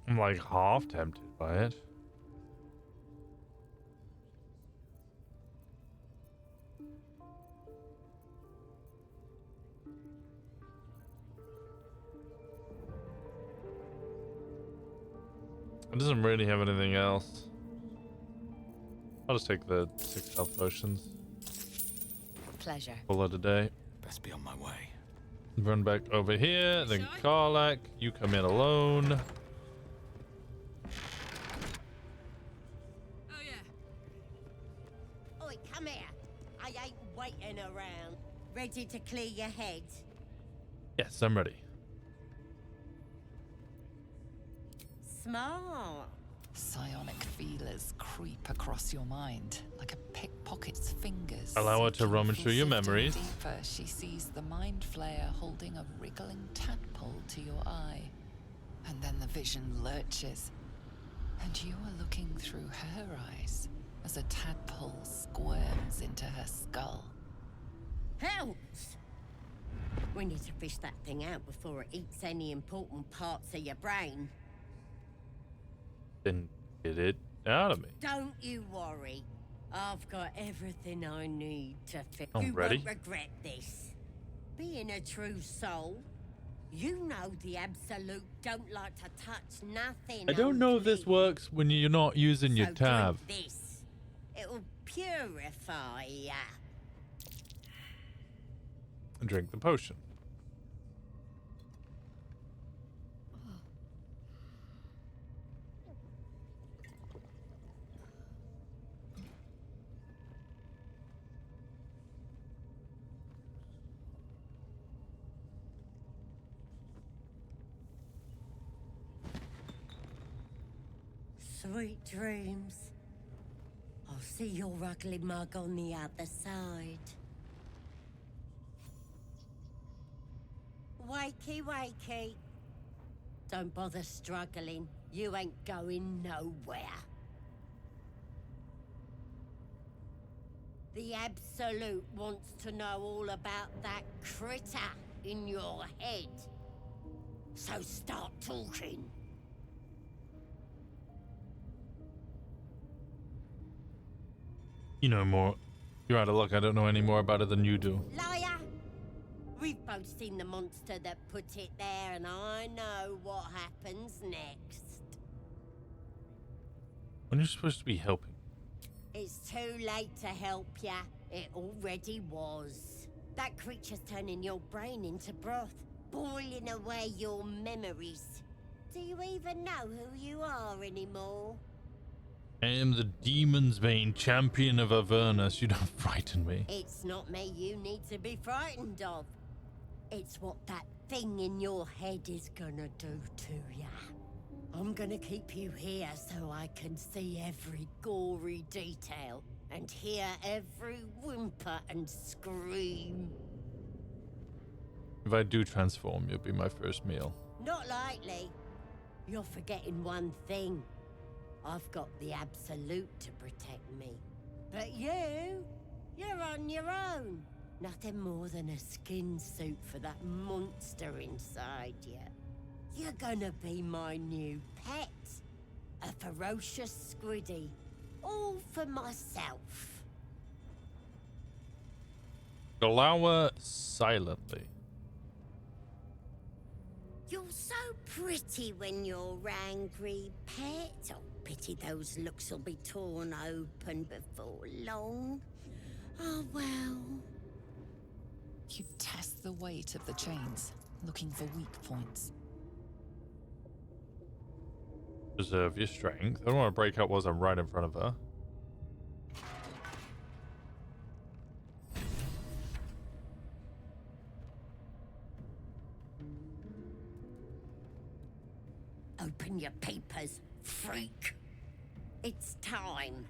I'm like half tempted by it. It doesn't really have anything else. I'll just take the 6 health potions. Pleasure. Call it a day. Best be on my way. Run back over here, then Karlak, you come in alone. Oi, come here. I ain't waiting around. Ready to clear your head? Yes, I'm ready. Smart. Psionic feelers creep across your mind like a pickpocket's fingers. Allow her to rummage through your memories. Deeper, she sees the mind flayer holding a wriggling tadpole to your eye. And then the vision lurches. And you are looking through her eyes as a tadpole squirms into her skull. Helps! We need to fish that thing out before it eats any important parts of your brain. Then get it out of me. Don't you worry. I've got everything I need to fix. I'm You ready. won't regret this. Being a true soul, you know the Absolute don't like to touch nothing. I don't know if this works when you're not using your So tab. drink this. It'll purify ya. Drink the potion. Sweet dreams. I'll see your ugly mug on the other side. Wakey, wakey. Don't bother struggling. You ain't going nowhere. The Absolute wants to know all about that critter in your head. So start talking. You know more. You're out of luck. I don't know any more about it than you do. Liar! We've both seen the monster that put it there, and I know what happens next. When you're supposed to be helping. It's too late to help ya. It already was. That creature's turning your brain into broth, boiling away your memories. Do you even know who you are anymore? I am the Demon's Bane, champion of Avernus. You don't frighten me. It's not me you need to be frightened of. It's what that thing in your head is gonna do to ya. I'm gonna keep you here so I can see every gory detail and hear every whimper and scream. If I do transform, you'll be my first meal. Not likely. You're forgetting one thing. I've got the Absolute to protect me. But you're on your own. Nothing more than a skin suit for that monster inside you. You're gonna be my new pet. A ferocious squiddy. All for myself. Glower silently. You're so pretty when you're angry, pet. Oh, pity those looks will be torn open before long. Oh, well. You test the weight of the chains, looking for weak points. Preserve your strength. I don't want to break up whilst I'm right in front of her. Open your papers, freak. It's time.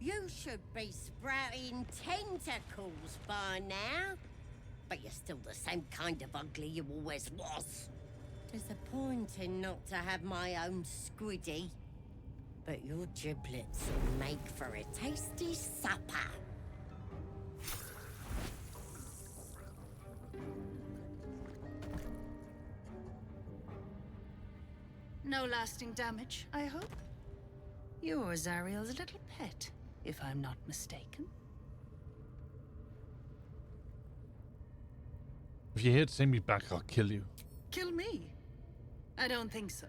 You should be sprouting tentacles by now. But you're still the same kind of ugly you always was. Disappointing not to have my own squiddy. But your giblets will make for a tasty supper. No lasting damage, I hope? You're Zariel's little pet, if I'm not mistaken. If you're here to see me back, I'll kill you. Kill me? I don't think so.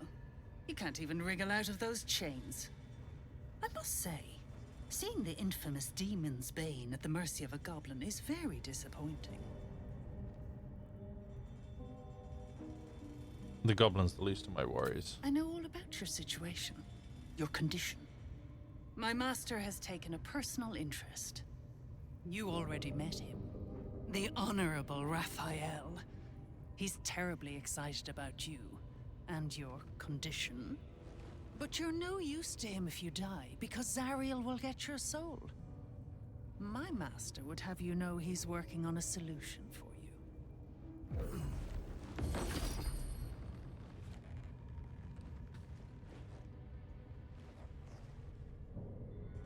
You can't even wriggle out of those chains. I must say, seeing the infamous Demon's Bane at the mercy of a goblin is very disappointing. The goblin's the least of my worries. I know all about your situation, your condition. My master has taken a personal interest. You already met him. The Honorable Raphael. He's terribly excited about you and your condition. But you're no use to him if you die, because Zariel will get your soul. My master would have you know he's working on a solution for you.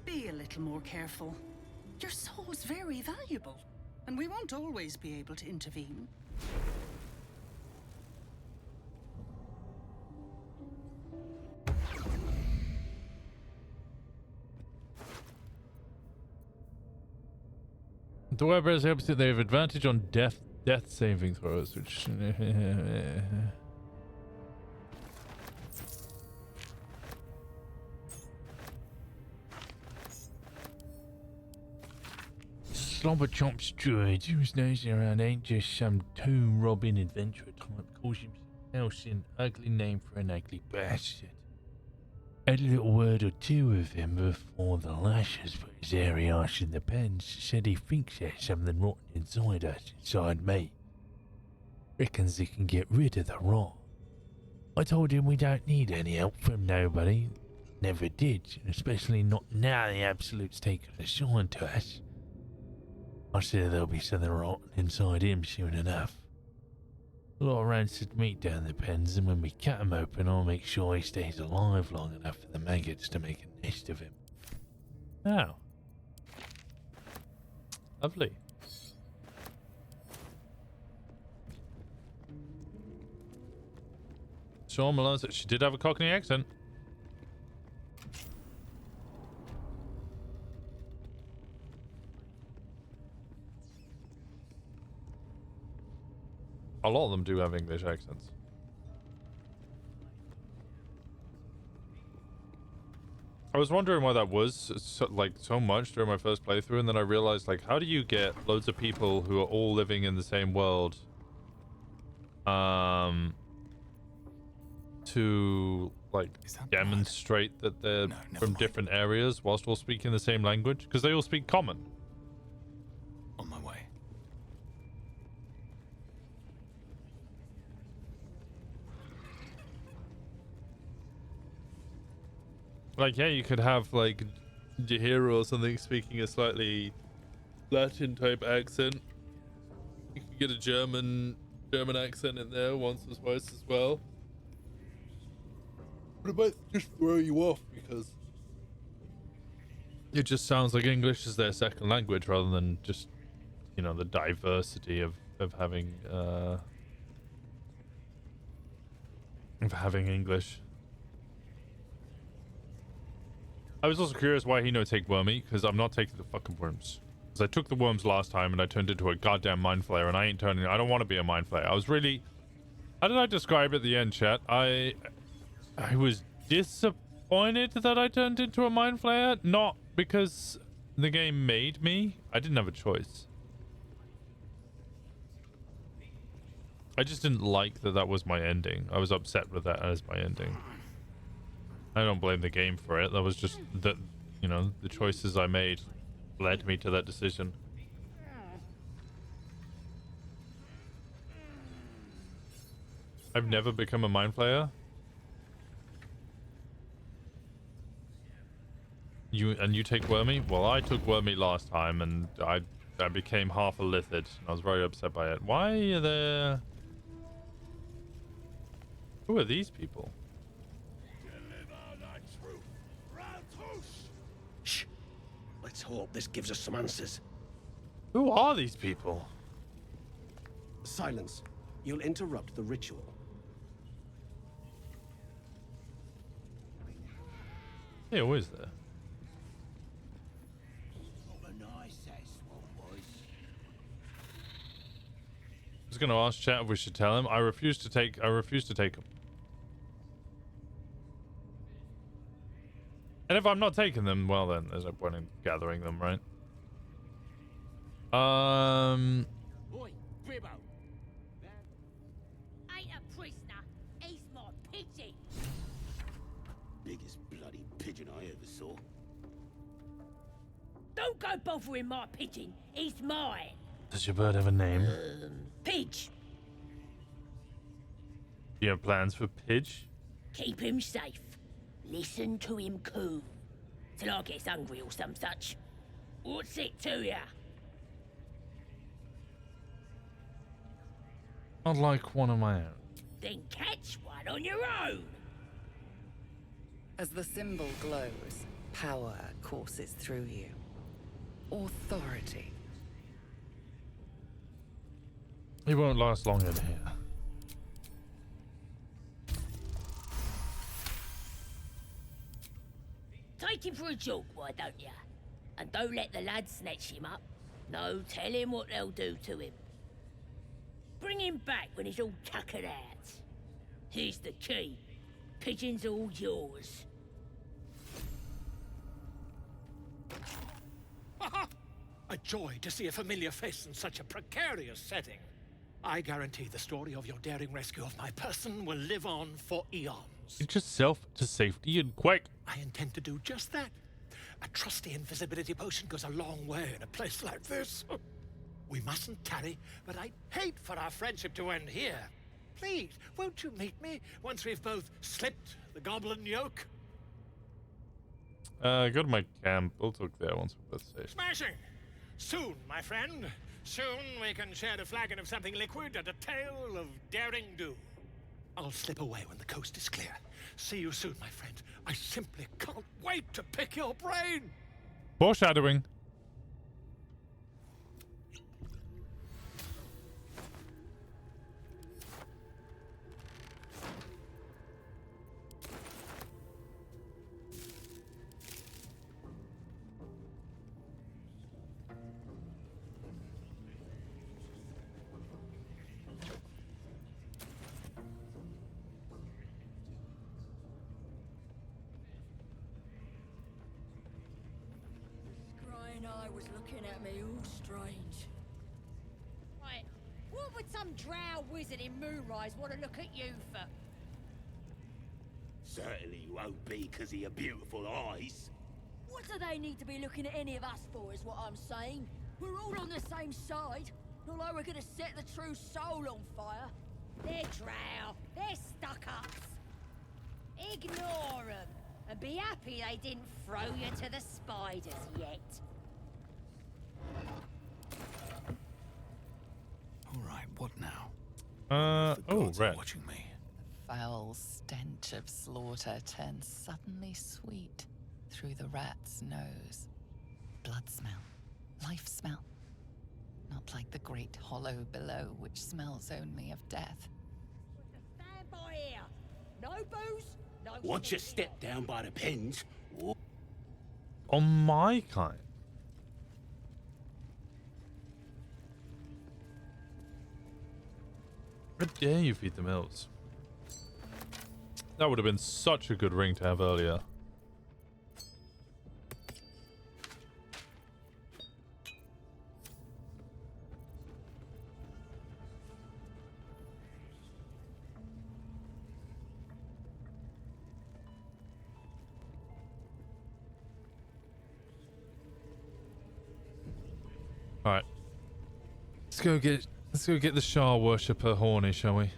Be a little more careful. Your soul's very valuable, and we won't always be able to intervene. The weapons opposite, they have advantage on death saving throws, which Slobber Chomp's druid, who's nosing around ain't just some tomb robbing adventurer type, calls himself an ugly name for an ugly bastard. Had a little word or two with him before the lashes put his hairy arse in the pens. Said he thinks there's something rotten inside us, inside me. Reckons he can get rid of the rot. I told him we don't need any help from nobody. Never did, especially not now the Absolute's taken a shine to us. I said there'll be something rotten inside him soon enough. A lot of rancid meat down the pens, and when we cut him open, I'll make sure he stays alive long enough for the maggots to make a nest of him. Oh. Lovely. Sean Malone said she did have a Cockney accent. A lot of them do have English accents. I was wondering why that was so much during my first playthrough, and then I realized, like, how do you get loads of people who are all living in the same world to like demonstrate that they're from different areas whilst all speaking the same language? Because they all speak common. On my way. Like, yeah, you could have like Jahira or something speaking a slightly Latin type accent. You could get a German accent in there once or twice as well. But it might just throw you off because it just sounds like English is their second language rather than just, you know, the diversity of having English. I was also curious why he no take wormy, because I'm not taking the fucking worms. Because I took the worms last time and I turned into a goddamn mind flayer, and I don't want to be a mind flayer. I was really, how did I describe it at the end, chat? I was disappointed that I turned into a mind flayer, not because the game made me. I didn't have a choice. I just didn't like that was my ending. I was upset with that as my ending. I don't blame the game for it. That was just that, you know, the choices I made led me to that decision. I've never become a mind flayer. You take wormy? Well, I took wormy last time and I became half a lithid and I was very upset by it. Why are there... Who are these people? Shh. Let's hope this gives us some answers. Who are these people? Silence. You'll interrupt the ritual. Yeah, who is there? I was going to ask chat if we should tell him. I refuse to take him. And if I'm not taking them, well then there's no point in gathering them, right? Oi, Gribbo. Ain't a prisoner. He's my pigeon. Biggest bloody pigeon I ever saw. Don't go bothering my pigeon. He's mine. Does your bird have a name? Pidge. Do you have plans for Pidge? Keep him safe. Listen to him coo. Till I gets hungry or some such. What's it to ya? I'd like one of my own. Then catch one on your own. As the symbol glows, power courses through you. Authority. He won't last long in here. Take him for a joke, why don't ya? And don't let the lads snatch him up. No, tell him what they'll do to him. Bring him back when he's all tuckered out. Here's the key. Pigeon's all yours. A joy to see a familiar face in such a precarious setting. I guarantee the story of your daring rescue of my person will live on for eons. It's just self to safety and quick. I intend to do just that. A trusty invisibility potion goes a long way in a place like this. We mustn't tarry, but I'd hate for our friendship to end here. Please, won't you meet me once we've both slipped the goblin yoke? Go to my camp. We'll talk there once we're both safe. Smashing! Soon, my friend. Soon we can share a flagon of something liquid and a tale of daring do. I'll slip away when the coast is clear. See you soon, my friend. I simply can't wait to pick your brain. Foreshadowing. was looking at me all strange. Right, what would some drow wizard in Moonrise want to look at you for? Certainly you won't be because of your beautiful eyes. What do they need to be looking at any of us for, is what I'm saying? We're all on the same side. Not like we're gonna set the true soul on fire. They're drow. They're stuck-ups. Ignore them. And be happy they didn't throw you to the spiders yet. All right, what now? Oh, right. Watching me. The foul stench of slaughter turns suddenly sweet through the rat's nose. Blood smell. Life smell. Not like the great hollow below, which smells only of death. Stand by here. No booze, no... Once you step down by the pens... On my kind. How dare you feed the mills? That would have been such a good ring to have earlier. Alright. Let's go get the Shah worshipper horny, shall we?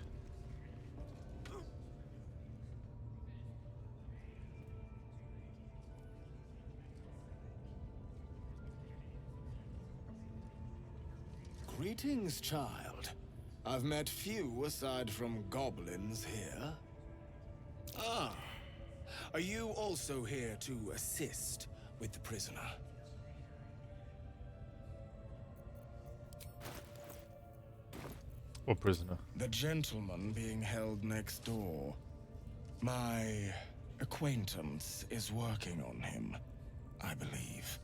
Greetings, child. I've met few aside from goblins here. Ah, are you also here to assist with the prisoner? What prisoner? The gentleman being held next door. My acquaintance is working on him, I believe.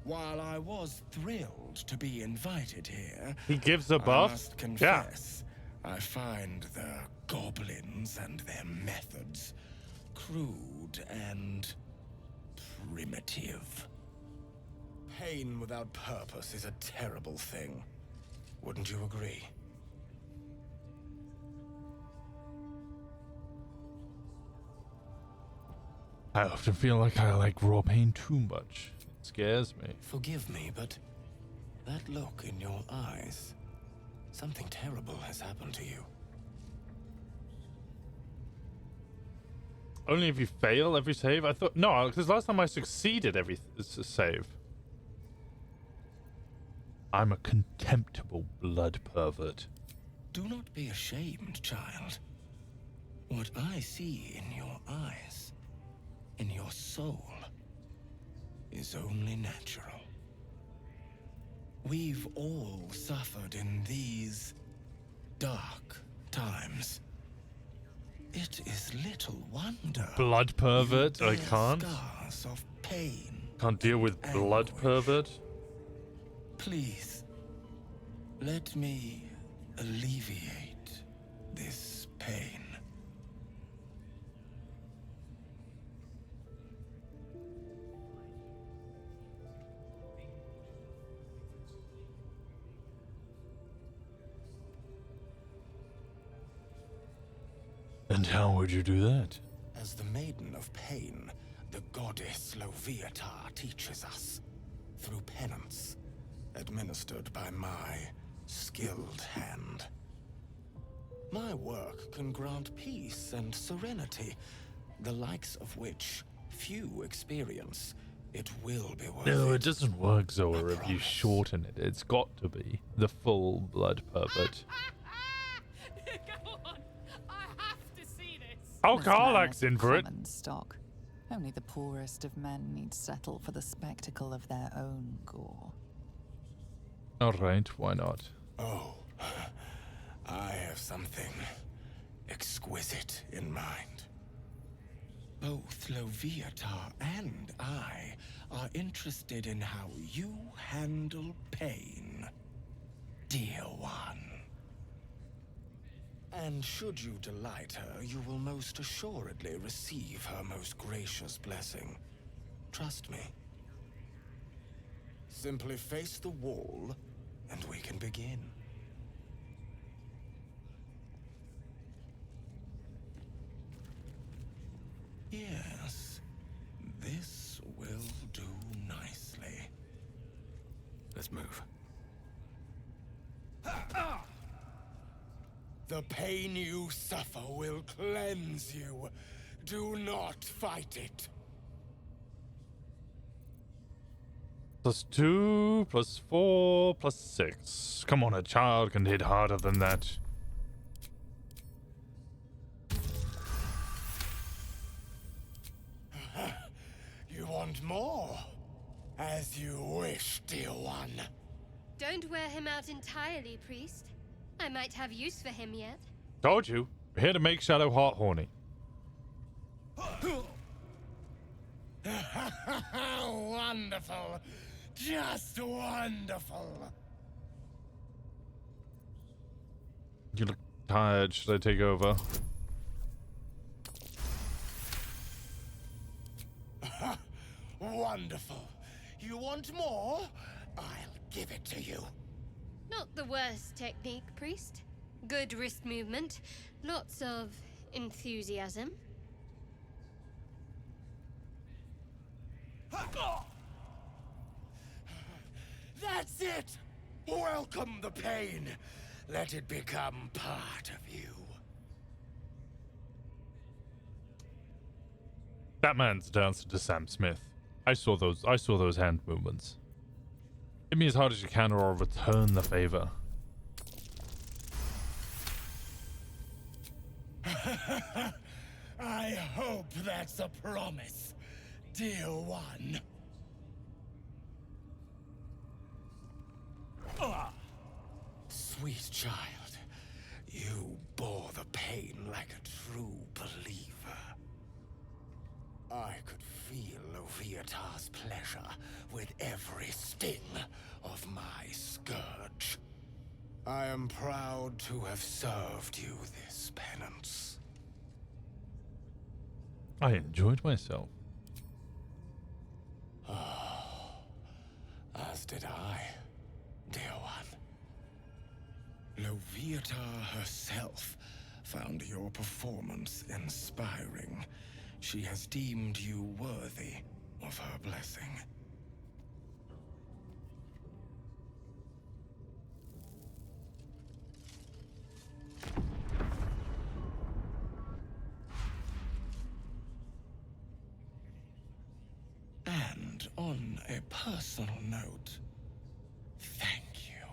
While I was thrilled to be invited here, He gives a I buff? must confess, I find the goblins and their methods crude and primitive. Pain without purpose is a terrible thing. Wouldn't you agree? I often feel like I like raw pain too much. It scares me. Forgive me, but that look in your eyes, something terrible has happened to you. Only if you fail every save? I thought... No, because last time I succeeded every save. I'm a contemptible blood pervert. Do not be ashamed, child. What I see in your eyes, in your soul, is only natural. We've all suffered in these dark times. It is little wonder. Blood pervert? you I bear can't. Scars of pain. Can't deal with blood pervert? Please, let me alleviate this pain. And how would you do that? As the Maiden of Pain, the goddess Loviatar teaches us through penance, administered by my skilled hand. My work can grant peace and serenity, the likes of which few experience. It will be worth No, it. it doesn't work, Zoa, if you shorten it. It's got to be the full blood pervert. Go on. I have to see this. Oh, This man Karlach's is in for it. common stock. Only the poorest of men need settle for the spectacle of their own gore. Alright, why not? Oh, I have something exquisite in mind. Both Loviatar and I are interested in how you handle pain, dear one. And should you delight her, you will most assuredly receive her most gracious blessing. Trust me. Simply face the wall, and we can begin. Yes, this will do nicely. Let's move. The pain you suffer will cleanse you. Do not fight it. +2, +4, +6. Come on, a child can hit harder than that. You want more? As you wish, dear one. Don't wear him out entirely, priest. I might have use for him yet. Told you. We're here to make Shadowheart horny. Wonderful. Just wonderful. You look tired. Should I take over? Wonderful. You want more? I'll give it to you. Not the worst technique, priest. Good wrist movement. Lots of enthusiasm. That's it! Welcome the pain. Let it become part of you. That man's dancing to Sam Smith. I saw those hand movements. Hit me as hard as you can, or I'll return the favor. I hope that's a promise, dear one. Sweet child, you bore the pain like a true believer. I could feel Loviatar's pleasure with every sting of my scourge. I am proud to have served you this penance. I enjoyed myself. Oh, as did I, dear one. Loviatar herself found your performance inspiring. She has deemed you worthy of her blessing. And on a personal note, thank you.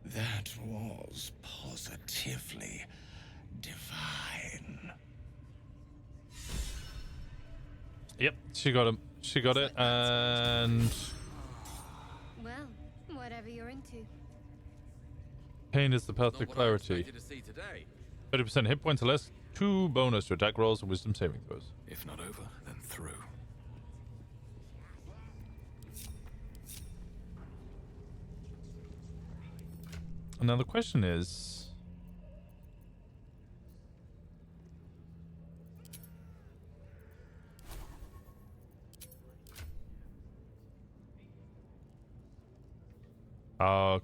That was positively divine. Yep, she got him. She got it, and Well, whatever you're into. pain is the path to clarity. 30% hit points or less, 2 bonus to attack rolls and wisdom saving throws. If not over, then through. And now the question is,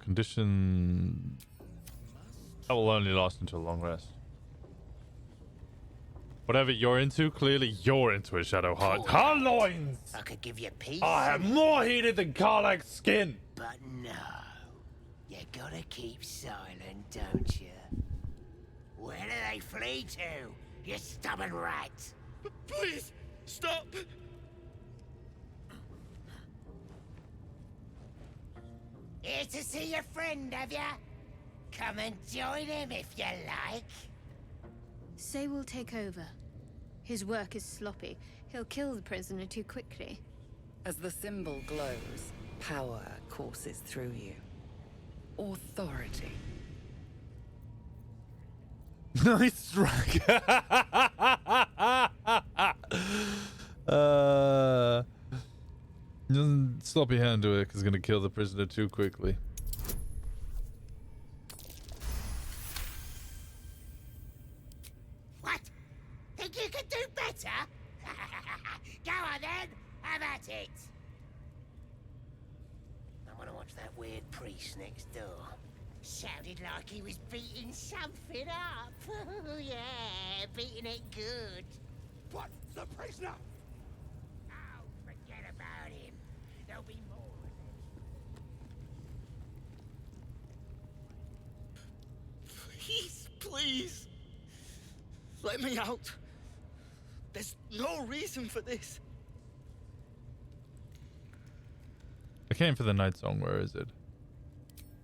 condition that will only last until long rest. Whatever you're into, clearly you're into a Shadowheart. Her loins! I could give you peace. I am more heated than Karlak's skin! But no. You gotta keep silent, don't you? Where do they flee to, you stubborn rat? Please, stop! Here to see your friend, have ya? Come and join him if you like. Say we'll take over. His work is sloppy. He'll kill the prisoner too quickly. As the symbol glows, power courses through you. Authority. Nice strike. Sloppy hand to it is gonna kill the prisoner too quickly. What? Think you can do better? Go on then, have at it. What's that weird priest next door? Sounded like he was beating something up. Oh, yeah, beating it good. What? The prisoner? Oh, forget about him. There'll be more of them. Please, please. Let me out. There's no reason for this. I came for the night song. Where is it?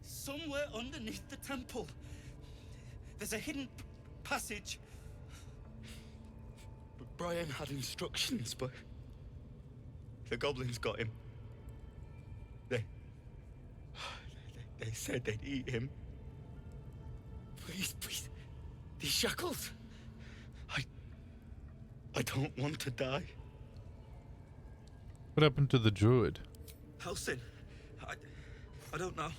Somewhere underneath the temple. There's a hidden passage. Brian had instructions, but the goblins got him. They said they'd eat him. Please, please. These shackles. I don't want to die. What happened to the druid? Helsin. I don't know.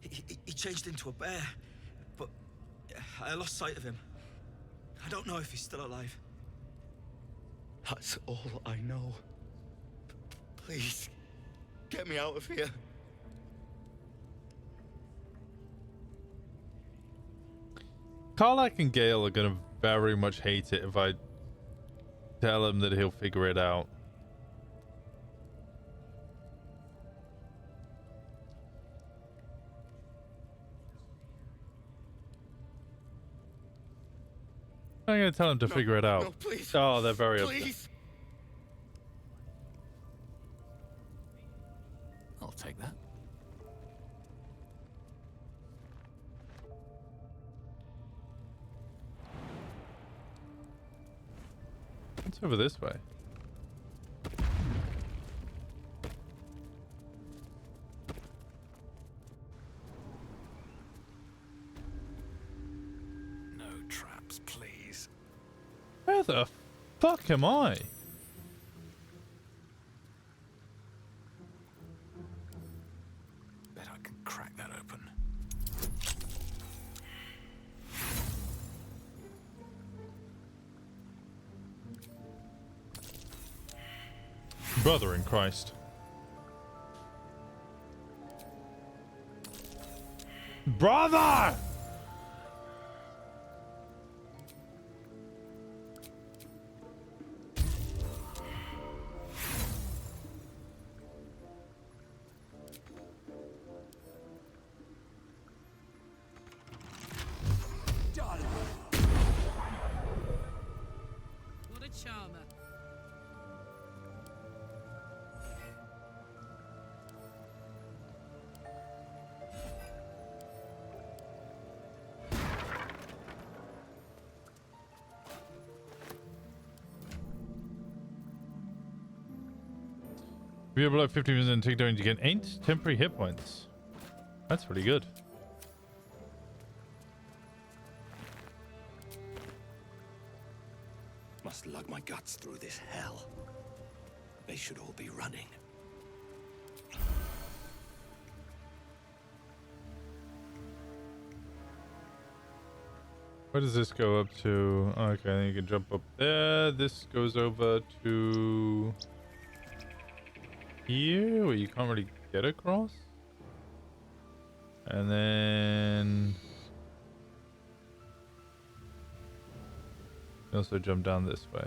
He changed into a bear, but I lost sight of him. I don't know if he's still alive. That's all I know. Please, get me out of here. Karlach and Gale are gonna very much hate it if I tell him that he'll figure it out. I'm gonna tell him to figure it out. No, please. Oh, they're very upset. Please. I'll take that. What's over this way? No traps, please. Where the fuck am I? Bet I can crack that open. Brother in Christ. Brother! What a charmer. If you're below 50% and take damage, you get 8 temporary hit points. That's pretty good. Must lug my guts through this hell. They should all be running. Where does this go up to? Okay, then you can jump up there. This goes over to here, where you can't really get across. And then you also jump down this way.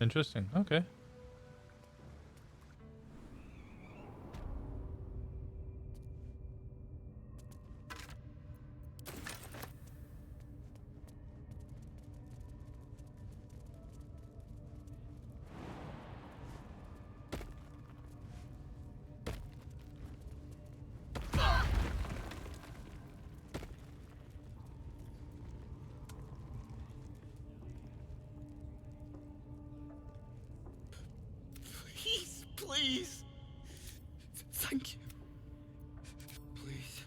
Interesting. Okay. Please. Thank you. Please.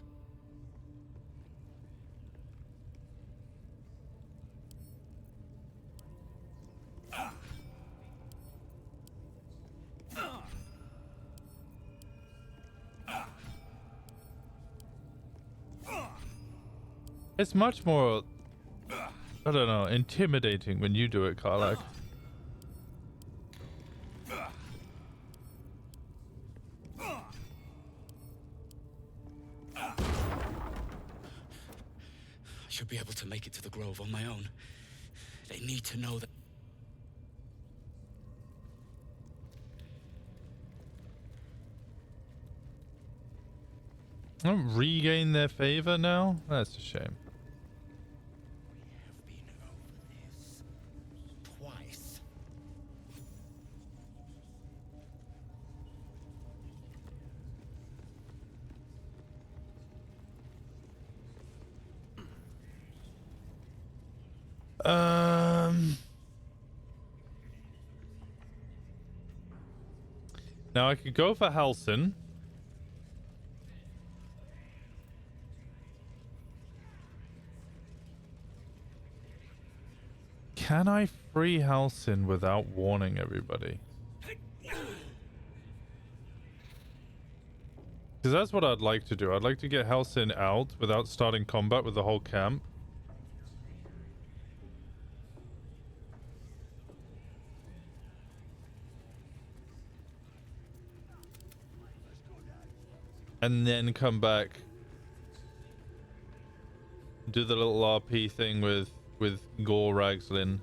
It's much more, I don't know, intimidating when you do it, Karlach. should be able to make it to the Grove on my own. They need to know that. Don't regain their favor now? That's a shame. Twice. Now I could go for Halsin. Can I free Halsin without warning everybody? Because that's what I'd like to do. I'd like to get Halsin out without starting combat with the whole camp. And then come back. Do the little RP thing with Gore Ragslin.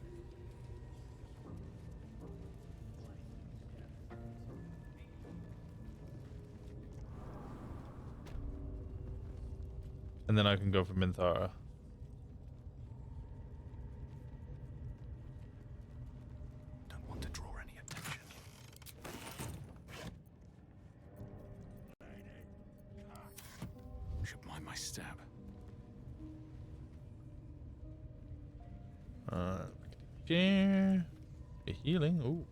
And then I can go for Minthara. Don't want to draw any attention. Should mind my stab. Yeah. Healing. Ooh.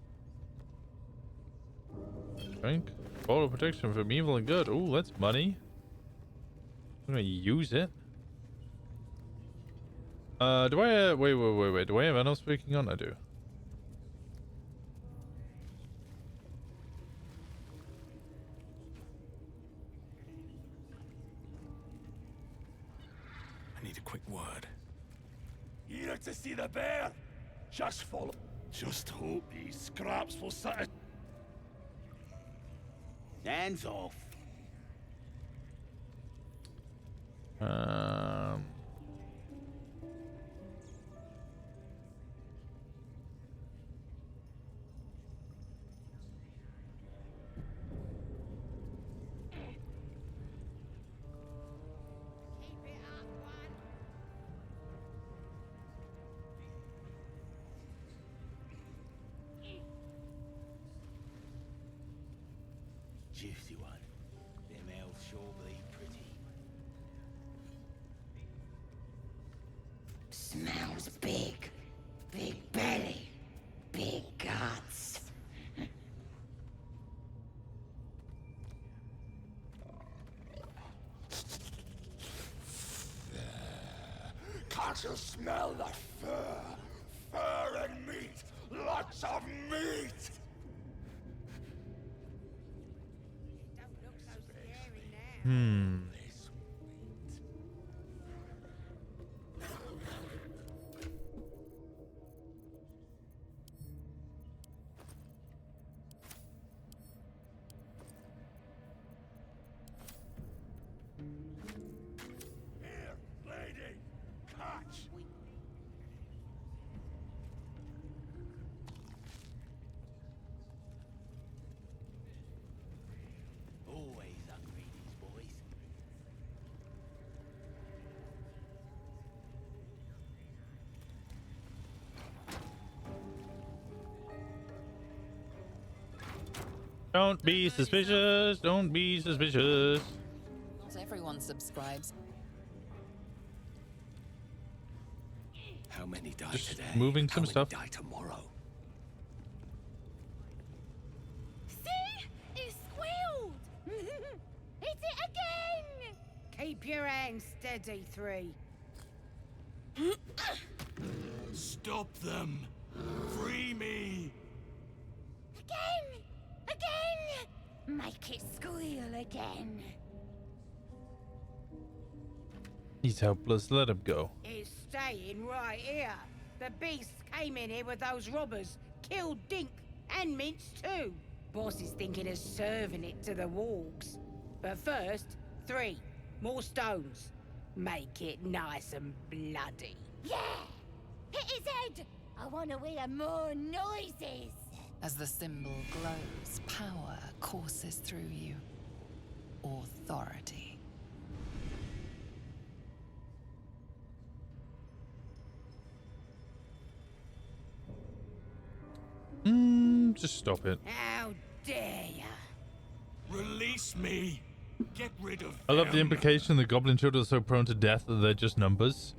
Drink. Bottle protection from evil and good. Ooh, that's money. I'm gonna use it. Do I wait. Do I have anyone else speaking on? I do. I need a quick word. Here to see the bear. Just follow. Just hope these scraps will satisfy. Hands off. Juicy one. Them elves sure bleed pretty. Smells big. Big belly. Big guts. Can't you smell the fur? Fur and meat. Lots of meat. Here, lady. Catch. Always hungry, these boys. Don't be suspicious. Don't be suspicious. Not everyone subscribes. How many die Just today? moving some How many stuff. die tomorrow? See? It squealed! Hit it again! Keep your hands steady, 3. Stop them. Free me. Again! Again! Make it squeal again. He's helpless. Let him go. It's staying right here. The beasts came in here with those robbers, killed Dink and Mince too. Boss is thinking of serving it to the wargs. But first, 3 more stones. Make it nice and bloody. Yeah! Hit his head! I want to hear more noises! As the symbol glows, power courses through you. Authority. Just stop it. How dare ya? Release me. Get rid of I love the them. implication that goblin children are so prone to death that they're just numbers.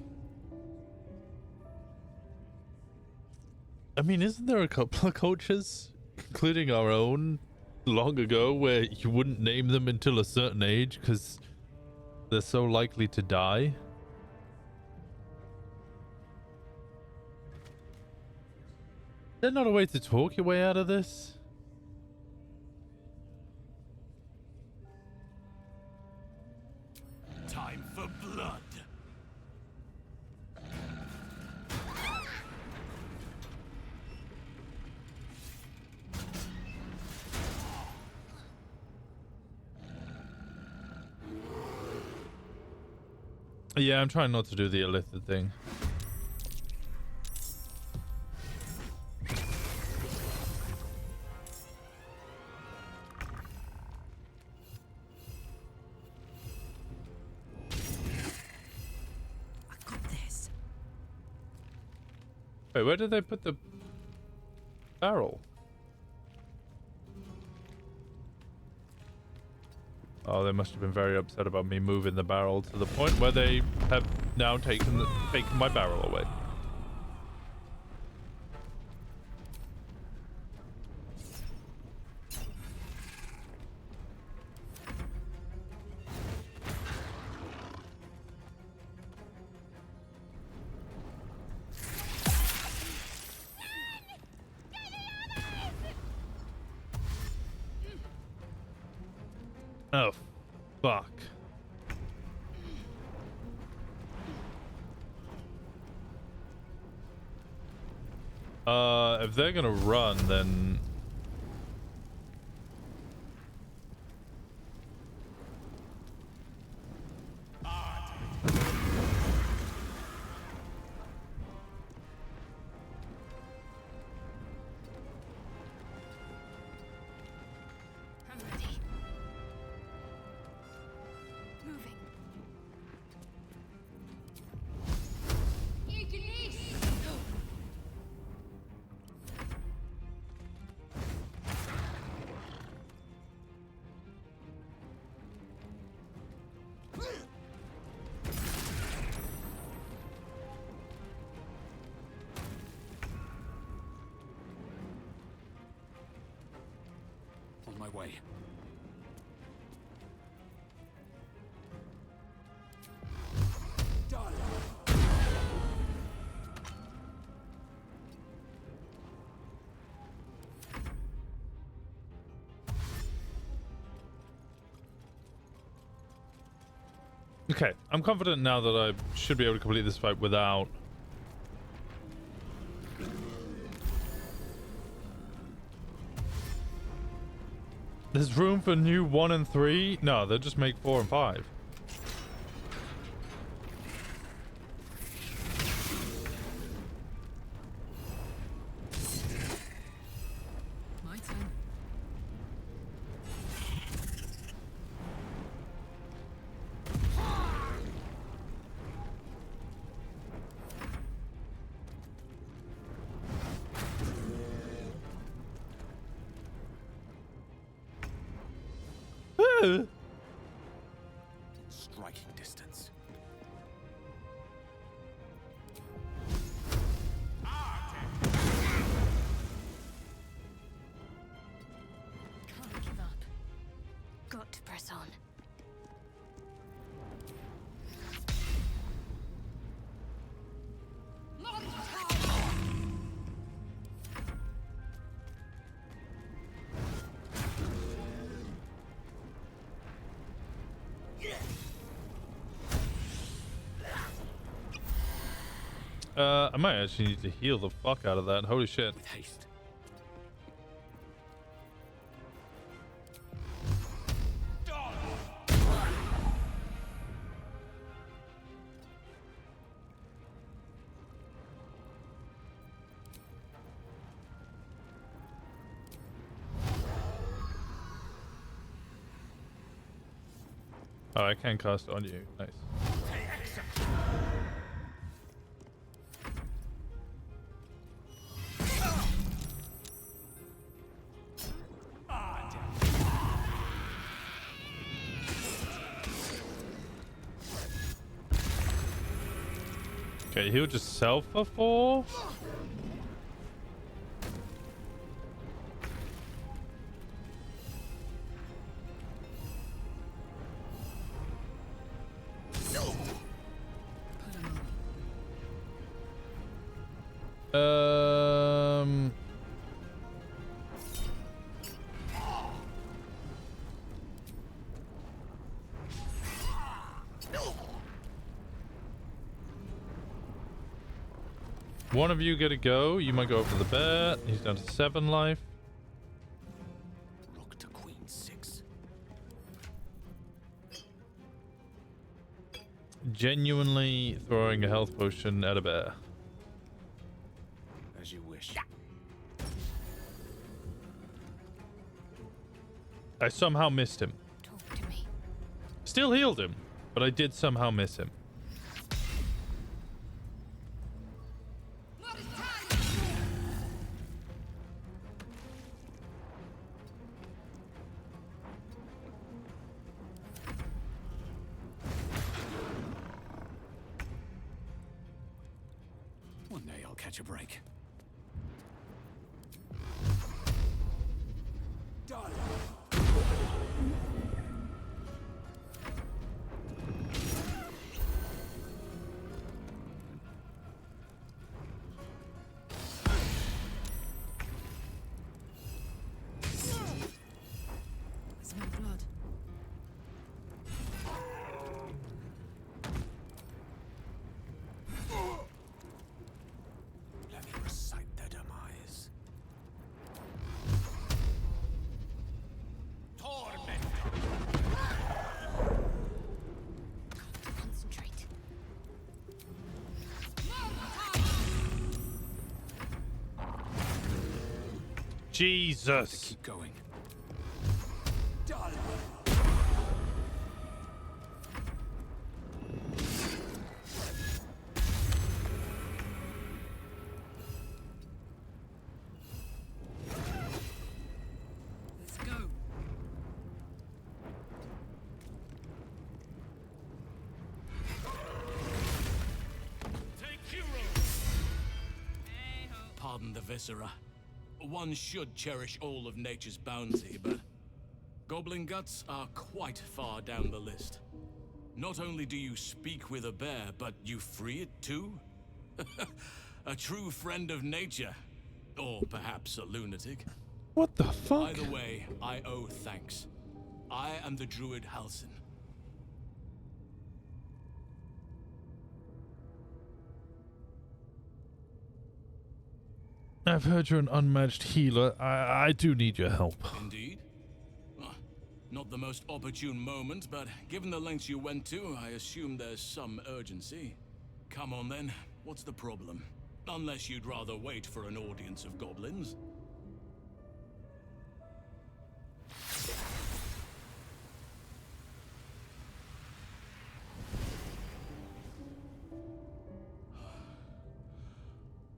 I mean, isn't there a couple of cultures, including our own, long ago, where you wouldn't name them until a certain age because they're so likely to die? Is there not a way to talk your way out of this? Time for blood. Yeah, I'm trying not to do the illithid thing. Wait, where did they put the barrel? Oh, they must have been very upset about me moving the barrel to the point where they have now taken my barrel away. Oh, fuck. If they're gonna run, then... On my way. Okay, I'm confident now that I should be able to complete this fight without... There's room for new 1 and 3? No, they'll just make 4 and 5. My turn. Striking distance. Can't give up. Got to press on. I might actually need to heal the fuck out of that. Holy shit. With haste. Oh, I can cast it on you. Nice. Okay, he'll just self for 4. One of you get a go. You might go over the bear. He's down to 7 life. Rook to queen 6. Genuinely throwing a health potion at a bear. As you wish. I somehow missed him. Talk to me. Still healed him, but I did somehow miss him. One day I'll catch a break. Done. I smell blood. Let me recite their demise. Torment. Concentrate. Jesus. Keep going. Let's go. Take hero. Pardon the viscera. One should cherish all of nature's bounty, but goblin guts are quite far down the list. Not only do you speak with a bear, but you free it too? A true friend of nature. Or perhaps a lunatic. What the fuck? Either way, I owe thanks. I am the druid Halsin. I've heard you're an unmatched healer. I do need your help. Indeed? Not the most opportune moment, but given the lengths you went to, I assume there's some urgency. Come on then, what's the problem? Unless you'd rather wait for an audience of goblins.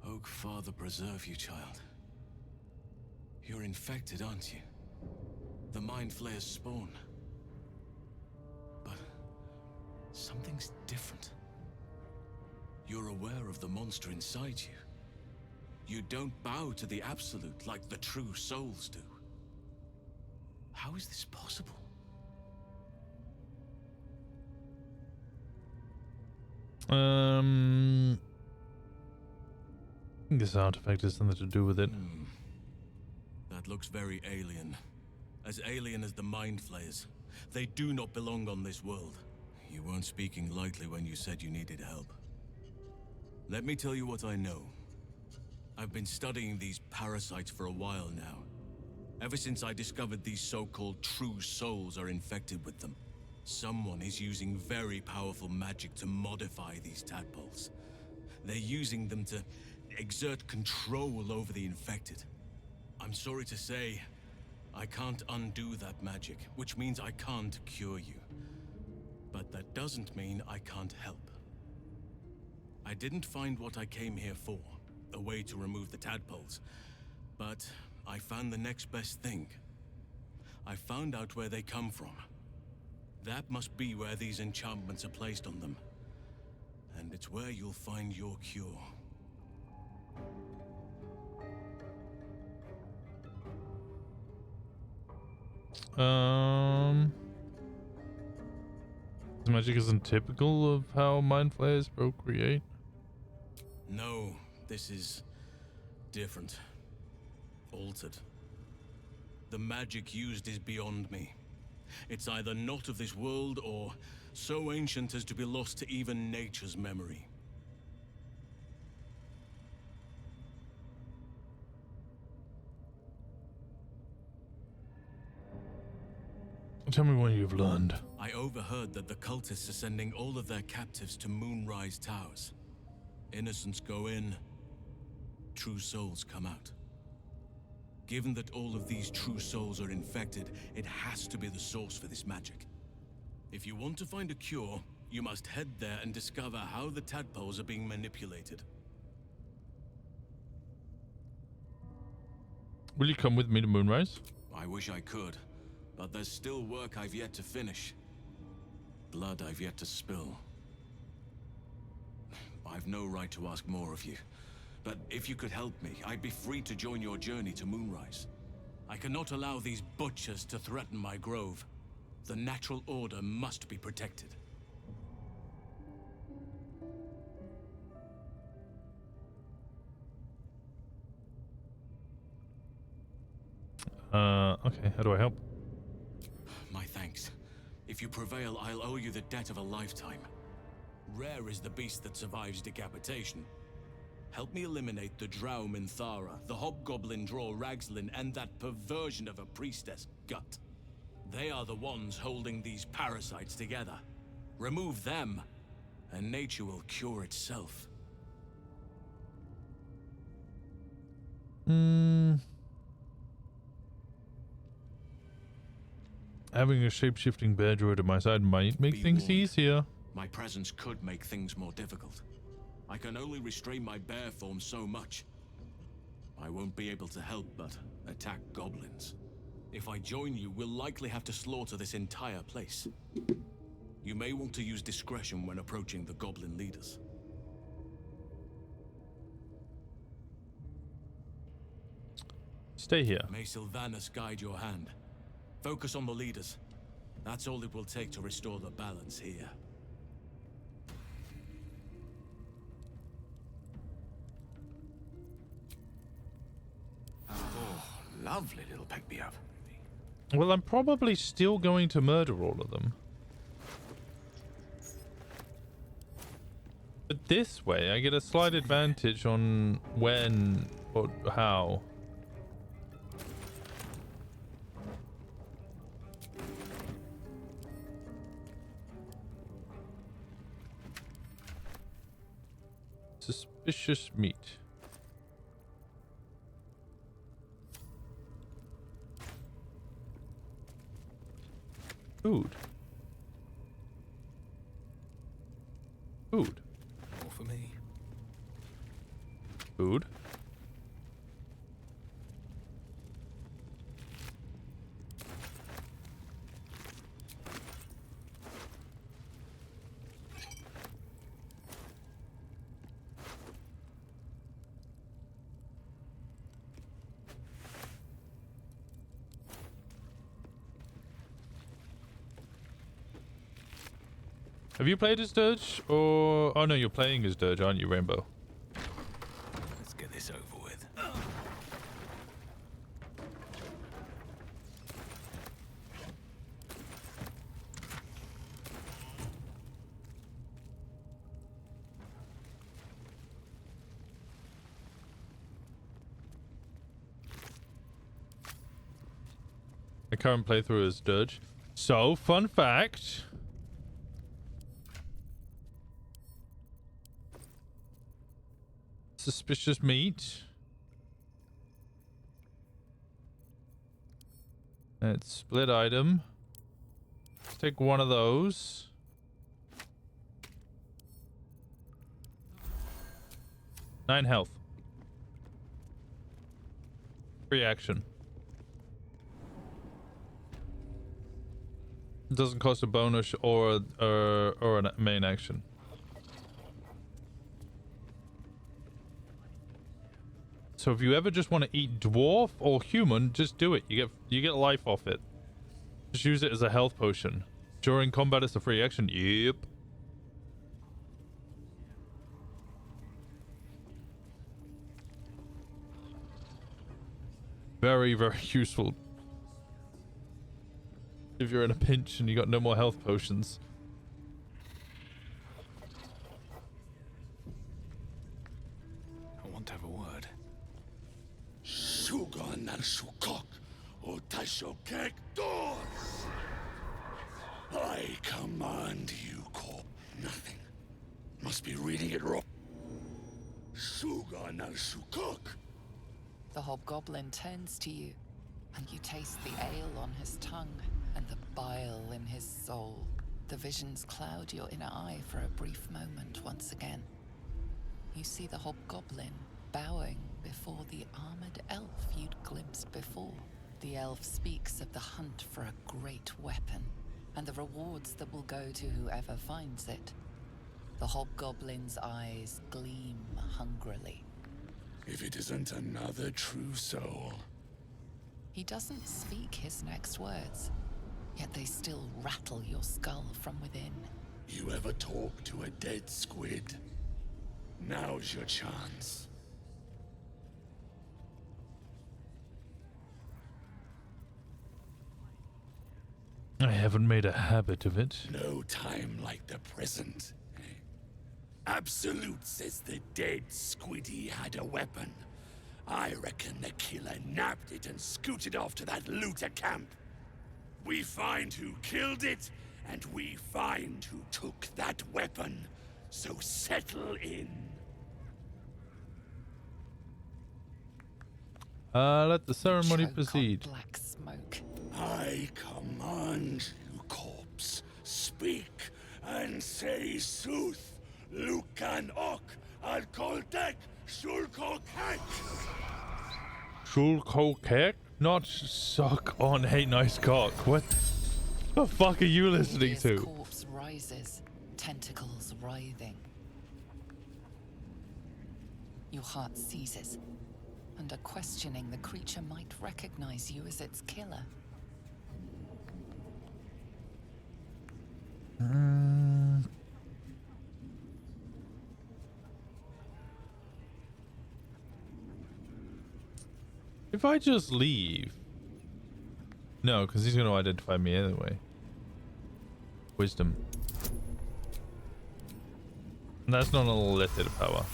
Oak Father preserve you, child. You're infected, aren't you? The Mind Flayer's spawn. But something's different. You're aware of the monster inside you. You don't bow to the Absolute like the true souls do. How is this possible? I think this artifact has something to do with it. That looks very alien. As alien as the Mind Flayers. They do not belong on this world. You weren't speaking lightly when you said you needed help. Let me tell you what I know. I've been studying these parasites for a while now. Ever since I discovered these so-called true souls are infected with them. Someone is using very powerful magic to modify these tadpoles. They're using them to exert control over the infected. I'm sorry to say, I can't undo that magic, which means I can't cure you. But that doesn't mean I can't help. I didn't find what I came here for, a way to remove the tadpoles, but I found the next best thing. I found out where they come from. That must be where these enchantments are placed on them. And it's where you'll find your cure. This magic isn't typical of how mind flayers procreate. No, this is different. Altered. The magic used is beyond me. It's either not of this world or so ancient as to be lost to even nature's memory. Tell me what you've learned. I overheard that the cultists are sending all of their captives to Moonrise Towers. Innocents go in, true souls come out. Given that all of these true souls are infected, it has to be the source for this magic. If you want to find a cure, you must head there and discover how the tadpoles are being manipulated. Will you come with me to Moonrise? I wish I could, but there's still work I've yet to finish. Blood I've yet to spill. I've no right to ask more of you, but if you could help me, I'd be free to join your journey to Moonrise. I cannot allow these butchers to threaten my grove. The natural order must be protected. Okay, how do I help? My thanks. If you prevail, I'll owe you the debt of a lifetime. Rare is the beast that survives decapitation. Help me eliminate the Drow Minthara, the Hobgoblin Draw Ragslin, and that perversion of a priestess, Gut. They are the ones holding these parasites together. Remove them, and nature will cure itself. Having a shape-shifting bear droid at my side might make things easier. My presence could make things more difficult. I can only restrain my bear form so much. I won't be able to help but attack goblins. If I join you, we'll likely have to slaughter this entire place. You may want to use discretion when approaching the goblin leaders. Stay here. May Sylvanas guide your hand. Focus on the leaders. That's all it will take to restore the balance here. Oh, lovely little pick-me-up. Well, I'm probably still going to murder all of them. But this way, I get a slight advantage on when or how. Suspicious meat. Food. Food. More for me. Food. Have you played as Durge? Or... Oh no, you're playing as Durge, aren't you, Rainbow? Let's get this over with. The current playthrough is Durge. So, fun fact... Suspicious meat. Let's split item. Let's take one of those. 9 health. Free action. It doesn't cost a bonus or a main action. So if you ever just want to eat dwarf or human, just do it. You get life off it. Just use it as a health potion. During combat, it's a free action. Yep. Very, very useful. If you're in a pinch and you got no more health potions. I want to have a word. Sugan and Sukok, Otashokek doors. I command you, Corp. Nothing. Must be reading it wrong. Sugan and Sukok. The hobgoblin turns to you, and you taste the ale on his tongue and the bile in his soul. The visions cloud your inner eye for a brief moment once again. You see the hobgoblin bowing before the armored elf you'd glimpsed before. The elf speaks of the hunt for a great weapon, and the rewards that will go to whoever finds it. The hobgoblin's eyes gleam hungrily. If it isn't another true soul. He doesn't speak his next words, yet they still rattle your skull from within. You ever talk to a dead squid? Now's your chance. I haven't made a habit of it. No time like the present. Absolute says the dead squiddy had a weapon. I reckon the killer nabbed it and scooted off to that looter camp. We find who killed it, and we find who took that weapon. So settle in. Let the ceremony proceed. Black smoke. I command you, corpse. Speak and say sooth. Lucan ok al koldek shulkokek. Shulkokek? Not suck on a nice cock. What the fuck are you listening His to? corpse rises, tentacles writhing. Your heart seizes. Under questioning, the creature might recognize you as its killer. If I just leave... No, because he's going to identify me anyway. Wisdom. And that's not an unlimited power.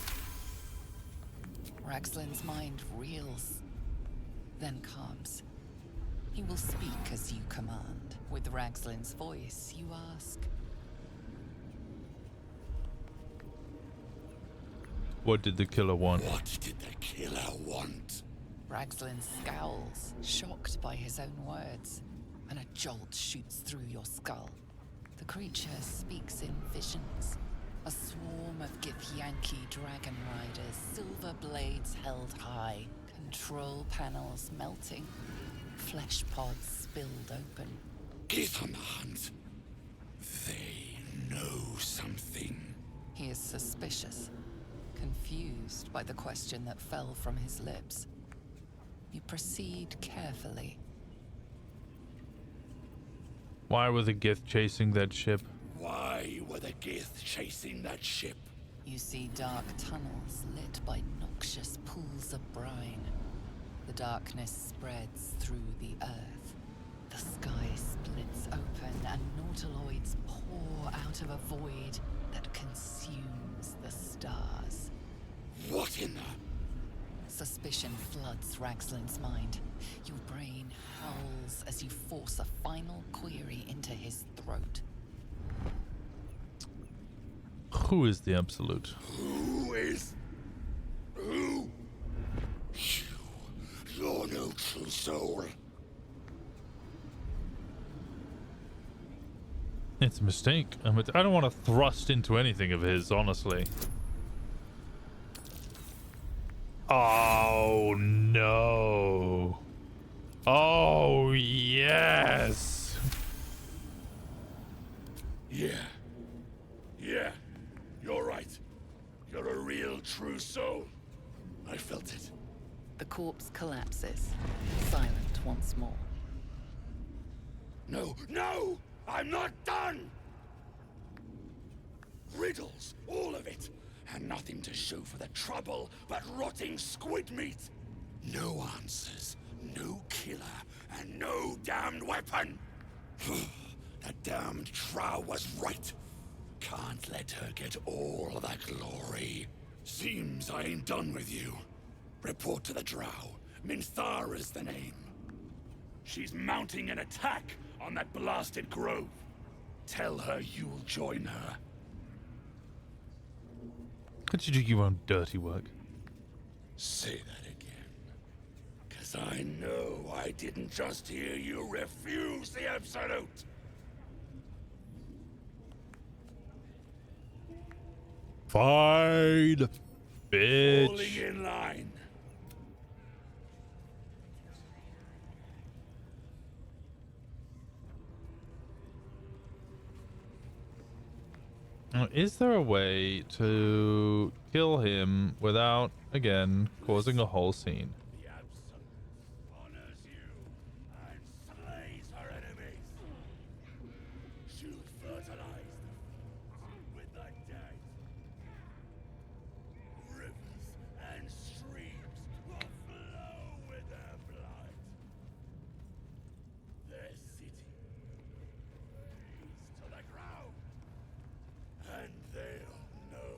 Raxlin's mind reels, then calms. He will speak as you command. With Raxlin's voice, you ask. What did the killer want? What did the killer want? Raxlin scowls, shocked by his own words, and a jolt shoots through your skull. The creature speaks in visions. A swarm of Githyanki dragon riders, silver blades held high, control panels melting, flesh pods spilled open. Gith on the hunt. They know something. He is suspicious, confused by the question that fell from his lips. You proceed carefully. Why were the Gith chasing that ship? Why were the Gith chasing that ship? You see dark tunnels lit by noxious pools of brine. The darkness spreads through the earth. The sky splits open and nautiloids pour out of a void that consumes the stars. What in the... Suspicion floods Raxlin's mind. Your brain howls as you force a final query into his throat. Who is the Absolute? Who is... Who? You're no true soul. It's a mistake. I don't want to thrust into anything of his, honestly. Oh no. Oh yes. Yeah. Yeah. You're right. You're a real true soul. I felt it. The corpse collapses, silent once more. No, no! I'm not done! Riddles, all of it. And nothing to show for the trouble but rotting squid meat. No answers, no killer, and no damned weapon. That damned Trow was right. Can't let her get all of that glory. Seems I ain't done with you. Report to the Drow. Minthara's the name. She's mounting an attack on that blasted grove. Tell her you'll join her. Can't you do your own dirty work? Say that again. 'Cause I know I didn't just hear you refuse the Absolute. Fine, bitch. Falling in line. Now, is there a way to kill him without, again, causing a whole scene? The Absolute honors you and slays her enemies. She'll fertilize the fields with the dead. Rivers and streams will flow with their blood. Their city raised to the ground. And they'll know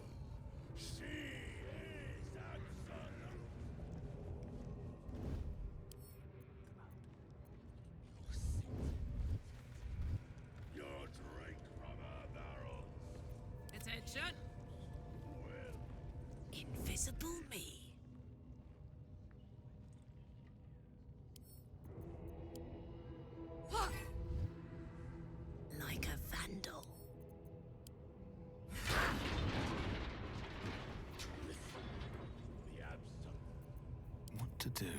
she is Absolute. Your drink from her barrels. Attention. Invisible me. Like a vandal. The Absolute. What to do?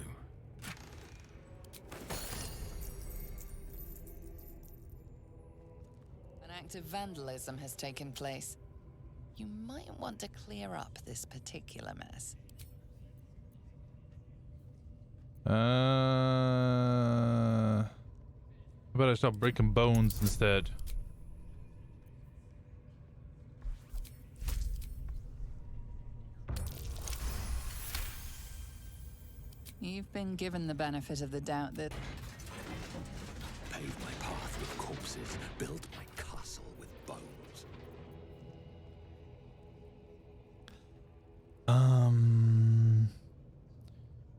An act of vandalism has taken place. You might want to clear up this particular mess. I better stop breaking bones instead. You've been given the benefit of the doubt that Pave my path with corpses, build my castle with bones.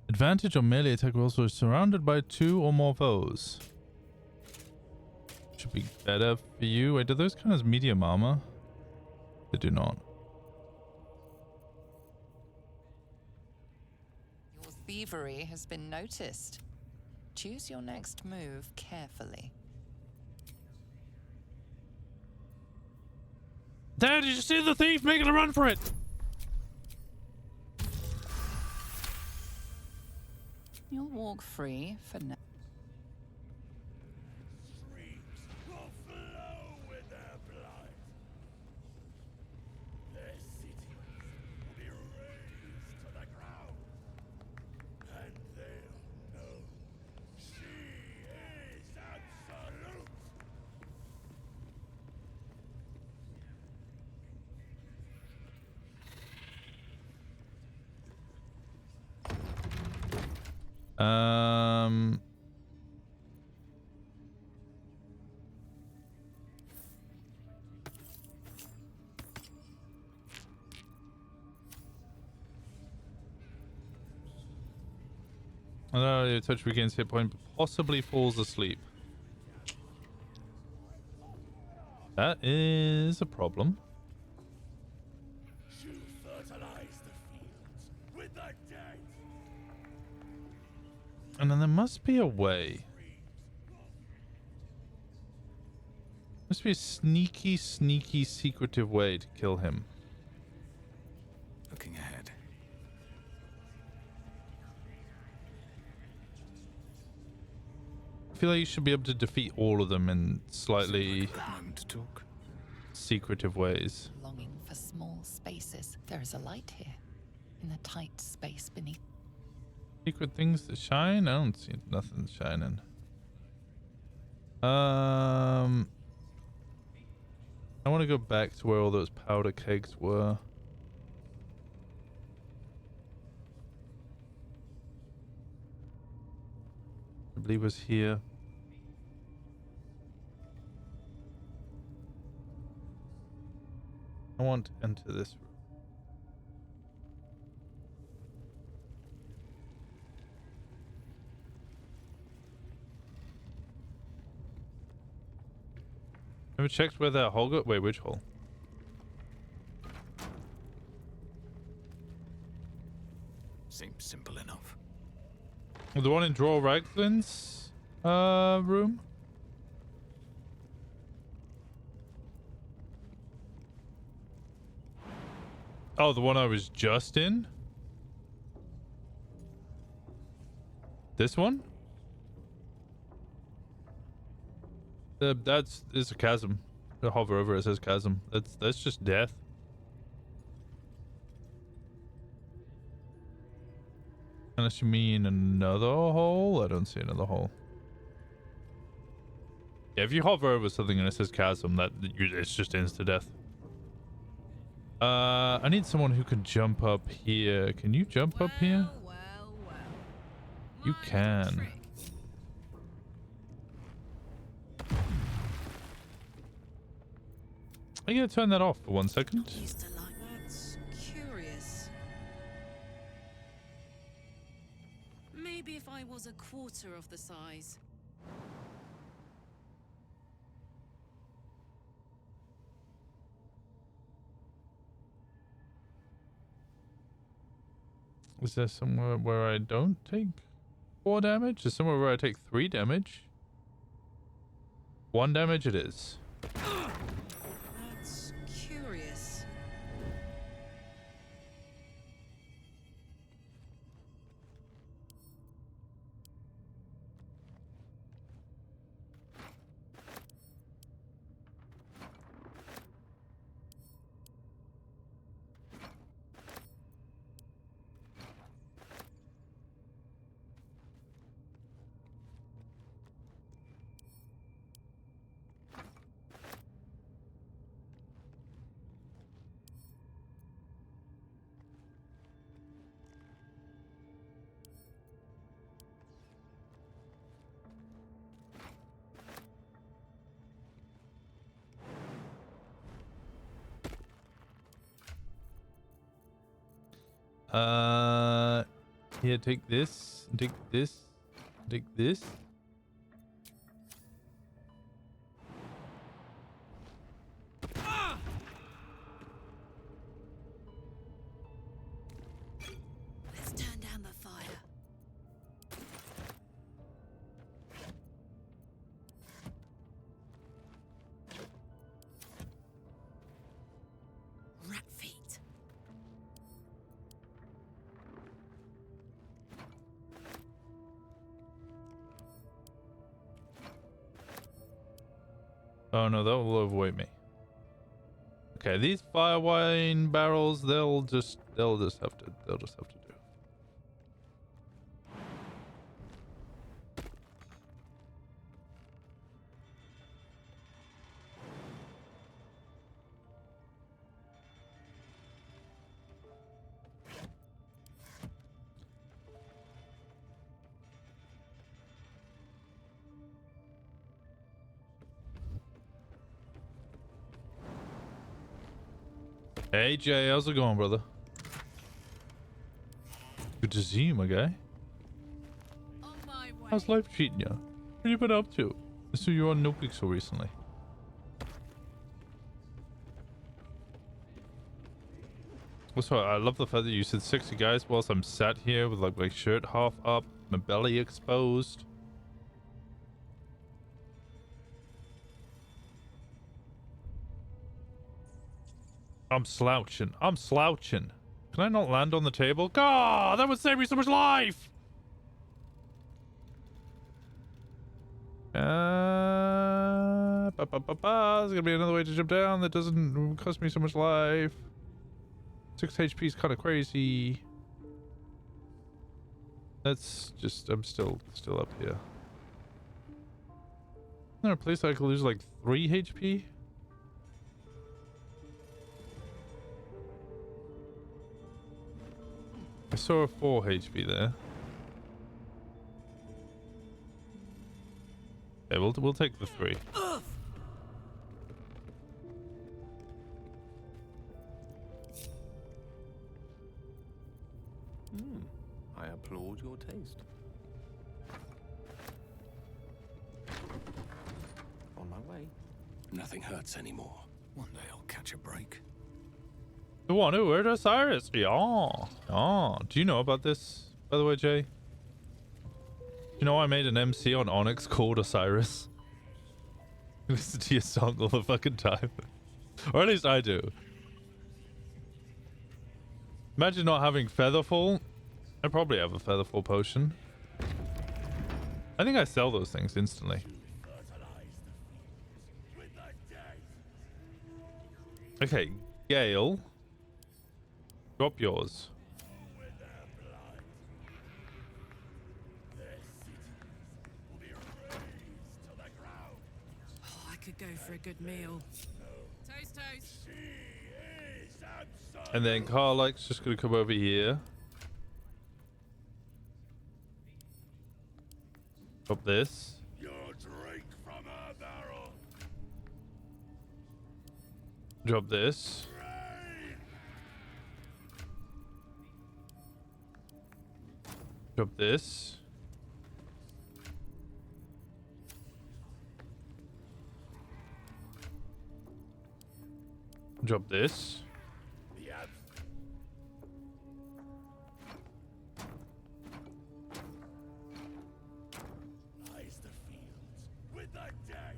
Advantage on melee attack rolls are surrounded by 2 or more foes. Should be better for you. Wait, do those count as medium armor? They do not. your thievery has been noticed. Choose your next move carefully. Dad, did you see the thief making a run for it? You'll walk free for now. Will flow with their blood. Their cities will be razed to the ground. And they'll know she is Absolute. Your touch regains hit point, but possibly falls asleep. That is a problem. She'll fertilize the fields with the dead. And then there must be a way. Must be a sneaky, sneaky, secretive way to kill him. Looking ahead. feel like you should be able to defeat all of them in slightly secretive ways. Longing for small spaces. There is a light here, in the tight space beneath. Secret things that shine? I don't see nothing shining. I want to go back to where all those powder kegs were. I believe it was here. I want to enter this room. Ever checked where that hole got? Wait, which hole? Seems simple enough. The one in Draw Raglan's room? Oh, the one I was just in? This one? It's a chasm. To hover over it says chasm. That's just death. Unless you mean another hole? I don't see another hole. Yeah, if you hover over something and it says chasm, it's just insta death. I need someone who can jump up here. Can you jump up here? You can. I'm gonna turn that off for 1 second. That's curious. Maybe if I was a quarter of the size. Is there somewhere where I don't take 4 damage? Is somewhere where I take 3 damage? 1 damage it is. That's curious. Here, take this, take this, take this. Let's turn down the fire. Rat feet. Oh no, that will avoid me. Okay, these fire wine barrels, they'll just have to do. Hey Jay, how's it going, brother? Good to see you, my guy. How's life treating you? What have you been up to? I saw you on No Pixel recently. Also, I love the fact that you said 60 guys whilst I'm sat here with like my shirt half up, my belly exposed. I'm slouching. I'm slouching. Can I not land on the table? God, that would save me so much life! There's gonna be another way to jump down that doesn't cost me so much life. 6 HP is kind of crazy. That's just, I'm still up here. Is there a place I could lose like 3 HP? I saw a 4 HP there. Okay, we'll take the 3. I applaud your taste. On my way. Nothing hurts anymore. One day I'll catch a break. The one who heard Osiris. Yeah. Oh, do you know about this, by the way, Jay? You know I made an MC on Onyx called Osiris? Listen to your song all the fucking time. Or at least I do. Imagine not having Featherfall. I probably have a Featherfall potion. I think I sell those things instantly. Okay, Gale. Drop yours. Oh, I could go for a good meal. Toast, toast. And then Carlike's just gonna come over here. Drop this. Your drink from a barrel. Drop this. Drop this. Drop this. Lies the fields with the dead.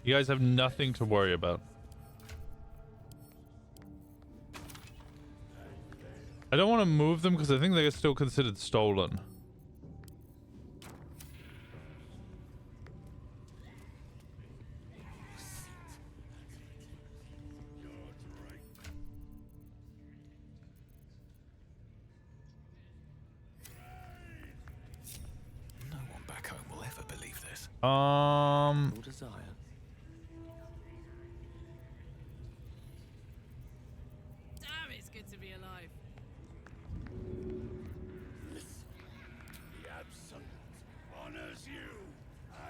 You guys have nothing to worry about. I don't want to move them because I think they're still considered stolen. No one back home will ever believe this. Your desire. Damn, it's good to be alive. The Absolute honors you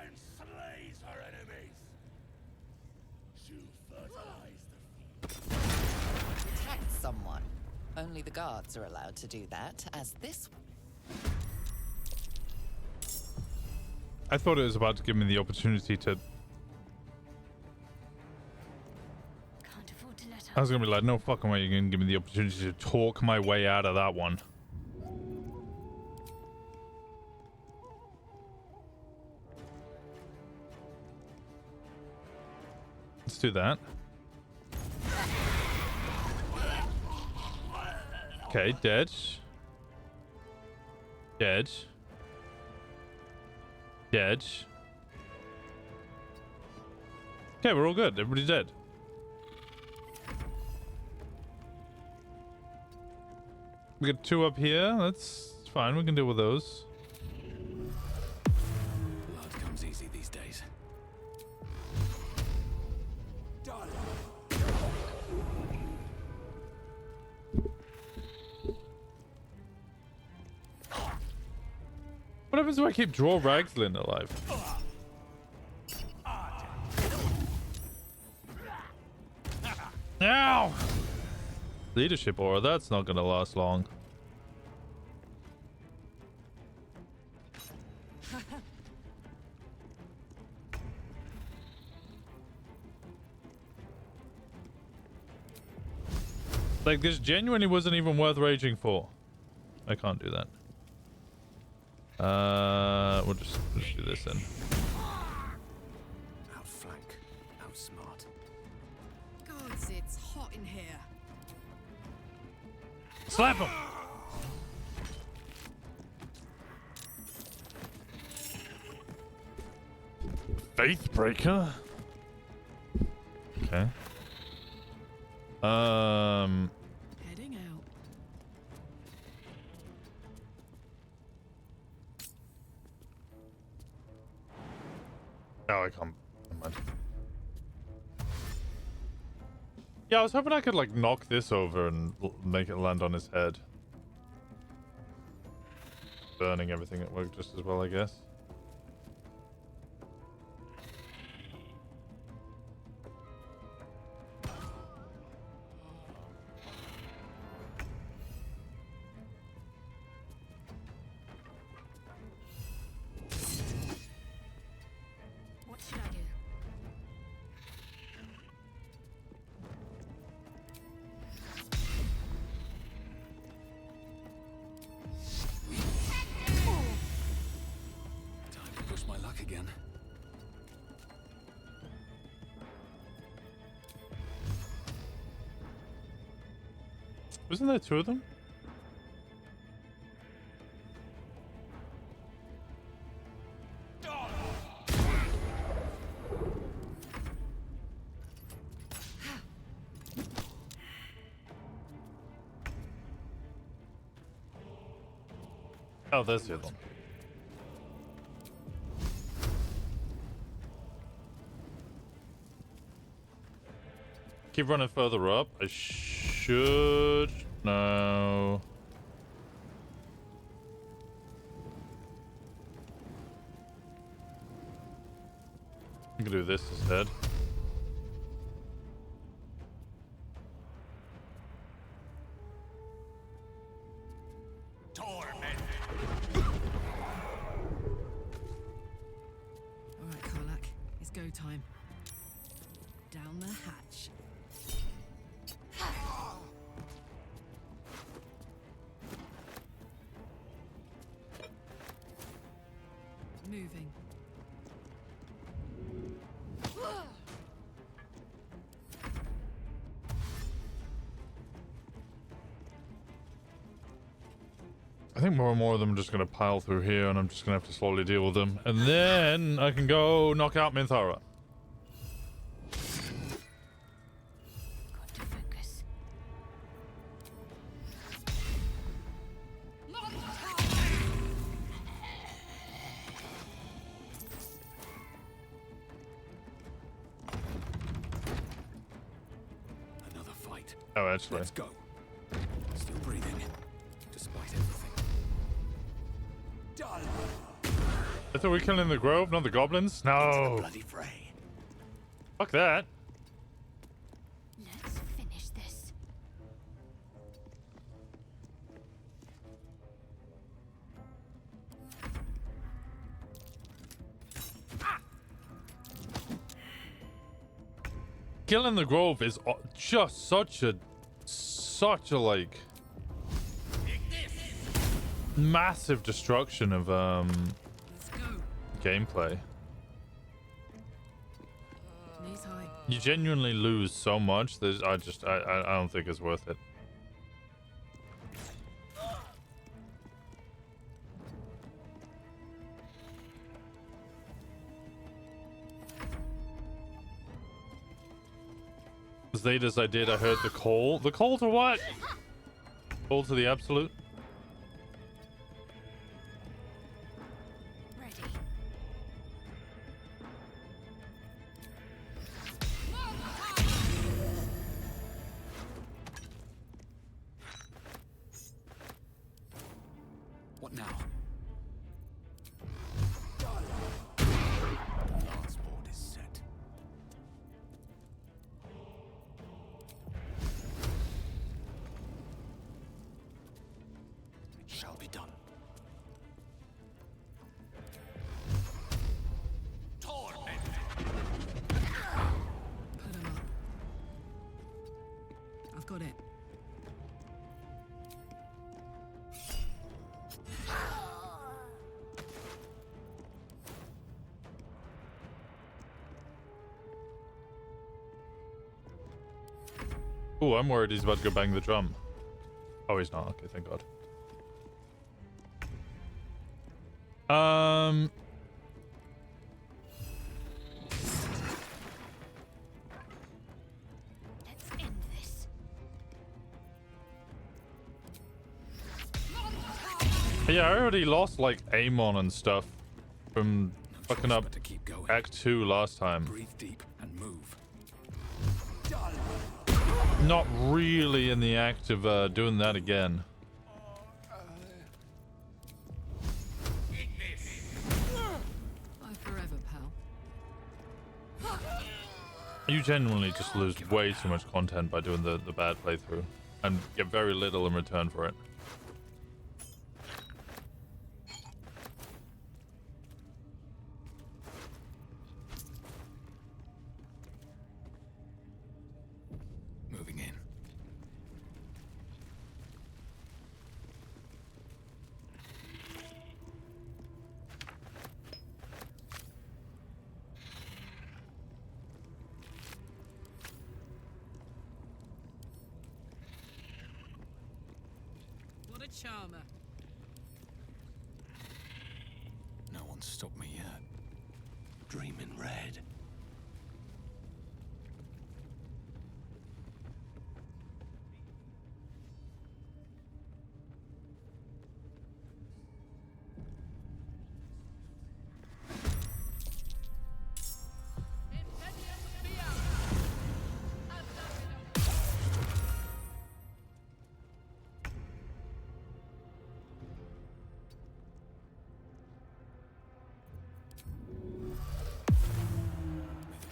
and slays her enemies. To fertilize the Protect someone. Only the guards are allowed to do that, as this I thought it was about to give me the opportunity to... Can't afford to let I was gonna be like, no fucking way you're gonna give me the opportunity to talk my way out of that one. Let's do that. Okay, dead. Dead. Dead. Okay, we're all good. Everybody's dead. We got 2 up here. That's fine. We can deal with those. Blood comes easy these days. What happens if I keep Draw Ragslin alive? Ow! Leadership aura, that's not gonna last long. Like, this genuinely wasn't even worth raging for. I can't do that. We'll just do this then. Outflank, outsmart. Gods, it's hot in here. Slap him! Faithbreaker? Okay. Heading out. Oh, I can't. Never mind. Yeah, I was hoping I could like knock this over and make it land on his head. Burning everything at work just as well, I guess. What should I do? Time to push my luck again. Wasn't there two of them? Oh, there's the other one. Keep running further up. I should... No. I can do this instead. Alright, Warlock. It's go time. Down the hatch. Moving. I think more and more of them are just going to pile through here, and I'm just going to have to slowly deal with them. And then I can go knock out Minthara. Another fight. Oh, actually. Let's go. Still breathing, despite everything. I thought we were killing the grove, not the goblins. No. Bloody fray. Fuck that. Let's finish this. Killing the grove is just such a like massive destruction of gameplay. Knees high. You genuinely lose so much. I don't think it's worth it. As late as I did, I heard the call. The call to what? Call to the absolute. What now? The lance board is set. It shall be done. Torment! Put him up. I've got it. Oh, I'm worried he's about to go bang the drum. Oh, he's not. Okay, thank God. Let's end this. Yeah, I already lost like Amon and stuff from fucking up Act 2 last time. Breathe deep and move. Not really in the act of doing that again. Bye forever, pal. You genuinely just lose way too much content by doing the bad playthrough and get very little in return for it. Moving in. What a charmer. No one's stopped me yet. Dreaming red.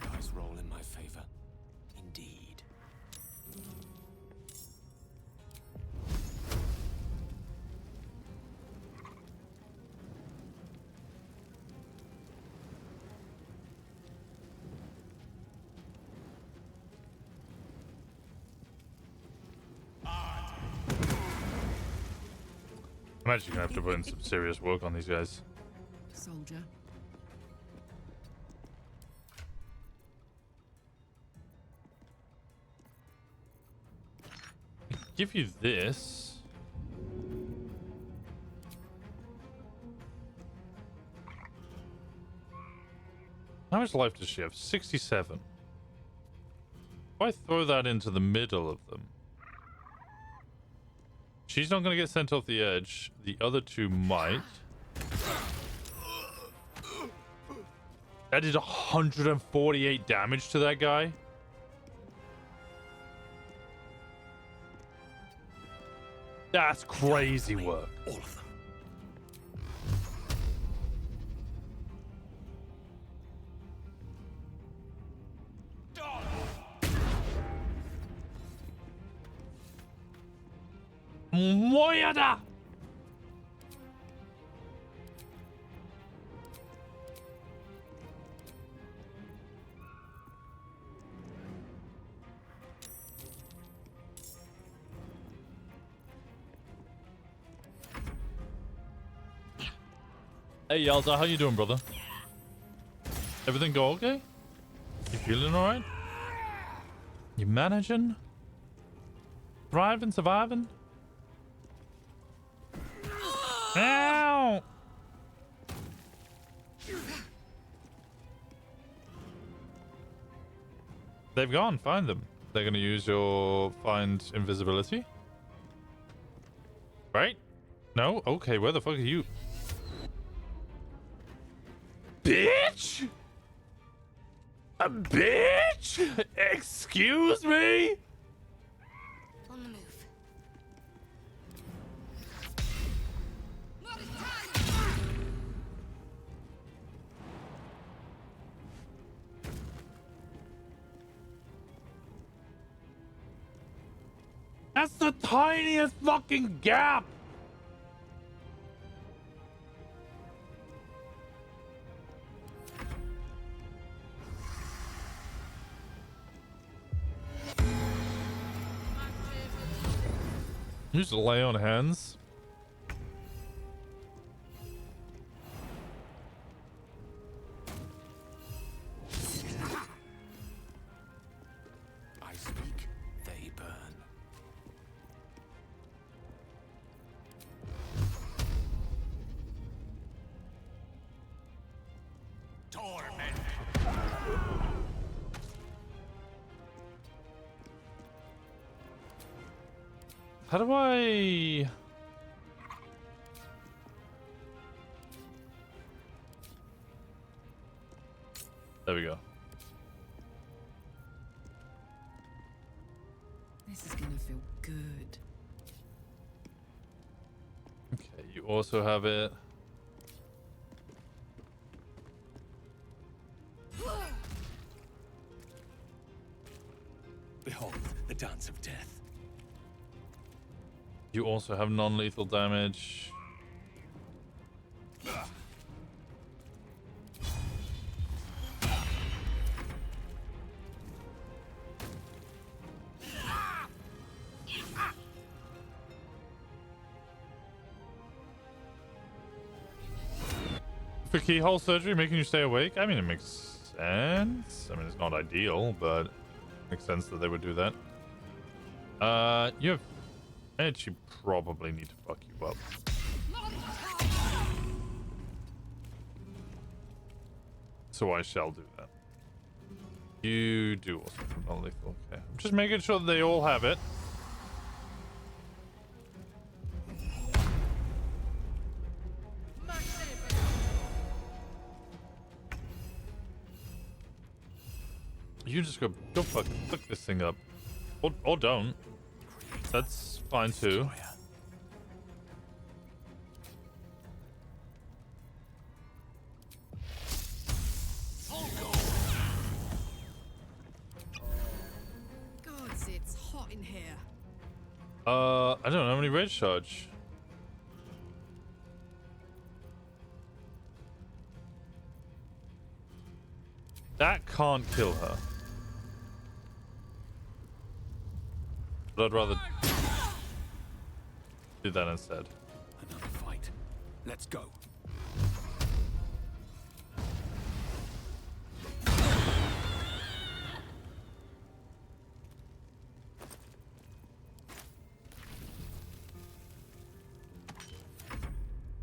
Dice roll in my favor. Indeed. I'm actually gonna have to put in some serious work on these guys. Soldier. Give you this. How much life does she have? 67. If I throw that into the middle of them, she's not going to get sent off the edge. The other two might. That did 148 damage to that guy. That's crazy work. All of them. Moyada! Hey Yalda, how you doing, brother? Everything go okay? You feeling alright? You managing? Thriving, surviving? Ow! They've gone. Find them. They're gonna use your find invisibility. Right? No? Okay, where the fuck are you? Bitch! A bitch? Excuse me? On the move. That's the tiniest fucking gap! Use the lay on hands. I speak, they burn. torment. How do I... There we go. This is gonna feel good. Okay, you also have it. Behold, the dance of death. You also have non-lethal damage. For keyhole surgery making you stay awake? I mean, it makes sense. I mean, it's not ideal, but it makes sense that they would do that. You have... Actually, probably need to fuck you up. So I shall do that. You do also have non-lethal. Okay. I'm just making sure that they all have it. You just go fuck this thing up. Or don't. That's fine too. Gods, it's hot in here. I don't know how many rage charge. That can't kill her. But I'd rather do that instead. Another fight. Let's go.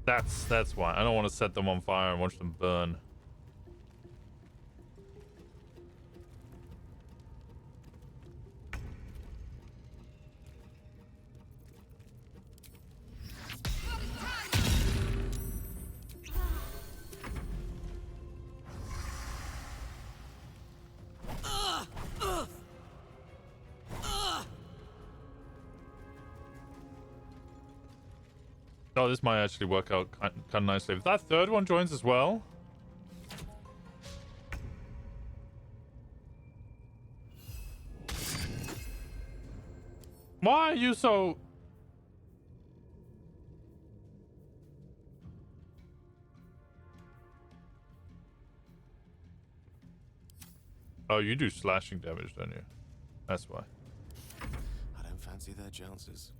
That's why. I don't want to set them on fire and watch them burn. Oh, this might actually work out kind of nicely. If that third one joins as well. Why are you so... Oh, you do slashing damage, don't you? That's why. I don't fancy their chances.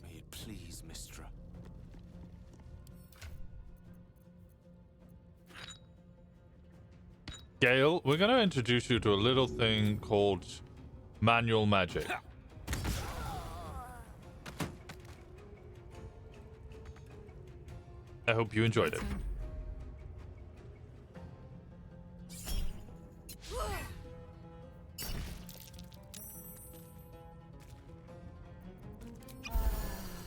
May it please, Mistra. Gale, we're going to introduce you to a little thing called manual magic. I hope you enjoyed it.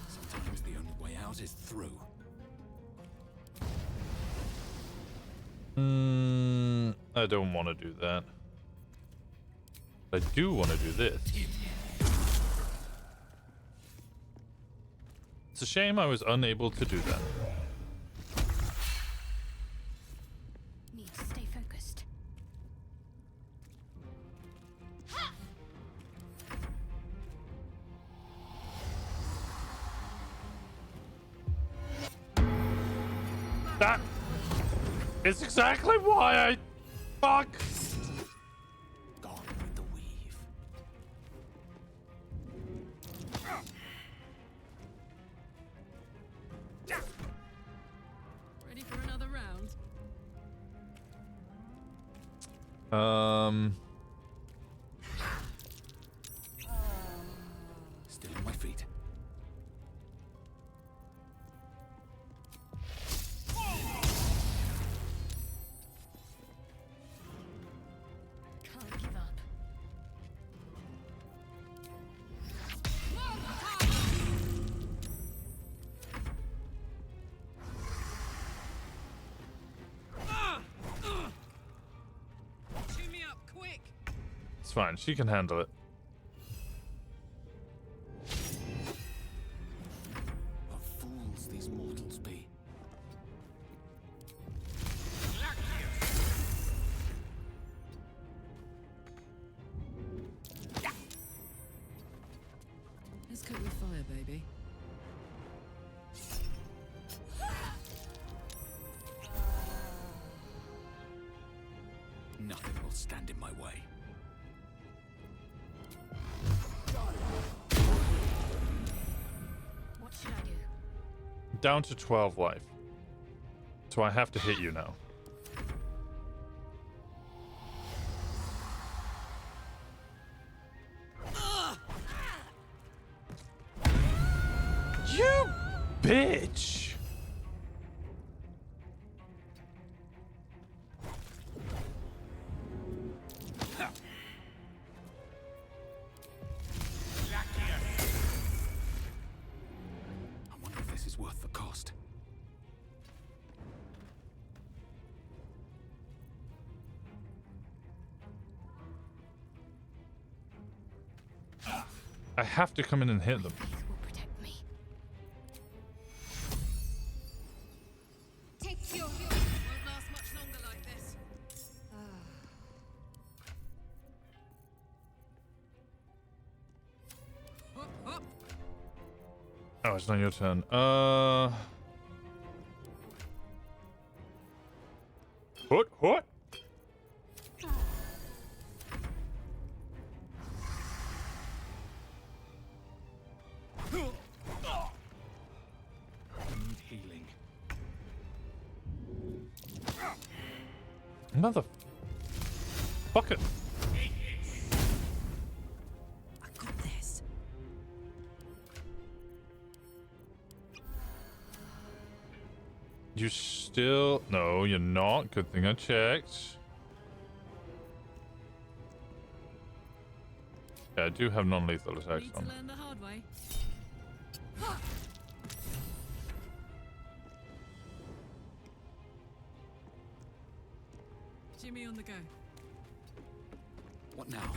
Sometimes the only way out is through. I don't want to do that. I do want to do this. It's a shame I was unable to do that. Need to stay focused. That is exactly why I... Fuck! Gone with the weave. Ready for another round? Still on my feet. It's fine. She can handle it. What fools these mortals be. Let's cook with fire, baby. Nothing will stand in my way. What should I do? Down to 12 life. So I have to hit you now. You bitch! I wonder if this is worth the cost. I have to come in and hit them. Will protect me. Take your won't last much longer like this. Oh, it's not your turn. What? Need healing. Mother... Fuck it. I got this. You still... No, you're not. Good thing I checked. Yeah, I do have non-lethal attacks Need to on. learn the hard way. Jimmy on the go. What now?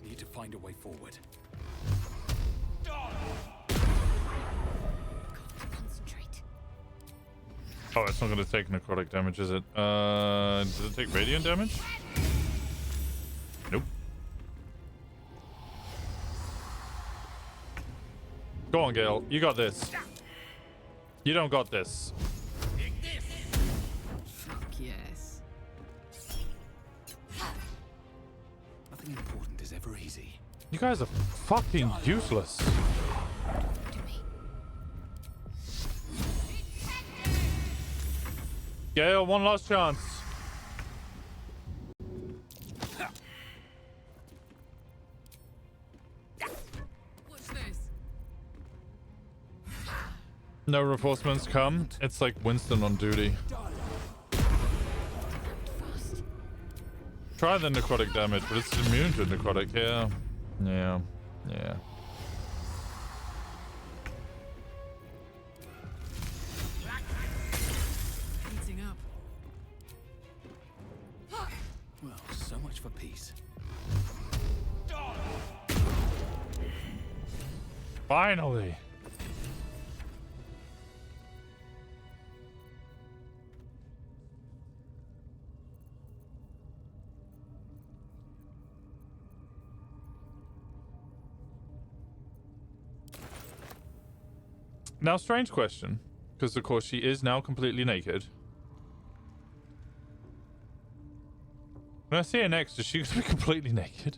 Need to find a way forward. Concentrate. Oh, it's not going to take necrotic damage, is it? Does it take radiant damage? Nope. Go on, Gale. You got this. You don't got this. Fuck yes. Nothing important is ever easy. You guys are fucking useless. Gale, one last chance. What's this? No reinforcements come. It's like Winston on duty. Try the necrotic damage, but it's immune to necrotic. Yeah. Heating up. Well, so much for peace. Finally. Now, strange question, because of course she is now completely naked. When I see her next, is she going to be completely naked?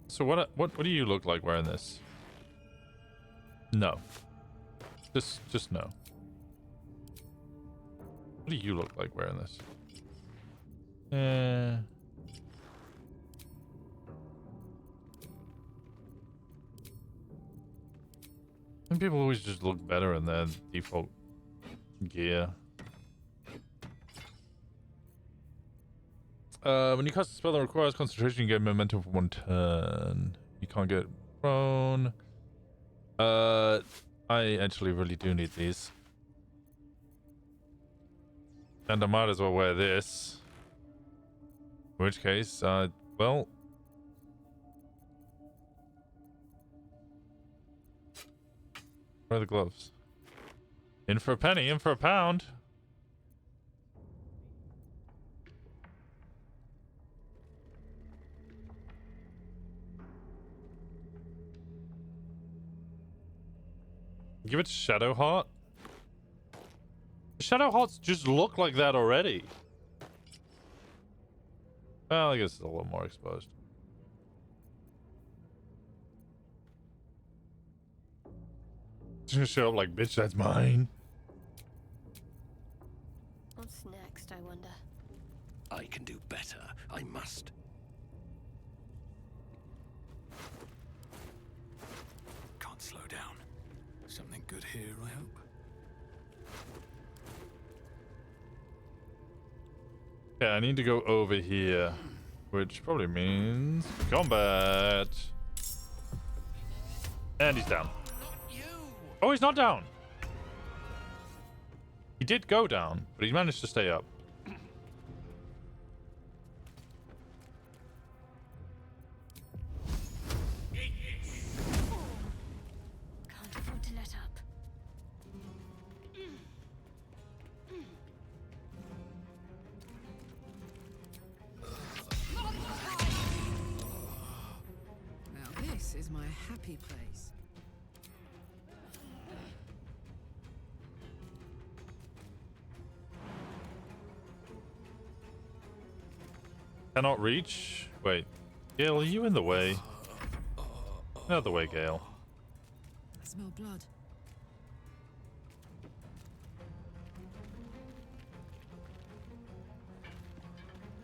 So what do you look like wearing this? No. Just no. What do you look like wearing this? I think people always just look better in their default gear. When you cast a spell that requires concentration, you get momentum for 1 turn. You can't get prone. I actually really do need these. And I might as well wear this. In which case, well... Where are the gloves? In for a penny, in for a pound. Give it Shadow Heart. Shadow Hearts just look like that already. Well, I guess it's a little more exposed. It's gonna show up like, bitch, that's mine. What's next, I wonder? I can do better. I must. Can't slow down. Something good here, I hope. Yeah, I need to go over here, which probably means combat. And he's down. Oh, he's not down. He did go down, but he managed to stay up. Can't afford to let up. Now this is my happy place. Cannot reach. Wait. Gale, are you in the way? Out of the way, Gale. I smell blood.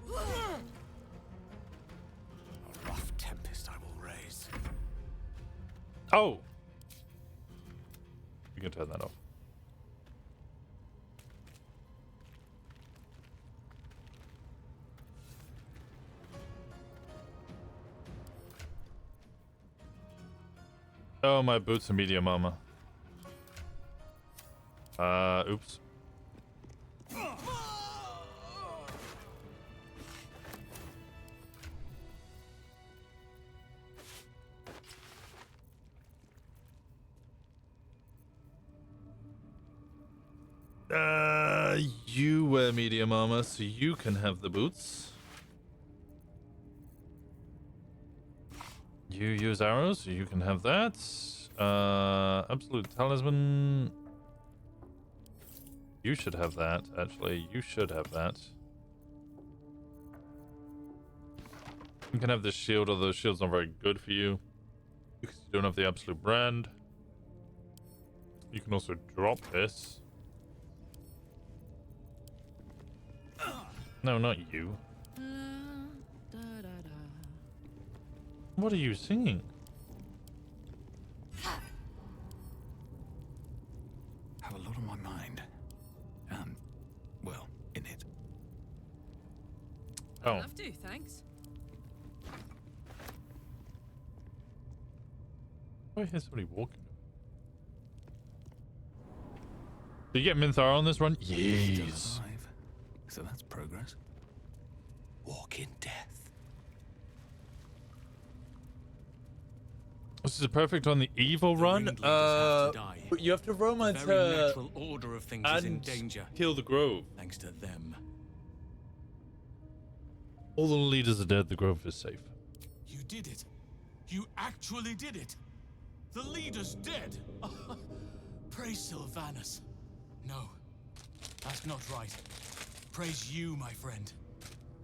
A rough tempest I will raise. Oh! You can turn that off. Oh, my boots are medium armor. Oops. You wear medium armor, so you can have the boots. You use arrows, so you can have that. Absolute talisman. You should have that, actually. You should have that. You can have this shield, although the shield's not very good for you. Because you don't have the absolute brand. You can also drop this. No, not you. What are you singing? Have a lot on my mind. Well, in it. Oh. I'd love to, thanks. I hear somebody walking. Do you get Minthara on this run? Yes. So that's progress. Walk in death. This is perfect on the evil run. You have to romance The very her natural order of things is in and danger. kill the grove. Thanks to them. All the leaders are dead. The grove is safe. You did it. You actually did it. The leader's dead. Praise Sylvanus. No, that's not right. Praise you, my friend.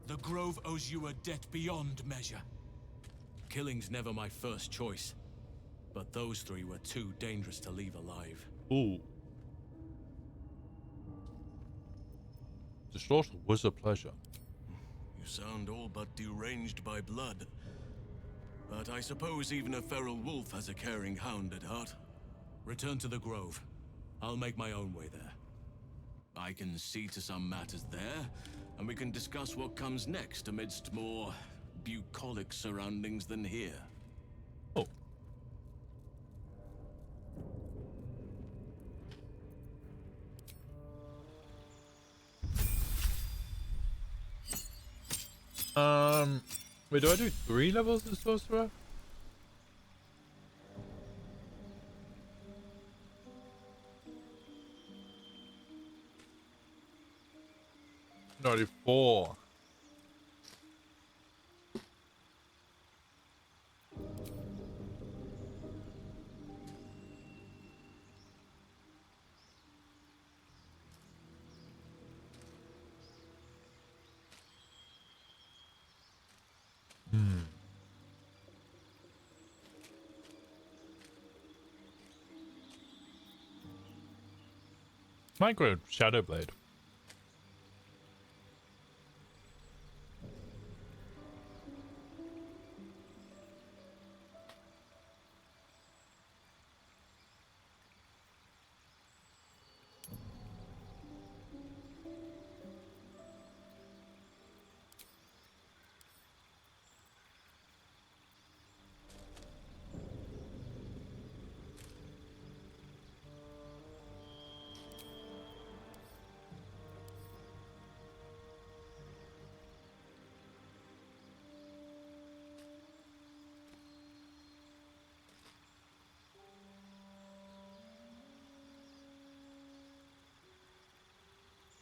The Grove owes you a debt beyond measure. Killing's never my first choice, but those three were too dangerous to leave alive. Ooh. The slaughter was a pleasure. You sound all but deranged by blood. But I suppose even a feral wolf has a caring hound at heart. Return to the Grove. I'll make my own way there. I can see to some matters there, and we can discuss what comes next amidst more bucolic surroundings than here. Wait, do I do 3 levels of sorcerer? No, I do 4. Micro Shadow Blade.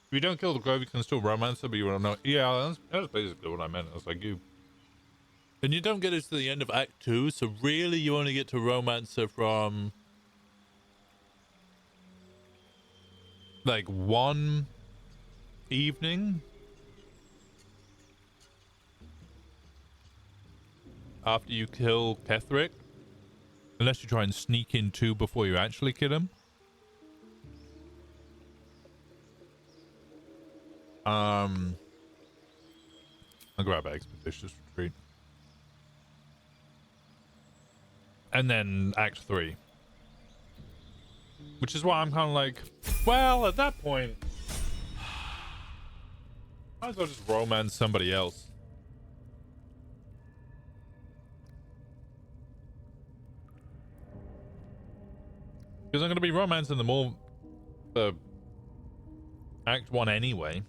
If you don't kill the grove, you can still romance her, but you want to know. Yeah, that's basically what I meant. I was like, you. And you don't get it to the end of Act 2, so really you only get to romance her from like one evening after you kill Ketherick. Unless you try and sneak in 2 before you actually kill him. I'll grab Expeditious Retreat. And then Act 3. Which is why I'm kind of like, well, at that point, might as well just romance somebody else. Because I'm going to be romancing them all for Act 1 anyway.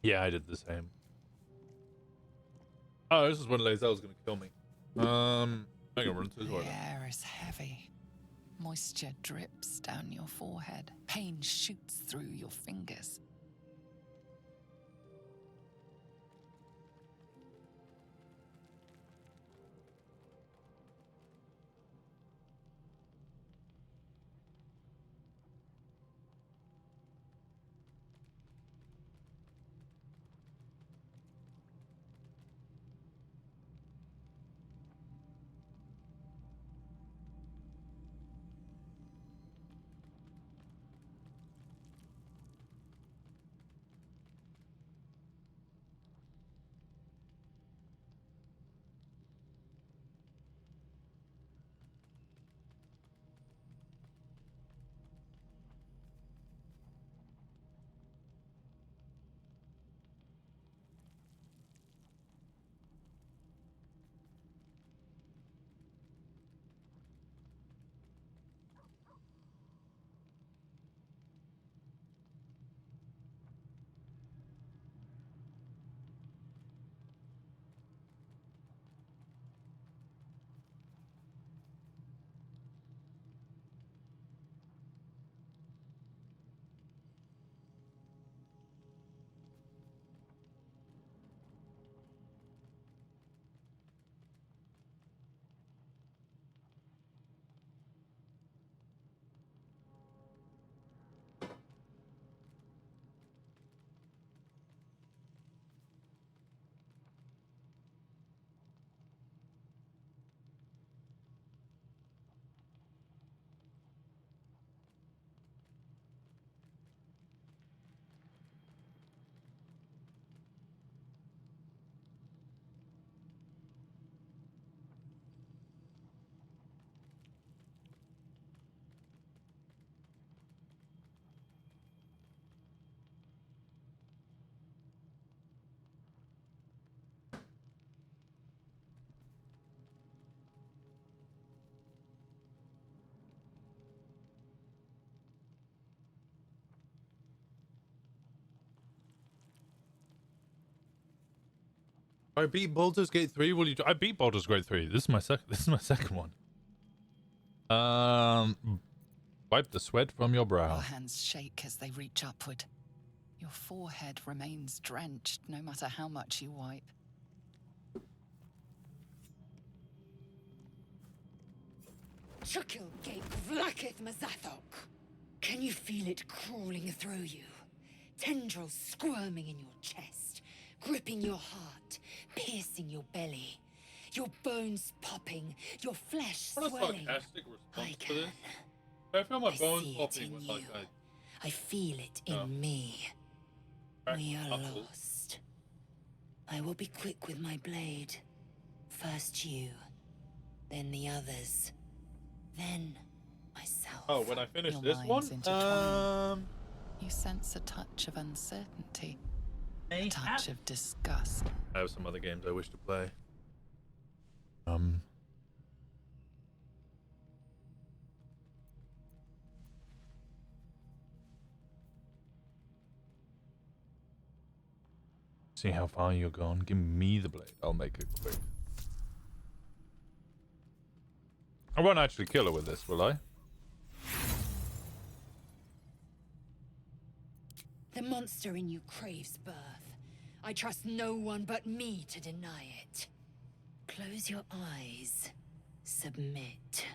Yeah, I did the same. Oh, this is when Lae'zel's gonna kill me. I'm gonna run to the toilet. The air is heavy. Moisture drips down your forehead. Pain shoots through your fingers. I beat Baldur's Gate 3. Will you? I beat Baldur's Gate 3. This is my second one. Wipe the sweat from your brow. Your hands shake as they reach upward. Your forehead remains drenched no matter how much you wipe. Chukil Gate Vlakith Mazathok. Can you feel it crawling through you? Tendrils squirming in your chest, gripping your heart, piercing your belly. Your bones popping, your flesh What a swelling. sarcastic response to this. I feel my bones popping with like I feel it in me. We are lost. I will be quick with my blade. First you, then the others, then myself. Oh, when I finish Your this minds one, intertwine. You sense a touch of uncertainty, a touch of disgust. I have some other games I wish to play. See how far you're gone. Give me the blade. I'll make it quick. I won't actually kill her with this, will I? The monster in you craves birth. I trust no one but me to deny it. Close your eyes. Submit.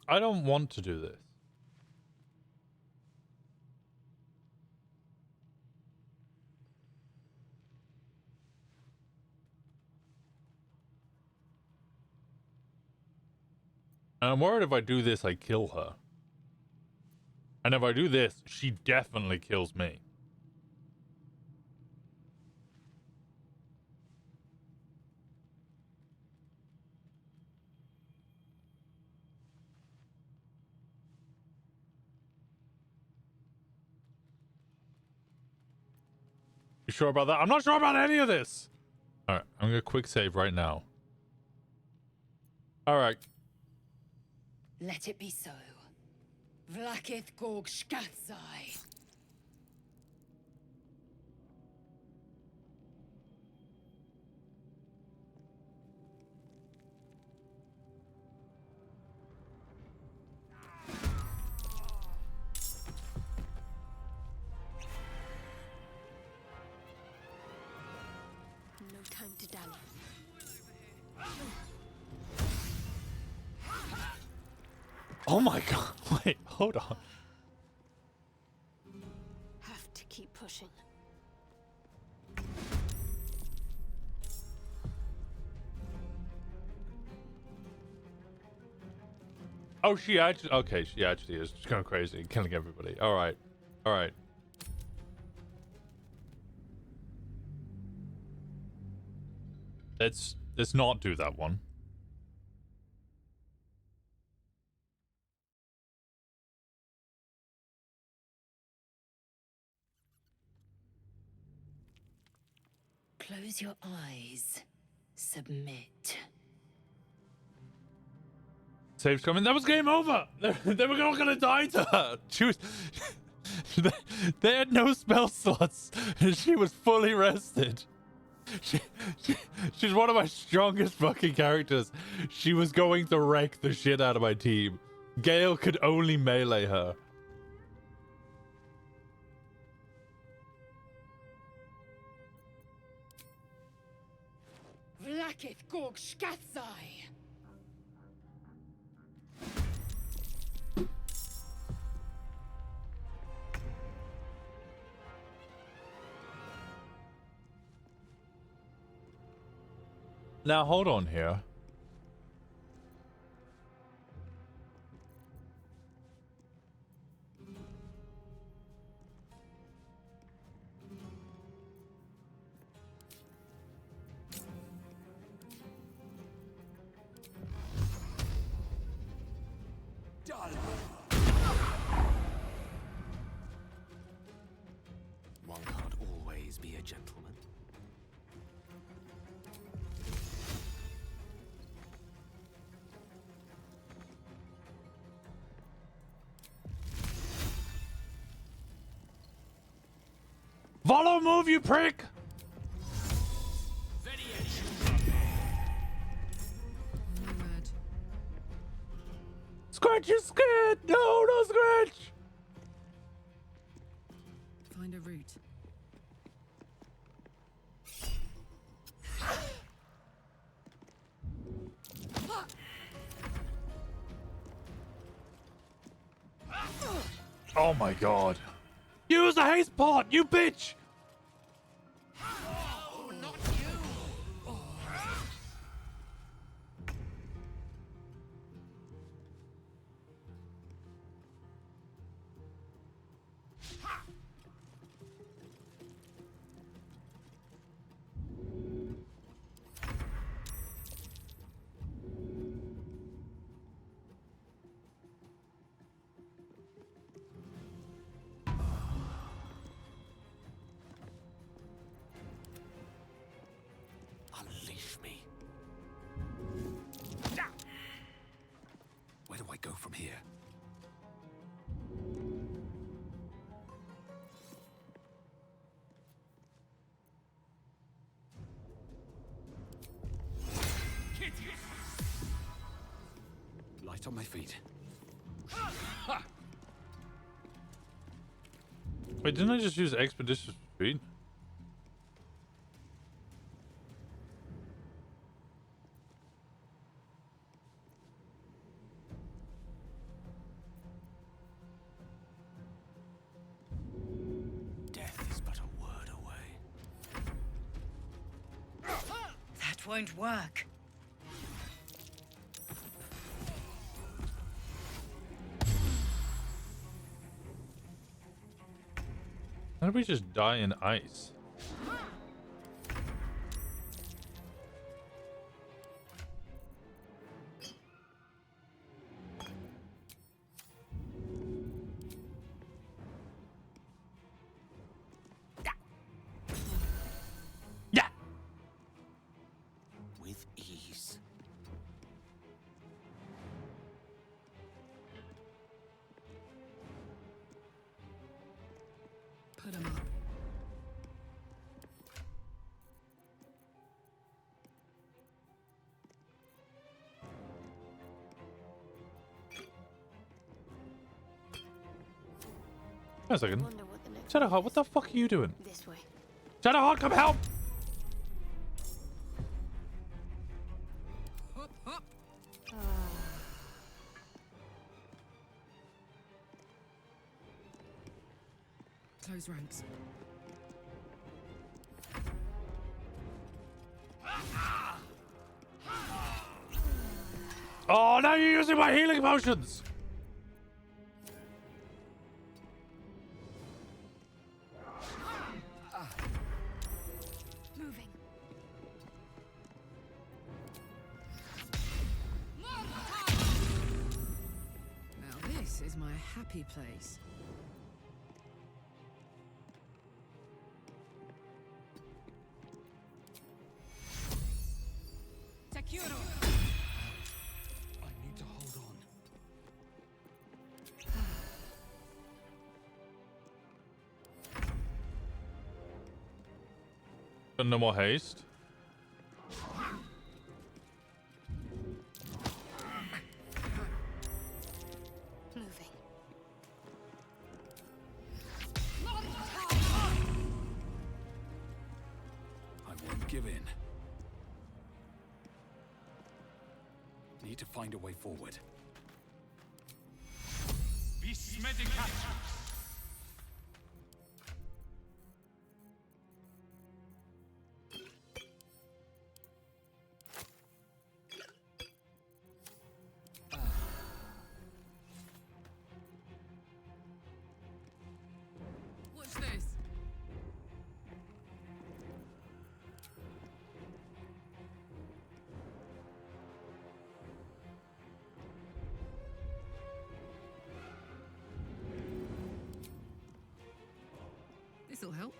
I don't want to do this. And I'm worried if I do this, I kill her. And if I do this, she definitely kills me. You sure about that? I'm not sure about any of this. Alright, I'm gonna quick save right now. Alright. Let it be so. Vlakith Gorg Shkatzai. No time to dally. Oh my god. Wait, hold on. Have to keep pushing. Oh, she actually... Okay, she actually is. She's going crazy, killing everybody. Alright. Alright. Let's not do that one. Close your eyes. Submit. Save's coming. That was game over. They were all gonna die to her. She was... they had no spell slots. She was fully rested. She's one of my strongest fucking characters. She was going to wreck the shit out of my team. Gale could only melee her. Vlakith Gorg Shkatzai. Now hold on here. Follow move, you prick! Scratch, you're scared! No, no, Scratch! Find a route. Oh my god. Use the haste pot, you bitch! Oh, not you! Unleash me. Where do I go from here? Light on my feet. Wait, didn't I just use expeditious speed? Death is but a word away. That won't work. How did we just die in ice? Yeah. With ease. Put him up. Wait a second. Shadowheart, what the fuck are you doing? This way. Shadowheart, come help! Hop, hop. Close ranks. Oh, now you're using my healing potions! Moving. Now this is my happy place. Securo. I need to hold on. Got no more haste. Moving. I won't give in. Need to find a way forward. What's this? This'll help.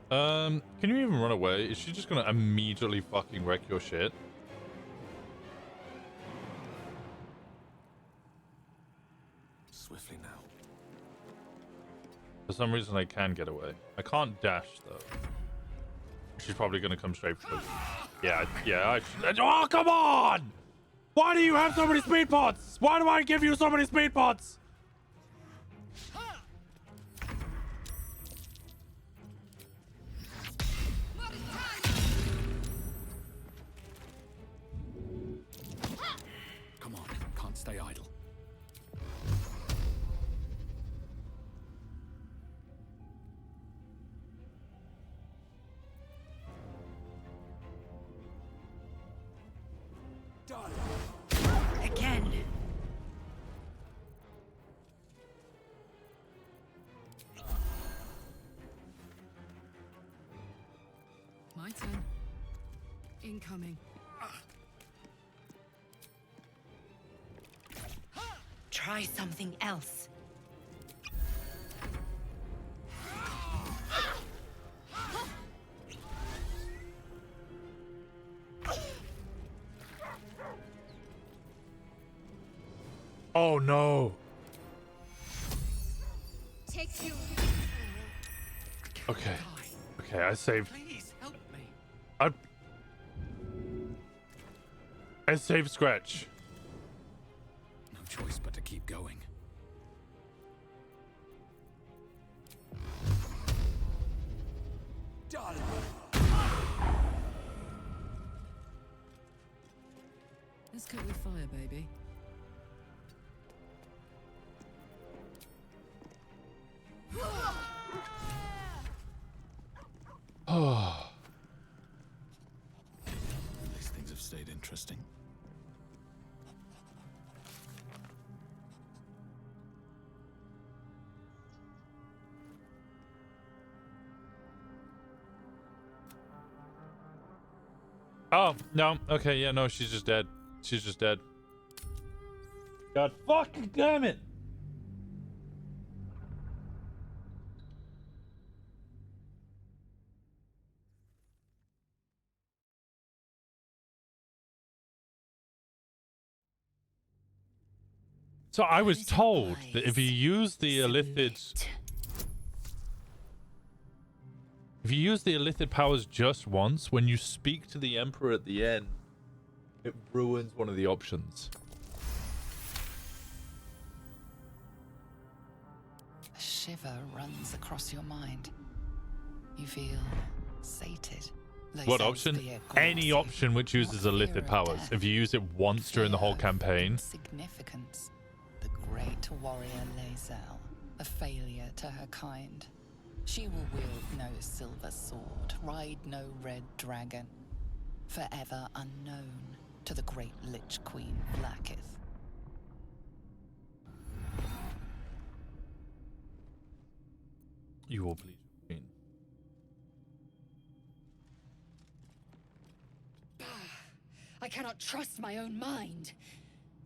Can you even run away? Is she just gonna immediately fucking wreck your shit? For some reason, I can get away. I can't dash, though. She's probably going to come straight for me. Yeah. Oh, come on! Why do you have so many speed pots? Why do I give you so many speed pots? Come on, can't stay idle. Again. My turn. Incoming. Try something else. Oh no. Take you. Okay. Okay, I saved. Please help me. I saved Scratch. No choice but to keep going. Darling. Let's cook with fire, baby. Oh. These things have stayed interesting. Oh, no. Okay, yeah, no, she's just dead. She's just dead. God fucking damn it. So I was told that if you use the illithid... If you use the illithid powers just once, when you speak to the Emperor at the end, it ruins one of the options. A shiver runs across your mind. You feel sated. What option? Any option which uses illithid powers. If you use it once during the whole campaign. Significance. The great warrior Lae'zel, a failure to her kind. She will wield no silver sword, ride no red dragon. Forever unknown to the great Lich Queen Blacketh. You will please. Queen. I cannot trust my own mind.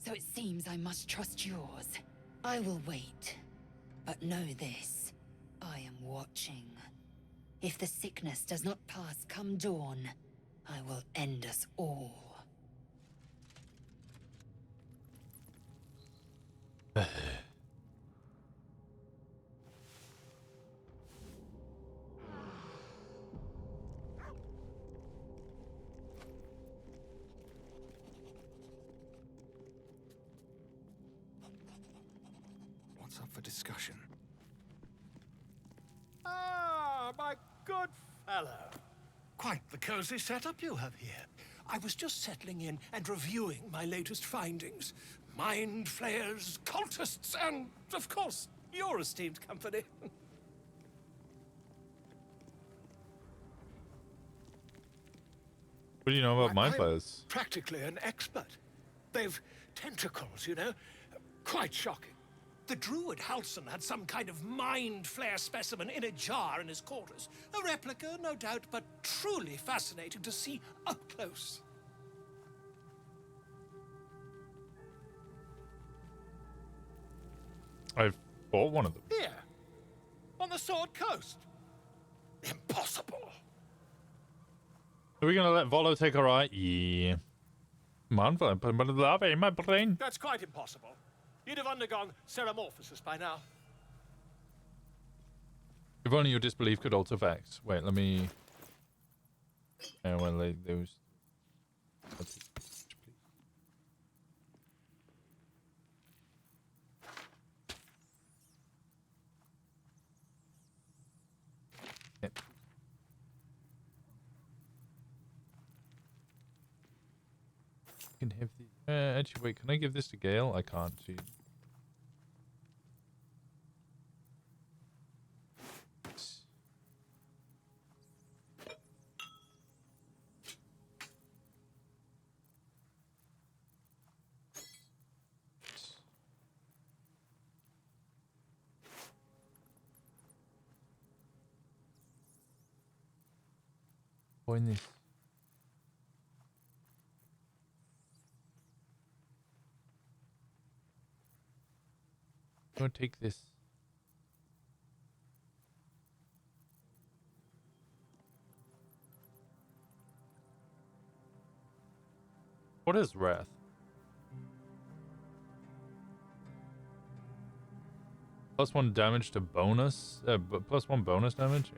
So it seems I must trust yours. I will wait. But know this. I am watching. If the sickness does not pass come dawn, I will end us all. What's up for discussion? Ah, my good fellow. Quite the cozy setup you have here. I was just settling in and reviewing my latest findings. Mind flayers, cultists, and, of course, your esteemed company. What do you know about mind flayers? Practically an expert. They've tentacles, you know? Quite shocking. The druid Halson had some kind of mind flare specimen in a jar in his quarters. A replica, no doubt, but truly fascinating to see up close. I've bought one of them. Here, on the Sword Coast. Impossible. Are we gonna let Volo take our eye? Yeah. Man, but love in my brain. That's quite impossible. You'd have undergone ceramorphosis by now. If only your disbelief could alter facts. Wait, let me... well, those... Yep. Can have the... actually, wait, can I give this to Gale? I can't, see. Point this. I'm gonna take this. What is Wrath? +1 damage to bonus? +1 bonus damage?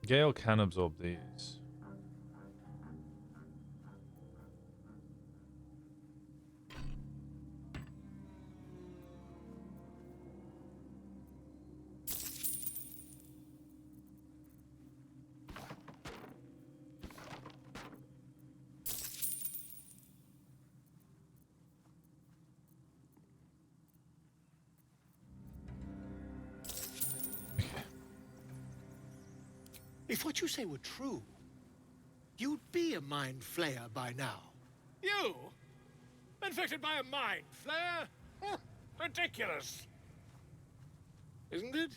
Gale can absorb these. If what you say were true, you'd be a mind flayer by now. You? Infected by a mind flare? Huh, ridiculous. Isn't it?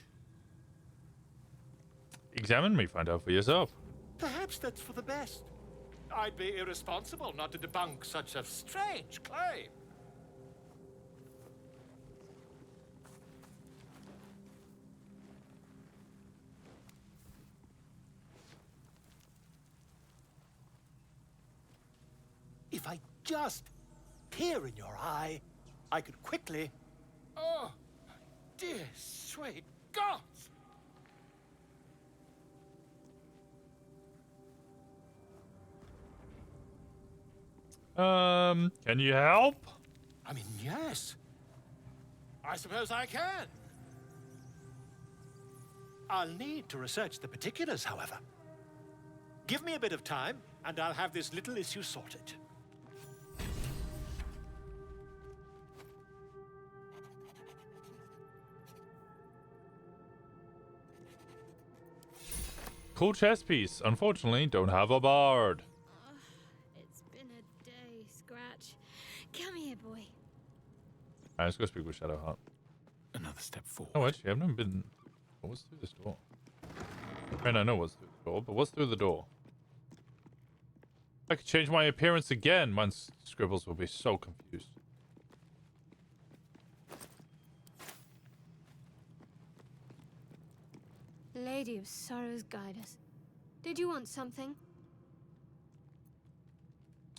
Examine me, find out for yourself. Perhaps that's for the best. I'd be irresponsible not to debunk such a strange claim. If I just peer in your eye, I could quickly... Oh, dear sweet gods! Can you help? I mean, yes. I suppose I can. I'll need to research the particulars, however. Give me a bit of time, and I'll have this little issue sorted. Cool chess piece. Unfortunately, don't have a bard. It's been a day, Scratch. Come here, boy. Alright, let's go speak with Shadowheart. Another step forward. Oh, actually, I've never been... What's through this door? I mean, I know what's through the door, but what's through the door? I could change my appearance again. My scribbles will be so confused. Lady of Sorrows, guide us. Did you want something?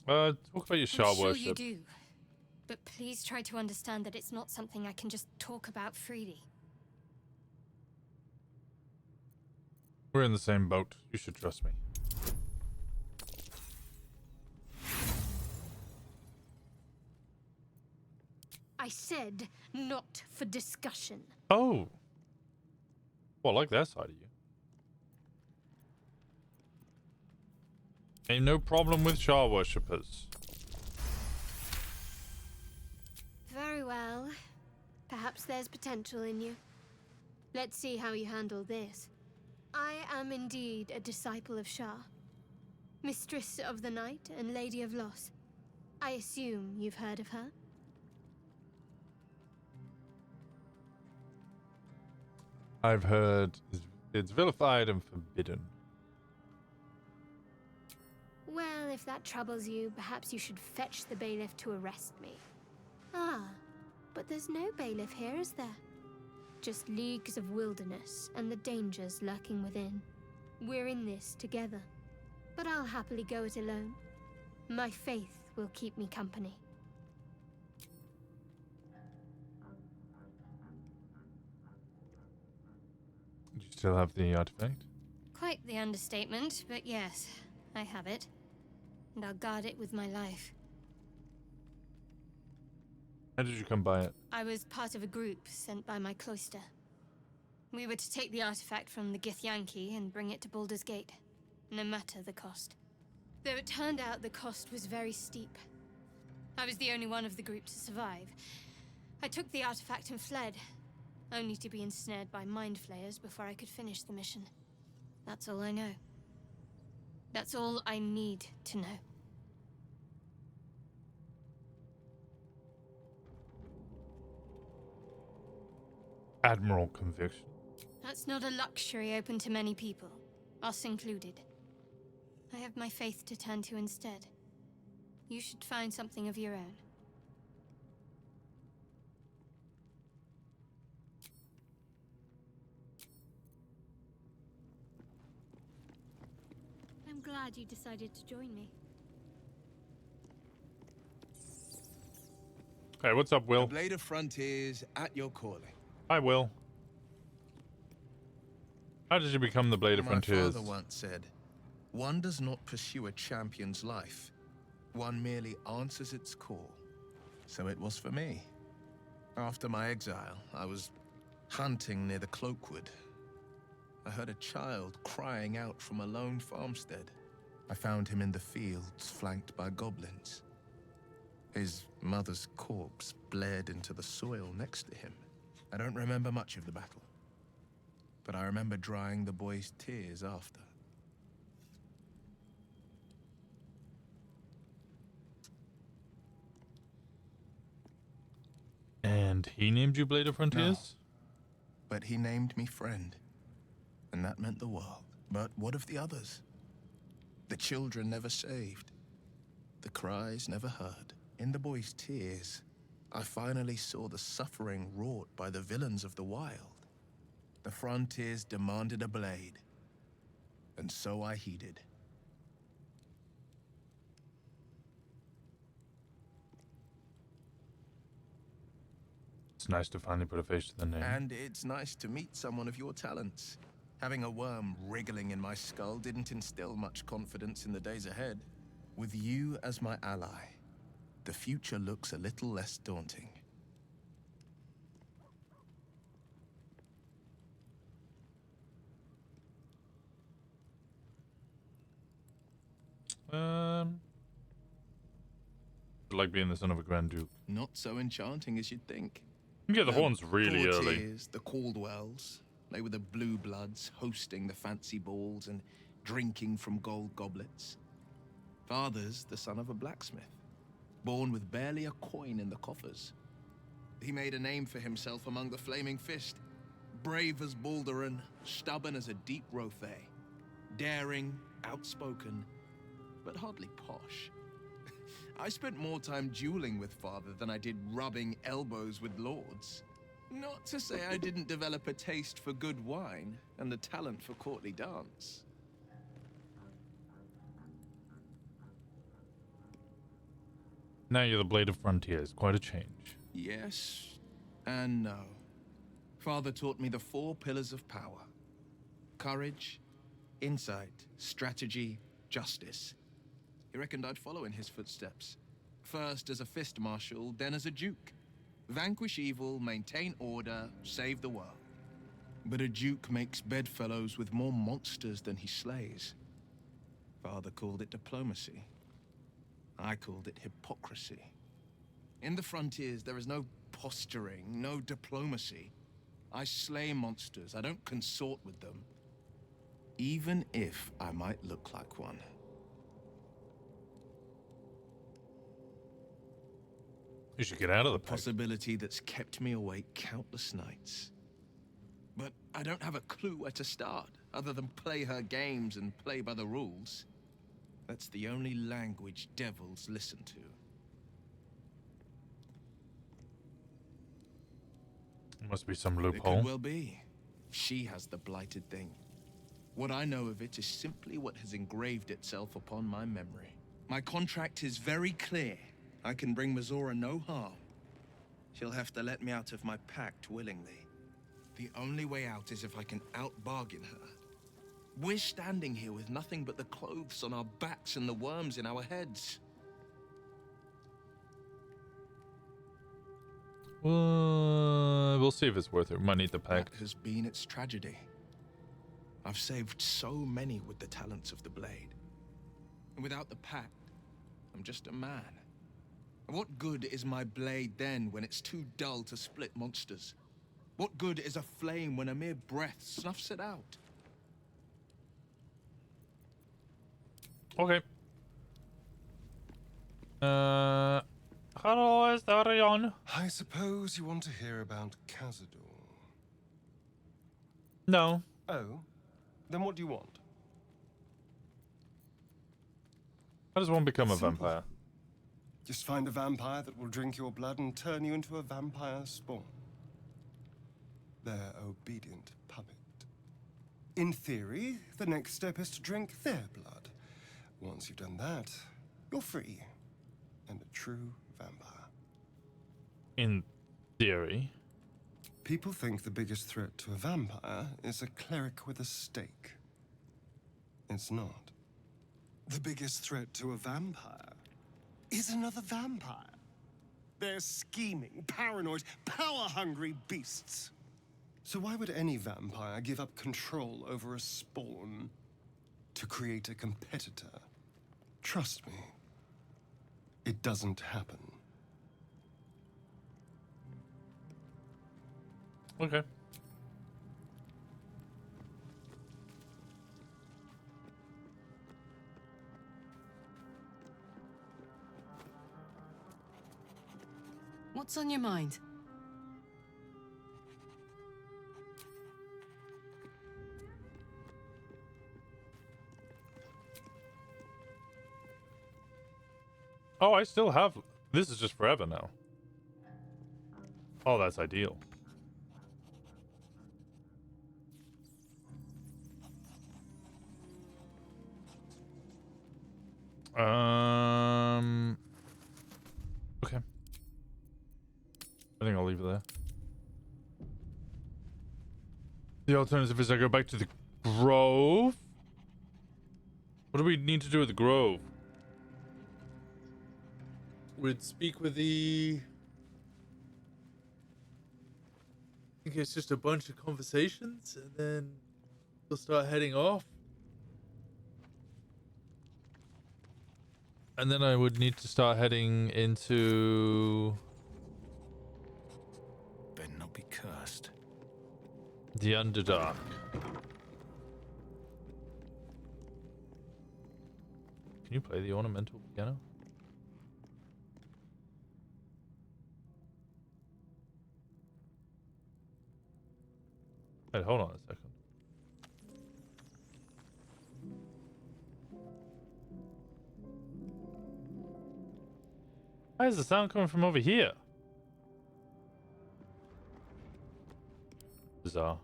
Talk about your Shah I'm sure worship. you do. But please try to understand that it's not something I can just talk about freely. We're in the same boat. You should trust me. I said not for discussion. Oh. Well, I like that side of you. Ain't no problem with Shah worshippers. Very well. Perhaps there's potential in you. Let's see how you handle this. I am indeed a disciple of Shah, Mistress of the Night and Lady of Loss. I assume you've heard of her? I've heard it's vilified and forbidden. Well, if that troubles you, perhaps you should fetch the bailiff to arrest me. Ah, But there's no bailiff here, is there? Just leagues of wilderness and the dangers lurking within. We're in this together. But I'll happily go it alone. My faith will keep me company. You still have the artifact? Quite the understatement, but yes, I have it. And I'll guard it with my life. How did you come by it? I was part of a group sent by my cloister. We were to take the artifact from the Githyanki and bring it to Baldur's Gate, no matter the cost. Though it turned out the cost was very steep. I was the only one of the group to survive. I took the artifact and fled, only to be ensnared by mind flayers before I could finish the mission. That's all I know. That's all I need to know. Admiral conviction. That's not a luxury open to many people, us included. I have my faith to turn to instead. You should find something of your own. I'm glad you decided to join me. Hey, what's up, Will? The Blade of Frontiers at your calling. Hi, Will. How did you become the Blade of Frontiers? My father once said, "One does not pursue a champion's life. One merely answers its call." So it was for me. After my exile, I was hunting near the Cloakwood. I heard a child crying out from a lone farmstead. I found him in the fields, flanked by goblins. His mother's corpse bled into the soil next to him. I don't remember much of the battle, but I remember drying the boy's tears after. And he named you Blade of Frontiers? No, but he named me friend, and that meant the world. But what of the others? The children never saved, the cries never heard. In the boy's tears, I finally saw the suffering wrought by the villains of the wild. The Frontiers demanded a blade, and so I heeded. It's nice to finally put a face to the name. And it's nice to meet someone of your talents. Having a worm wriggling in my skull didn't instill much confidence in the days ahead. With you as my ally, the future looks a little less daunting. Like being the son of a Grand Duke. Not so enchanting as you'd think. You get the horns really early. Courtiers, the Caldwells, they were the blue bloods hosting the fancy balls and drinking from gold goblets. Father's the son of a blacksmith, born with barely a coin in the coffers. He made a name for himself among the Flaming Fist. Brave as Baldur, stubborn as a deep Rothay. Daring, outspoken, but hardly posh. I spent more time dueling with Father than I did rubbing elbows with lords. Not to say I didn't develop a taste for good wine and the talent for courtly dance. Now you're the Blade of Frontiers. Quite a change. Yes and no. Father taught me the 4 pillars of power. Courage, insight, strategy, justice. He reckoned I'd follow in his footsteps. First as a fist marshal, then as a duke. Vanquish evil, maintain order, save the world. But a duke makes bedfellows with more monsters than he slays. Father called it diplomacy. I called it hypocrisy. In the Frontiers, there is no posturing, no diplomacy. I slay monsters, I don't consort with them. Even if I might look like one. You should get out of the possibility that's kept me awake countless nights. But I don't have a clue where to start, other than play her games and play by the rules. That's the only language devils listen to. Must be some It loophole. could well be. She has the blighted thing. What I know of it is simply what has engraved itself upon my memory. My contract is very clear. I can bring Mizora no harm. She'll have to let me out of my pact willingly. The only way out is if I can out-bargain her. We're standing here with nothing but the clothes on our backs and the worms in our heads. We'll see if it's worth it. We might need the pack. That has been its tragedy. I've saved so many with the talents of the blade. And without the pact, I'm just a man. What good is my blade then when it's too dull to split monsters? What good is a flame when a mere breath snuffs it out? Okay. Hello, is that on? I suppose you want to hear about Cazador. No. Oh? Then what do you want? How does one become a Simple. vampire? Just find a vampire that will drink your blood and turn you into a vampire spawn. Their obedient puppet. In theory, the next step is to drink their blood. Once you've done that, you're free. And a true vampire. In theory. People think the biggest threat to a vampire is a cleric with a stake. It's not. The biggest threat to a vampire is another vampire. They're scheming, paranoid, power-hungry beasts. So why would any vampire give up control over a spawn to create a competitor? Trust me, it doesn't happen. Okay. What's on your mind? Oh, I still have... This is just forever now. Oh, that's ideal. Okay. I think I'll leave it there. The alternative is I go back to the Grove. What do we need to do with the Grove? We'd speak with the... I think it's just a bunch of conversations, and then we'll start heading off. And then I would need to start heading into... Better not be cursed. the Underdark. Can you play the ornamental piano? Wait, hold on a second. Why is the sound coming from over here? Bizarre.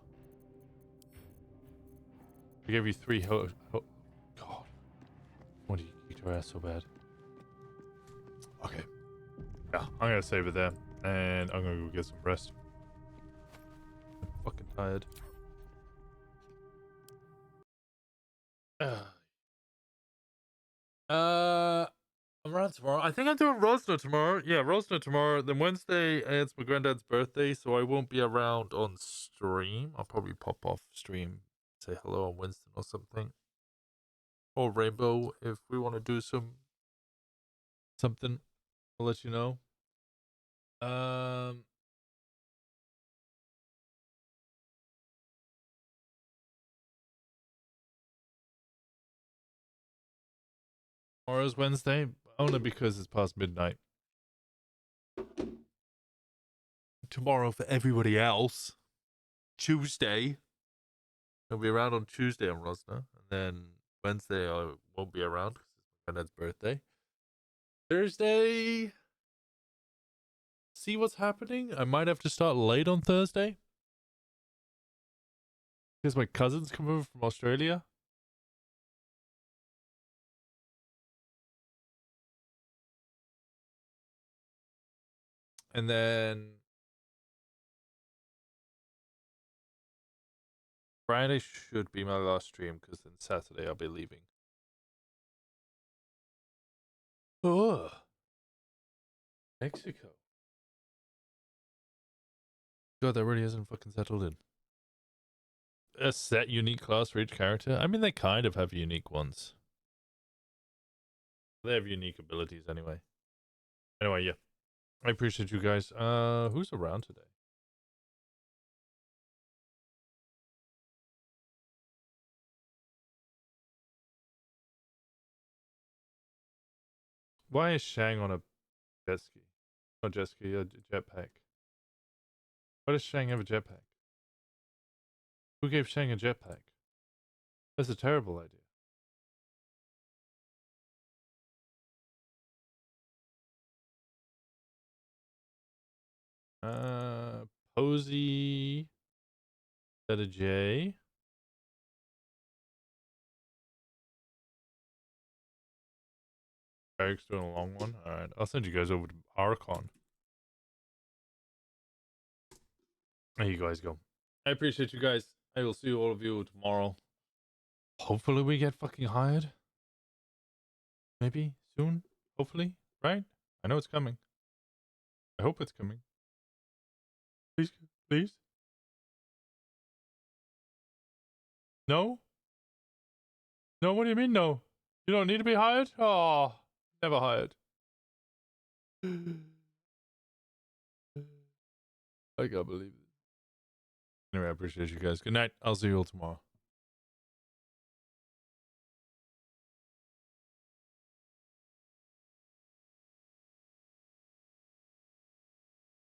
I gave you 3 God. Why do you kick your ass so bad? Okay. Yeah, I'm gonna save it there. And I'm gonna go get some rest. I'm fucking tired. I'm around tomorrow. I think I'm doing Rosner tomorrow. Yeah, Rosner tomorrow. Then Wednesday, it's my granddad's birthday, so I won't be around on stream. I'll probably pop off stream, say hello on Winston or something. Or Rainbow, if we want to do something. I'll let you know. Tomorrow's Wednesday, only because it's past midnight. Tomorrow for everybody else. Tuesday. I'll be around on Tuesday on Rosner. And then Wednesday I won't be around because it's my granddad's birthday. Thursday. see what's happening. I might have to start late on Thursday. Because my cousin's come over from Australia. And then Friday should be my last stream because then Saturday I'll be leaving. Oh, Mexico. God, that really hasn't fucking settled in. A set unique class for each character? I mean, they kind of have unique ones. They have unique abilities anyway. Anyway, yeah. I appreciate you guys. Who's around today? Why is Shang on a jet ski? Not jet ski, a jetpack. Why does Shang have a jetpack? Who gave Shang a jetpack? That's a terrible idea. Posey. Set a J. Eric's doing a long one. Alright, I'll send you guys over to Archon. There you guys go. I appreciate you guys. I will see all of you tomorrow. Hopefully we get fucking hired. Maybe soon. Hopefully. Right? I know it's coming. I hope it's coming. Please. Please. No? No, what do you mean no? You don't need to be hired? Oh, never hired. I can't believe it. Anyway, I appreciate you guys. Good night. I'll see you all tomorrow.